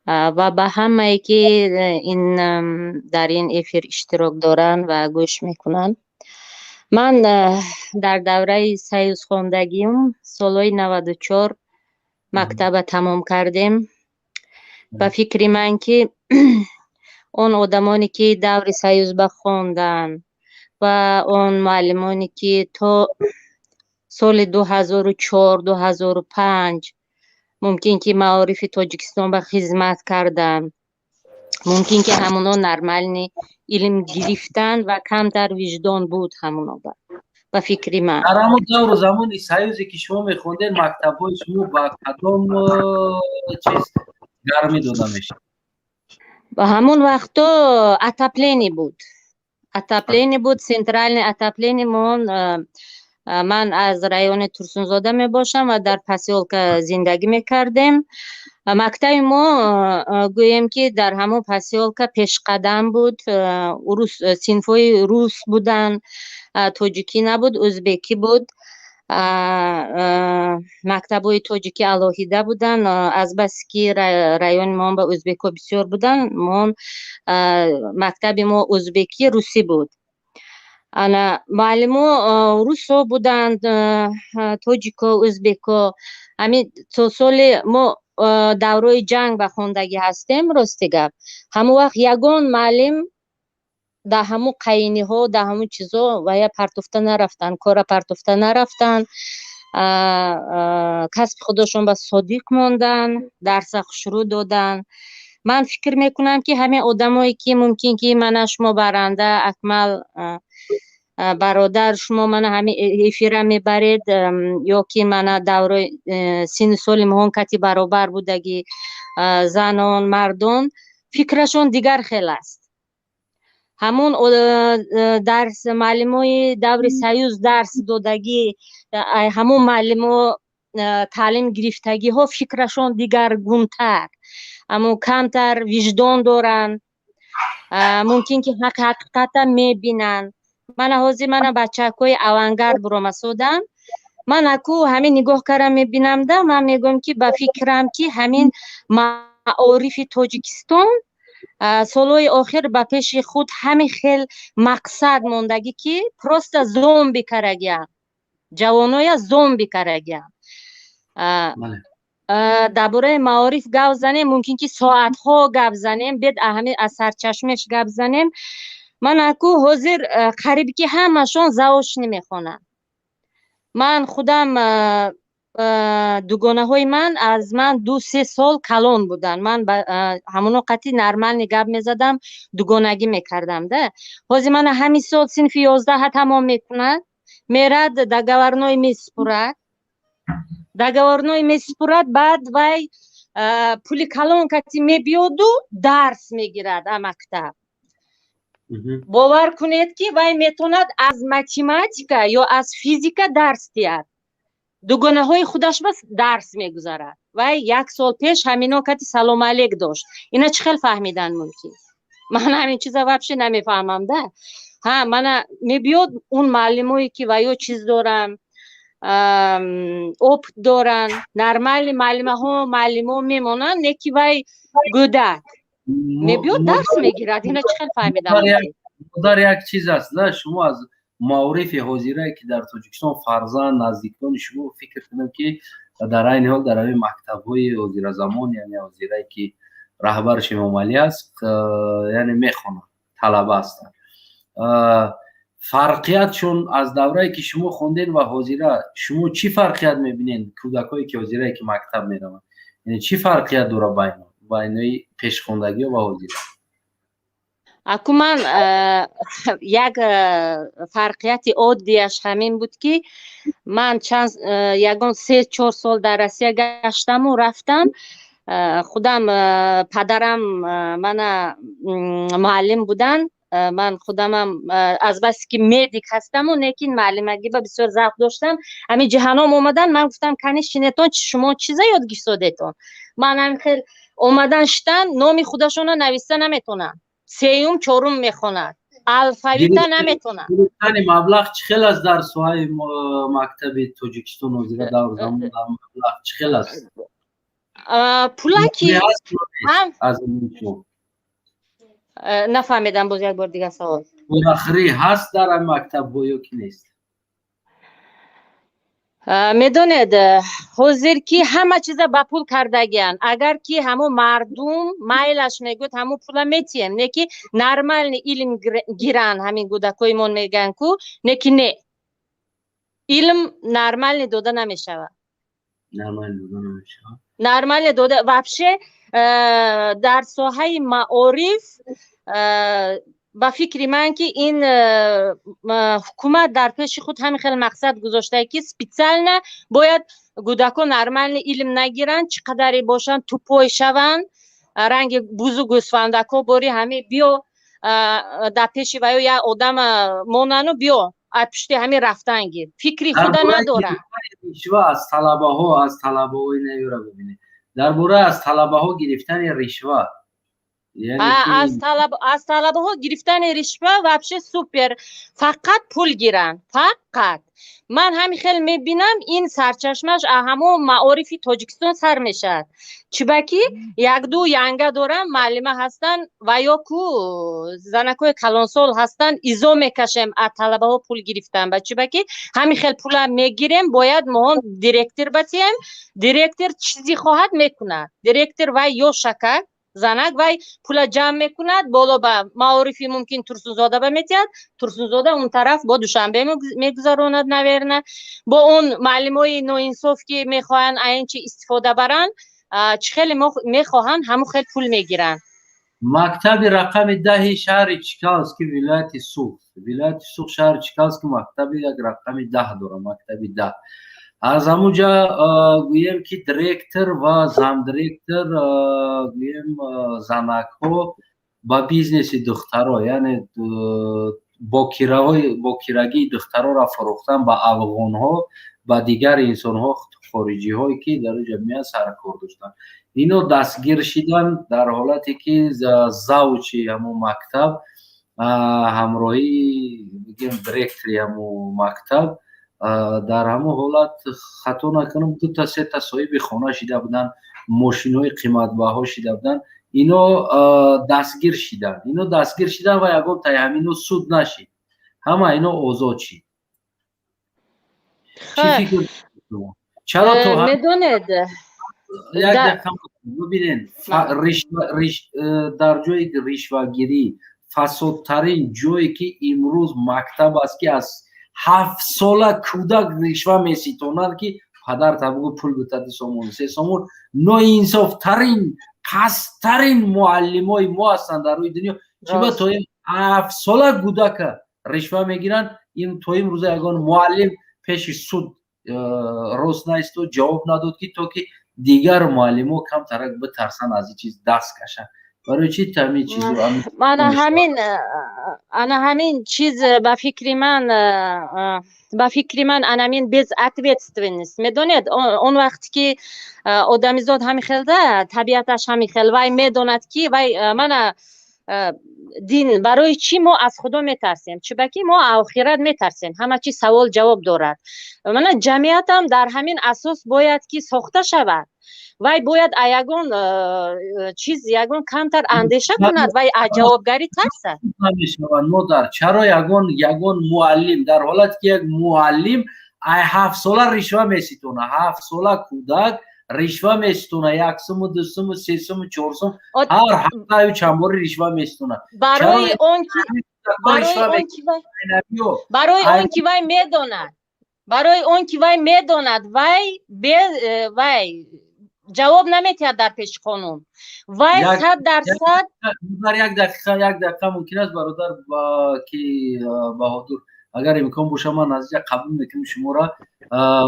ва ба ҳамае ки дар ин эфир иштирок доранд ва гӯш мекунанд. ман дар давраи саюзхондагим солҳои 94 мактаба тамом кардем. ба фикри ман ки он одамоне ки даври саюзба хонданд ва он муаллимоне ки то соли 2004-2005 мумкин ки маорифи тоҷикистон ба хизмат карданд, мумкин ки ҳамуно нормални илм гирифтанд ва камтар виҷдон буд ҳамуно ба фикри ман. дар ҳамон давру замони саюзе ки шумо мехондед мактабҳои шумо ба кадом чиз гармӣ дода мешавад? ба ҳамон вақто отопление буд, центральное отопление. ман аз райони Турсунзода мебошам ва дар посёлка зиндагӣ мекардем. мактаби мо гӯем ки дар ҳамон посёлка пешқадам буд. синфҳои рус буданд, тоҷикӣ набуд, ӯзбекӣ буд. мактабҳои тоҷикӣ алоҳида буданд. азбасе ки райони мо ба ӯзбекҳо бисёр буданд, мактаби мо ӯзбекӣ русӣ буд. муаллимо русҳо буданд, тоҷико, ӯзбеко. ҳамин то соли мо даврои ҷанг ба хондагӣ ҳастем. рости гап ҳамон вақт ягон муаллим дар ҳамун қаиниҳо дар ҳамун чизҳо вая партофта нарафтанд, кора партофта нарафтанд. касби худошон ба содиқ монданд, дарса хушрӯ доданд. ман фикр мекунам ки ҳамин одамое ки мумкин ки мана шумо баранда акмал برادر شما من همین افیره میبرید یا که من دوره سن سال مهان کتی برابر بودگی زنان مردان فکرشون دیگر خیلی است. همون درس معلمای دور سیوز درس دادگی همون معلم تعلیم گرفتگی ها فکرشون دیگر گونتر اما کمتر وجدان دارن، ممکن که حقیقتا میبینن. من حاضر من بچه کوی اوانگارد برام سودم من اکو همین نگاه کردم میبینم ده من میگم که با فکرم که همین معارف تاجیکستان سالهای آخر با پیش خود همین خیل مقصد موندگی که پروست زومبی کرگیم جوانای زومبی کرگیم. درباره معارف گپ زنیم ممکن که ساعت ها گپ زنیم بد همین از سرچشمش گپ زنیم. من اکو حاضر قریب که همشون زواش نمیخونن. من خودم دوگانه های من از من 2-3 سال کلان بودن. من همونو قطعی نرمال نگاب میزدم دوگانگی میکردم ده. حاضر من همین سال صنف 11 تمام میکنه میرد در گورنوی میسپورد داگورنوی میسپورد بعد وای پولی کلان کتی میبیاد و درس میگیرد مکتب. باور کنید که وای میتوند از ماتماتیکا یا از فیزیکا درس دهد. دوگانه های خودش بس درس میگذارد. وای 1 سال پیش همینا کتی سلام علیک داشت. اینا چه خیلی فهمیدن ممکن؟ من همین چیزا واقعا نمیفهمم ده. ها من میبیاد اون معلمایی که وایو چیز دارم اوپ دارن نرمال معلمه میمونن نکی وای گودک میبیاد درس میگیرد. اینا چه خیلی فهمیدم در یک چیز است شما از معارف حاضره که در تاجیکستان فرزند نزدیکان شما فکر کنم که در این حال در این مکتب های وزیر زمان یعنی وزیره که رهبرش امام علی است یعنی میخونن طلبه هستن. فرقیتشون از دوره‌ای که شما خوندین و حاضره شما چی فرقیت میبینین کودکایی که حاضره که مکتب میرن یعنی چی فرقیت داره بین پیش خوندگی و حاضره؟ اکو من یک فرقیت عادیش همین بود که من چند یگان 3-4 سال در روسیه گشتم و رفتم. خودم پدرم من معلم بودن. من خودم از بس که مدیک هستم و لیکن معلمگی با بسیار ذوق داشتم. همین جهانم اومدن من گفتم کنی شینتون شما چیزا یاد گرفتین؟ من هم خیلی اومدن شدن نامی خودشون رو نوشته نمیتونن. 3م 4م میخونن. الفبیت نمیتونن. یعنی مبلغ چخیل از درس‌های مکتب تاجیکستان وزیر دور زمان مبلغ چخیل است؟ پولاکی هم از این نفهمیدم باز یک بار دیگه سوال. پولاخری هست در مکتب یا که نیست؟ میدونید حاضر که همه چیز با پول کردگیان. اگر که همون مردم مایلش میگوید همون پول میتیم نه که نرمال علم گیرن همین گودکای من میگن کو نه که نه علم نرمال داده نمیشود. نرمال داده وابشه در ساحه معارف با فکر من که این حکومت در پیش خود همین خیلی مقصد گذاشته که سپیڅال نه باید گودکان نرمال علم نگیرن چقدر باشن توپای شون رنگ بوزو گوسفندکو باری همه بیا در پیش ویو یا آدم موننو بیا پشت همین رفتن گیر فکری خدا ندارن. رشوه از طلبه ها نیوره ببینید درباره از طلبه ها گرفتن رشوه از طلبه ها گرفتن رشوه وابشه سوپر فقط پول گیرن فقط. من همین خیلی میبینم این سرچشمش همون معارفی تاجیکستان سر میشد. چبکی 1-2 ینگه دارن معلمه هستن و یا کو زنکوی کلانسال هستن ایزو میکشیم از طلبه ها پول گرفتن و چبکی همین خیلی پول میگیریم باید مهان دیرکتر بتیم. دیرکتر چیزی خواهد میکند دیرکتر و یا شکک زنک وای پول جمع میکند بالا با معارفی ممکن ترسونزاده بمیتید ترسونزاده اون طرف با دوشنبه میگذاروند نورنه با اون معلمای نوانصاف که میخواهن این چی استفاده برن چه خیلی میخواهن همون خیلی پول میگیرن. مکتب رقم 10 شهر چیکاست که ولایت سوخت вилояти сух шаҳри чкалск мактаби як рақами 10 дора, мактаби 10. аз ҳамунҷа гӯем ки директор ва замдиректор гӯем занакҳо ба бизнеси духтаро, яъне бокирагии духтароро фурӯхтан ба афғонҳо, ба дигар инсонҳо хориҷиҳое ки дар ин ҷамъия саркор доштанд. Ино дастгир шиданд дар ҳолате ки завҷи ҳамон мактаб ҳамроҳии директори ҳамон мактаб дар ҳамон ҳолат хато накунам 2-3 соҳиби хона шида буданд, мошинҳои қиматбаҳо шида буданд. Ино дастгир шиданд ва ягон таи ҳамино суд нашид. Ҳама ино озод шид. Чаро то медонед як дақиқа бибинед, дар ҷои ришвагирӣ фасодтарин ҷое ки имрӯз мактаб аст ки аз 7 сола кӯдак ришва меситонанд ки падар табугу пул бутади сомон 3 сомон. ноинсофтарин пасттарин муаллимои мо ҳастанд дар рӯи дунё ки ба то 7 сола кӯдака ришва мегиранд. ин то имрӯза ягон муаллим пеши суд рост наистод, ҷавоб надод ки то ки дигар муаллимо камтарак битарсанд аз ин чиз даст кашанд. барои чи тамин чизо ана ҳамин чиз ба фикри ман анамин безответственность. медонед он вақте ки одамизод ҳамин хел да табиаташ ҳамин хел, вай медонад ки вай мана дин барои чӣ мо аз худо метарсем, чӯбаки мо охират метарсем, ҳама чи савол ҷавоб дорад. мана ҷамъиятам дар ҳамин асос бояд ки сохта шавад. вай бояд ягон чиз ягон камтар андеша кунад, вай аз ҷавобгарӣ тарсад. намешаванд модар. чаро ягон муаллим дар ҳолате ки як муаллим 7 сола ришва меситона, 7 сола кӯдак ришва меситона, 1 сому 2 сому 3 сому 4 сум ҳар ҳафтаю чандбори ришва меситона. барои он ки вай медонад вай ҷавоб наметиҳад дар пеши қонун. вай 100%. як дақиқа мумкин аст бародар ки баҳодур, агар имкон боша ман назиҷа қабул мекунам шуморо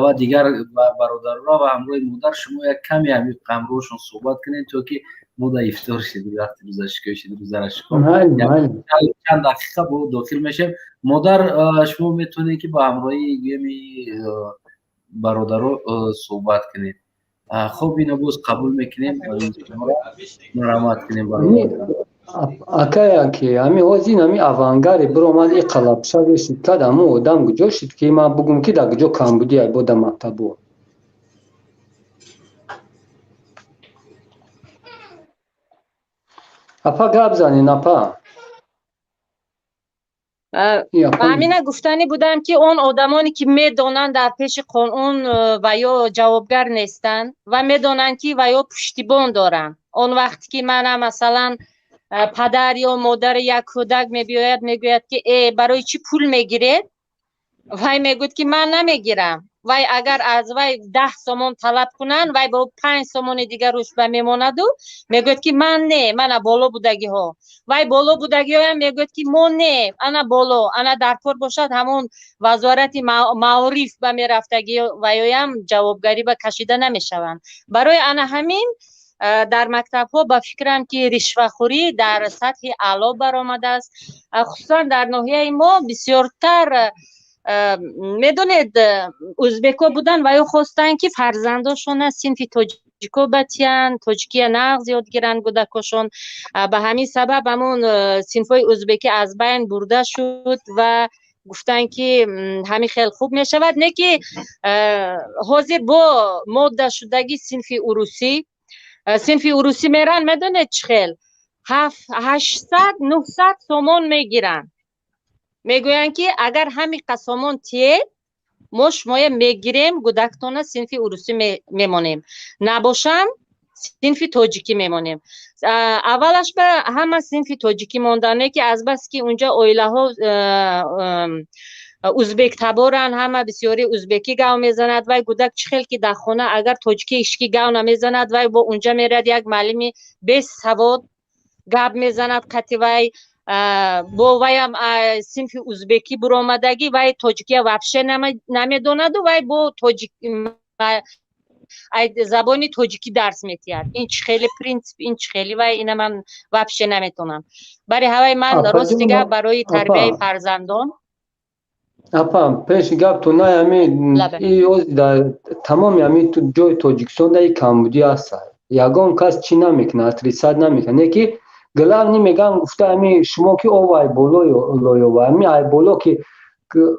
ва дигар бародаронро ва ҳамроҳи модар шумо як каме ҳамроҳшон суҳбат кунед то ки мо дар ифтор шидем, вақти рӯзашикоӣ шидем, рӯзарашикор чанд дақиқа бо дохил мешавем. модар шумо метавонед ки ба ҳамроҳи гӯями бародаро суҳбат кунед. хуб ино боз қабул мекунем, марамат кунем бародар. акая ки ҳами ҳозин ҳами авангари биромад и қалабшави шид кад ҳамо одам куҷо шид ки ман бугум ки дар куҷо камбудӣ ай бода мактабо апа гап занен апа. ҳамина гуфтанӣ будам ки он одамоне ки медонанд дар пеши қонун ва ё ҷавобгар нестанд ва медонанд ки ва ё пуштибон доранд. он вақте ки мана масалан падар ё модари як кӯдак мебиёяд мегӯяд ки барои чӣ пул мегиред, вай мегӯяд ки ман намегирам. вай агар аз вай 10 сомон талаб кунанд, вай бо 5 сомони дигар рушба мемонаду мегӯяд ки ман не, мана боло будагиҳо. вай боло будагиҳоям мегӯяд ки мо не, ана боло, ана дар кор бошад ҳамон вазорати маориф ба мерафтаги ваёям ҷавобгарӣ ба кашида намешаванд. барои ана ҳамин дар мактабҳо ба фикрам ки ришвахӯрӣ дар сатҳи аъло баромадааст. хусусан дар ноҳияи мо бисёртар медонед ӯзбекҳо буданд ва ё хостанд ки фарзандошона синфи тоҷико батиянд, тоҷикия нағз ёд гиранд кӯдакошон. ба ҳамин сабаб ҳамон синфҳои ӯзбекӣ аз байн бурда шуд ва гуфтанд ки ҳамин хел хуб мешавад. не ки ҳозир бо модда шудаги синфи урусӣ меран, медонед чӣ хел 800-900 сомон мегиранд. мегӯянд ки агар ҳамин қасомон тиед мо шумоя мегирем кӯдактона синфи урусӣ мемонем, набошам синфи тоҷикӣ мемонем. аввалаш ба ҳама синфи тоҷикӣ мондане ки азбас ки унҷа оилаҳо ӯзбектаборанд, ҳама бисёри ӯзбекӣ гав мезанад. вай кӯдак чӣ хел ки дар хона агар тоҷикӣ ишки гав намезанад, вай бо унҷа мерад як муаллими бесавод гап мезанад. қати вай бо ваям синфи узбекӣ буромадагӣ вай тоҷикия вообще намедонаду вай бо тоҷик забони тоҷикӣ дарс метиҳад. Ин чӣ хеле принцип, ин чӣ хеле вай ина ман вообще наметонам. Бари ҳавай ман рости гап барои тарбияи фарзандон апа пеши гап ту на ами тамоми ами ҷои Тоҷикистон дар Камбудӣ аст. Ягон кас чӣ намекунад, отрисат намекунад. Неки главни меган гуфта ами шумо ки овай боло лоёва ами ай боло ки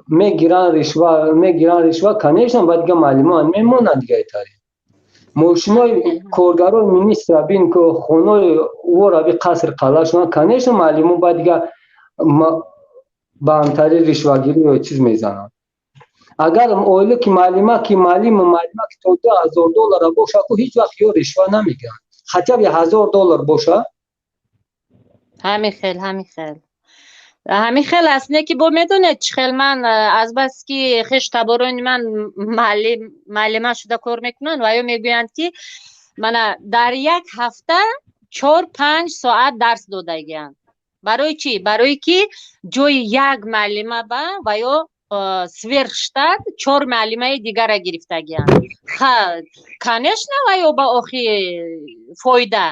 мегиран ришва, конечно баъд дига маълимон мемонад дига итари. Мошинои коргарои министра бин ки хонаи вораби қаср қалъа шуна, конечно маълимон баъд дига ба амтари ришвагирӣ ё чиз мезанад. Агар оила ки маълима ки то $2,000 боша ку ҳеҷ вақт ё ришва намегиранд. Хотя бы $1,000 боша ҳамин хел аст. Не ки бо медонед чӣ хел ман азбаски хеш таборони ман маълима шуда кор мекунанд ва ё мегӯянд ки мана дар як ҳафта 4-5 соат дарс додагианд. Барои чӣ? Барои ки ҷои як маълима ба ва ё сверхштат 4 маълимаи дигара гирифтагианд. Конечно ва ё ба охи фоида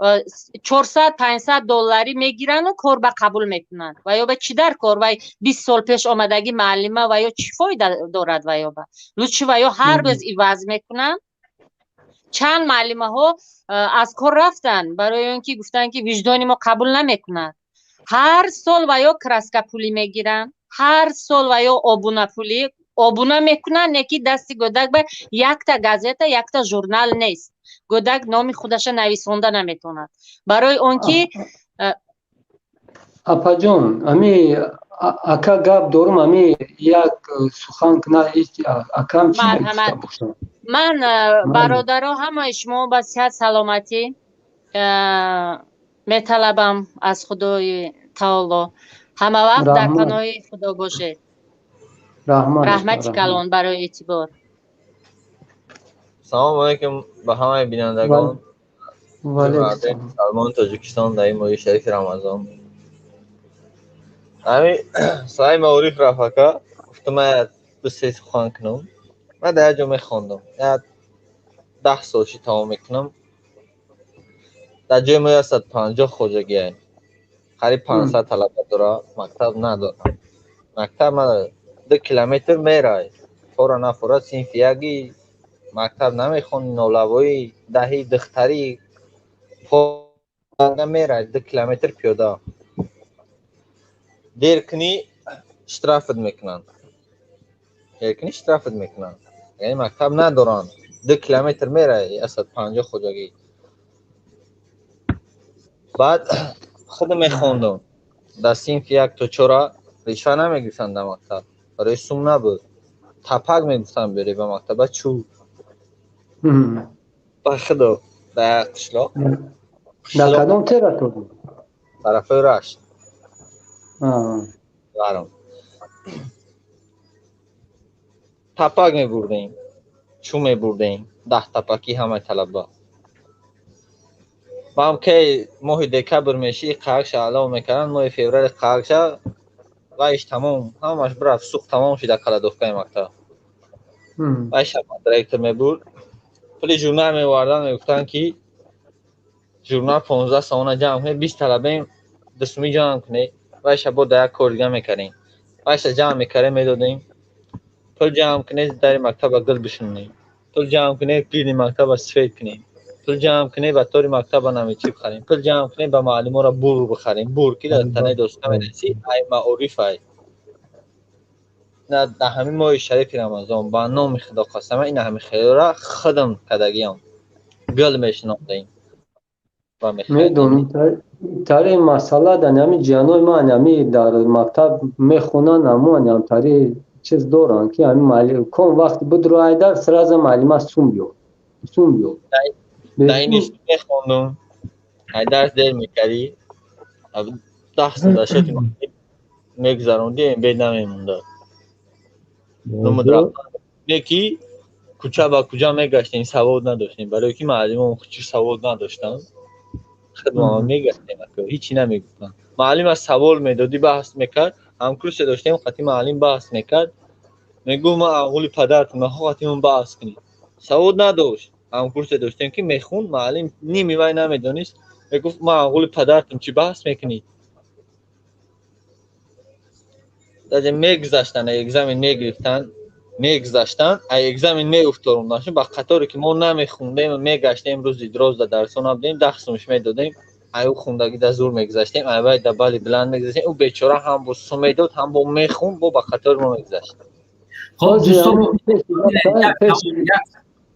$400-500 мегирану кор ба қабул мекунанд. Ва ё ба чӣ дар кор вай 20 сол пеш омадагӣ маълима ва ё чӣ фоида дорад ва ё ба лучши ва ё ҳар рӯз иваз мекунанд. Чанд маълимаҳо аз кор рафтанд барои он ки гуфтанд ки виҷдони мо қабул намекунад. ҳар сол ва ё краска пулӣ мегиранд, ҳар сол ва ё обуна мекунанд. Не ки дасти гӯдак ба якта газета, якта журнал нест. Гӯдак номи худаша нависонда наметонад. Барои он ки апаҷон ами ака гап дорум ами як сухан кна акам чӣ марҳамат. Ман бародаро ҳамаи шумо ба сиҳат саломатӣ металабам аз Худои таоло. Ҳама вақт дар паноҳи Худо бошед. раҳмати калон барои эътибор. салому алайкум ба ҳамаи бинандагон. салмон Тоҷикистон дар ин моҳи шарифи Рамазон. ҳами соҳаи маориф рафака гуфта ман 2-3 сухан кунам. ман дар як ҷо мехондам. 10 солши тамом мекунам. дар ҷои мо 150 хоҷагия. қариб 500 талаба дора. мактаб надорам. мактаб надорам. 2 километр мерай. фора нафора синфи яги мактаб намехони нолавоӣ даҳи духтарӣ фора мерай 2 километр пиёда. дер кунӣ штрафат мекунанд. яъне мактаб надоранд. 2 километр мерай 150 хоҷагӣ. баъд худам мехондам. дар синфи 1 то 4 ришва намегирифтанд дар мактаб. барои сум набуд. тапак мегуфтанд берӣ ба мактаба чӯ. ба худо дар қишлоқ. дар кадом тератор? тарафои Рашт. барам. тапак мебурдем. чӯ мебурдем. 10 тапаки ҳамаи талаба. баам ки моҳи декабр меши қаакша аълон мекарданд. моҳи феврали қаакша вайш тамом ҳамаш бирафт сух тамом шуда каладовкаи мактаб. вайша директор мебурд. пули журнал меварданд мегуфтанд ки журнал 15 сомона ҷамъ кунед 20 талабаем дусуми ҷамъ кунед. вайша бо дар як кор дига мекардем. вайша ҷамъ мекардем медодем. пул ҷамъ кунед дари мактаба гул бишонем. пул ҷамъ кунед гирди мактаба сфед кунем. пул ҷамъ кунед ба тори мактаба намечӣ бихарем. пул ҷамъ кунед ба маълимонро бур бихарем. бур ки дар танаи доста мераси ай маориф ай. дар ҳамин моҳи шарифи Рамазон ба номи Худо қасама ин ҳами хелора худам кадагиам гул мешинохтем. медонам тари масъала дар ҳами ҷиянои ман ҳами дар мактаб мехонанд аммо тари чиз доранд ки ҳами маълим кон вақти будро айдар сразу маълима сум биёр. дар ин исм мехондум. айдар дер мекардӣ 10 сада шуд мегузарондем бед намемонда. ки кӯча ба кӯча мегаштем савод надоштем. барое ки маълимон чӣ савод надоштанд хидмат мегаштем ҳеҷӣ намегуфтанд. معلم از سوال میدادی بحث میکرد هم کورس داشتیم خاطی معلم بحث میکرد میگو ما اقول پدرت ما خاطیمون بحث کنیم سواد نداشت هم کورس داشتیم که میخوند معلم نیمی وای نمیدونست میگفت ما اقول پدرتم چی بحث میکنی در میگذاشتن اگزمین میگرفتن میگذاشتن ای اگزمین میافتادن با قطاری که ما نمیخوندیم میگشتیم روزی دراز در درسون نبودیم دخسمش میدادیم ایو خوندگی در زور میگذاشتیم ایو در بالی بلند میگذاشتیم او بیچاره هم با سو میداد هم با میخوند با قطار ما میگذاشت خب دوستان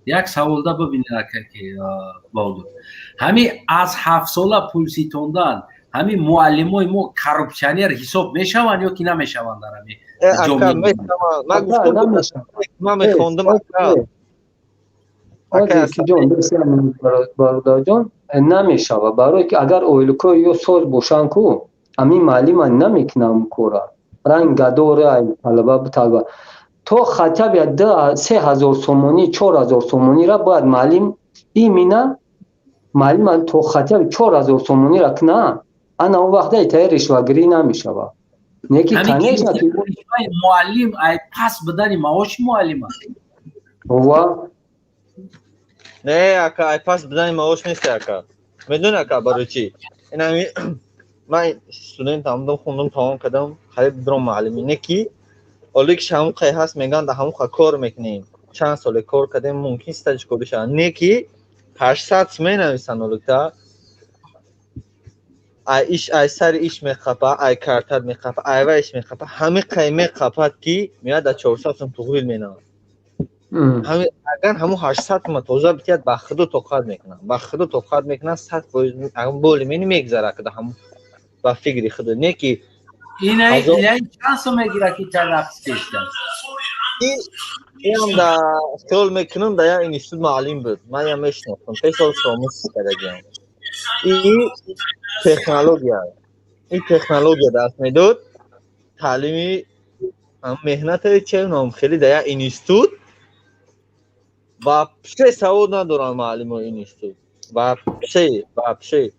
یک سوال دا ببینید که باودو همین از 7 ساله پولسی توندن همین معلمای ما کارپشنیر حساب میشوند یا که نمیشوند در همین جامعه ما گفتم ما میخوندم آقای جان بسیار برادر جان نمیشوه برای که اگر اویلکو یا سال باشن کو همین معلم نمیکنم کورا رنگ داره طلبه تو خطب 3000 سومونی 4000 سومونی را باید معلم ایمینا معلم تو خطب 4000 سومونی را کنه انا اون وقت ایتای رشوه‌گیری نمیشوه نیکی تنش معلم ای پس بدن معاش معلم و نه اکا ای پس بدن معاش نیست اکا میدونی اکا برای چی این من استودنت هم خوندم تمام کردم خرید برام معلمی نکی اولی که شما خیلی هست میگن در همون کار میکنیم چند سال کار کردیم ممکن است تاج کارشان نکی 800 می نویسن اولی تا ای سر ایش میخپه ای کارتر میخپه ای وایش میخپه همه قیمه خپت کی میاد در 400 سم تحویل مینه همه اگر همون 800 ما توزیع بیاد با خود توقعات میکنن با خود توقعات میکنن 100% اگر بولی میگذره که همون با فکری خود نکی این چند سو میگیره که تلقص کشتن این هم در سال میکنم در این استود معلم بود من هم میشنفتم 5 سال شاموس کردیم این تکنولوژیا دست میداد تعلیمی هم مهنت چه نام خیلی در این استود و چه سواد ندارن معلم این استود و چه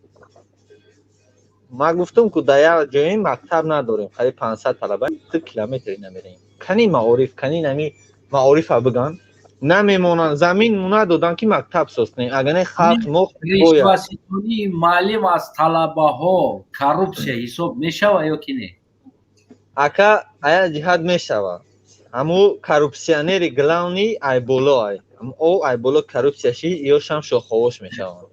ما گفتم که در جای مکتب نداریم خیلی 500 طلبه 2 کیلومتری نمیریم کنی معارف کنی نمی معارف بگن نمیمونن زمین ندادن که مکتب ساختیم اگر خلق مخ رشوه‌ستانی معلم از طلبه ها کارپشن حساب میشوه یا که نه اکا ایا جهاد میشوه همو کارپشنری گلاونی ای بالا او ای بالا کارپشنشی یا شام شوخوش میشوه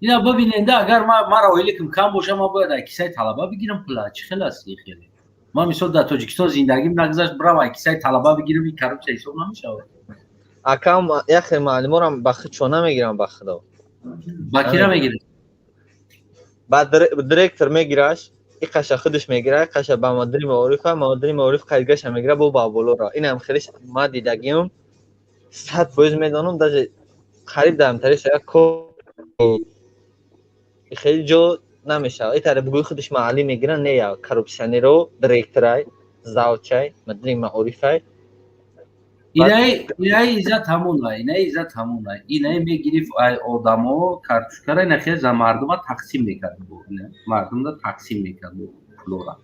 اینا ببینید اگر ما را ویلکم کم باشه ما باید کیسه طلبه بگیرم پلا چه خلاصی خیلی ما مثلا در تاجیکستان زندگیم نگذشت برام کیسه طلبه بگیرم این کارپشن حساب نمیشه اکام یخ معلم را بخ چونه میگیرم بخدا باکیرا میگیره بعد دایرکتور میگیرش ایقش خودش میگیره قش با مدیر معارف خریدگاش میگیره با بالا را این هم خیلی ما دیدگیم 100% میدونم در خرید دارم تریش کو خیلی جو نمیشه این طرف بگوی خودش معلم میگیرن نه یا کارپشنی رو دایرکتورای زاوچای مدیر معارفای اینای عزت همونه اینای میگیری آدمو کارتشکارای نخیر ز مردم تقسیم میکرد مردم رو تقسیم میکرد فلورا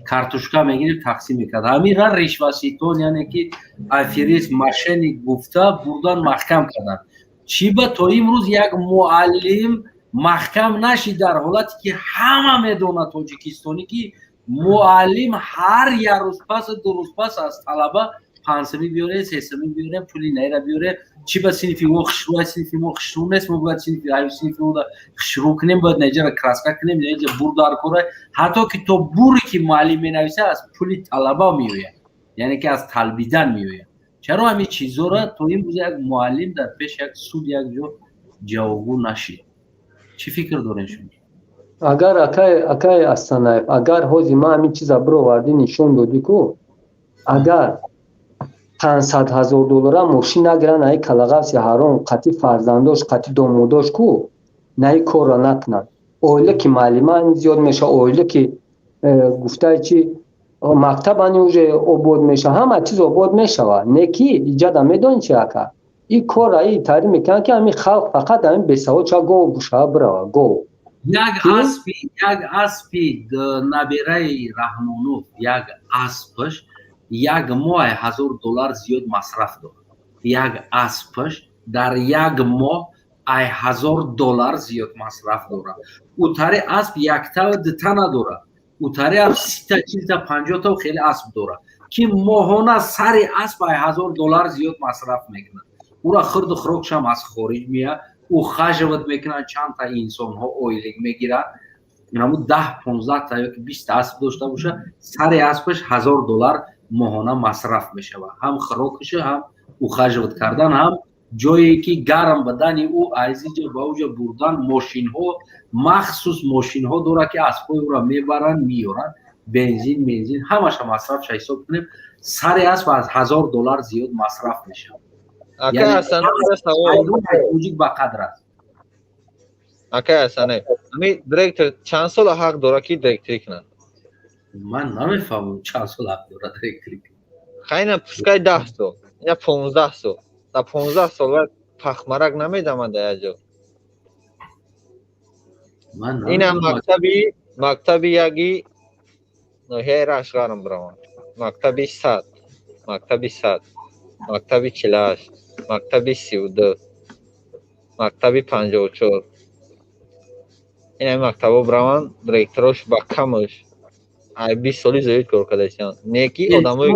کارتشکا میگیری تقسیم میکرد همین را رشوه‌ستون یعنی که افریس ماشین گفته بردن محکم کردن چی به تو امروز یک معلم محکم نشی در حالتی که همه میدونه تاجیکستانی که معلم هر یک روز پس 2 روز پس از طلبه 5 بیاره 3 بیاره پولی نیره بیاره چی به صنفی و خشروع صنفی و خشروع نیست ما باید صنفی های صنفی و خشروع کنیم باید نجار کراسکا کنیم نجار بردار کنه حتی که تو بوری که معلم می نویسه از پولی طلبه میوید یعنی که از طلبیدن میوید چرا همین چیزا را تو این روز یک معلم در پیش یک سود یک جو جوابگو نشید چی فکر دارین شما اگر اکای استانایف اگر هوزی ما همین چیزا برو وردی نشون دادی کو اگر 500,000 دلار ماشین نگیرن ای کلاغاس یا هرون قطی فرزنداش قطی دوموداش کو نه کارا نکنن اوله که معلمان زیاد میشه اوله که گفته چی مکتب انوجه عبود میشه همه چیز عبود میشه نکی ایجاد میدون چی اکا این کار ای تاری میکنن که همین خلق فقط همین بساو چا گو بوشه برا گو як аспи набираи Раҳмонов, як аспаш як моҳ $1000 зиёд масраф дорад. Як аспаш дар як моҳ $1000 зиёд масраф дорад. утари асп якта дита надорад. утари ам 30 40 50 хеле асп дорад ки моҳона сари асп $1000 зиёд масраф мекунад. ура хурду хурокшам аз хориҷ меяд, ӯ хажават мекунад, чандта инсонҳо ойлик мегирад, инаму 10-15 та ёки 20 асп дошта бошад, сари аспаш $1000 моҳона масраф мешавад. ҳам хӯрокиша, ҳам ӯ хажават кардан, ҳам ҷое ки гарм бадани ӯ аз инҷа ба уҷа бурдан, мошинҳо, махсус мошинҳо дорад ки аспҳои ӯра мебаранд, меёранд, бензин ҳамаша масрафша ҳисоб кунем, сари асп аз $1000 зиёд масраф мешавад. Тоҷик ба қадр аст. Ака Ҳасане, ами директор чанд сола ҳақ дорад ки директорӣ кунад? Ман намефаҳмам чанд сол ҳақ дорад директорӣ кунад. Хайна пускай 10 сол я 15 сол. Та 15 сол пахмарак намедамад дар як ҷо. Ина мактаби яги ноҳияи Рашғарм бираванд. Мактаби 100, мактаби 100, мактаби 48, мактаби 32, мактаби 54. ин мактабо бираванд, директорош ба камаш 20 соли зоид кор кардастанд. Неки одамои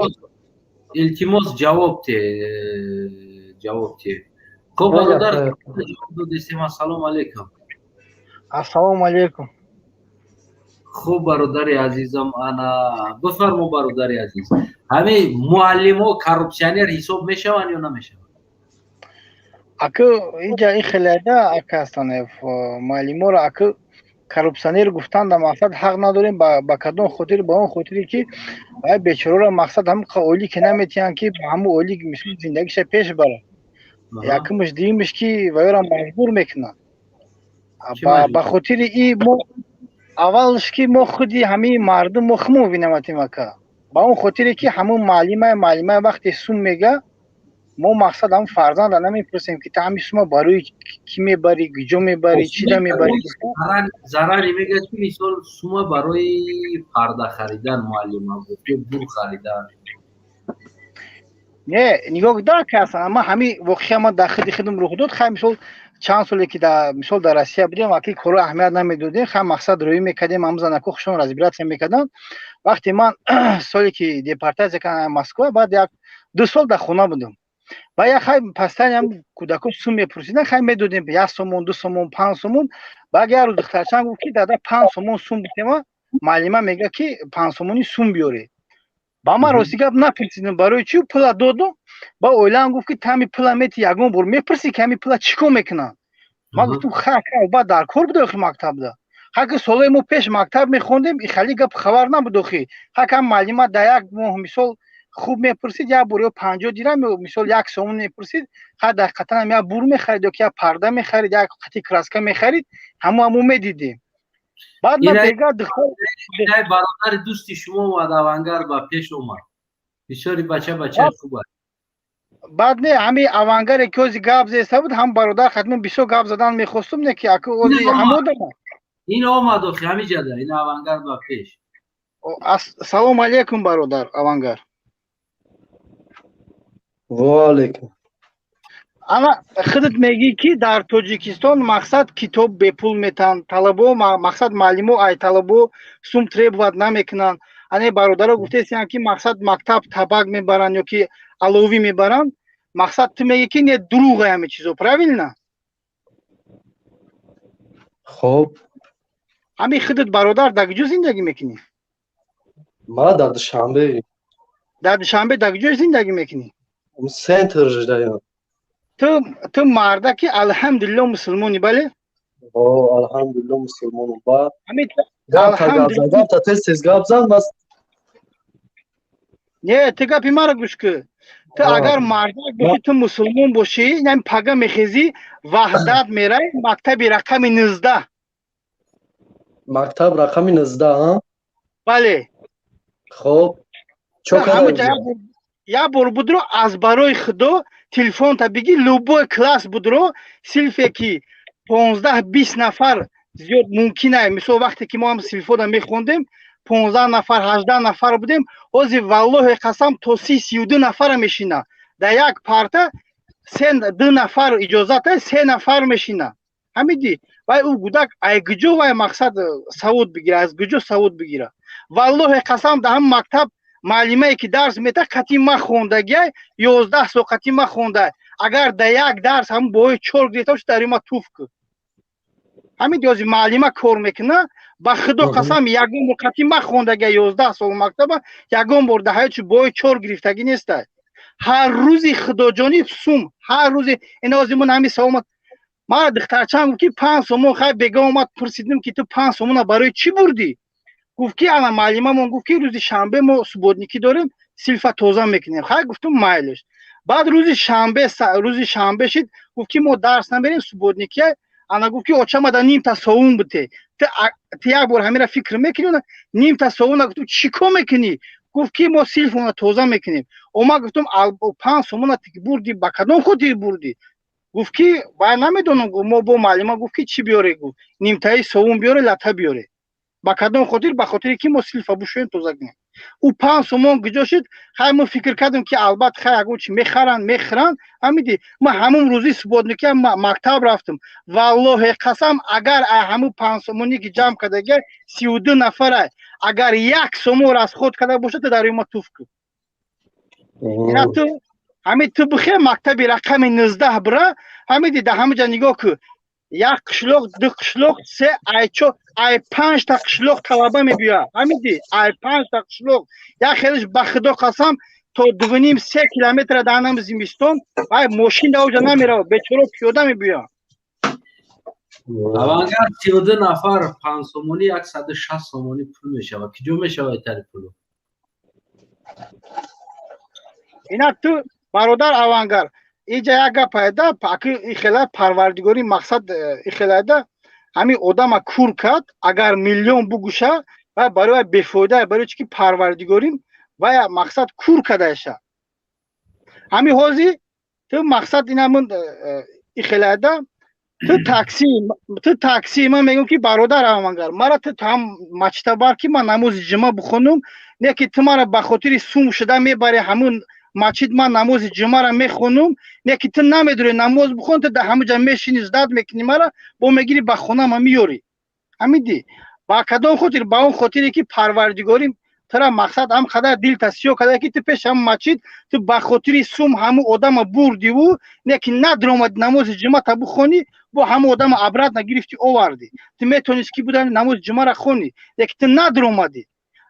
илтимос ҷавоб те. Хуб бародар, ҷавоб додистем. Ассалому алайкум. Ассалому алайкум. хуб бародари азизам, ана бифармо бародари азиз. ҳамин муаллимҳо коррупсионер ҳисоб мешаванд ё намешаванд? ака инҷа ин хеледа ака Ҳасанов муаллиморо ака коррупсионер гуфтан дар мақсад ҳақ надорем ба кадом хотир, ба он хотире ки ай бечораро мақсад ҳамқа олӣ ки наметиҳанд ки ба ҳамун олӣ мисол зиндагиша пеш барад. Якумш дуюмиш ки ваёро маҷбур мекунанд. ба хотири и мо аввалш ки мо худи ҳамин мардум мо хмо виноватем ака. Ба он хотире ки ҳамун маълимаи вақте сум мега, мо мақсад ҳам фарзанда намепурсем ки та ҳамин сума барои кӣ мебарӣ, куҷо мебарӣ, чида мебарӣ. зарари мегӯяд ки мисол сума барои парда харидан муаллима буд ё бур харидан. Не, нигоҳ дар касан, ама ҳамин воқеа ма дар худи худам рух дод. Хай мисол чанд соле ки мисол дар Россия будем, вақти корро аҳамият намедодем, хай мақсад рӯӣ мекардем, ҳам занако хушон разбирация мекарданд. Вақте ман соле ки депортация кардам Москва, баъд як 2 сол дар хона будам. Ба як хай пастани ҳам кӯдакон сум мепурсидан, хай медодем 1 сомон, 2 сомон, 5 сомон. Баъд як рӯз духтарчам гуфт ки дада 5 сомон сум бутема, маълима мега ки 5 сомони сум биёре. Ба ман рости гап напурсидем барои чӣ пула додум. Ба оилаам гуфт ки тами пула мети ягон бор мепурсӣ ки ҳамин пула чӣ кор мекунанд. Ман гуфтам хай ба дар кор буд охи мактабда. Ҳаки солҳои мо пеш мактаб мехондем, и хали гап хабар набуд охи. Ҳака маълима дар як моҳ мисол хуб мепурсид, як бор ё 50 дирам мисол 1 сомон мепурсид, хай дар қатарам як бур мехарид ёки як парда мехарид, як қати краска мехарид, ҳаму медидем. Баъд ма бега духтари бародари дӯсти шумо омад авангар ба пеш омад. бисёри бачаи хуб аст. баъд не ҳамин авангаре ки ози гап зеста буд, ҳам бародар хатман бисёр гап задан мехостум, не ки ака ози ҳамодама. ин омад охи ҳамиҷада, ин авангар ба пеш. Ассалому алайкум бародар авангар. ва алайкум. ана худат мегӣ ки дар Тоҷикистон мақсад китоб бепул метан, талабо мақсад маълимо ай талабо сум требоват намекунанд. ане бародаро гуфтесиянд ки мақсад мактаб табак мебаранд ёки аловӣ мебаранд. мақсад ту мегӣ ки не дурӯғ ҳамин чизо, правильно? хоб ҳамин худат бародар дар куҷо зиндагӣ мекунӣ? ма дар Душанбе. дар Душанбе дар куҷо зиндагӣ мекунӣ? Центр ҷараён. ту марда ки алҳамдулилло мусулмонӣ, бале? алҳамдулилло мусулмонам. Ба гап та тез гап зан бас. Не, ту гапи маро гӯш кун. ту агар марда бошӣ, ту мусулмон бошӣ, ям пага мехезӣ, ваҳдат мерай, мактаби рақами 19. мактаб рақами 19, бале. хоб чо кардем? як бор будро аз барои худо телефонта бигир, любой класс будро синфе ки 15-20 нафар زیاد ممکنه مثلا وقتی که ما هم سیلفودا میخوندیم 15 نفر 18 نفر بودیم اوزی والله قسم تو 32 نفر میشینه در یک پارتا 2 نفر اجازت 3 نفر میشینه همین وای او گودک ای گجو وای مقصد سعود بگیره از گجو سعود بگیره والله قسم در هم مکتب معلمه که درس میده قطعی ما خوندگی 11 سو قطعی ما خونده اگر در یک درس هم بوی 4 گرفته شد در ما توف کو همین دیوزی معلمه کار میکنه با خدا قسم یگون قطعی ما خوندگی 11 سال مکتب یگون برده های چی بوی 4 گرفتگی نیست هر روزی خدا جانی سوم هر روزی این آزمون همی سومت ما دخترچم گفت که 5 سومون خیلی بگه اومد پرسیدیم که تو 5 سومون برای چی بردی گفت که انا معلمه من گفت که روز شنبه ما سبودنیکی داریم سیلفا توزن میکنیم خیلی گفتم مایلش بعد روز شنبه شد گفت که ما درس نمیریم سبودنیکی انا گفت که اوچا ما در نیم تا سوم بوده تو یک بار همین را فکر میکنی نیم تا سوم گفتم چیکار میکنی گفت که ما سیلفا توزن میکنیم او ما گفتم 5 سومون بردی با کدوم خودی بردی گفت که باید نمیدونم ما با معلمه گفت که چی بیاره گفت نیم تای سوم بیاره لطه بیاره با کدوم خاطر به خاطر که ما سیلفا بوشوین توزن کنیم او 5 سومون گجا شد خیلی ما فکر کردم که البته خیلی اگه چی میخرن همیدی ما همون روزی سبودنیکی مکتب رفتم والله قسم اگر همون 5 سومونی که جمع کردگی 32 نفره اگر 1 سومون از خود کرده باشه تو در ما توف کن اینا تو همین تو بخیر مکتبی رقم 19 بره همیدی در همه جا نگاه که 1 قشلوق 2 قشلوق 3 ای 5 تا قشلوق طلبه میبیا همیدی ای 5 تا قشلوق یا خیلیش به خدا قسم تو 2.5-3 کیلومتر دانم زمستون ای ماشین در اوجا نمیره بیچاره پیاده میبیا اما اگر 32 نفر 5 سومونی 160 سومونی پول میشه و کجا میشه ایتر پولو اینا تو برادر اوانگر اینجا یک پیدا پاکی خیلی پروردگاری مقصد خیلی ده همین آدم کور کرد اگر میلیون بگوشه و برای بفایده برای چی که پروردگاریم و مقصد کور کرده شه همین حوزی تو مقصد این همون خیلی ده تو تاکسی من میگم که برادر اوانگر مرا تو هم مچتا بار که من نماز جمعه بخونم نه که تو مرا به خاطر سوم شده میبره همون مسجد من نماز جمعه را میخونم نه که تو نمیدونی نماز بخون تو در همه جا میشینی زداد میکنی مرا با میگیری به خونه ما میاری همیدی با کدام خاطر با اون خاطری که پروردگاریم ترا مقصد هم خدا دل تسیو کده که تو پیش هم مسجد تو به خاطر سوم همو آدم بردی و نه که ندرامد نماز جمعه تا بخونی با همو آدم عبرت نگرفتی آوردی تو میتونی کی بودن نماز جمعه را خونی نه که تو ندرامدی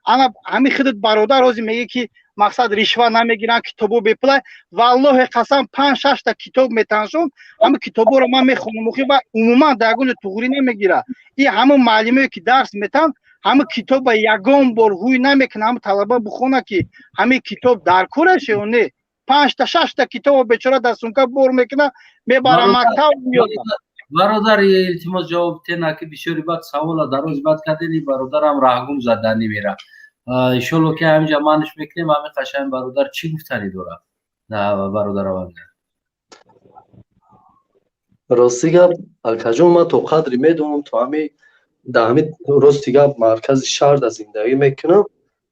اما همین خودت برادر روزی میگه که مقصد رشوه نمیگیرن کتابو بپلای والله قسم 5-6 تا کتاب میتنشون همه کتابو رو من میخونم و عموما درگون توغری نمیگیره این همه معلمه که درس میتن همه کتاب یگان بار هوی نمیکنه همه طلبه بخونه که همه کتاب در کورشه و نه 5 تا 6 تا کتاب بیچاره دستون که بار میکنه میبره مکتب میاد برادر یه التماس جواب تینا که بسیاری بعد سوال دروز بعد کردنی برادرم راهگم زده نمیره ایشالله که همینجا منش میکنیم همین قشنگ برادر چی گفتنی داره نه برادر اوانگر راستی گپ الکجون ما تو قدری میدونم تو همین در همین راستی گپ مرکز شهر در زندگی میکنم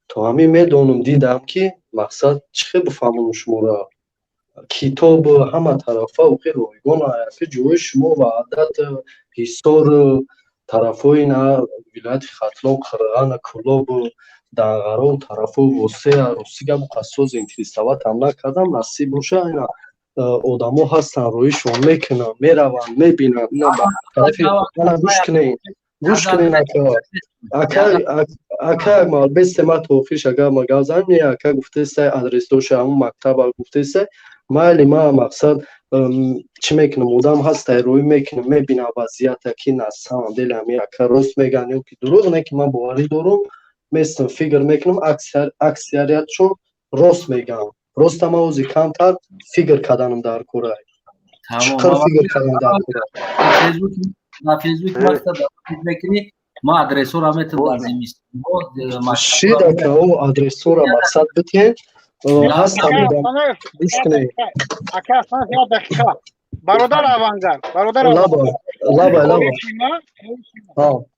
تو همین میدونم دیدم که مقصد چه بفهمم شما را کتاب همه طرفه و خیلی رایگان که جوی شما و عادت حصار طرفای نه ولایت ختلاب خرغان کلاب دانغرا و طرفا وسه روسیگا مقصوز انتریستوات حمله کردم نصیب باشه اینا آدما هستن رویشون میکنن میرون میبینن نه طرف گوش کنین اکا مال بست ما توفیش اگه ما گازن می اکا گفته سه آدرس دوشه همون مکتب گفته سه مالی ما مقصد چی میکنم مدام هست روی میکنم میبینم وضعیت که نستم دل همی اکا راست میگن که دروغ نه که من باوری دارم مثل فکر میکنم اکثریتشون راست میگم راست ما اوزی کمتر فکر کردنم در کوره چقدر فکر کردنم در کوره на фейсбук мактаб میکنی ما آدرس رو هم تو لازمیست شیدا که او آدرس رو مقصد بتین هست هم گوش کنی اکا دقیقه برادر اوانگر برادر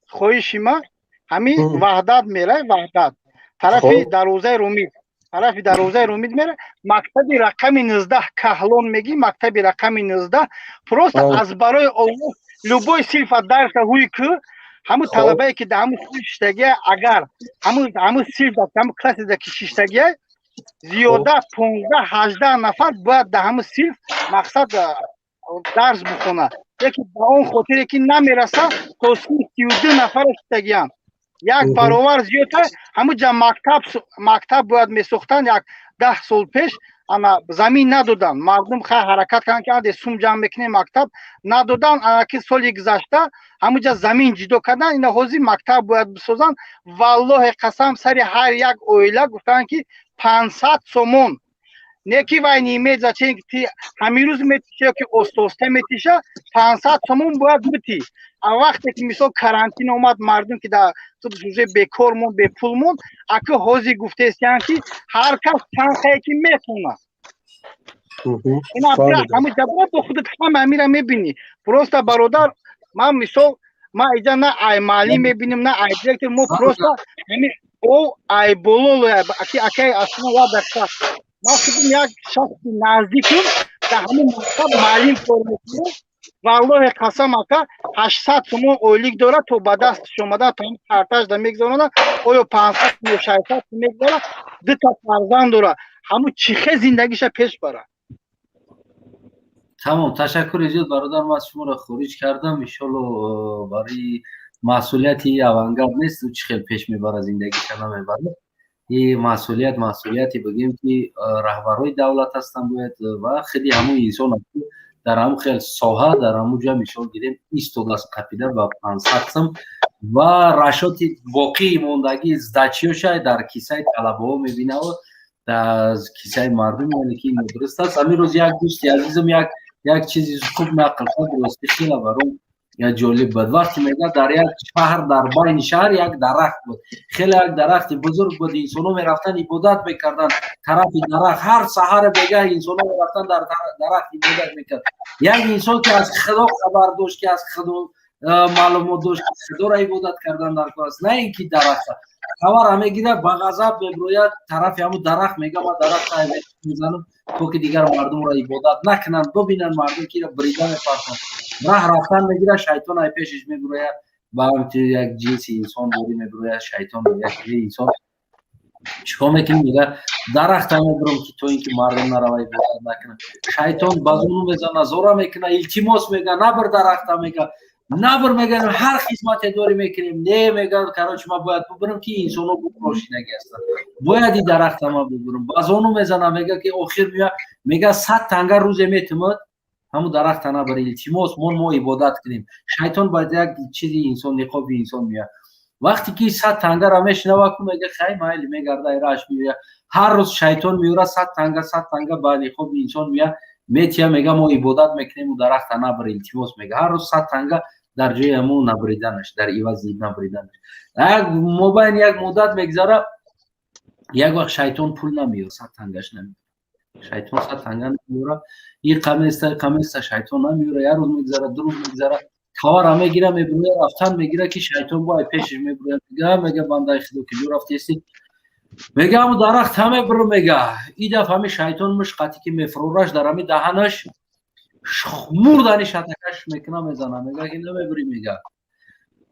خواهش ما همین وحدت میره وحدت طرفی دروازه رومید میره مکتب رقم 19 کهلون میگی مکتب رقم 19 پروست از برای اول любой صرف درس هوی که همون طلبه که در همون ششتگی اگر همون صرف در همون کلاس در ششتگی زیاده 15-18 نفر باید در همون صرف مقصد درس بخونه یکی با اون خاطر که نمیرسه تا 32 نفر ششتگیان یک برابر زیادتر همون جا مکتب باید میساختن یک 10 سال پیش اما زمین ندادن مردم خیلی حرکت کردن که سوم جمع میکنه مکتب ندادن اما که سالی گذشته همون جا زمین جدا کردن اینا حوزی مکتب باید بسازن والله قسم سر هر یک اویله گفتن که 500 سومون نیکی وای نیمه زچین که همین روز میتیشه که استوسته میتیشه 500 سومون باید بتی وقتی که مثلا کرانتین اومد مردم که در جوزه بیکار مون به پول مون اگه حوزی گفته استیان که هر کس چند خیلی که میتونه این افراد همون جبرات با خودت هم امیره میبینی پروستا برادر من مثلا ما ایجا نه ای مالی میبینیم نه ای دیرکتر ما پروستا همین او ای بولولو اکی اصلا وادکتا ما خودم یک شخصی نزدیکم در همون مکتب معلم فرمتونه والله قسم اکا 800 سومون اویلیک داره تو با دست شما ده تا پرتاش ده میگذارونه اویو 500 سومون 600 میگذاره 2 تا فرزند داره همون چیخه زندگیش پیش بره تمام تشکر زیاد برادر من از شما را خارج کردم انشالله برای مسئولیتی اوانگارد نیست و چی خیلی پیش میبره زندگی شما میبره این مسئولیتی بگیم که رهبرای دولت هستن باید و خیلی همون انسان در همون خیلی ساحه در همون جا میشون گیریم 20 دست قپیده و 500 سم و رشات باقی موندگی زدچی شاید در کیسه طلبه ها میبینه و در کیسه مردم یعنی که این درست است همین روز یک دوستی عزیزم یک چیزی خوب نقل کرد درستی خیلی برام یا جالب بود وقتی میگه در یک شهر در بین شهر یک درخت بود خیلی یک درخت بزرگ بود انسان‌ها میرفتن عبادت میکردن طرف درخت هر سحر بگه انسان‌ها میرفتن در درخت عبادت میکرد یک انسان که از خدا خبر داشت که از خدا معلومات داشت که خدا را عبادت کردن در کار است نه اینکه درخت خبر میگیره با غضب میبروید طرف همون درخت میگه ما درخت را میزنم تو که دیگر مردم را عبادت نکنن ببینن مردم که بریده میپرسن راه رفتن میگیره شیطان ای پیشش میبروید با همچه یک جنسی انسان بوری میبروید شیطان یک انسان چیکار میکنه میگه درخت هم میبرم که تو اینکه مردم نروی عبادت نکنن شیطان بازونو میزنه زورا میکنه التماس میگه نبر درخت هم میگه نبر میگن هر خدمت داری میکنیم نه میگن کراچ ما باید ببرم که انسانو بپروشینگی هستن باید این درخت ما ببرم بازونو میزنه میگه که آخر میگه 100 تنگه روز میتمد همون درخت نه برای التماس ما عبادت کنیم شیطان باید یک چیزی انسان نقاب انسان میاد وقتی که 100 تنگه را میشنوه که میگه خیلی مایل میگرده راش میاد هر روز شیطان میوره 100 تنگه بعد نقاب انسان میاد میتیا میگه ما عبادت میکنیم و درخت نه برای التماس میگه هر روز 100 تنگه در جای همون نبریدنش در عوض نبریدنش یک موبایل یک مدت میگذره یک وقت شیطان پول نمیاره 100 تنگش نمیاره شیطان 100 تنگه نمیاره این قمیص شیطان نمیاره یک روز میگذره دو روز میگذره توار میگیره میبره رفتن میگیره که شیطان باید پیشش میبره میگه بنده خدا که جو رفتی هستی میگه همون درخت همه برو میگه این دفعه همه شیطان مشقتی که میفرورش در همه دهنش مردنش حتکش میکنه میزنه میگه که نمیبری میگه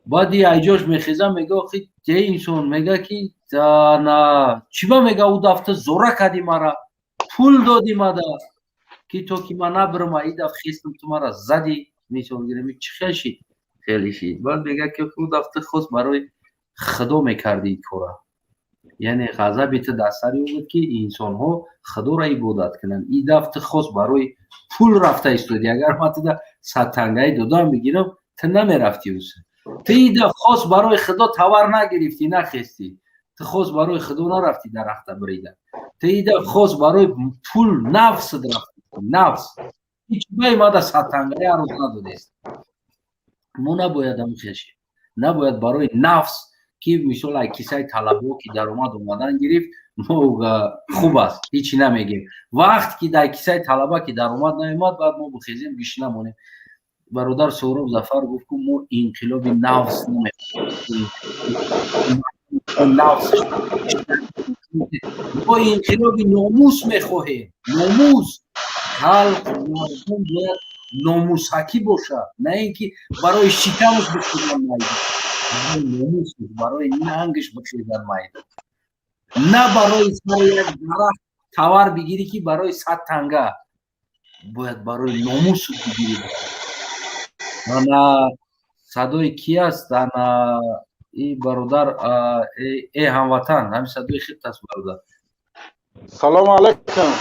بعد ایجاش میخیزه میگه آخی ده انسان میگه که نه چی با میگه او دفعه زوره کدی مرا پول دادی مده که تو که من نبرم این دفعه خیستم تو مرا زدی میتون گیرم چی خیلی شید بعد میگه که او دفعه خود برای خدا میکردی کورا یعنی غضبت دستری بود که انسان ها خدا را عبادت کنن این دفعه خود برای پول رفته استودی اگر ما تا 100 تنگه دادم میگیرم تو نمیرفتی اوسه تو این دفعه خود برای خدا توار نگرفتی نخستی تو خود برای خدا نرفتی درخت بریدن تو این دفعه خود برای پول نفس رفتی نفس هیچ بای ما دا 100 تنگه هر روز ندادیست ما نباید هم خشی نباید برای نفس که مثلا کیسه طلبه که در اومدن گرفت ما خوب است هیچی نمیگیم وقت که در کیسه طلبه که در اومد نیامد بعد ما بخیزیم بیش نمونیم برادر سهراب ظفر گفت که ما انقلاب نفس نمیخواهیم، ما انقلاب ناموس میخواهیم. ناموس خلق مردم باید ناموسکی باشه، نه اینکه برای شکمش بکشیدن میدان، برای ناموس، برای ننگش بکشیدن میدان، نه برای سر یک درخت تور بگیری که برای 100 تنگه، باید برای ناموس بگیری. انا صدای کی است؟ انا ای برادر ای هموطن، همین صدای خیلی است برادر. سلام علیکم.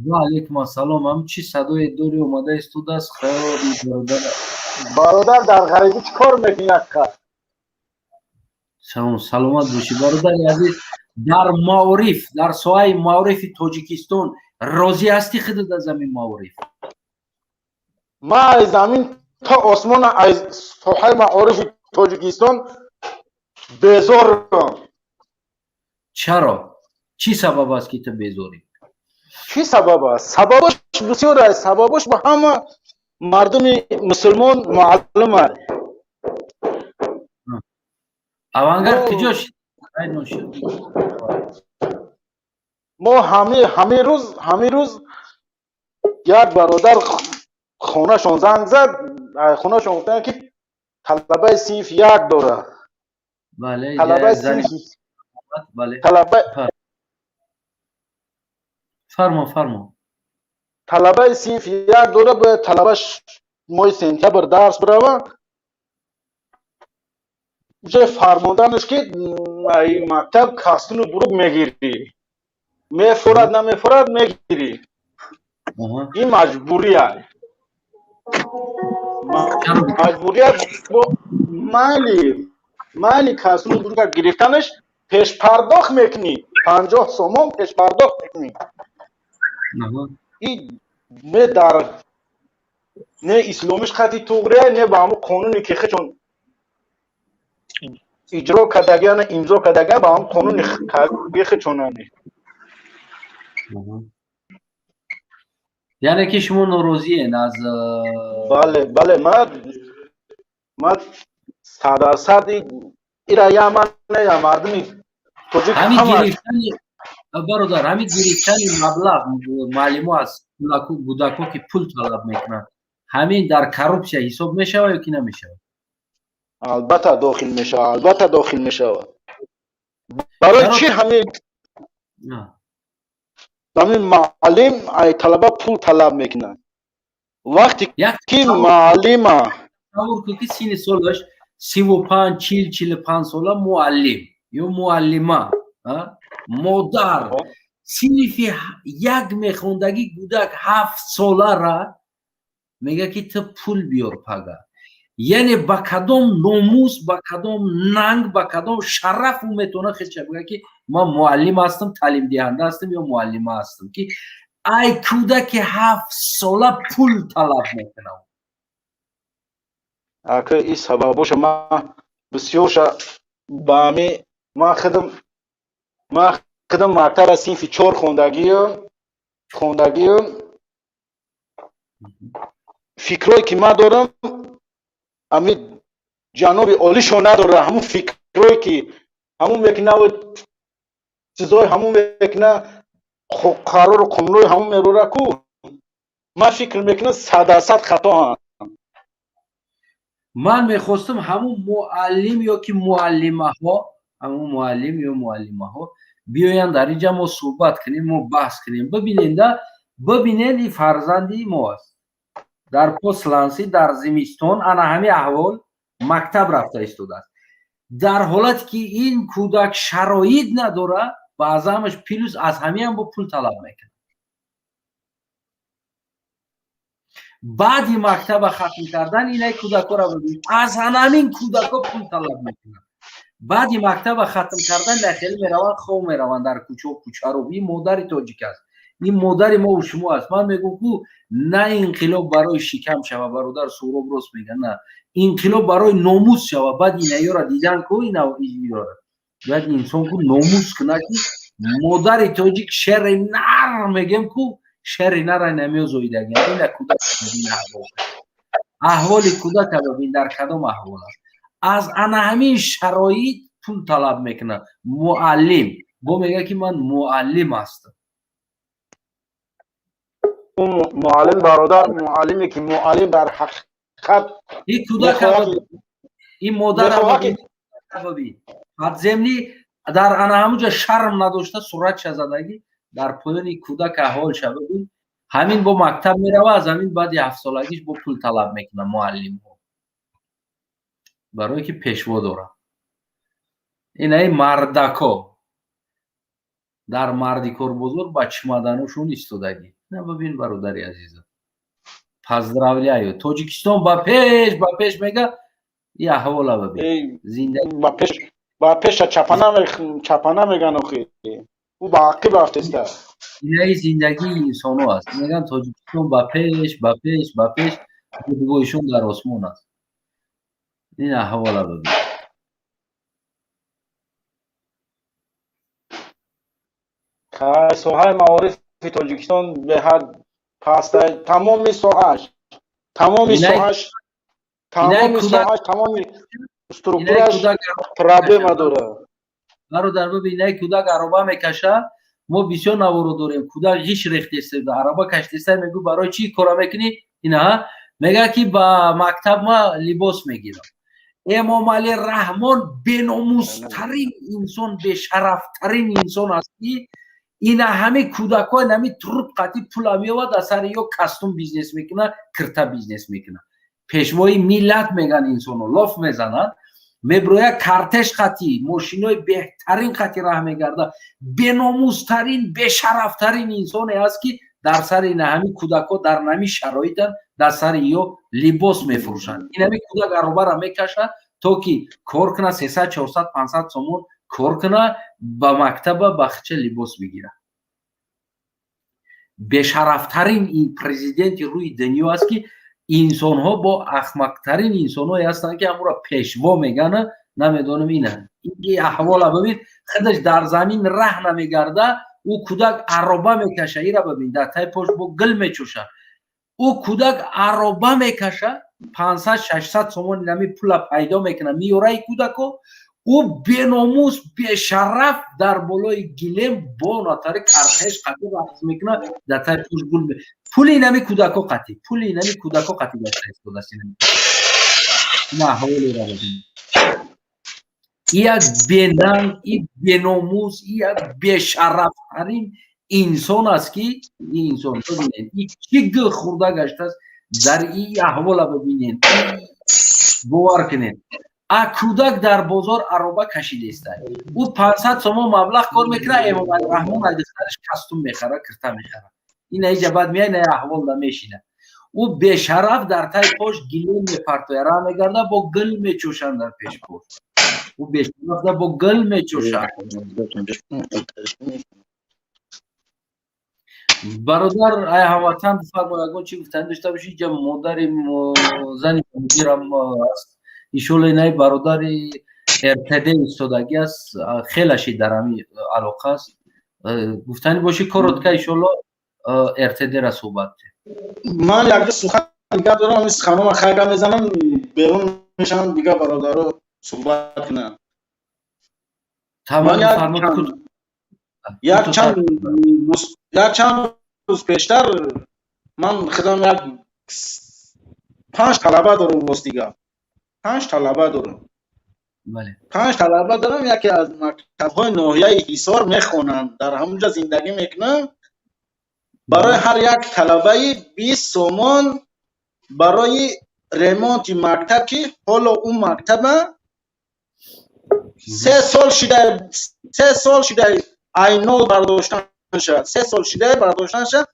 و علیکم السلام. هم چی صدای دوری اومده است تو دست خیلی برادر؟ برادر در غریبی چی کار میکنی اکا؟ سلامت باشی برادر عزیز. در معارف، در ساحه معارف تاجیکستان راضی هستی خود در زمین معارف؟ ما از زمین تا آسمان از ساحه معارف تاجیکستان بیزارم. چرا؟ چی سبب است که تو بیزاری؟ چی سبب است؟ سببش بسیار است. سببش به همه مردم مسلمان معلوم است. اوانگر کجاش؟ ما همه روز یک برادر خونه‌شون زنگ زد، خونه‌شون گفتن که طلبه صنف 1 داره. بله. طلبه صنف بله. طلبه فرما. طلبه صنف 1 داره، به طلبهش ماه سپتامبر درس بروه. جای فرماندنش که ای مکتب کاستونو برو میگیری، میفرد نمیفرد میگیری. این مجبوری است. مجبوری است. مالی کاستونو برو گرفتنش پیش پرداخت میکنی، 50 سوم پیش پرداخت میکنی. این نه اسلامش خطی توغریه، نه با همون قانونی که خیلی اجرا کردگی نه امضا کردگی با هم قانون خیلی چونانی. یعنی که شما ناراضیین از بله ما 100% ایرا یا من نه یا مردمی توجیه همین گرفتن برادر، همین گرفتن مبلغ معلم از کودکان که پول طلب میکنن، همین در کروپسیا حساب میشه یا که نمیشه؟ البته داخل میشه. برای چی همین معلم ای طلبه پول طلب میکنن؟ وقتی که معلم که سین سالش 35 40 45 ساله معلم یا معلمه مادر صنف 1 میخوندگی کودک 7 ساله را میگه که تو پول بیار پگه. یعنی با کدام ناموس، با کدام ننگ، با کدام شرف او میتونه خیلی بگه که ما معلم هستم، تعلیم دهنده هستم یا معلمه هستم که ای کودک 7 ساله پول طلب میکنه. اگه این سببش ما بسیار با ما خدم مکتب صنف 4 خوندگی فکرایی که ما دارم امی جناب عالیشو نداره. همون فکرایی که همون میکنه و چیزای همون میکنه قرار و قانونای همون میروره کو ما فکر میکنه 100% خطا هم. من میخواستم همون معلم یا که معلمه ها، همون معلم یا معلمه ها بیاین در اینجا ما صحبت کنیم، ما بحث کنیم. ببینید این فرزندی ما است در پاسلانسی در زمستان انا همه احوال مکتب رفته ایستاده است، در حالتی که این کودک شرایط نداره بعضامش پیلوس از همه هم با پول طلب میکنه. بعدی مکتب ختم کردن اینای کودکا را ببین، از همین کودکا پول طلب میکنن. بعدی مکتب ختم کردن داخل میروند، خواه میروند در کوچه و کوچه رو. این مادر تاجیک است، این مادر ما و شما است. من میگم که نه انقلاب برای شکم شوه، برادر سهراب راست میگن، نه انقلاب برای ناموس شوه. بعد این را دیدن که اینا باید انسان که ناموس کنه که مادر تاجیک شر نر میگم که شر نر نمیازویدگی این کودک احوال کودک ببین در کدام احوال است. از انا همین شرایط پول طلب میکنه. معلم با میگه که من معلم هستم. معلم برادر معلمی که معلم در حقیقت این کودک این مادر ببین حد زمینی در انا همونجا شرم نداشته صورت زدگی در پایان کودک احوال ببین همین با مکتب میره و از همین بعد 7 سالگیش با پول طلب میکنه معلم ها برای که پیشوا داره. این مردکا در مردیکار بزرگ با چمدانشون ایستادگی. نه ببین برادری عزیزم поздравляю توجیکستان با پیش میگه یه احوالا ببین زندگی با پیش چپانه میگن اخی او با عقب رفته است. این زندگی انسانو است. میگن تاجیکستان با پیش بگویشون در آسمان است. این احوالا ببین. ساحه معارف تاجیکستان به حد پست تمام ساحهش تمام استرکتورش پرابلم داره. برادر ببین این کودک عربا میکشه ما بسیار نوارو داریم. کودک غش ریخته است عربا کشته است میگو برای چی کار میکنی؟ اینا میگه که با مکتب ما لباس میگیرم. امام علی رحمان بناموسترین انسان بشرفترین انسان هستی. اینا همه کودکای نمی تروت قطی پول میواد از سر یا کاستوم بیزنس میکنه کرتا بیزنس میکنه. پیشوای ملت میگن انسانو لاف میزنن میبرویا کارتش قطی ماشینای بهترین قطی راه میگرده. بناموسترین بشرفترین انسانی است که در سر این همه کودکا در نمی شرایطن در سر یا لباس میفروشن. این همه کودک عربا را میکشه تا که کار کنه 300 400 500 سومون کار کنه با مکتب بخچه لباس بگیره. بشرفترین این پرزیدنت روی دنیا است که انسان ها با احمقترین انسان هایی هستند که همون را پیشوا میگن. نمیدونم اینه این احوال ببین خودش در زمین ره نمیگرده. او کودک عربا میکشه. این را ببین در تای پشت با گل میچوشه. او کودک عربا میکشه 500 600 سومون نمی پول پیدا میکنه میوره کودکو. او بناموس بشرف در بالای گلیم با ناتر کارتش قطعی رفت میکنه در تای پشت گل پولی نمی کودکو قطعی پولی نمی کودکو قطعی داشته است. نه حوالی را ببین. یک بنام این بناموس یک بشرفترین انسان است که این انسان ببینید این چی خورده گشته است در این احوال ببینید باور کنید. کودک در بازار عربا کشیده است. او 500 سوم مبلغ کار میکنه. امام علی رحمان از دخترش کاستوم میخره کرتا میخره. این اینجا بعد میای نه احوال دا میشینه. او بشرف در تای پشت گلیم میپرتوه را میگرده با گل میچوشن در پیش پشت. او بشرف با گل میچوشن. برادر ای هموطن فرمایگان چی گفتن داشته باشی جا مادر زنی میگیرم است ایشون اینای برادر ارتده ایستادگی است خیلیشی در همی علاقه است گفتنی باشی کارت که ایشون ارتده را صحبت من یک سخن دیگه دارم از خانم خیلی میزنم بیرون میشم دیگه برادر رو صحبت کنم. تمام یک چند روز پیشتر من خدام یک 5 طلبه دارم باز دیگه 5 طلبه دارم. بله 5 طلبه دارم یکی از مکتب‌های ناحیه حصار میخونن در همونجا زندگی میکنن. برای هر یک طلبه 20 سومون برای ریمونت مکتب که حالا اون مکتب 3 سال شده اینو برداشتن شد 3 سال شده برداشتن شد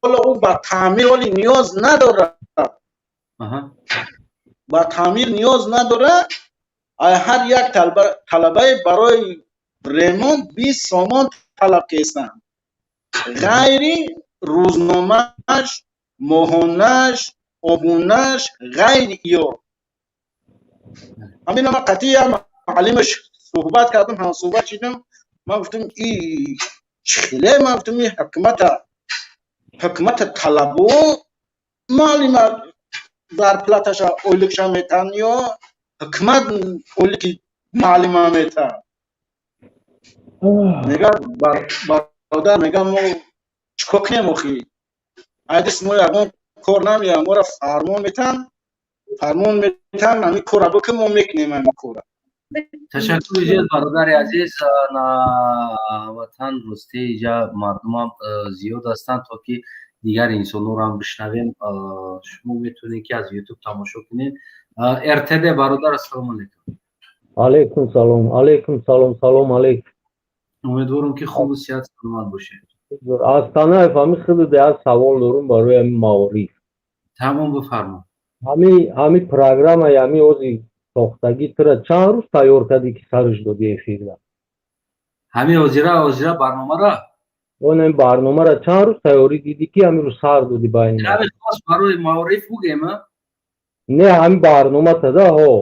حالا او با تعمیر ولی نیاز نداره با تعمیر نیاز نداره. هر یک طلبه برای ریمونت 20 سومون طلب کردن غیری روزنامهش ماهانهش آبونهش غیر یا همین ما قطعی معلمش صحبت کردم هم صحبت شدم ما گفتم این چخیله ما گفتم این حکمت طلبو معلم зарплаташа ойликша метан ё ҳукумат ойлики маълима метан. мега бародар мега мо чикор кунем охи айдис мо ягон кор намеям мора фармон метан ҳамин кора бикун мо мекунем ҳамин кора. ташаккур ҷез бародари азиз ватан росте иҷа мардумам зиёд ҳастанд то ки дигар инсонҳоро ҳам бишнавем. шумо метавонед ки аз ютуб тамошо кунед. ртд бародар ассалому алайкум. алейкум салом. алейкум салом. салом алейкум. умедворам ки хубу сиҳат саломат бошед. аз танаев ҳамин хеле аз савол дорум барои ҳамин маориф. тамом бифармо. ҳамин программаи ҳамин ози сохтагӣ тира чанд рӯз тайёр кардӣ ки сарш додӣ эфирда? ҳамин ҳозира барномара ин барномара чанд рӯз тайёрӣ дидӣ ки ҳамин рӯз сар додӣ байни хос барои маориф бугем? не ҳамин барномата да ҳо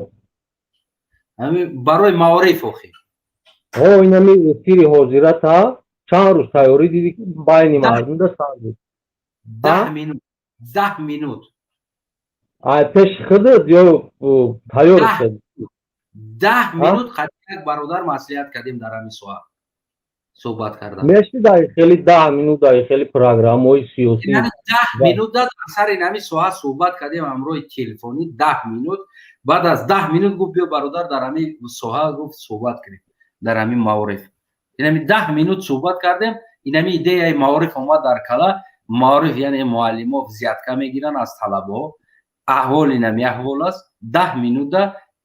ҳамин барои маориф охи ин ҳамин эфири ҳозирата чанд рӯз тайёрӣ дидӣ ки байни мардумда сар додӣ? 10 минут пеши худат ё тайёр кардӣ? 10 минут як бародар маслиҳат кардем дар ҳамин соат суҳбат кардан. мешидаи хеле 10 минут даи хеле программаҳои сиёсӣ 10 минут дар сари ҳамин соат суҳбат кардем ҳамроҳи телефонӣ 10 минут. баъд аз 10 минут гуфт биё бародар дар ҳамин соҳа гуфт суҳбат кунем дар ҳамин маориф. ин ҳамин 10 минут суҳбат кардем. ин ҳамин идеяи маориф омад дар кала. маориф яъне муаллимҳо взятка мегиранд аз талабаҳо. аҳвол ин ҳамин аҳвол аст. 10 минутда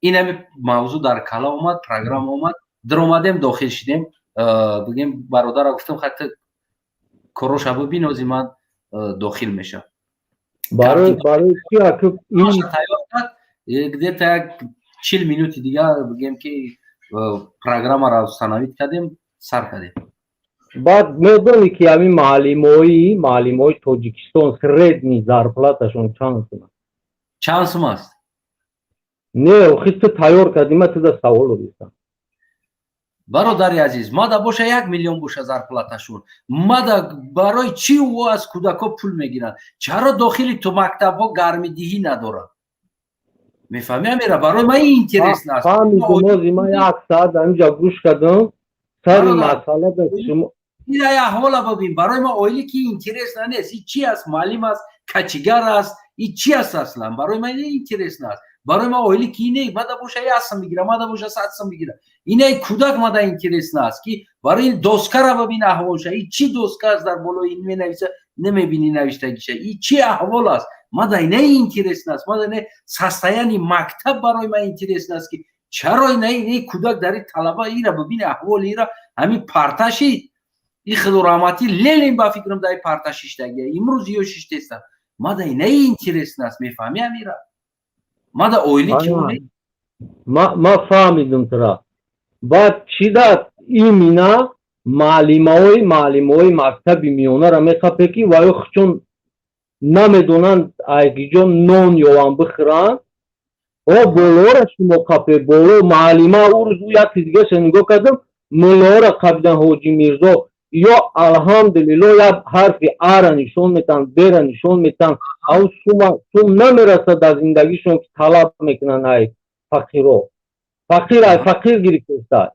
ин ҳамин мавзӯъ дар кала омад, программа омад. даромадем дохил шидем. бигем бародара гуфтам хатта короша бинозӣ ман дохил мешам. барои чӣ тайёр кард где-то як 40 минути дигар бигем ки программаро санавид кардем сар кардем. баъд медонӣ ки ҳамин маълимои тоҷикистон средни зарплаташон чанд сум аст? чанд сум аст? не охи ту тайёр кардӣ ман туда саволо дистам. бародари азиз мада боша 1 миллион боша зарплаташон мада барои чӣ ӯ аз кӯдакҳо пул мегиранд? чаро дохили ту мактабҳо гармидиҳӣ надоранд? мефаҳмӣ амира? барои ман ин интересно аст. фаҳмидум ман 1 саат анҷа гӯш кардам сари масъала да шумо инаи аҳвола бибин. барои ман оилӣ ки интересно нест. ин чӣ аст? муаллим аст, качигар аст, ин чӣ аст аслан? барои ман интересно аст. барои ман оилӣ ки ин мада боша 1 сум мегира, мада боша 100 сум мегира. инаи кӯдак мада интересно аст ки барои ин доскара бибин аҳволша. ин чӣ доска аст дар болои ин менависа намебини навиштагиша. ин чӣ аҳвол аст? мада инаи интересно аст. мада ин састаяни мактаб барои ман интересно аст ки чаро инаи кӯдак дар ин талаба ира бибини аҳволи ира ҳамин парташи ин худораҳматӣ ленин ба фикрам дар парташи иштагия имрӯз ё шиштеста. мада инаи интересно аст. мефаҳмӣ амира? мада оилӣ ки ман фаҳмидум тура. баъд чӣ дар имина маълимаҳои мактаби миёнара мехапе ки ваё чун намедонанд айгиҷо нон ёван бихӯранд болора шумо қапе боло маълима ӯ рӯз як дигаше нигоҳ кардам муллоро қабидан ҳоҷи мирзо ё алҳамдулилло як ҳарфи ара нишон метан бера нишон метан ав сум намерасад дар зиндагишон ки талаб мекунанд ай фақиро фақир гирифтааст.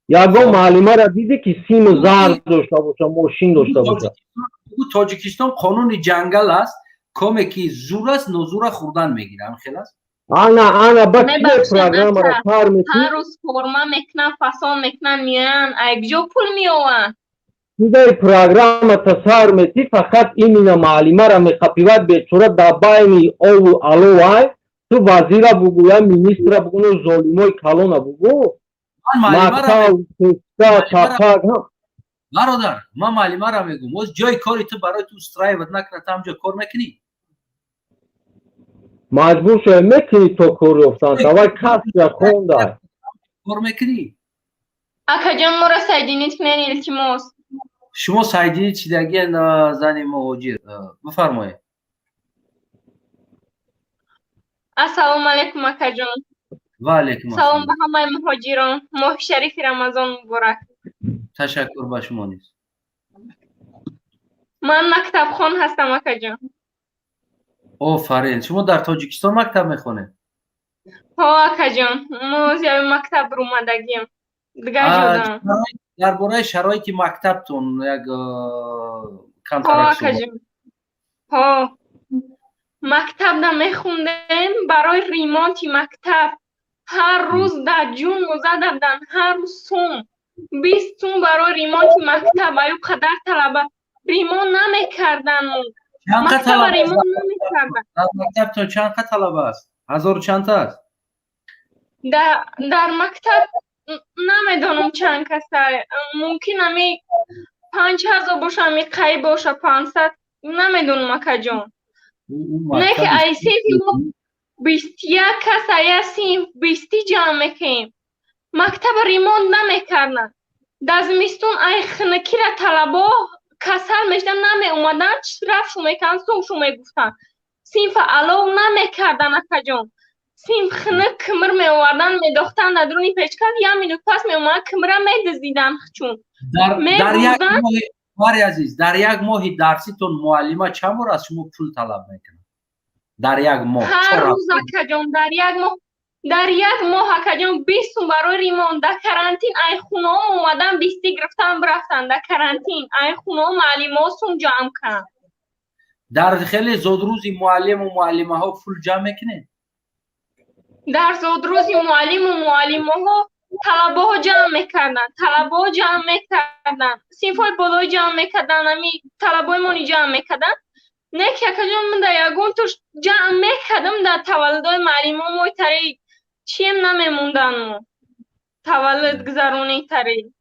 ягон маълимаро диде ки симу зард дошта боша мошин дошта боша? тоҷикистон қонуни ҷангал аст. коме ки зур аст нозура хӯрдан мегиранд. хел аст ана ба чӣ программаро кар метӣ? ҳар рӯз форма мекунан, фасон мекунан, миёян айгҷо пул меёванд. чидаи программата сар метӣ фақат имина маълимаро мехапивад бечора дар байни ову аловай ту вазира бугӯ я министра бугӯ но золимои калона бугӯ бародар ман маълимаро мегӯм оз ҷои кори ту барои ту устраиват накунад ту ҳамҷо кор мекунӣ? маҷбур шуда мекунӣ то кор ёфтан тавай касбя хондай кор мекунӣ? акаҷон моро сайдинит кунен илтимос. шумо сайдинит шидагиен зани муҳоҷир бифармоед. ассалому алайкум акаҷон. ва алайкум салом ба ҳамаи муҳоҷирон. моҳи шарифи рамазон муборак. ташаккур ба шумо низ. ман мактабхон ҳастам акаҷон. آفرین. شما در تاجیکستان مکتب میخونید؟ ها اکا جان ما زیاد مکتب رو اومدگیم دیگه جدم. درباره شرایط مکتبتون یک کم ها ترک اکا جان ها مکتب نمیخوندیم برای ریمونتی مکتب هر روز در جون مزددن هر روز سوم 20 سوم برای ریمونتی مکتب ایو قدر طلبه ریمون نمیکردن مکتب ریمون نمیکردن. در مکتبتون چند قد طلبه است؟ 1000 چند است؟ در مکتب نمیدونم چند کسه ممکن همی 5000 باشه همی قی باشه 500 نمیدونم اکا جان. نه که ای سیفی ما 21 کس ای سیم 20 جمع میکنیم مکتب ریمون نمیکردن. در زمستون ای خنکی را طلبا کسل میشدن نمی اومدن رفت شو میکن سو شو میگفتن سینف علاو نمیکردن اکا جان. سیم خنک کمر میوردن میداختن در درونی پیچکل یا مینو پس میومد کمره میدزدیدن خچون در یک ماه ماری عزیز در یک ماه درسیتون معلمه چند بار از شما پول طلب میکنه؟ در یک ماه هر روز اکا جان در یک ماه اکا جان 20 برای ریمون در کرانتین ای خونه ها اومدن 20 گرفتن برفتن در کرانتین ای خونه ها معلم ها سون جمع کن. در خیلی زودروزی معلم و معلمه ها پول جمع میکنه؟ در زودروزی معلم و معلمه ها طلبه ها جمع میکردن صنف های بالای جمع میکردن همی طلبه های مانی جمع میکردن. نه که اکا جان من در یکون توش جمع میکردم در تولد های معلم ها مای تری چیم نمیموندن ما تولد گذرونی تری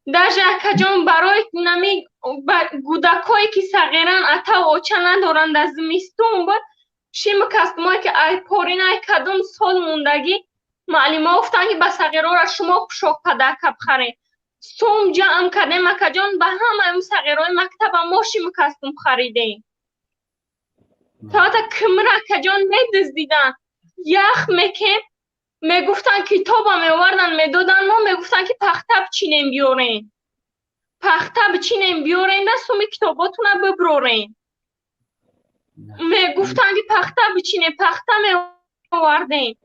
درجه اکا جان برای نمی گودکایی که صغیرن اتا و اوچه ندارن در زمستون بود شیم کستمایی که ای پارین ای کدوم سال موندگی معلم ها افتن که به صغیرها را شما پشاک پدک بخرین سوم جمع کردیم اکا جان به همه اون صغیرهای مکتب ما شیم کستم خریدیم تا کمر اکا جان میدزدیدن یخ میکن میگفتن کتاب هم میوردن میدادن ما میگفتن که پخته بچینیم بیارین دستوم کتاباتون رو ببرارین میگفتن که پخته بچینیم پخته میوردین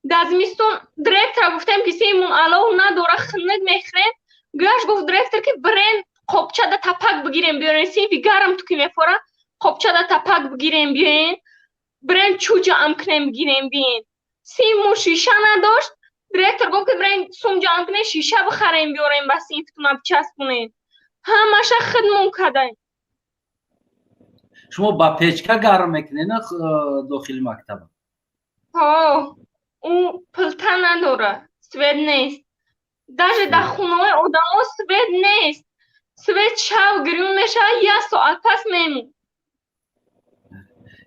در زمستون دیرکتر گفتم که سیمون علاو نداره خند میخرین گوش گفت دیرکتر که برین خوبچه ده تپک بگیریم بیارین سیفی گرم تو که میفوره خوبچه ده تپک بگیریم بیارین برین چو جمع کنیم بگیریم بیارین سیمون شیشه نداشت دیرکتر گفت که برین سوم جمع کنیم شیشه بخریم بیارین بس سیفتون اب چسبونین همش خدمون کردن. شما با پیچکه گرم میکنین داخل مکتب؟ ها اون پلته نداره سوید نیست در خونه های آدم ها سوید نیست سوید شو گریون میشه یک ساعت پس میمون.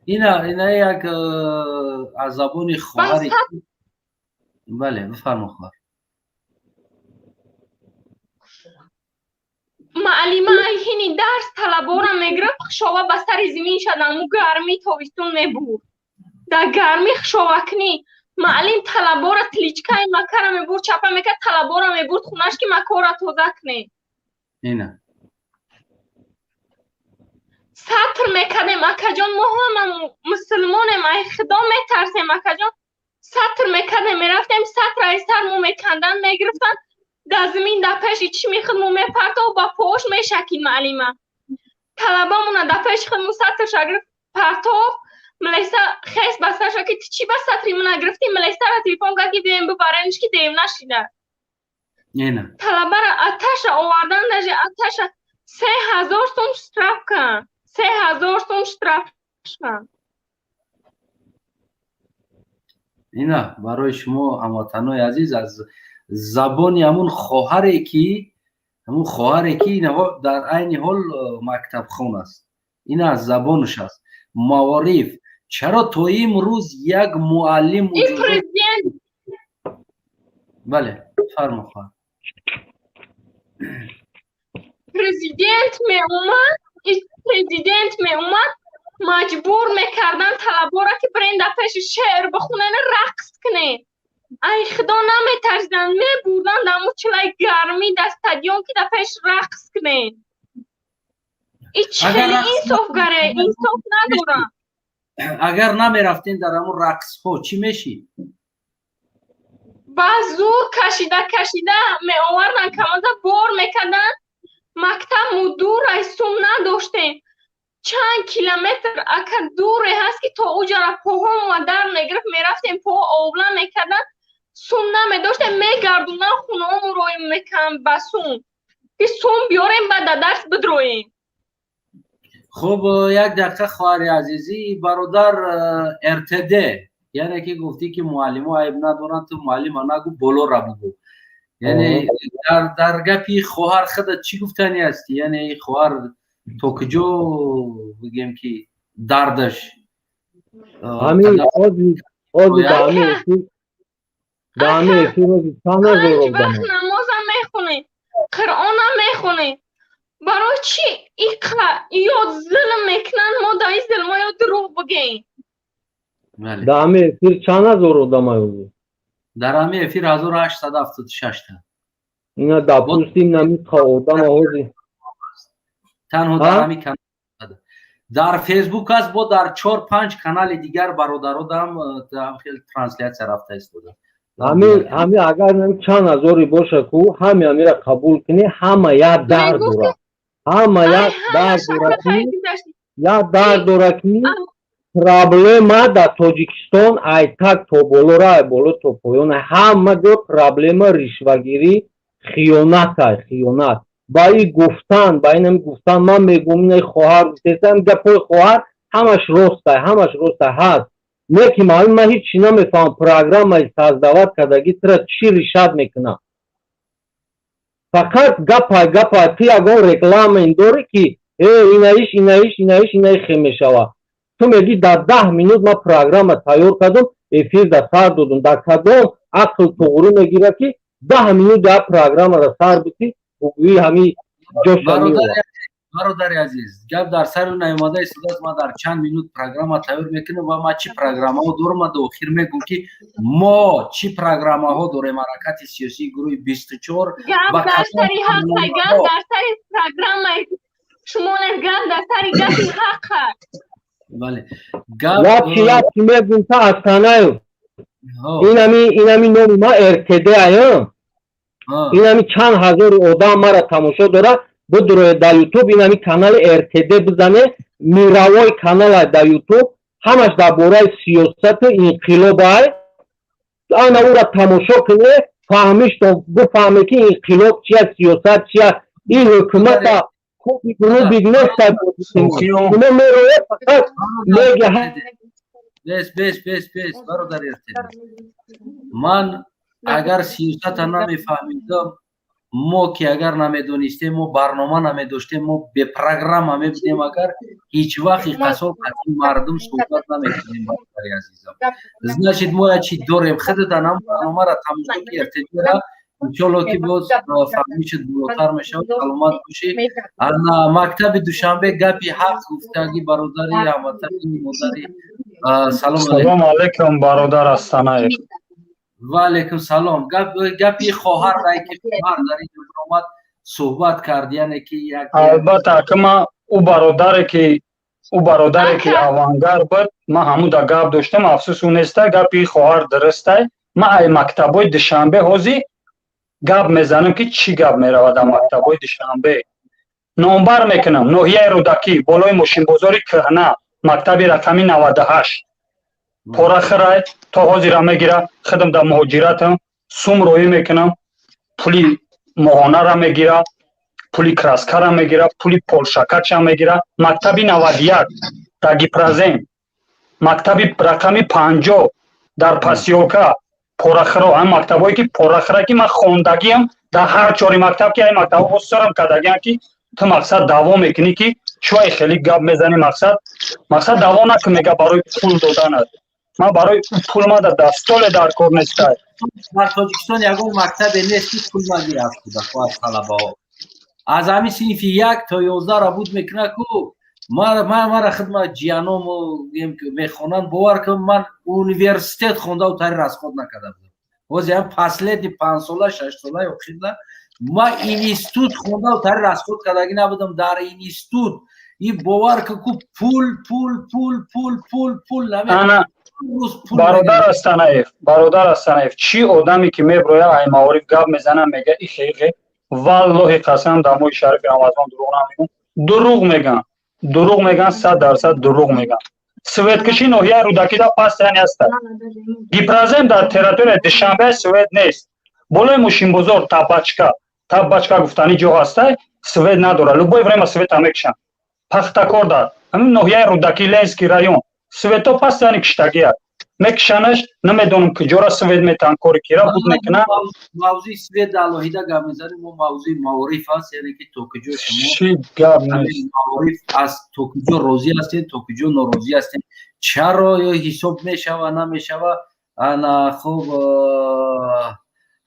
اینا یک از زبان خواهری بله بفرما خواهر. معلمه اینی درس طلبا را میگرفت خشاوه بستر زمین شدن و گرمی تابستون میبود در گرمی خشاوه کنی معلم طلبا را تلیچکه مکه را میبود چپه میکرد طلبا را میبود خونش که مکه را توزه کنی اینه سطر میکردیم اکا جان ما هم مسلمانیم ای خدا میترسیم اکا جان سطر میکردیم میرفتیم سطر ای سر مو میکندن میگرفتن در زمین در پیش چی میخد مو میپرد و با پوش میشکید معلمه طلبه مونه در پیش خود مو سطر شگرفت پرتاف ملیسه خیس بسته شد که چی بس سطری منو گرفتی ملیسه را تلیفون کرد که بیم ببرنش که دیم نشیده اینه طلبه را اتش آوردن دجه اتش 3000 سوم شترف کن 3000 سوم شترف کن. اینا برای شما هموطنای عزیز از زبانی همون خواهری که اینا در عین حال مکتب خون است این از زبانش است معارف چرا تا امروز یک معلم بله فرما خواهر پرزیدنت می اومد مجبور میکردن طلبا را که برین در پیش شعر بخونن رقص کنه ای خدا نمیترسیدن میبردن در مچلای گرمی در استادیوم که در پیش رقص کنه هیچ خیلی انصافگره انصاف ندارم. اگر نمیرفتین در همون رقص ها چی میشی؟ با زور کشیده می آوردن کمازه بار میکردن. مکتب مو دور از سوم نداشتیم. چند کیلومتر اکر دوره هست که تا اوجا را پاهم و در میگرفت میرفتیم پا آولا میکردن. سوم نمیداشتیم میگردونن خونه هم روی میکن بسون که سوم بیاریم بعد درس بدرویم. خب یک دقیقه خواهر عزیزی برادر ارتده یعنی که گفتی که معلم ها عیب ندارن تو معلم ها نگو بولو را بگو یعنی در گپی خواهر خودت چی گفتنی هستی؟ یعنی خواهر تو کجا بگیم که دردش همین آزی دامه روزی تانه پنج وقت نمازم میخونه قرآنم میخونه برای چی یاد ظلم میکنن ما در این ظلم ها دروغ بگیم. دامه افیر چند هزار آدم هایی؟ در همه افیر 1876 تا اینا دا پوستیم نمیخوا آدم هایی تنها در همی کانال در فیسبوک هست با در 4-5 کانال دیگر برادرادم خیلی ترانسلیت رفته است همه اگر نمی چند هزاری باشه کو همه را قبول کنی همه یا درد داره همه یا درد داره که проблема در تاجیکستان ای так تو بالا را بالا تو پایان همه جا проблема رشوه‌گیری خیانت با این گفتن من میگم این خواهر گفتم گپای خواهر همش راست هست نه که من هیچی نمیفهم پروگرام ای سازدوات کردگی ترا چی رشاد میکنه فقط گپا تی اگه رکلام این داره که اینایش خیلی میشوه تو میگی در 10 minut ما پروگرام تیار کردم افیر در سر دادم در کدام عقل توغری میگیره که 10 minut در پروگرام را سر بسی و همی جوش برادر عزیز گپ در سر نیامده است ما در چند مینوت پروگرام تیار میکنیم و ما چی پروگرام ها داریم و دو اخیر میگم که ما چی پروگرام ها داریم حرکت سیاسی گروه 24 گپ در سری حق گپ در سری پروگرام شما گپ در سری گپ حق بله گپ چی میگم تا استانه اینمی نومی ما ارتده ایم اینمی چند هزار آدم مرا تماشا داره بدروی در یوتیوب اینمی کانال ارتده بزنه میروای کانال در یوتیوب همش در باره سیاست انقلاب های آنها او را تماشا کنه فهمیش تو بفهمه که انقلاب چیه سیاست چیه این حکومت خوبی کنه بیگنه سر کنه میروی فقط میگه بس برادر ارتده من اگر سیاست نمیفهمیدم ما که اگر نمیدونستیم ما برنامه نمیداشتیم ما به پروگرام نمیبودیم اگر هیچ وقت قصاب قطعی مردم صحبت نمیکنیم برای عزیزم значит ما چی داریم خودت هم برنامه را تماشا که ارتدی را انشالله که باز فهمیش دلوتر میشه سلامت باشی انا مکتب دوشنبه گپی حق گفتگی برادری هموطنی مادری سلام علیکم برادر استانه و علیکم سلام گپی خواهر رای که خواهر در این آمد صحبت کرد یعنی که البته که ما او برادری که اوانگر بود ما همون در گپ داشتم افسوس اونسته گپی خواهر درسته ما ای مکتبای دوشنبه هازی گپ میزنم که چی گپ میرود در مکتبای دوشنبه نامبر میکنم ناحیه رودکی بالای ماشین بازاری کهنه مکتبی رقمی 98 پورخرای تا حاضر میگیره خدم در مهاجرتم سوم روی میکنم پولی ماهانه را میگیره پولی کراسکا را میگیره پولی پولشکچ را میگیره مکتبی 91 در گیپرازین مکتبی رقمی 50 در پاسیوکا پورخرا هم مکتبایی که پورخرا که من خوندگیم در هر چوری مکتب که این مکتب بسرم کردگیم که تو مقصد دعوا میکنی که شوی خیلی گپ میزنی مقصد دعوا نکن میگه برای پول دادن ما برای پول ما در دستال در کار نیست در تاجیکستان یکون مکتب نیست پول ما گیرفت بوده خواهد طلبه ها از همین صنف 1 تا 11 را بود میکنه که ما خدمت جیانم میخونن باور که من اونیورسیتت خونده و تاری رسخود نکرده بودم وزی هم پسلیت 5 ساله 6 ساله اخیده ما اینستیتوت خونده و تاری رسخود کردگی نبودم در اینستیتوت این باور که پول پول پول پول پول پول انا برادر استانایف چی آدمی که میبروه ای معارف گپ میزنه میگه ای خیلی والله قسم دموی شریف رمضان دروغ میگن 100% دروغ میگن سوید کشی نوحیه رودکی دا پاس یعنی است گیپرازم در تریتوری دوشنبه سوید نیست بالای موشین بزرگ تابچکا گفتنی جو هسته سوید نداره любое время سوید هم میکشن پختکار دار همین نوحیه رودکی لینسکی رایون سوید تو پاس یعنی کشتگیه میکشنش نمیدونم کجا سوید میتن کاری کیرا بود میکنه موضوع سوید الهیده گپ میزنیم و موضوع معارف هست یعنی که تو کجا شما معارف از تو کجا راضی هستین تو کجا ناراضی هستین چرا یا حساب میشوه نمیشوه انا خوب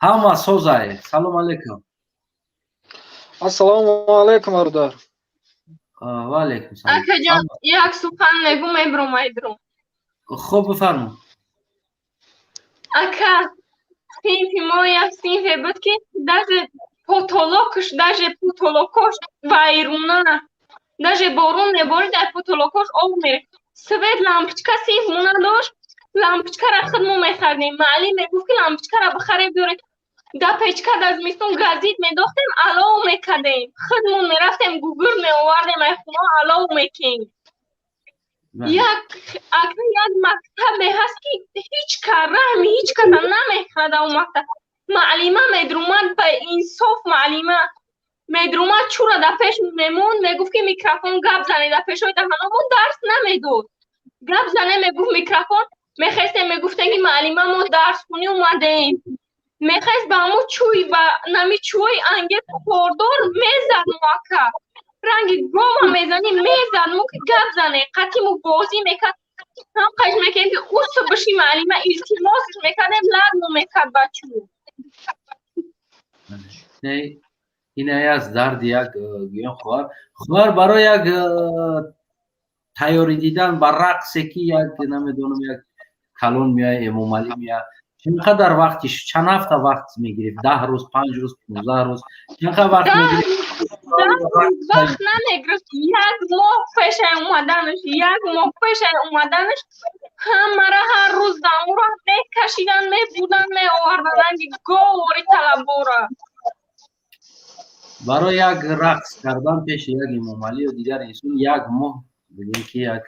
همه سوزای سلام علیکم السلام علیکم برادر و علیکم سلام اکا جان یک سخن نگو میبرم خوب بفرمون اکا سینفی ما یک سینفی بود که даже потолокош вайруна даже борун небори дар потолокош об мере свет лампочка синф муна дошт лампочкаро худмо мехардем маълим мегуфт ки лампочкаро бихарем биёред да печка да зимистон газит медохтем алов мекардем худмон мерафтем гугур меовардем ай хуно алов мекем акнун як мактабе ҳаст ки ҳеҷ карраҳми ҳеҷ каса намехада он мактаб маълима медрумад ба инсоф маълима медрумад чура да пеш мемонд мегуфт ки микрофон гап зане да пешои даҳанамон дарс намедод гап зане мегуфт микрофон мехестем мегуфтем ки маълима мо дарсхунӣ омадем мехест ба мо чӯй ба нами чӯи ангеб хордор мезад муака ранги гова мезани мезад мо ки гап зане қатъи мо бозӣ мекард ҳам қаш мекардем ки урс биши маълима илтимосш мекардем лазмо мекард ба чӯ این از درد یک گویم خواهر برای یک تیاری دیدن بر رقصی که یک نمیدونم یک کلون میای امام علی میای چقدر وقتش چند هفته وقت میگیرید 10 روز 5 روز 15 روز چقدر وقت میگیرید وقت نمیگرفت یک ماه پیش اومدنش همه را هر روز دمو را میکشیدن میبودن میآوردن گوری طلبورا برای یک رقص کردن پیش یک امام علی و دیگر انسان یک ماه بگیم که یک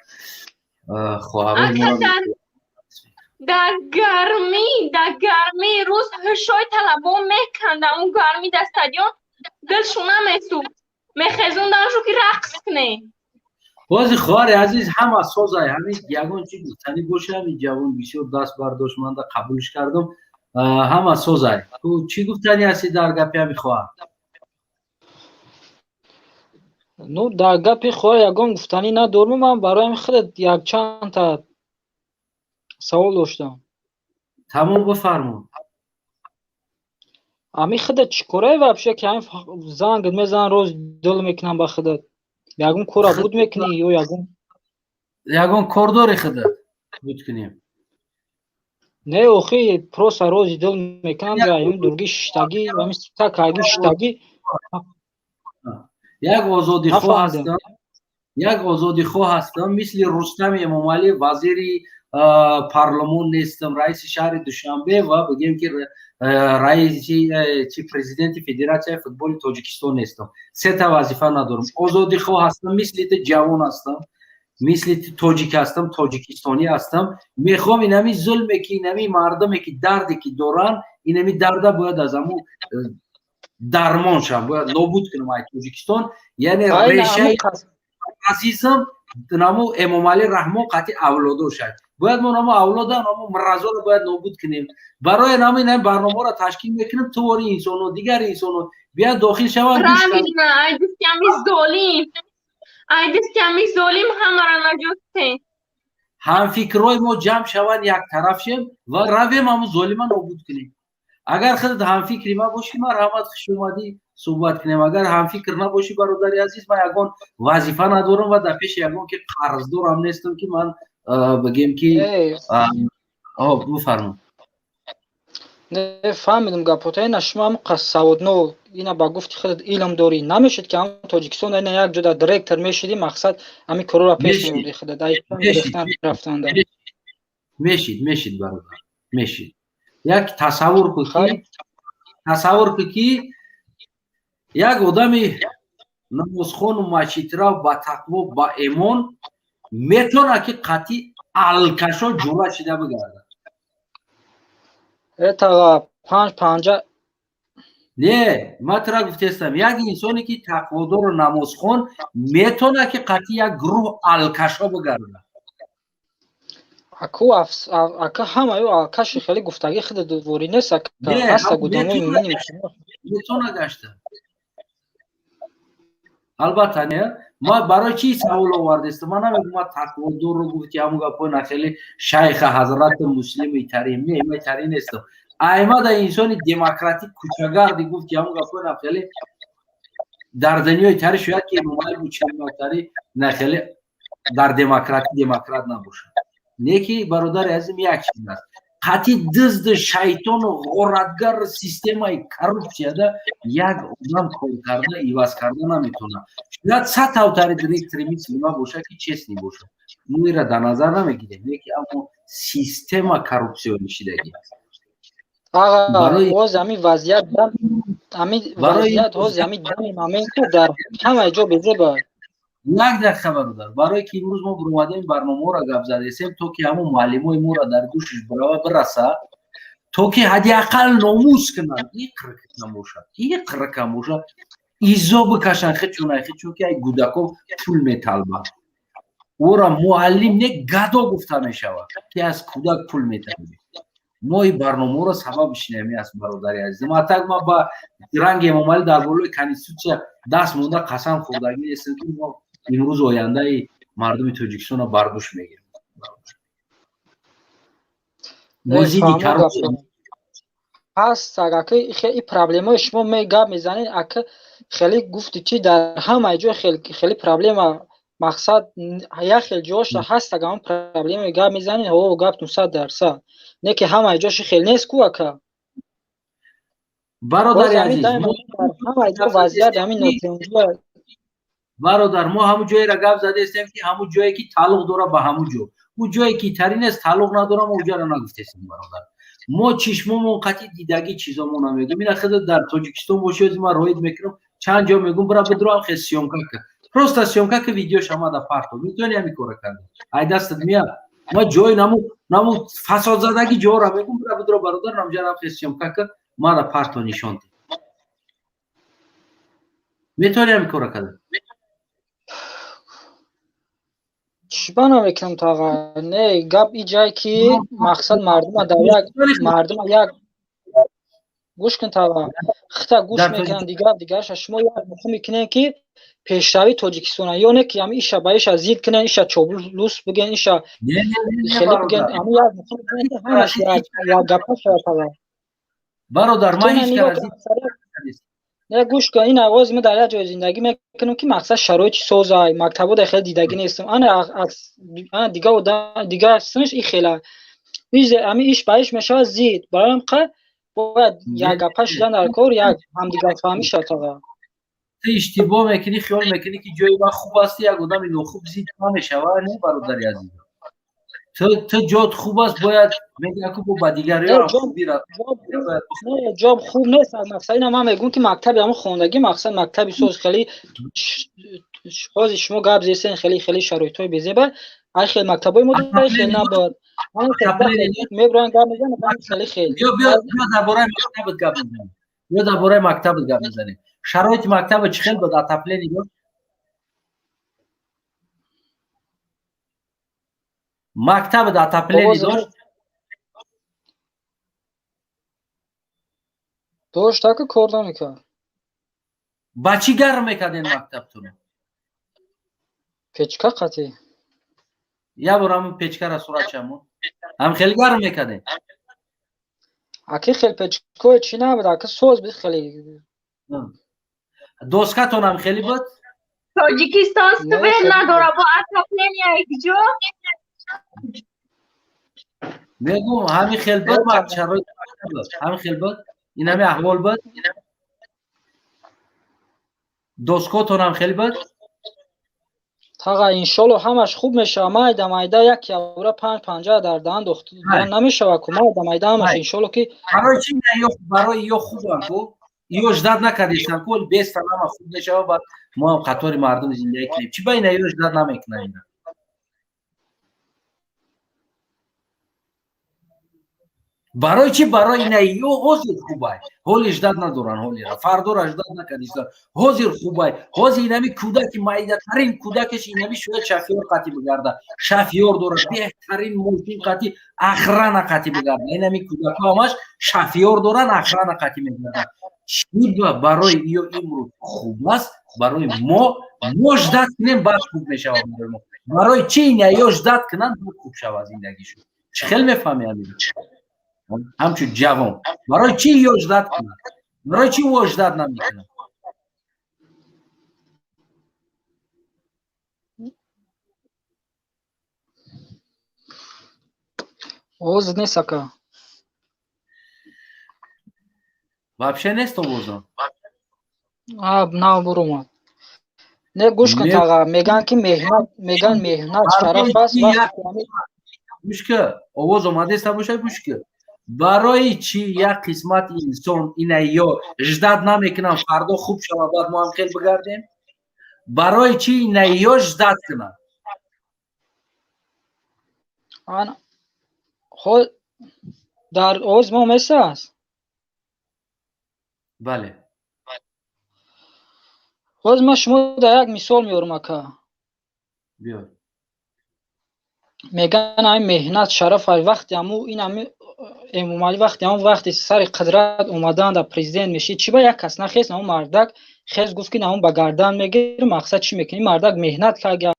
خواهرای ما در گرمی روز هشای طلبا میکندن اون گرمی در استادیون دلشون نمیسوخت میخزوندنشو که رقص کنه بازی خواهر عزیز همه سازای همین یگان چی گفتنی باشه همین جوان بسیار دست برداشت من در قبولش کردم همه سازای تو چی گفتنی هستی در گپی همی خواهر نو در گپی خواهر یگان گفتنی ندارم من برایم خودت یک چند تا سوال داشتم تمام بفرمون امی خودت چیکاره وابشه که همین زنگ میزن روز دل میکنم با خودت یگان کورا بود میکنی یا یگان کار داری خودت بود کنیم نه اوخی پروسا روز دل میکنم یا این درگی شتگی و همین تک هایگی شتگی یک آزادی خواه هستم یک آزادی خواه هستم مثل رستم امام علی وزیری پارلمان نیستم رئیس شهر دوشنبه و بگیم که رئیس چی پرزیدنت فدراسیون فوتبال تاجیکستان نیستم سه تا وظیفه ندارم آزادی خواه هستم مثل جوان هستم مثل تاجیک هستم تاجیکستانی هستم میخوام اینمی ظلمی که اینمی مردمی که دردی که دارن اینمی درده باید از همون درمان شم باید نابود کنم ای تاجیکستان یعنی ریشه عزیزم نامو امام علی رحمه قطعی اولادو شد باید ما نامو اولادا نامو مرزا رو باید نابود کنیم برای نام این برنامه را تشکیل میکنیم تواری انسان و دیگر انسان بیاد داخل شوند ای دستیامی ظالم همه را نجاته هم فکرهای ما جمع شوند یک طرف شیم و رویم همون ظالمان نابود کنیم اگر خودت هم فکری ما باشی ما رحمت خوش اومدی صحبت کنیم اگر هم فکر نباشی برادری عزیز من یگان وظیفه ندارم و در پیش یگان که قرضدار هم نیستم که من بگیم که بفرمایید نفهمیدم گپوتای نشما هم سوادنو اینا با گفتی خودت علم داری نمیشد که هم تاجیکستان اینا یک جدا دایرکتر میشدی مقصد همین کرو را پیش میبردی خودت دایرکتر گرفتن رفتن دار میشید برادر میشید یک تصور کی یک آدمی نمازخون و مسجدرا با تقوا با ایمان میتونه که قطعی الکشا جولا شده بگرده تا 5 نه ما ترا گفتم یک انسانی که تقوادار و نمازخون میتونه که قطعی یک گروه الکشا بگرده اکا همه یو الکش خیلی گفتگی خود دوری نیست که هسته گودانوی میمونیم میتونه گشته البته نه ما برای چی سوال آورده است ما نمیگم ما تقوادار رو گفتی همون گپا نخیلی شیخ حضرت مسلم ترین نه ترین نیست ایما در انسان دموکراتیک کوچگردی گفت که همون گپا نخیلی در دنیای تری شاید که ممال بچه نخیلی در دموکرات نباشه نیکی برادر عزیزم یک چیز است قطعی دزد شیطان و غرتگر سیستم کروپسیا ده یک آدم کار کرده ایواز کرده نمیتونه شاید 100 اوتر دیرکتری میسلما باشه که چیزی باشه ما را در نظر نمیگیریم نیکی اما سیستم کروپسیا میشیدگی است آقا باز همین وضعیت باز همین دمی در همه جا بزه با یک دقیقه برادر برای که امروز ما برآمدیم برنامه را گپ زدیم تو که همون معلمای ما را در گوشش برسه تو که حداقل ناموس کنن این قرق نموشه ایزا بکشن چون که ای گودکو پول میطلبه او را معلم نه گدا گفته میشود که از کودک پول میطلبه ما این برنامه را سببش نمی است برادری عزیزم حتی ما با رنگ امامعلی در بالای کنیستوچه دست مونده قسم خوردگی است که ما امروز آینده مردم تاجیکستان را برداشت میگیریم موزیدی کارو هست اگه خیلی پرابلم شما میگم میزنین اگه خیلی گفتی چی در همه جا خیلی پرابلم مقصد یا خیلی جاش هست اگه هم پرابلم میگم میزنین او گفتم 100% نه که همه جاش خیلی نیست کو اگه برادر عزیز همه جا وضعیت همین نوتنجا برادر ما همون جایی را گپ زده استیم که همون جایی که تعلق داره به همون جا اون جایی که ترین است تعلق نداره ما اونجا را نگفته استیم برادر ما چشممون قطعی دیدگی چیزامون نمیگم این خود در تاجیکستان باشه ما روید میکنم چند جا میگم برا بدرو خیلی سیونکا که پروستا سیونکا که ویدیو شما در پارتو میتونی همین کار کنی ای دستت میاد ما جای نمو فساد زدگی جا را میگم برا بدرو برادر نمجا را خیلی سیونکا که ما در پارتو نشان دی میتونی همین کار کنی چیبا نمیکنم تا نه گپ ای جایی که مقصد مردم یک گوش کن تا خطا گوش میکنن دیگه شما یک مخو میکنن که پیشروی تاجیکستان یا نه که همین شبایش از زید کنن ایشا چوبلوس بگن ایشا خیلی بگن همین یک مخو میکنن که همش یک گپا شد تا برادر ما هیچ کار نه گوش کن این آواز ما در جای زندگی میکنم که مقصد شرایط سازای مکتبا در خیلی دیدگی نیستم انا دیگه سنش این خیلی همین ایش بایش میشه زید برایم که باید یک گپا شدن در کار یک هم دیگه فهمی شد تا تو اشتباه میکنی خیال میکنی که جای ما خوب است یک آدم اینو خوب زید نمیشه نه برادر عزیز تو جات خوب است باید میگه که با دیگری هم خوبی را نه جاب خوب نیست مقصد اینا ما میگم که مکتب همون خوندگی مقصد مکتبی سوز خیلی باز شما گپ زیسن خیلی شرایطای بزیبه ای خیلی مکتبای ما خیلی نبود من میبرن گپ میزنم خیلی بیا درباره مکتب گپ بزنیم بیا درباره مکتب گپ بزنیم شرایط مکتب چه خیلی بود اتپلینی بود مکتب در اتپلینی داشت که کار نمیکرد با چی گرم میکرد این مکتبتون پیچکا قطعی یا برام پیچکا را صورت شمون هم خیلی گرم میکرد اکی خیلی پیچکا چی نبود اکی سوز بود خیلی دوسکتون هم خیلی بود تاجیکستان سویر نداره با اتپلینی ایک جو میگم همین خلبت با شرایط همین خلبت این همه احوال بود دوستکاتون هم خلبت تاقا انشالله همش خوب میشه مایده مایده یک یورو 550 در دهن دختر نمیشه و مایده مایده همش انشالله که برای چی نه برای یا خوبن کو یوش داد نکردیستن کل 20 نام خوب میشه بعد ما هم قطار مردم زندگی کنیم چی بین یوش داد نمیکنه اینا برای چی برای اینا یو حاضر خوبه حالش داد ندارن حالی را فردا را داد نکردیستن حاضر خوبه حاضر اینمی کودک مایده ترین کودکش اینمی شده شفیار قطی بگرده شفیار داره بهترین موشین قطی اخران قطی بگرده اینمی کودک همش شفیار دارن اخران قطی میگردن چی برای ایو امروز خوب است برای ما مجدد کنیم بعد خوب میشه برای چی اینا یجدد کنن خوب شود زندگیشون چه خیلی میفهمی همین همچون جوان برای چی یجدد کنن برای چی وجدد نمیکنن اوز نیست اکا вообще نیست اوزا نه برو ما نه گوش کن تاقا میگن که مهنت شرف است گوش که آواز اومده است باشه گوش که برای چی یک قسمت انسان اینا یا اجداد نمیکنن فردا خوب شود بعد ما هم خیلی بگردیم برای چی اینا یا اجداد کنن خود در اوز ما مثل است بله خود ما شما در یک مثال میارم اکا بیار میگن این مهنت شرف وقتی همو این همه امومالی وقتی سر قدرت اومدن در پریزیدنت میشی چی با یک کس نخیست همون مردک خیز گفت که همون با گردن میگیر مقصد چی میکنی مردک مهنت که اگر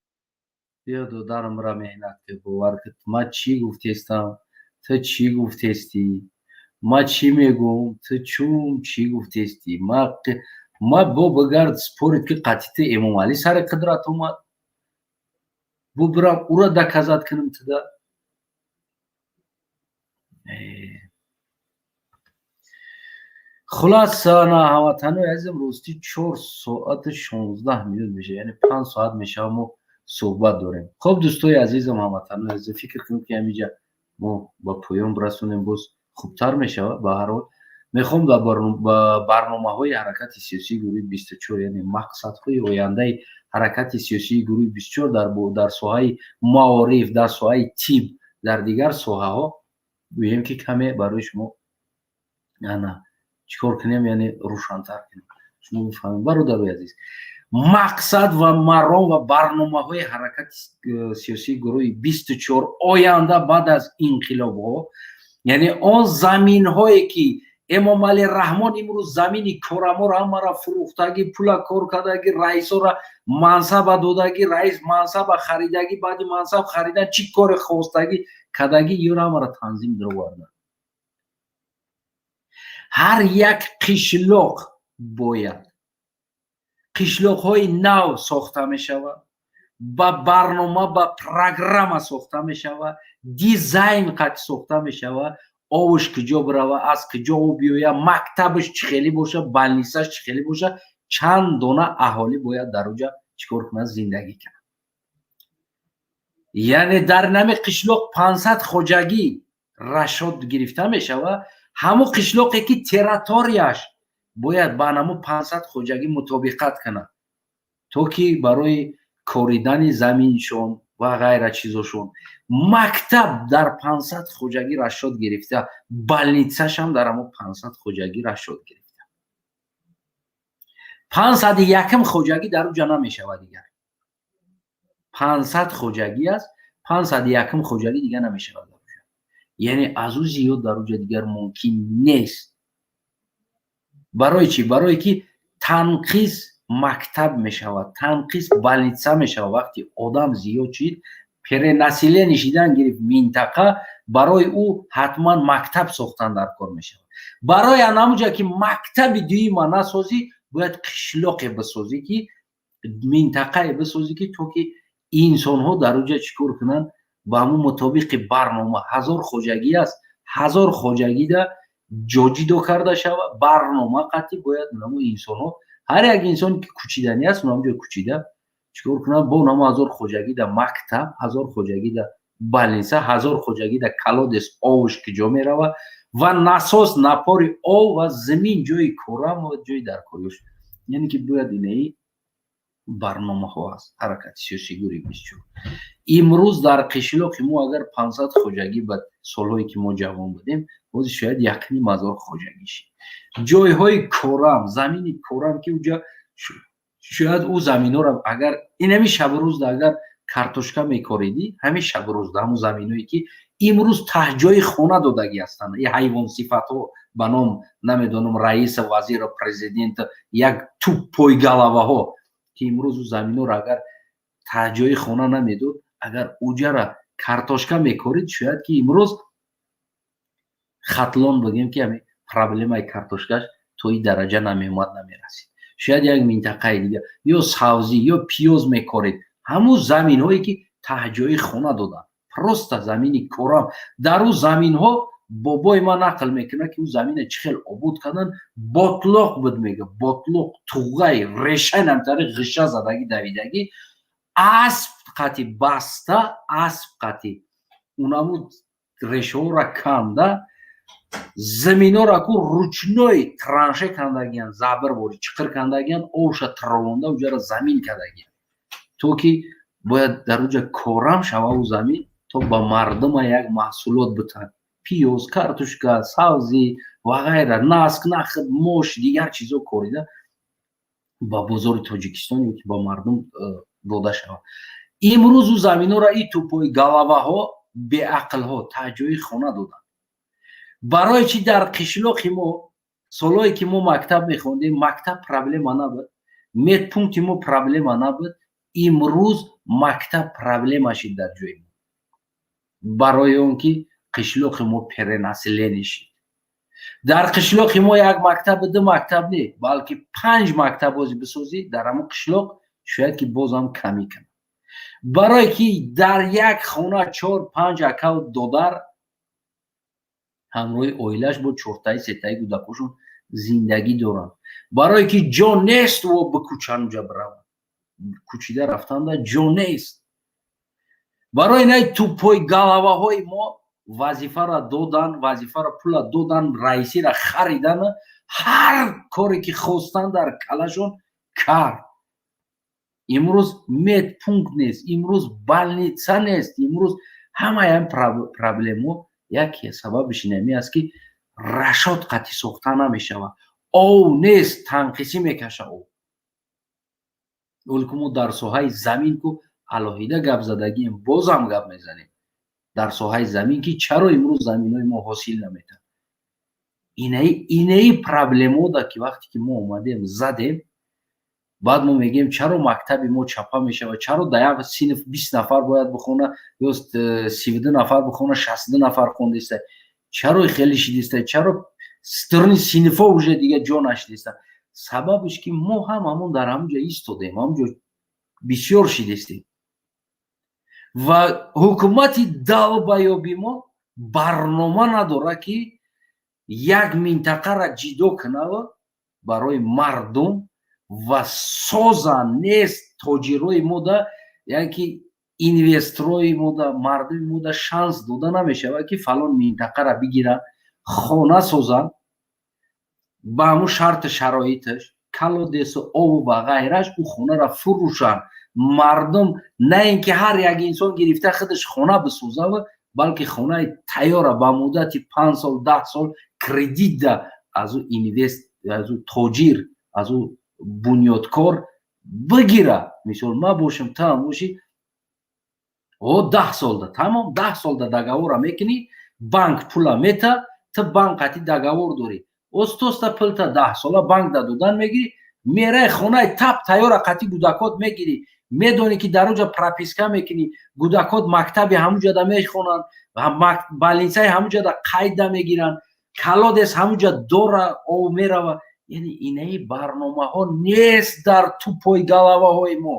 بیا دو دارم را مهنت که باور که ما چی گفتیستم تو چی گفتیستی ما چی میگم تو چی گفتیستی ما با بگرد سپورت که قطیت امومالی سر قدرت اومد بو برام او را دکازات کنم تدا خلاص نه هموطنو عزیزم روستی 4 ساعت 16 میلیون میشه یعنی 5 ساعت میشه ما صحبت داریم خب دوستای عزیزم هموطنو عزیز فکر کنم که همینجا ما با پایان برسونیم باز خوبتر میشه به هر حال میخوام در برنامه‌های حرکت سیاسی گروه 24 یعنی مقصدهای آینده حرکت سیاسی گروه 24 در ساحه معارف در ساحه طب در دیگر ساحه ها بگیم که کمی برای شما نه چیکار کنیم یعنی روشن‌تر کنیم شما بفهمید برادرای عزیز مقصد و مرام و برنامه‌های حرکت سیاسی گروه 24 آینده بعد از انقلاب ها یعنی آن زمین هایی که امام علی رحمان امروز زمینی کارما را همه را فروختگی پول کار کردگی رئیس را منصب دادگی رئیس منصب خریدگی بعد منصب خریدن چی کار خواستگی کردگی یو را همه را تنظیم در آوردن هر یک قشلاق باید قشلاق های نو ساخته می شود با برنامه با پروگرام ساخته می شود دیزاین قد ساخته می شود آوش کجا بروه از کجا او بیاید مکتبش چه خیلی باشه بلنیسش چه خیلی باشه چند دانه اهالی باید در اونجا چیکار کنن زندگی کنن یعنی در نام قشلاق 500 خوجگی رشاد گرفته می شود همون قشلاقی که تریتوریش باید با نمو 500 خوجگی مطابقت کنه تو که برای کوریدن زمینشون و غیره چیزاشون مکتب در 500 خوجگی رشاد گرفته بلنیتسش هم در همون 500 خوجگی رشاد گرفته 501 خوجگی در اونجا نمیشود دیگر 500 خوجگی است 501 خوجگی دیگر نمیشود در اونجا یعنی از اون زیاد در اونجا دیگر ممکن نیست برای چی؟ برای که تنقیص مکتب میشود تنقیص بلنیتسه میشود وقتی آدم زیاد شد پیر نسیله نشیدن گرفت منطقه برای او حتما مکتب ساختن در کار میشود برای همونجا که مکتب دویم نسازی باید قشلاق بسازی که منطقه بسازی که تو که انسان ها در اونجا چیکار کنن ба ҳамун мутобиқи барнома 1000 хоҷагӣ аст, 1000 хоҷагида ҷоҷидо карда шавад. барнома қатъи бояд намо инсонҳо ҳар як инсон ки кучидани аст намҷо кучида чикор кунад бо намо 1000 хоҷагида мактаб, 1000 хоҷагида балниса, 1000 хоҷагида калодес овуш ки ҷо меравад ва насос напори об ва замин ҷои корам ва ҷои даркориёш. яъне ки бояд инаи барномаҳо аст. ҳаракати сиёсӣ гури бисчӯр имрӯз дар қишлоқи мо агар 500 хоҷагӣ ба солҳое ки мо ҷавон будем ҳозир шояд 1500 хоҷагӣ шид. ҷойҳои корам, замини корам ки уҷа шояд ӯ заминҳоро агар инами шабрӯзда агар картошка мекоридӣ ҳамин шабрӯзда ҳамун заминҳое ки имрӯз таҳҷои хона додагӣ ҳастанд и ҳайвонсифатҳо ба ном намедонам раиса вазира президента як туп пойгалаваҳо ки имрӯз ӯ заминҳоро агар таҳҷои хона намедод агар уҷара картошка мекорид шояд ки имрӯз хатлон бигем ки ҳамин проблемаи картошкаш то ин дараҷа намеомад намерасид. шояд як минтақаи дигар ё сабзӣ ё пиёз мекорид ҳамун заминҳое ки таҳҷои хона доданд просто замини корам дар ӯ заминҳо бобои ман нақл мекунад ки ӯ замина чӣ хел обуд карданд ботлоқ буд мега ботлоқ туғай решаи намтари ғиша задагӣ давидагӣ асп қатъи баста асп қатъи унаму решаҳоро канда заминҳоро ку ручной транше кандагиян забр бори чиқир кандагиян овша травонда уҷара замин кардагиян то ки бояд дар уҷа корам шава ӯ замин то ба мардума як маҳсулот битан пиёз картошка сабзӣ ва ғайра наск нахд мош дигар чизо корида ба бозори тоҷикистон ё ки ба мардум дода шавад. имрӯз ӯ заминҳоро и тупои галаваҳо беақлҳо таҳҷои хона доданд. барои чӣ дар қишлоқи мо солҳое ки мо мактаб мехондем мактаб проблема набуд, медпункти мо проблема набуд, имрӯз мактаб проблема шид дар ҷои мо барои он ки қишлоқи мо перенаселение шид. дар қишлоқи мо як мактабу ду мактаб не балки 5 мактаб бози бисозӣ дар ҳамон қишлоқ шояд ки бозам камӣ кунад. барое ки дар як хона 4-5 акав додар ҳамроҳи оилааш бо 4таи 3таи кӯдакҳошон зиндагӣ доранд. барое ки ҷо нест во бикӯчанд уҷа бираванд кӯчида рафтанда ҷо нест. барои инаи тупои галаваҳои мо вазифаро додан вазифаро пула додан раисиро харидан ҳар коре ки хостан дар калашон кард. имрӯз медпункт нест, имрӯз балница нест, имрӯз ҳамаи проблемо яке сабабиш инами аст ки рашод қатъи сохта намешавад ов нест танқисӣ мекаша ов. олику мо дар соҳаи замин ку алоҳида гап задагием бозам гап мезанем дар соҳаи замин ки чаро имрӯз заминҳои мо ҳосил наметавад. инаи проблемода ки вақте ки мо омадем задем баъд мо мегӯем чаро мактаби мо чапа мешавад, чаро дар як синф 20 нафар бояд бихона ё 32 нафар бихона 62 нафар хондиста чаро хеле шидиста чаро сторони синфҳо уже дига ҷо нашидиста. сабабиш ки мо ҳам ҳамон дар ҳамонҷо истодем ҳамонҷо бисёр шидистем ва ҳукумати далбаёби мо барнома надорад ки як минтақаро ҷидо кунад барои мардум ва соза нест тоҷирои мода яъне ки инвесторои мода мардуми мода шанс дода намешавад ки фалон минтақаро бигиранд хона созанд ба ҳамун шарту шароиташ калодесу ову ва ғайраш ӯ хонаро фурӯшанд. мардум на ин ки ҳар як инсон гирифта худаш хона бисозад балки хонаи тайёра ба муддати 5 сол 10 сол кредитда аз ӯ инвест аз ӯ тоҷир аз ӯ бунёдкор бигира. мисол ман бошам та ҳам бошӣ 10 солда тамом 10 солда договора мекунӣ банк пула мета ту банк қатъи договор дорӣ остоста пулта 10 сола банкда додан мегирӣ мераи хонаи тап тайёра қатъи кӯдакот мегирӣ медонӣ ки дар оҷа прописка мекунӣ кӯдакот мактаби ҳамуҷада мехонанд балнисаи ҳамуҷада қайда мегиранд калодес ҳамуҷа дора ов мерава. яъне инаи барномаҳо нест дар тупои галаваҳои мо.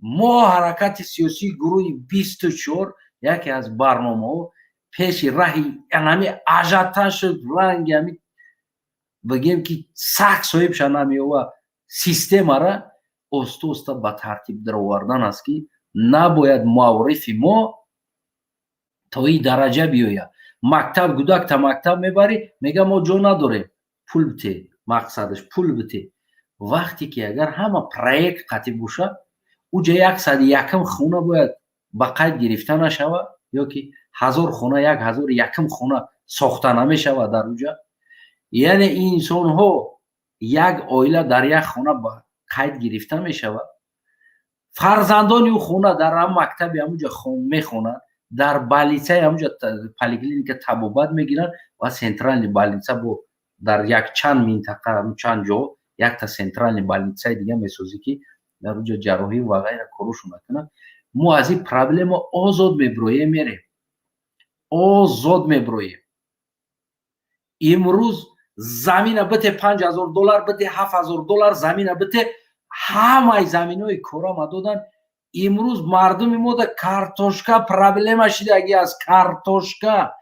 мо ҳаракати сиёсии гурӯҳи 24 яке аз барномаҳо пеши раҳи ҳами ажиотажу ранги ҳами бигем ки саг соҳибша намеёва системара оста оста ба тартиб даровардан аст ки набояд маорифи мо то ин дараҷа биёяд. мактаб гудакта мактаб мебарӣ мега мо ҷо надорем пул бите мақсадаш пул бите вақте ки агар ҳама проект қатъи боша уҷа 101 хона бояд ба қайд гирифта нашавад ё ки 1000 хона 1001 хона сохта намешавад дар уҷа. яъне инсонҳо як оила дар як хона ба қайд гирифта мешавад. фарзандони ӯ хона дар ҳам мактаби ҳамуҷа мехонанд, дар балицаи ҳамуҷа поликлиника табобат мегиранд ва централни балица бо дар як чанд минтақа чанд ҷо якта централни балицаи дига месозӣ ки дар уҷа ҷарроҳӣ ва ғайра корушон накунад. мо аз ин проблема озод мебироем мерем, озод мебироем. имрӯз замина бите $5000 бите $7000 замина бите ҳамаи заминои корама додан. имрӯз мардуми мода картошка проблема шуда аз картошка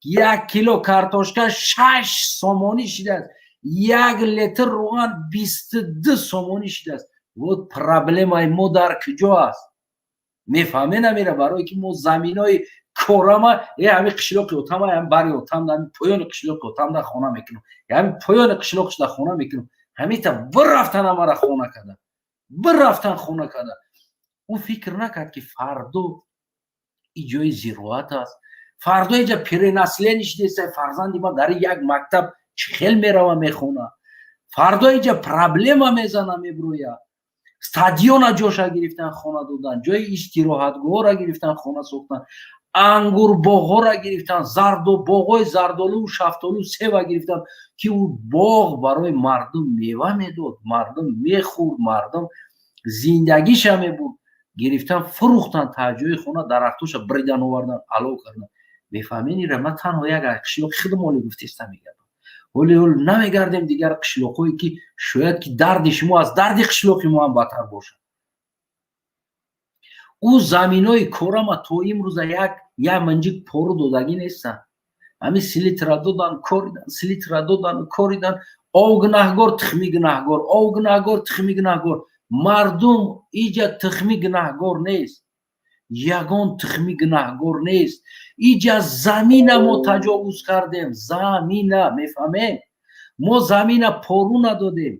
1 кило картошка 6 сомонӣ шудааст, 1 литр рӯған 22 сомонӣ шудааст. вот проблемаи мо дар куҷо аст? мефаҳме намера барое ки мо заминои корама ҳами қишлоқи отама ҳам бари отам ҳами поёни қишлоқи отам да хона мекунам ҳами поёни қишлоқиш да хона мекунам ҳамита бирафтан амара хона када бирафтан хона када. ӯ фикр накард ки фардо иҷои зироат аст, фардо иҷа перенаслени шидеста фарзанди ма дар як мактаб чӣ хел мерава мехона, фардо иҷа проблема мезана мебирояд. стадиона ҷоша гирифтан хона додан, ҷои истироҳатгоҳора гирифтан хона сохтан, ангурбоғҳора гирифтан, боғҳои зардолу шафтолу сева гирифтан ки ӯ боғ барои мардум мева медод, мардум мехӯрд, мардум зиндагиша мебурд. гирифтан фурӯхтан таҳҷои хона дарахтоша бридан овардан алов кардан. мефаҳменира ман танҳо як қишлоқи хидмоли гуфтеста мегардам. ҳоли ҳол намегардем дигар қишлоқҳое ки шояд ки дарди шумо аз дарди қишлоқи мо ҳам бадтар бошад. ӯ заминои корама то имрӯза як манҷик пору додагӣ нестанд. ҳами селитра додан коридан, селитра додан коридан, ов гунаҳгор тухми гунаҳгор, ов гунаҳгор тухми гунаҳгор. мардум иҷа тухми гунаҳгор нест, ягон тухми гунаҳгор нест. иҷа замина мо таҷовуз кардем, замина мефаҳмем. мо замина пору надодем.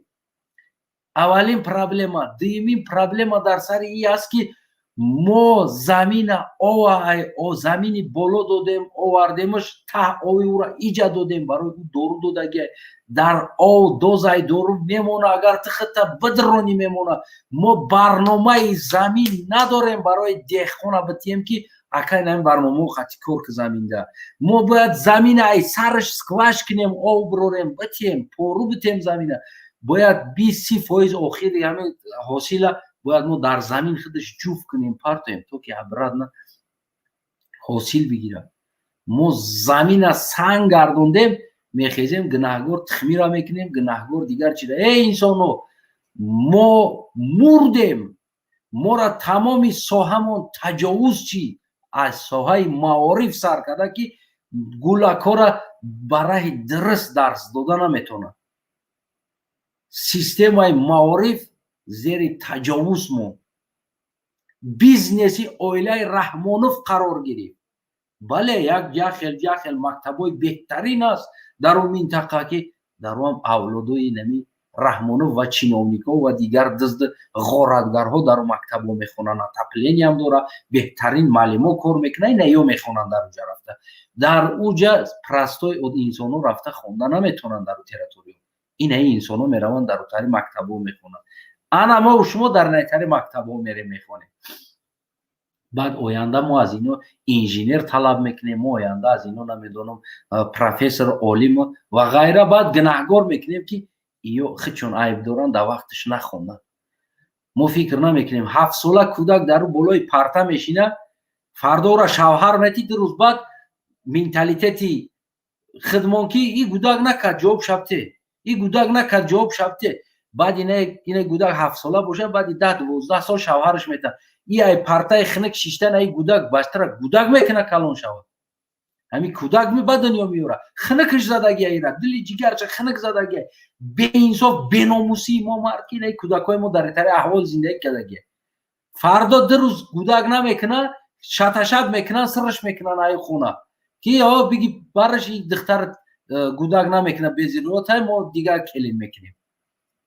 аввалин проблема. дуюмин проблема дар сари ин аст ки мо замина замини боло додем, овардемаш таҳ ови ӯра иҷа додем барои ӯ дору додагӣ дар ов дозаи дору мемона, агар тихита бидронӣ мемона. мо барномаи замин надорем барои деҳқона битием ки акай нами барномао хати кор ки заминда. мо бояд замина ай сараш скваш кинем, ов бирорем битием, пору битем замина. бояд 20% охири ҳамин ҳосила бояд мо дар замин худаш ҷуфт кунем партоем то ки абрадна ҳосил бигирад. мо замина санг гардондем, мехезем гунаҳгор тухмира мекунем, гунаҳгор дигар чида. инсонҳо мо мурдем, мора тамоми соҳамон таҷовуз чӣ аз соҳаи маориф сар карда ки гулакора ба раҳи дуруст дарс дода наметавонад. системаи маориф зери таҷовуз монд. бизнеси оилаи Раҳмонов қарор гирифт. бале як хел мактабҳои беҳтарин аст дар он минтақа ки дар он авлодои нами Раҳмонов ва чиновникҳо ва дигар дизди ғоратгарҳо дар он мактабҳо мехонанд. отоплениям дора, беҳтарин маълимо кор мекунанд, ина ё мехонанд дар уҷа рафта. дар уҷа простои инсонҳо рафта хонда наметавонанд дар территория. ина инсонҳо мераванд дар отари мактабҳо мехонанд. ана мо шумо дар найтари мактабҳо мерем мехонем. баъд оянда мо аз ино инженер талаб мекунем, мо оянда аз ино намедонам профессор олим ва ғайра. баъд гунаҳгор мекунем ки ё хичон айб доранд дар вақташ нахонданд. мо фикр намекунем 7 сола кӯдак дар болои парта мешина, фардора шавҳар мети дурӯз. баъд менталитети хидмон ки и гудак накард ҷавоб шабте, и гудак накард ҷавоб шабте. баъд ина гудак 7 сола бошад, баъди 10-12 сол шавҳараш метавад. ای پارتای خنک شیشتن ای گودک باشتر گودک میکنه کلون شود همین کودک می به دنیا میاره خنکش زدگی ایرا دلی جگر چه خنک زدگی به انصاف به ناموسی ما مرد که نه کودکای ما در تر احوال زندگی کردگی فردا در روز کودک نمیکنه شب میکنن سرش میکنن ای خونه که یا بگی برش دختر کودک نمیکنه بزیرو تا ما دیگر کلیم میکنیم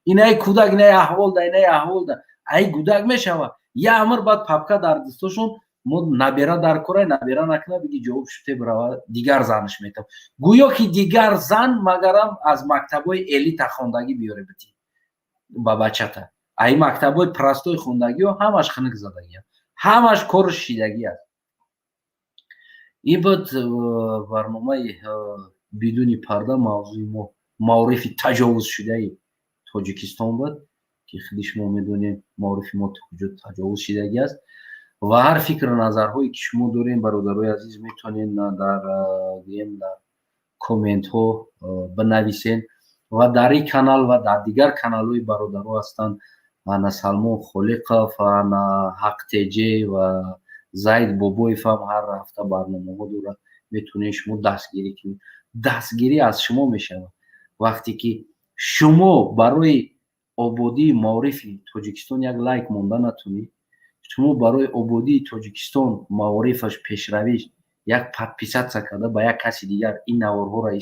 این ای کودک نه احوال ده نه احوال ده ای کودک میشوه یا امر بعد پاپکا در دستشون مود نبیره در کره نبیره نکنه بگی جواب شده برای دیگر زنش میتم گویا که دیگر زن مگرم از مکتبای الیت خواندگی بیاره بتی با بچته ای مکتبای پرستوی خوندگی و همش خنک زدگی همش کورش شیدگی است این بود برنامه بدون پرده موضوع ما معرف تجاوز شده تاجیکستان بود که خودش ما میدونیم معرف ما تجاوز شدگی است و هر فکر و نظرهایی که شما دارین برادرای عزیز میتونین در کامنت ها بنویسین و در این کانال و در دیگر کانال های برادرها هستند انا سلمان خالقов انا حق تجی و زید بابویف هم هر هفته برنامه ها داره میتونین شما دستگیری کنید دستگیری از شما میشه وقتی که شما برای آبادی معرفی تاجیکستان یک لایک مونده نتونی شما برای آبادی تاجیکستان معارفش پیشرویش یک پادپیسات کرده با یک کسی دیگر این نوارها را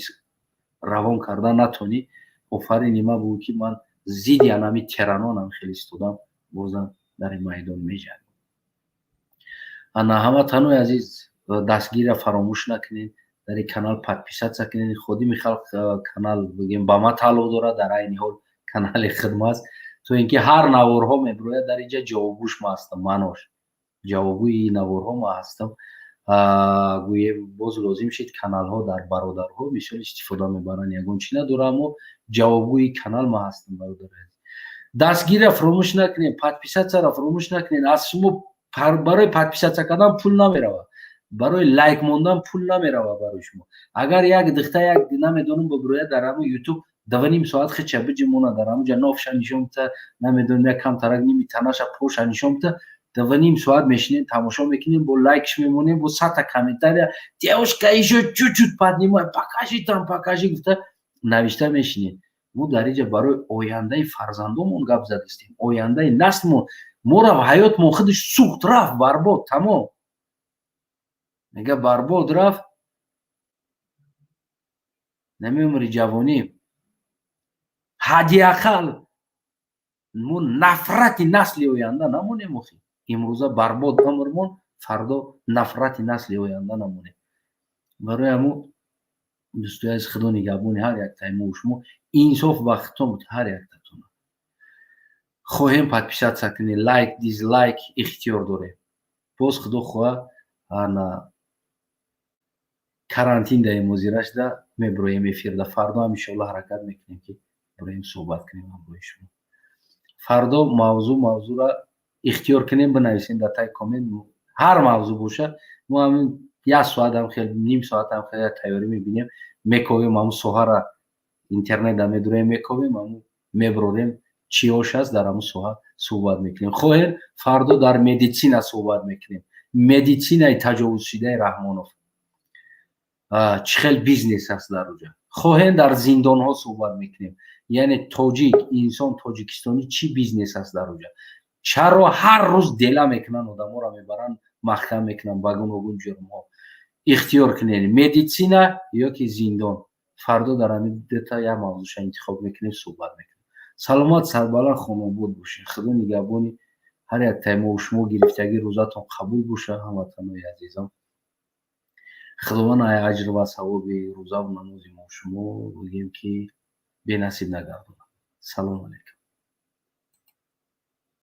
روان کرده نتونی آفرین ما بود که من زیدی انامی ترانانم خیلی استودم بازم در این میدان میجنم انا همه تنوی عزیز دستگیر فراموش نکنید در این کانال پادپیسات کنید خودی میخواد کانال بگیم با ما تعلق داره در این حال کانال خدمت تو اینکه هر نوارها میبروید در اینجا جوابگوش ما هستم منوش جوابگوی نوارها ما هستم گویه باز لازم شد کانال ها در برادرها میشه استفاده میبرن یگون چی نداره اما جوابگوی کانال ما هستم برادر دستگیر فراموش نکنید پادپیسات را فراموش نکنید از شما برای پادپیسات کردن پول نمیروه برای لایک موندن پول نمیروه برای شما اگر یک دختر یک نمیدونم ببروید در همون یوتیوب 2.5 ساعت خچه بجمونه در همونجا نافش نشون بده نمیدونم یک کم ترک نمیتناش پوش نشون بده 2.5 ساعت میشینین تماشا میکنین با لایکش میمونین با 100 تا کامنتار دیوش کایشو چوچوت پادنیمو پاکاشی گفته نوشته میشینین ما در اینجا برای آینده فرزندامون گپ زدیم آینده نسلمون ما را حیات ما خودش سوخت رفت برباد تمام میگه برباد رفت نمیمونی جوانی حداقل مو نفرت نسل آینده نمونه مخی امروزه برباد عمرمون فردا نفرت نسل آینده نمونه برای همو دوستای از خدا نگهبان هر یک تایم شما انصاف وقتتون هر یک تاتون خواهیم پادپیسات سکنی لایک دیزلایک اختیار داره باز خدا خواه انا карантин да музираш да меброем эфир да фардо ҳам иншоалло ҳаракат мекунем ки броем суҳбат кунем ҳамроҳи шумо фардо мавзӯъро ихтиёр кунем бинависем дар таги коммент ҳар мавзӯъ боша мо ҳамин 1 соат ҳам хел ним соат ҳам хел тайёрӣ мебинем мекавем ҳамун соҳара интернетда медурем мекавем ҳамун меброрем чиёш аст дар ҳамун соҳа суҳбат мекунем хоҳем фардо дар медитсина суҳбат мекунем медитсинаи таҷовузшудаи раҳмонов چه خیلی بیزنس هست در اونجا خواهیم در زندان ها صحبت میکنیم یعنی تاجیک انسان تاجیکستانی چی بیزنس هست در اونجا چرا هر روز دلا میکنن آدم ها را میبرن محکم میکنن بگون و جرم ها اختیار کنین مدیسینا یا که زندان فردا در همین دیتا یا موضوعش انتخاب میکنیم صحبت میکنیم سلامت سربلند خانم بود باشه خدا نگهبانی هر یک تایم و شما گرفتگی روزاتون قبول باشه هموطنای عزیزم خداوند اجر و ثواب روزا و نماز ما شما بگیم که بی نصیب نگردونه سلام علیکم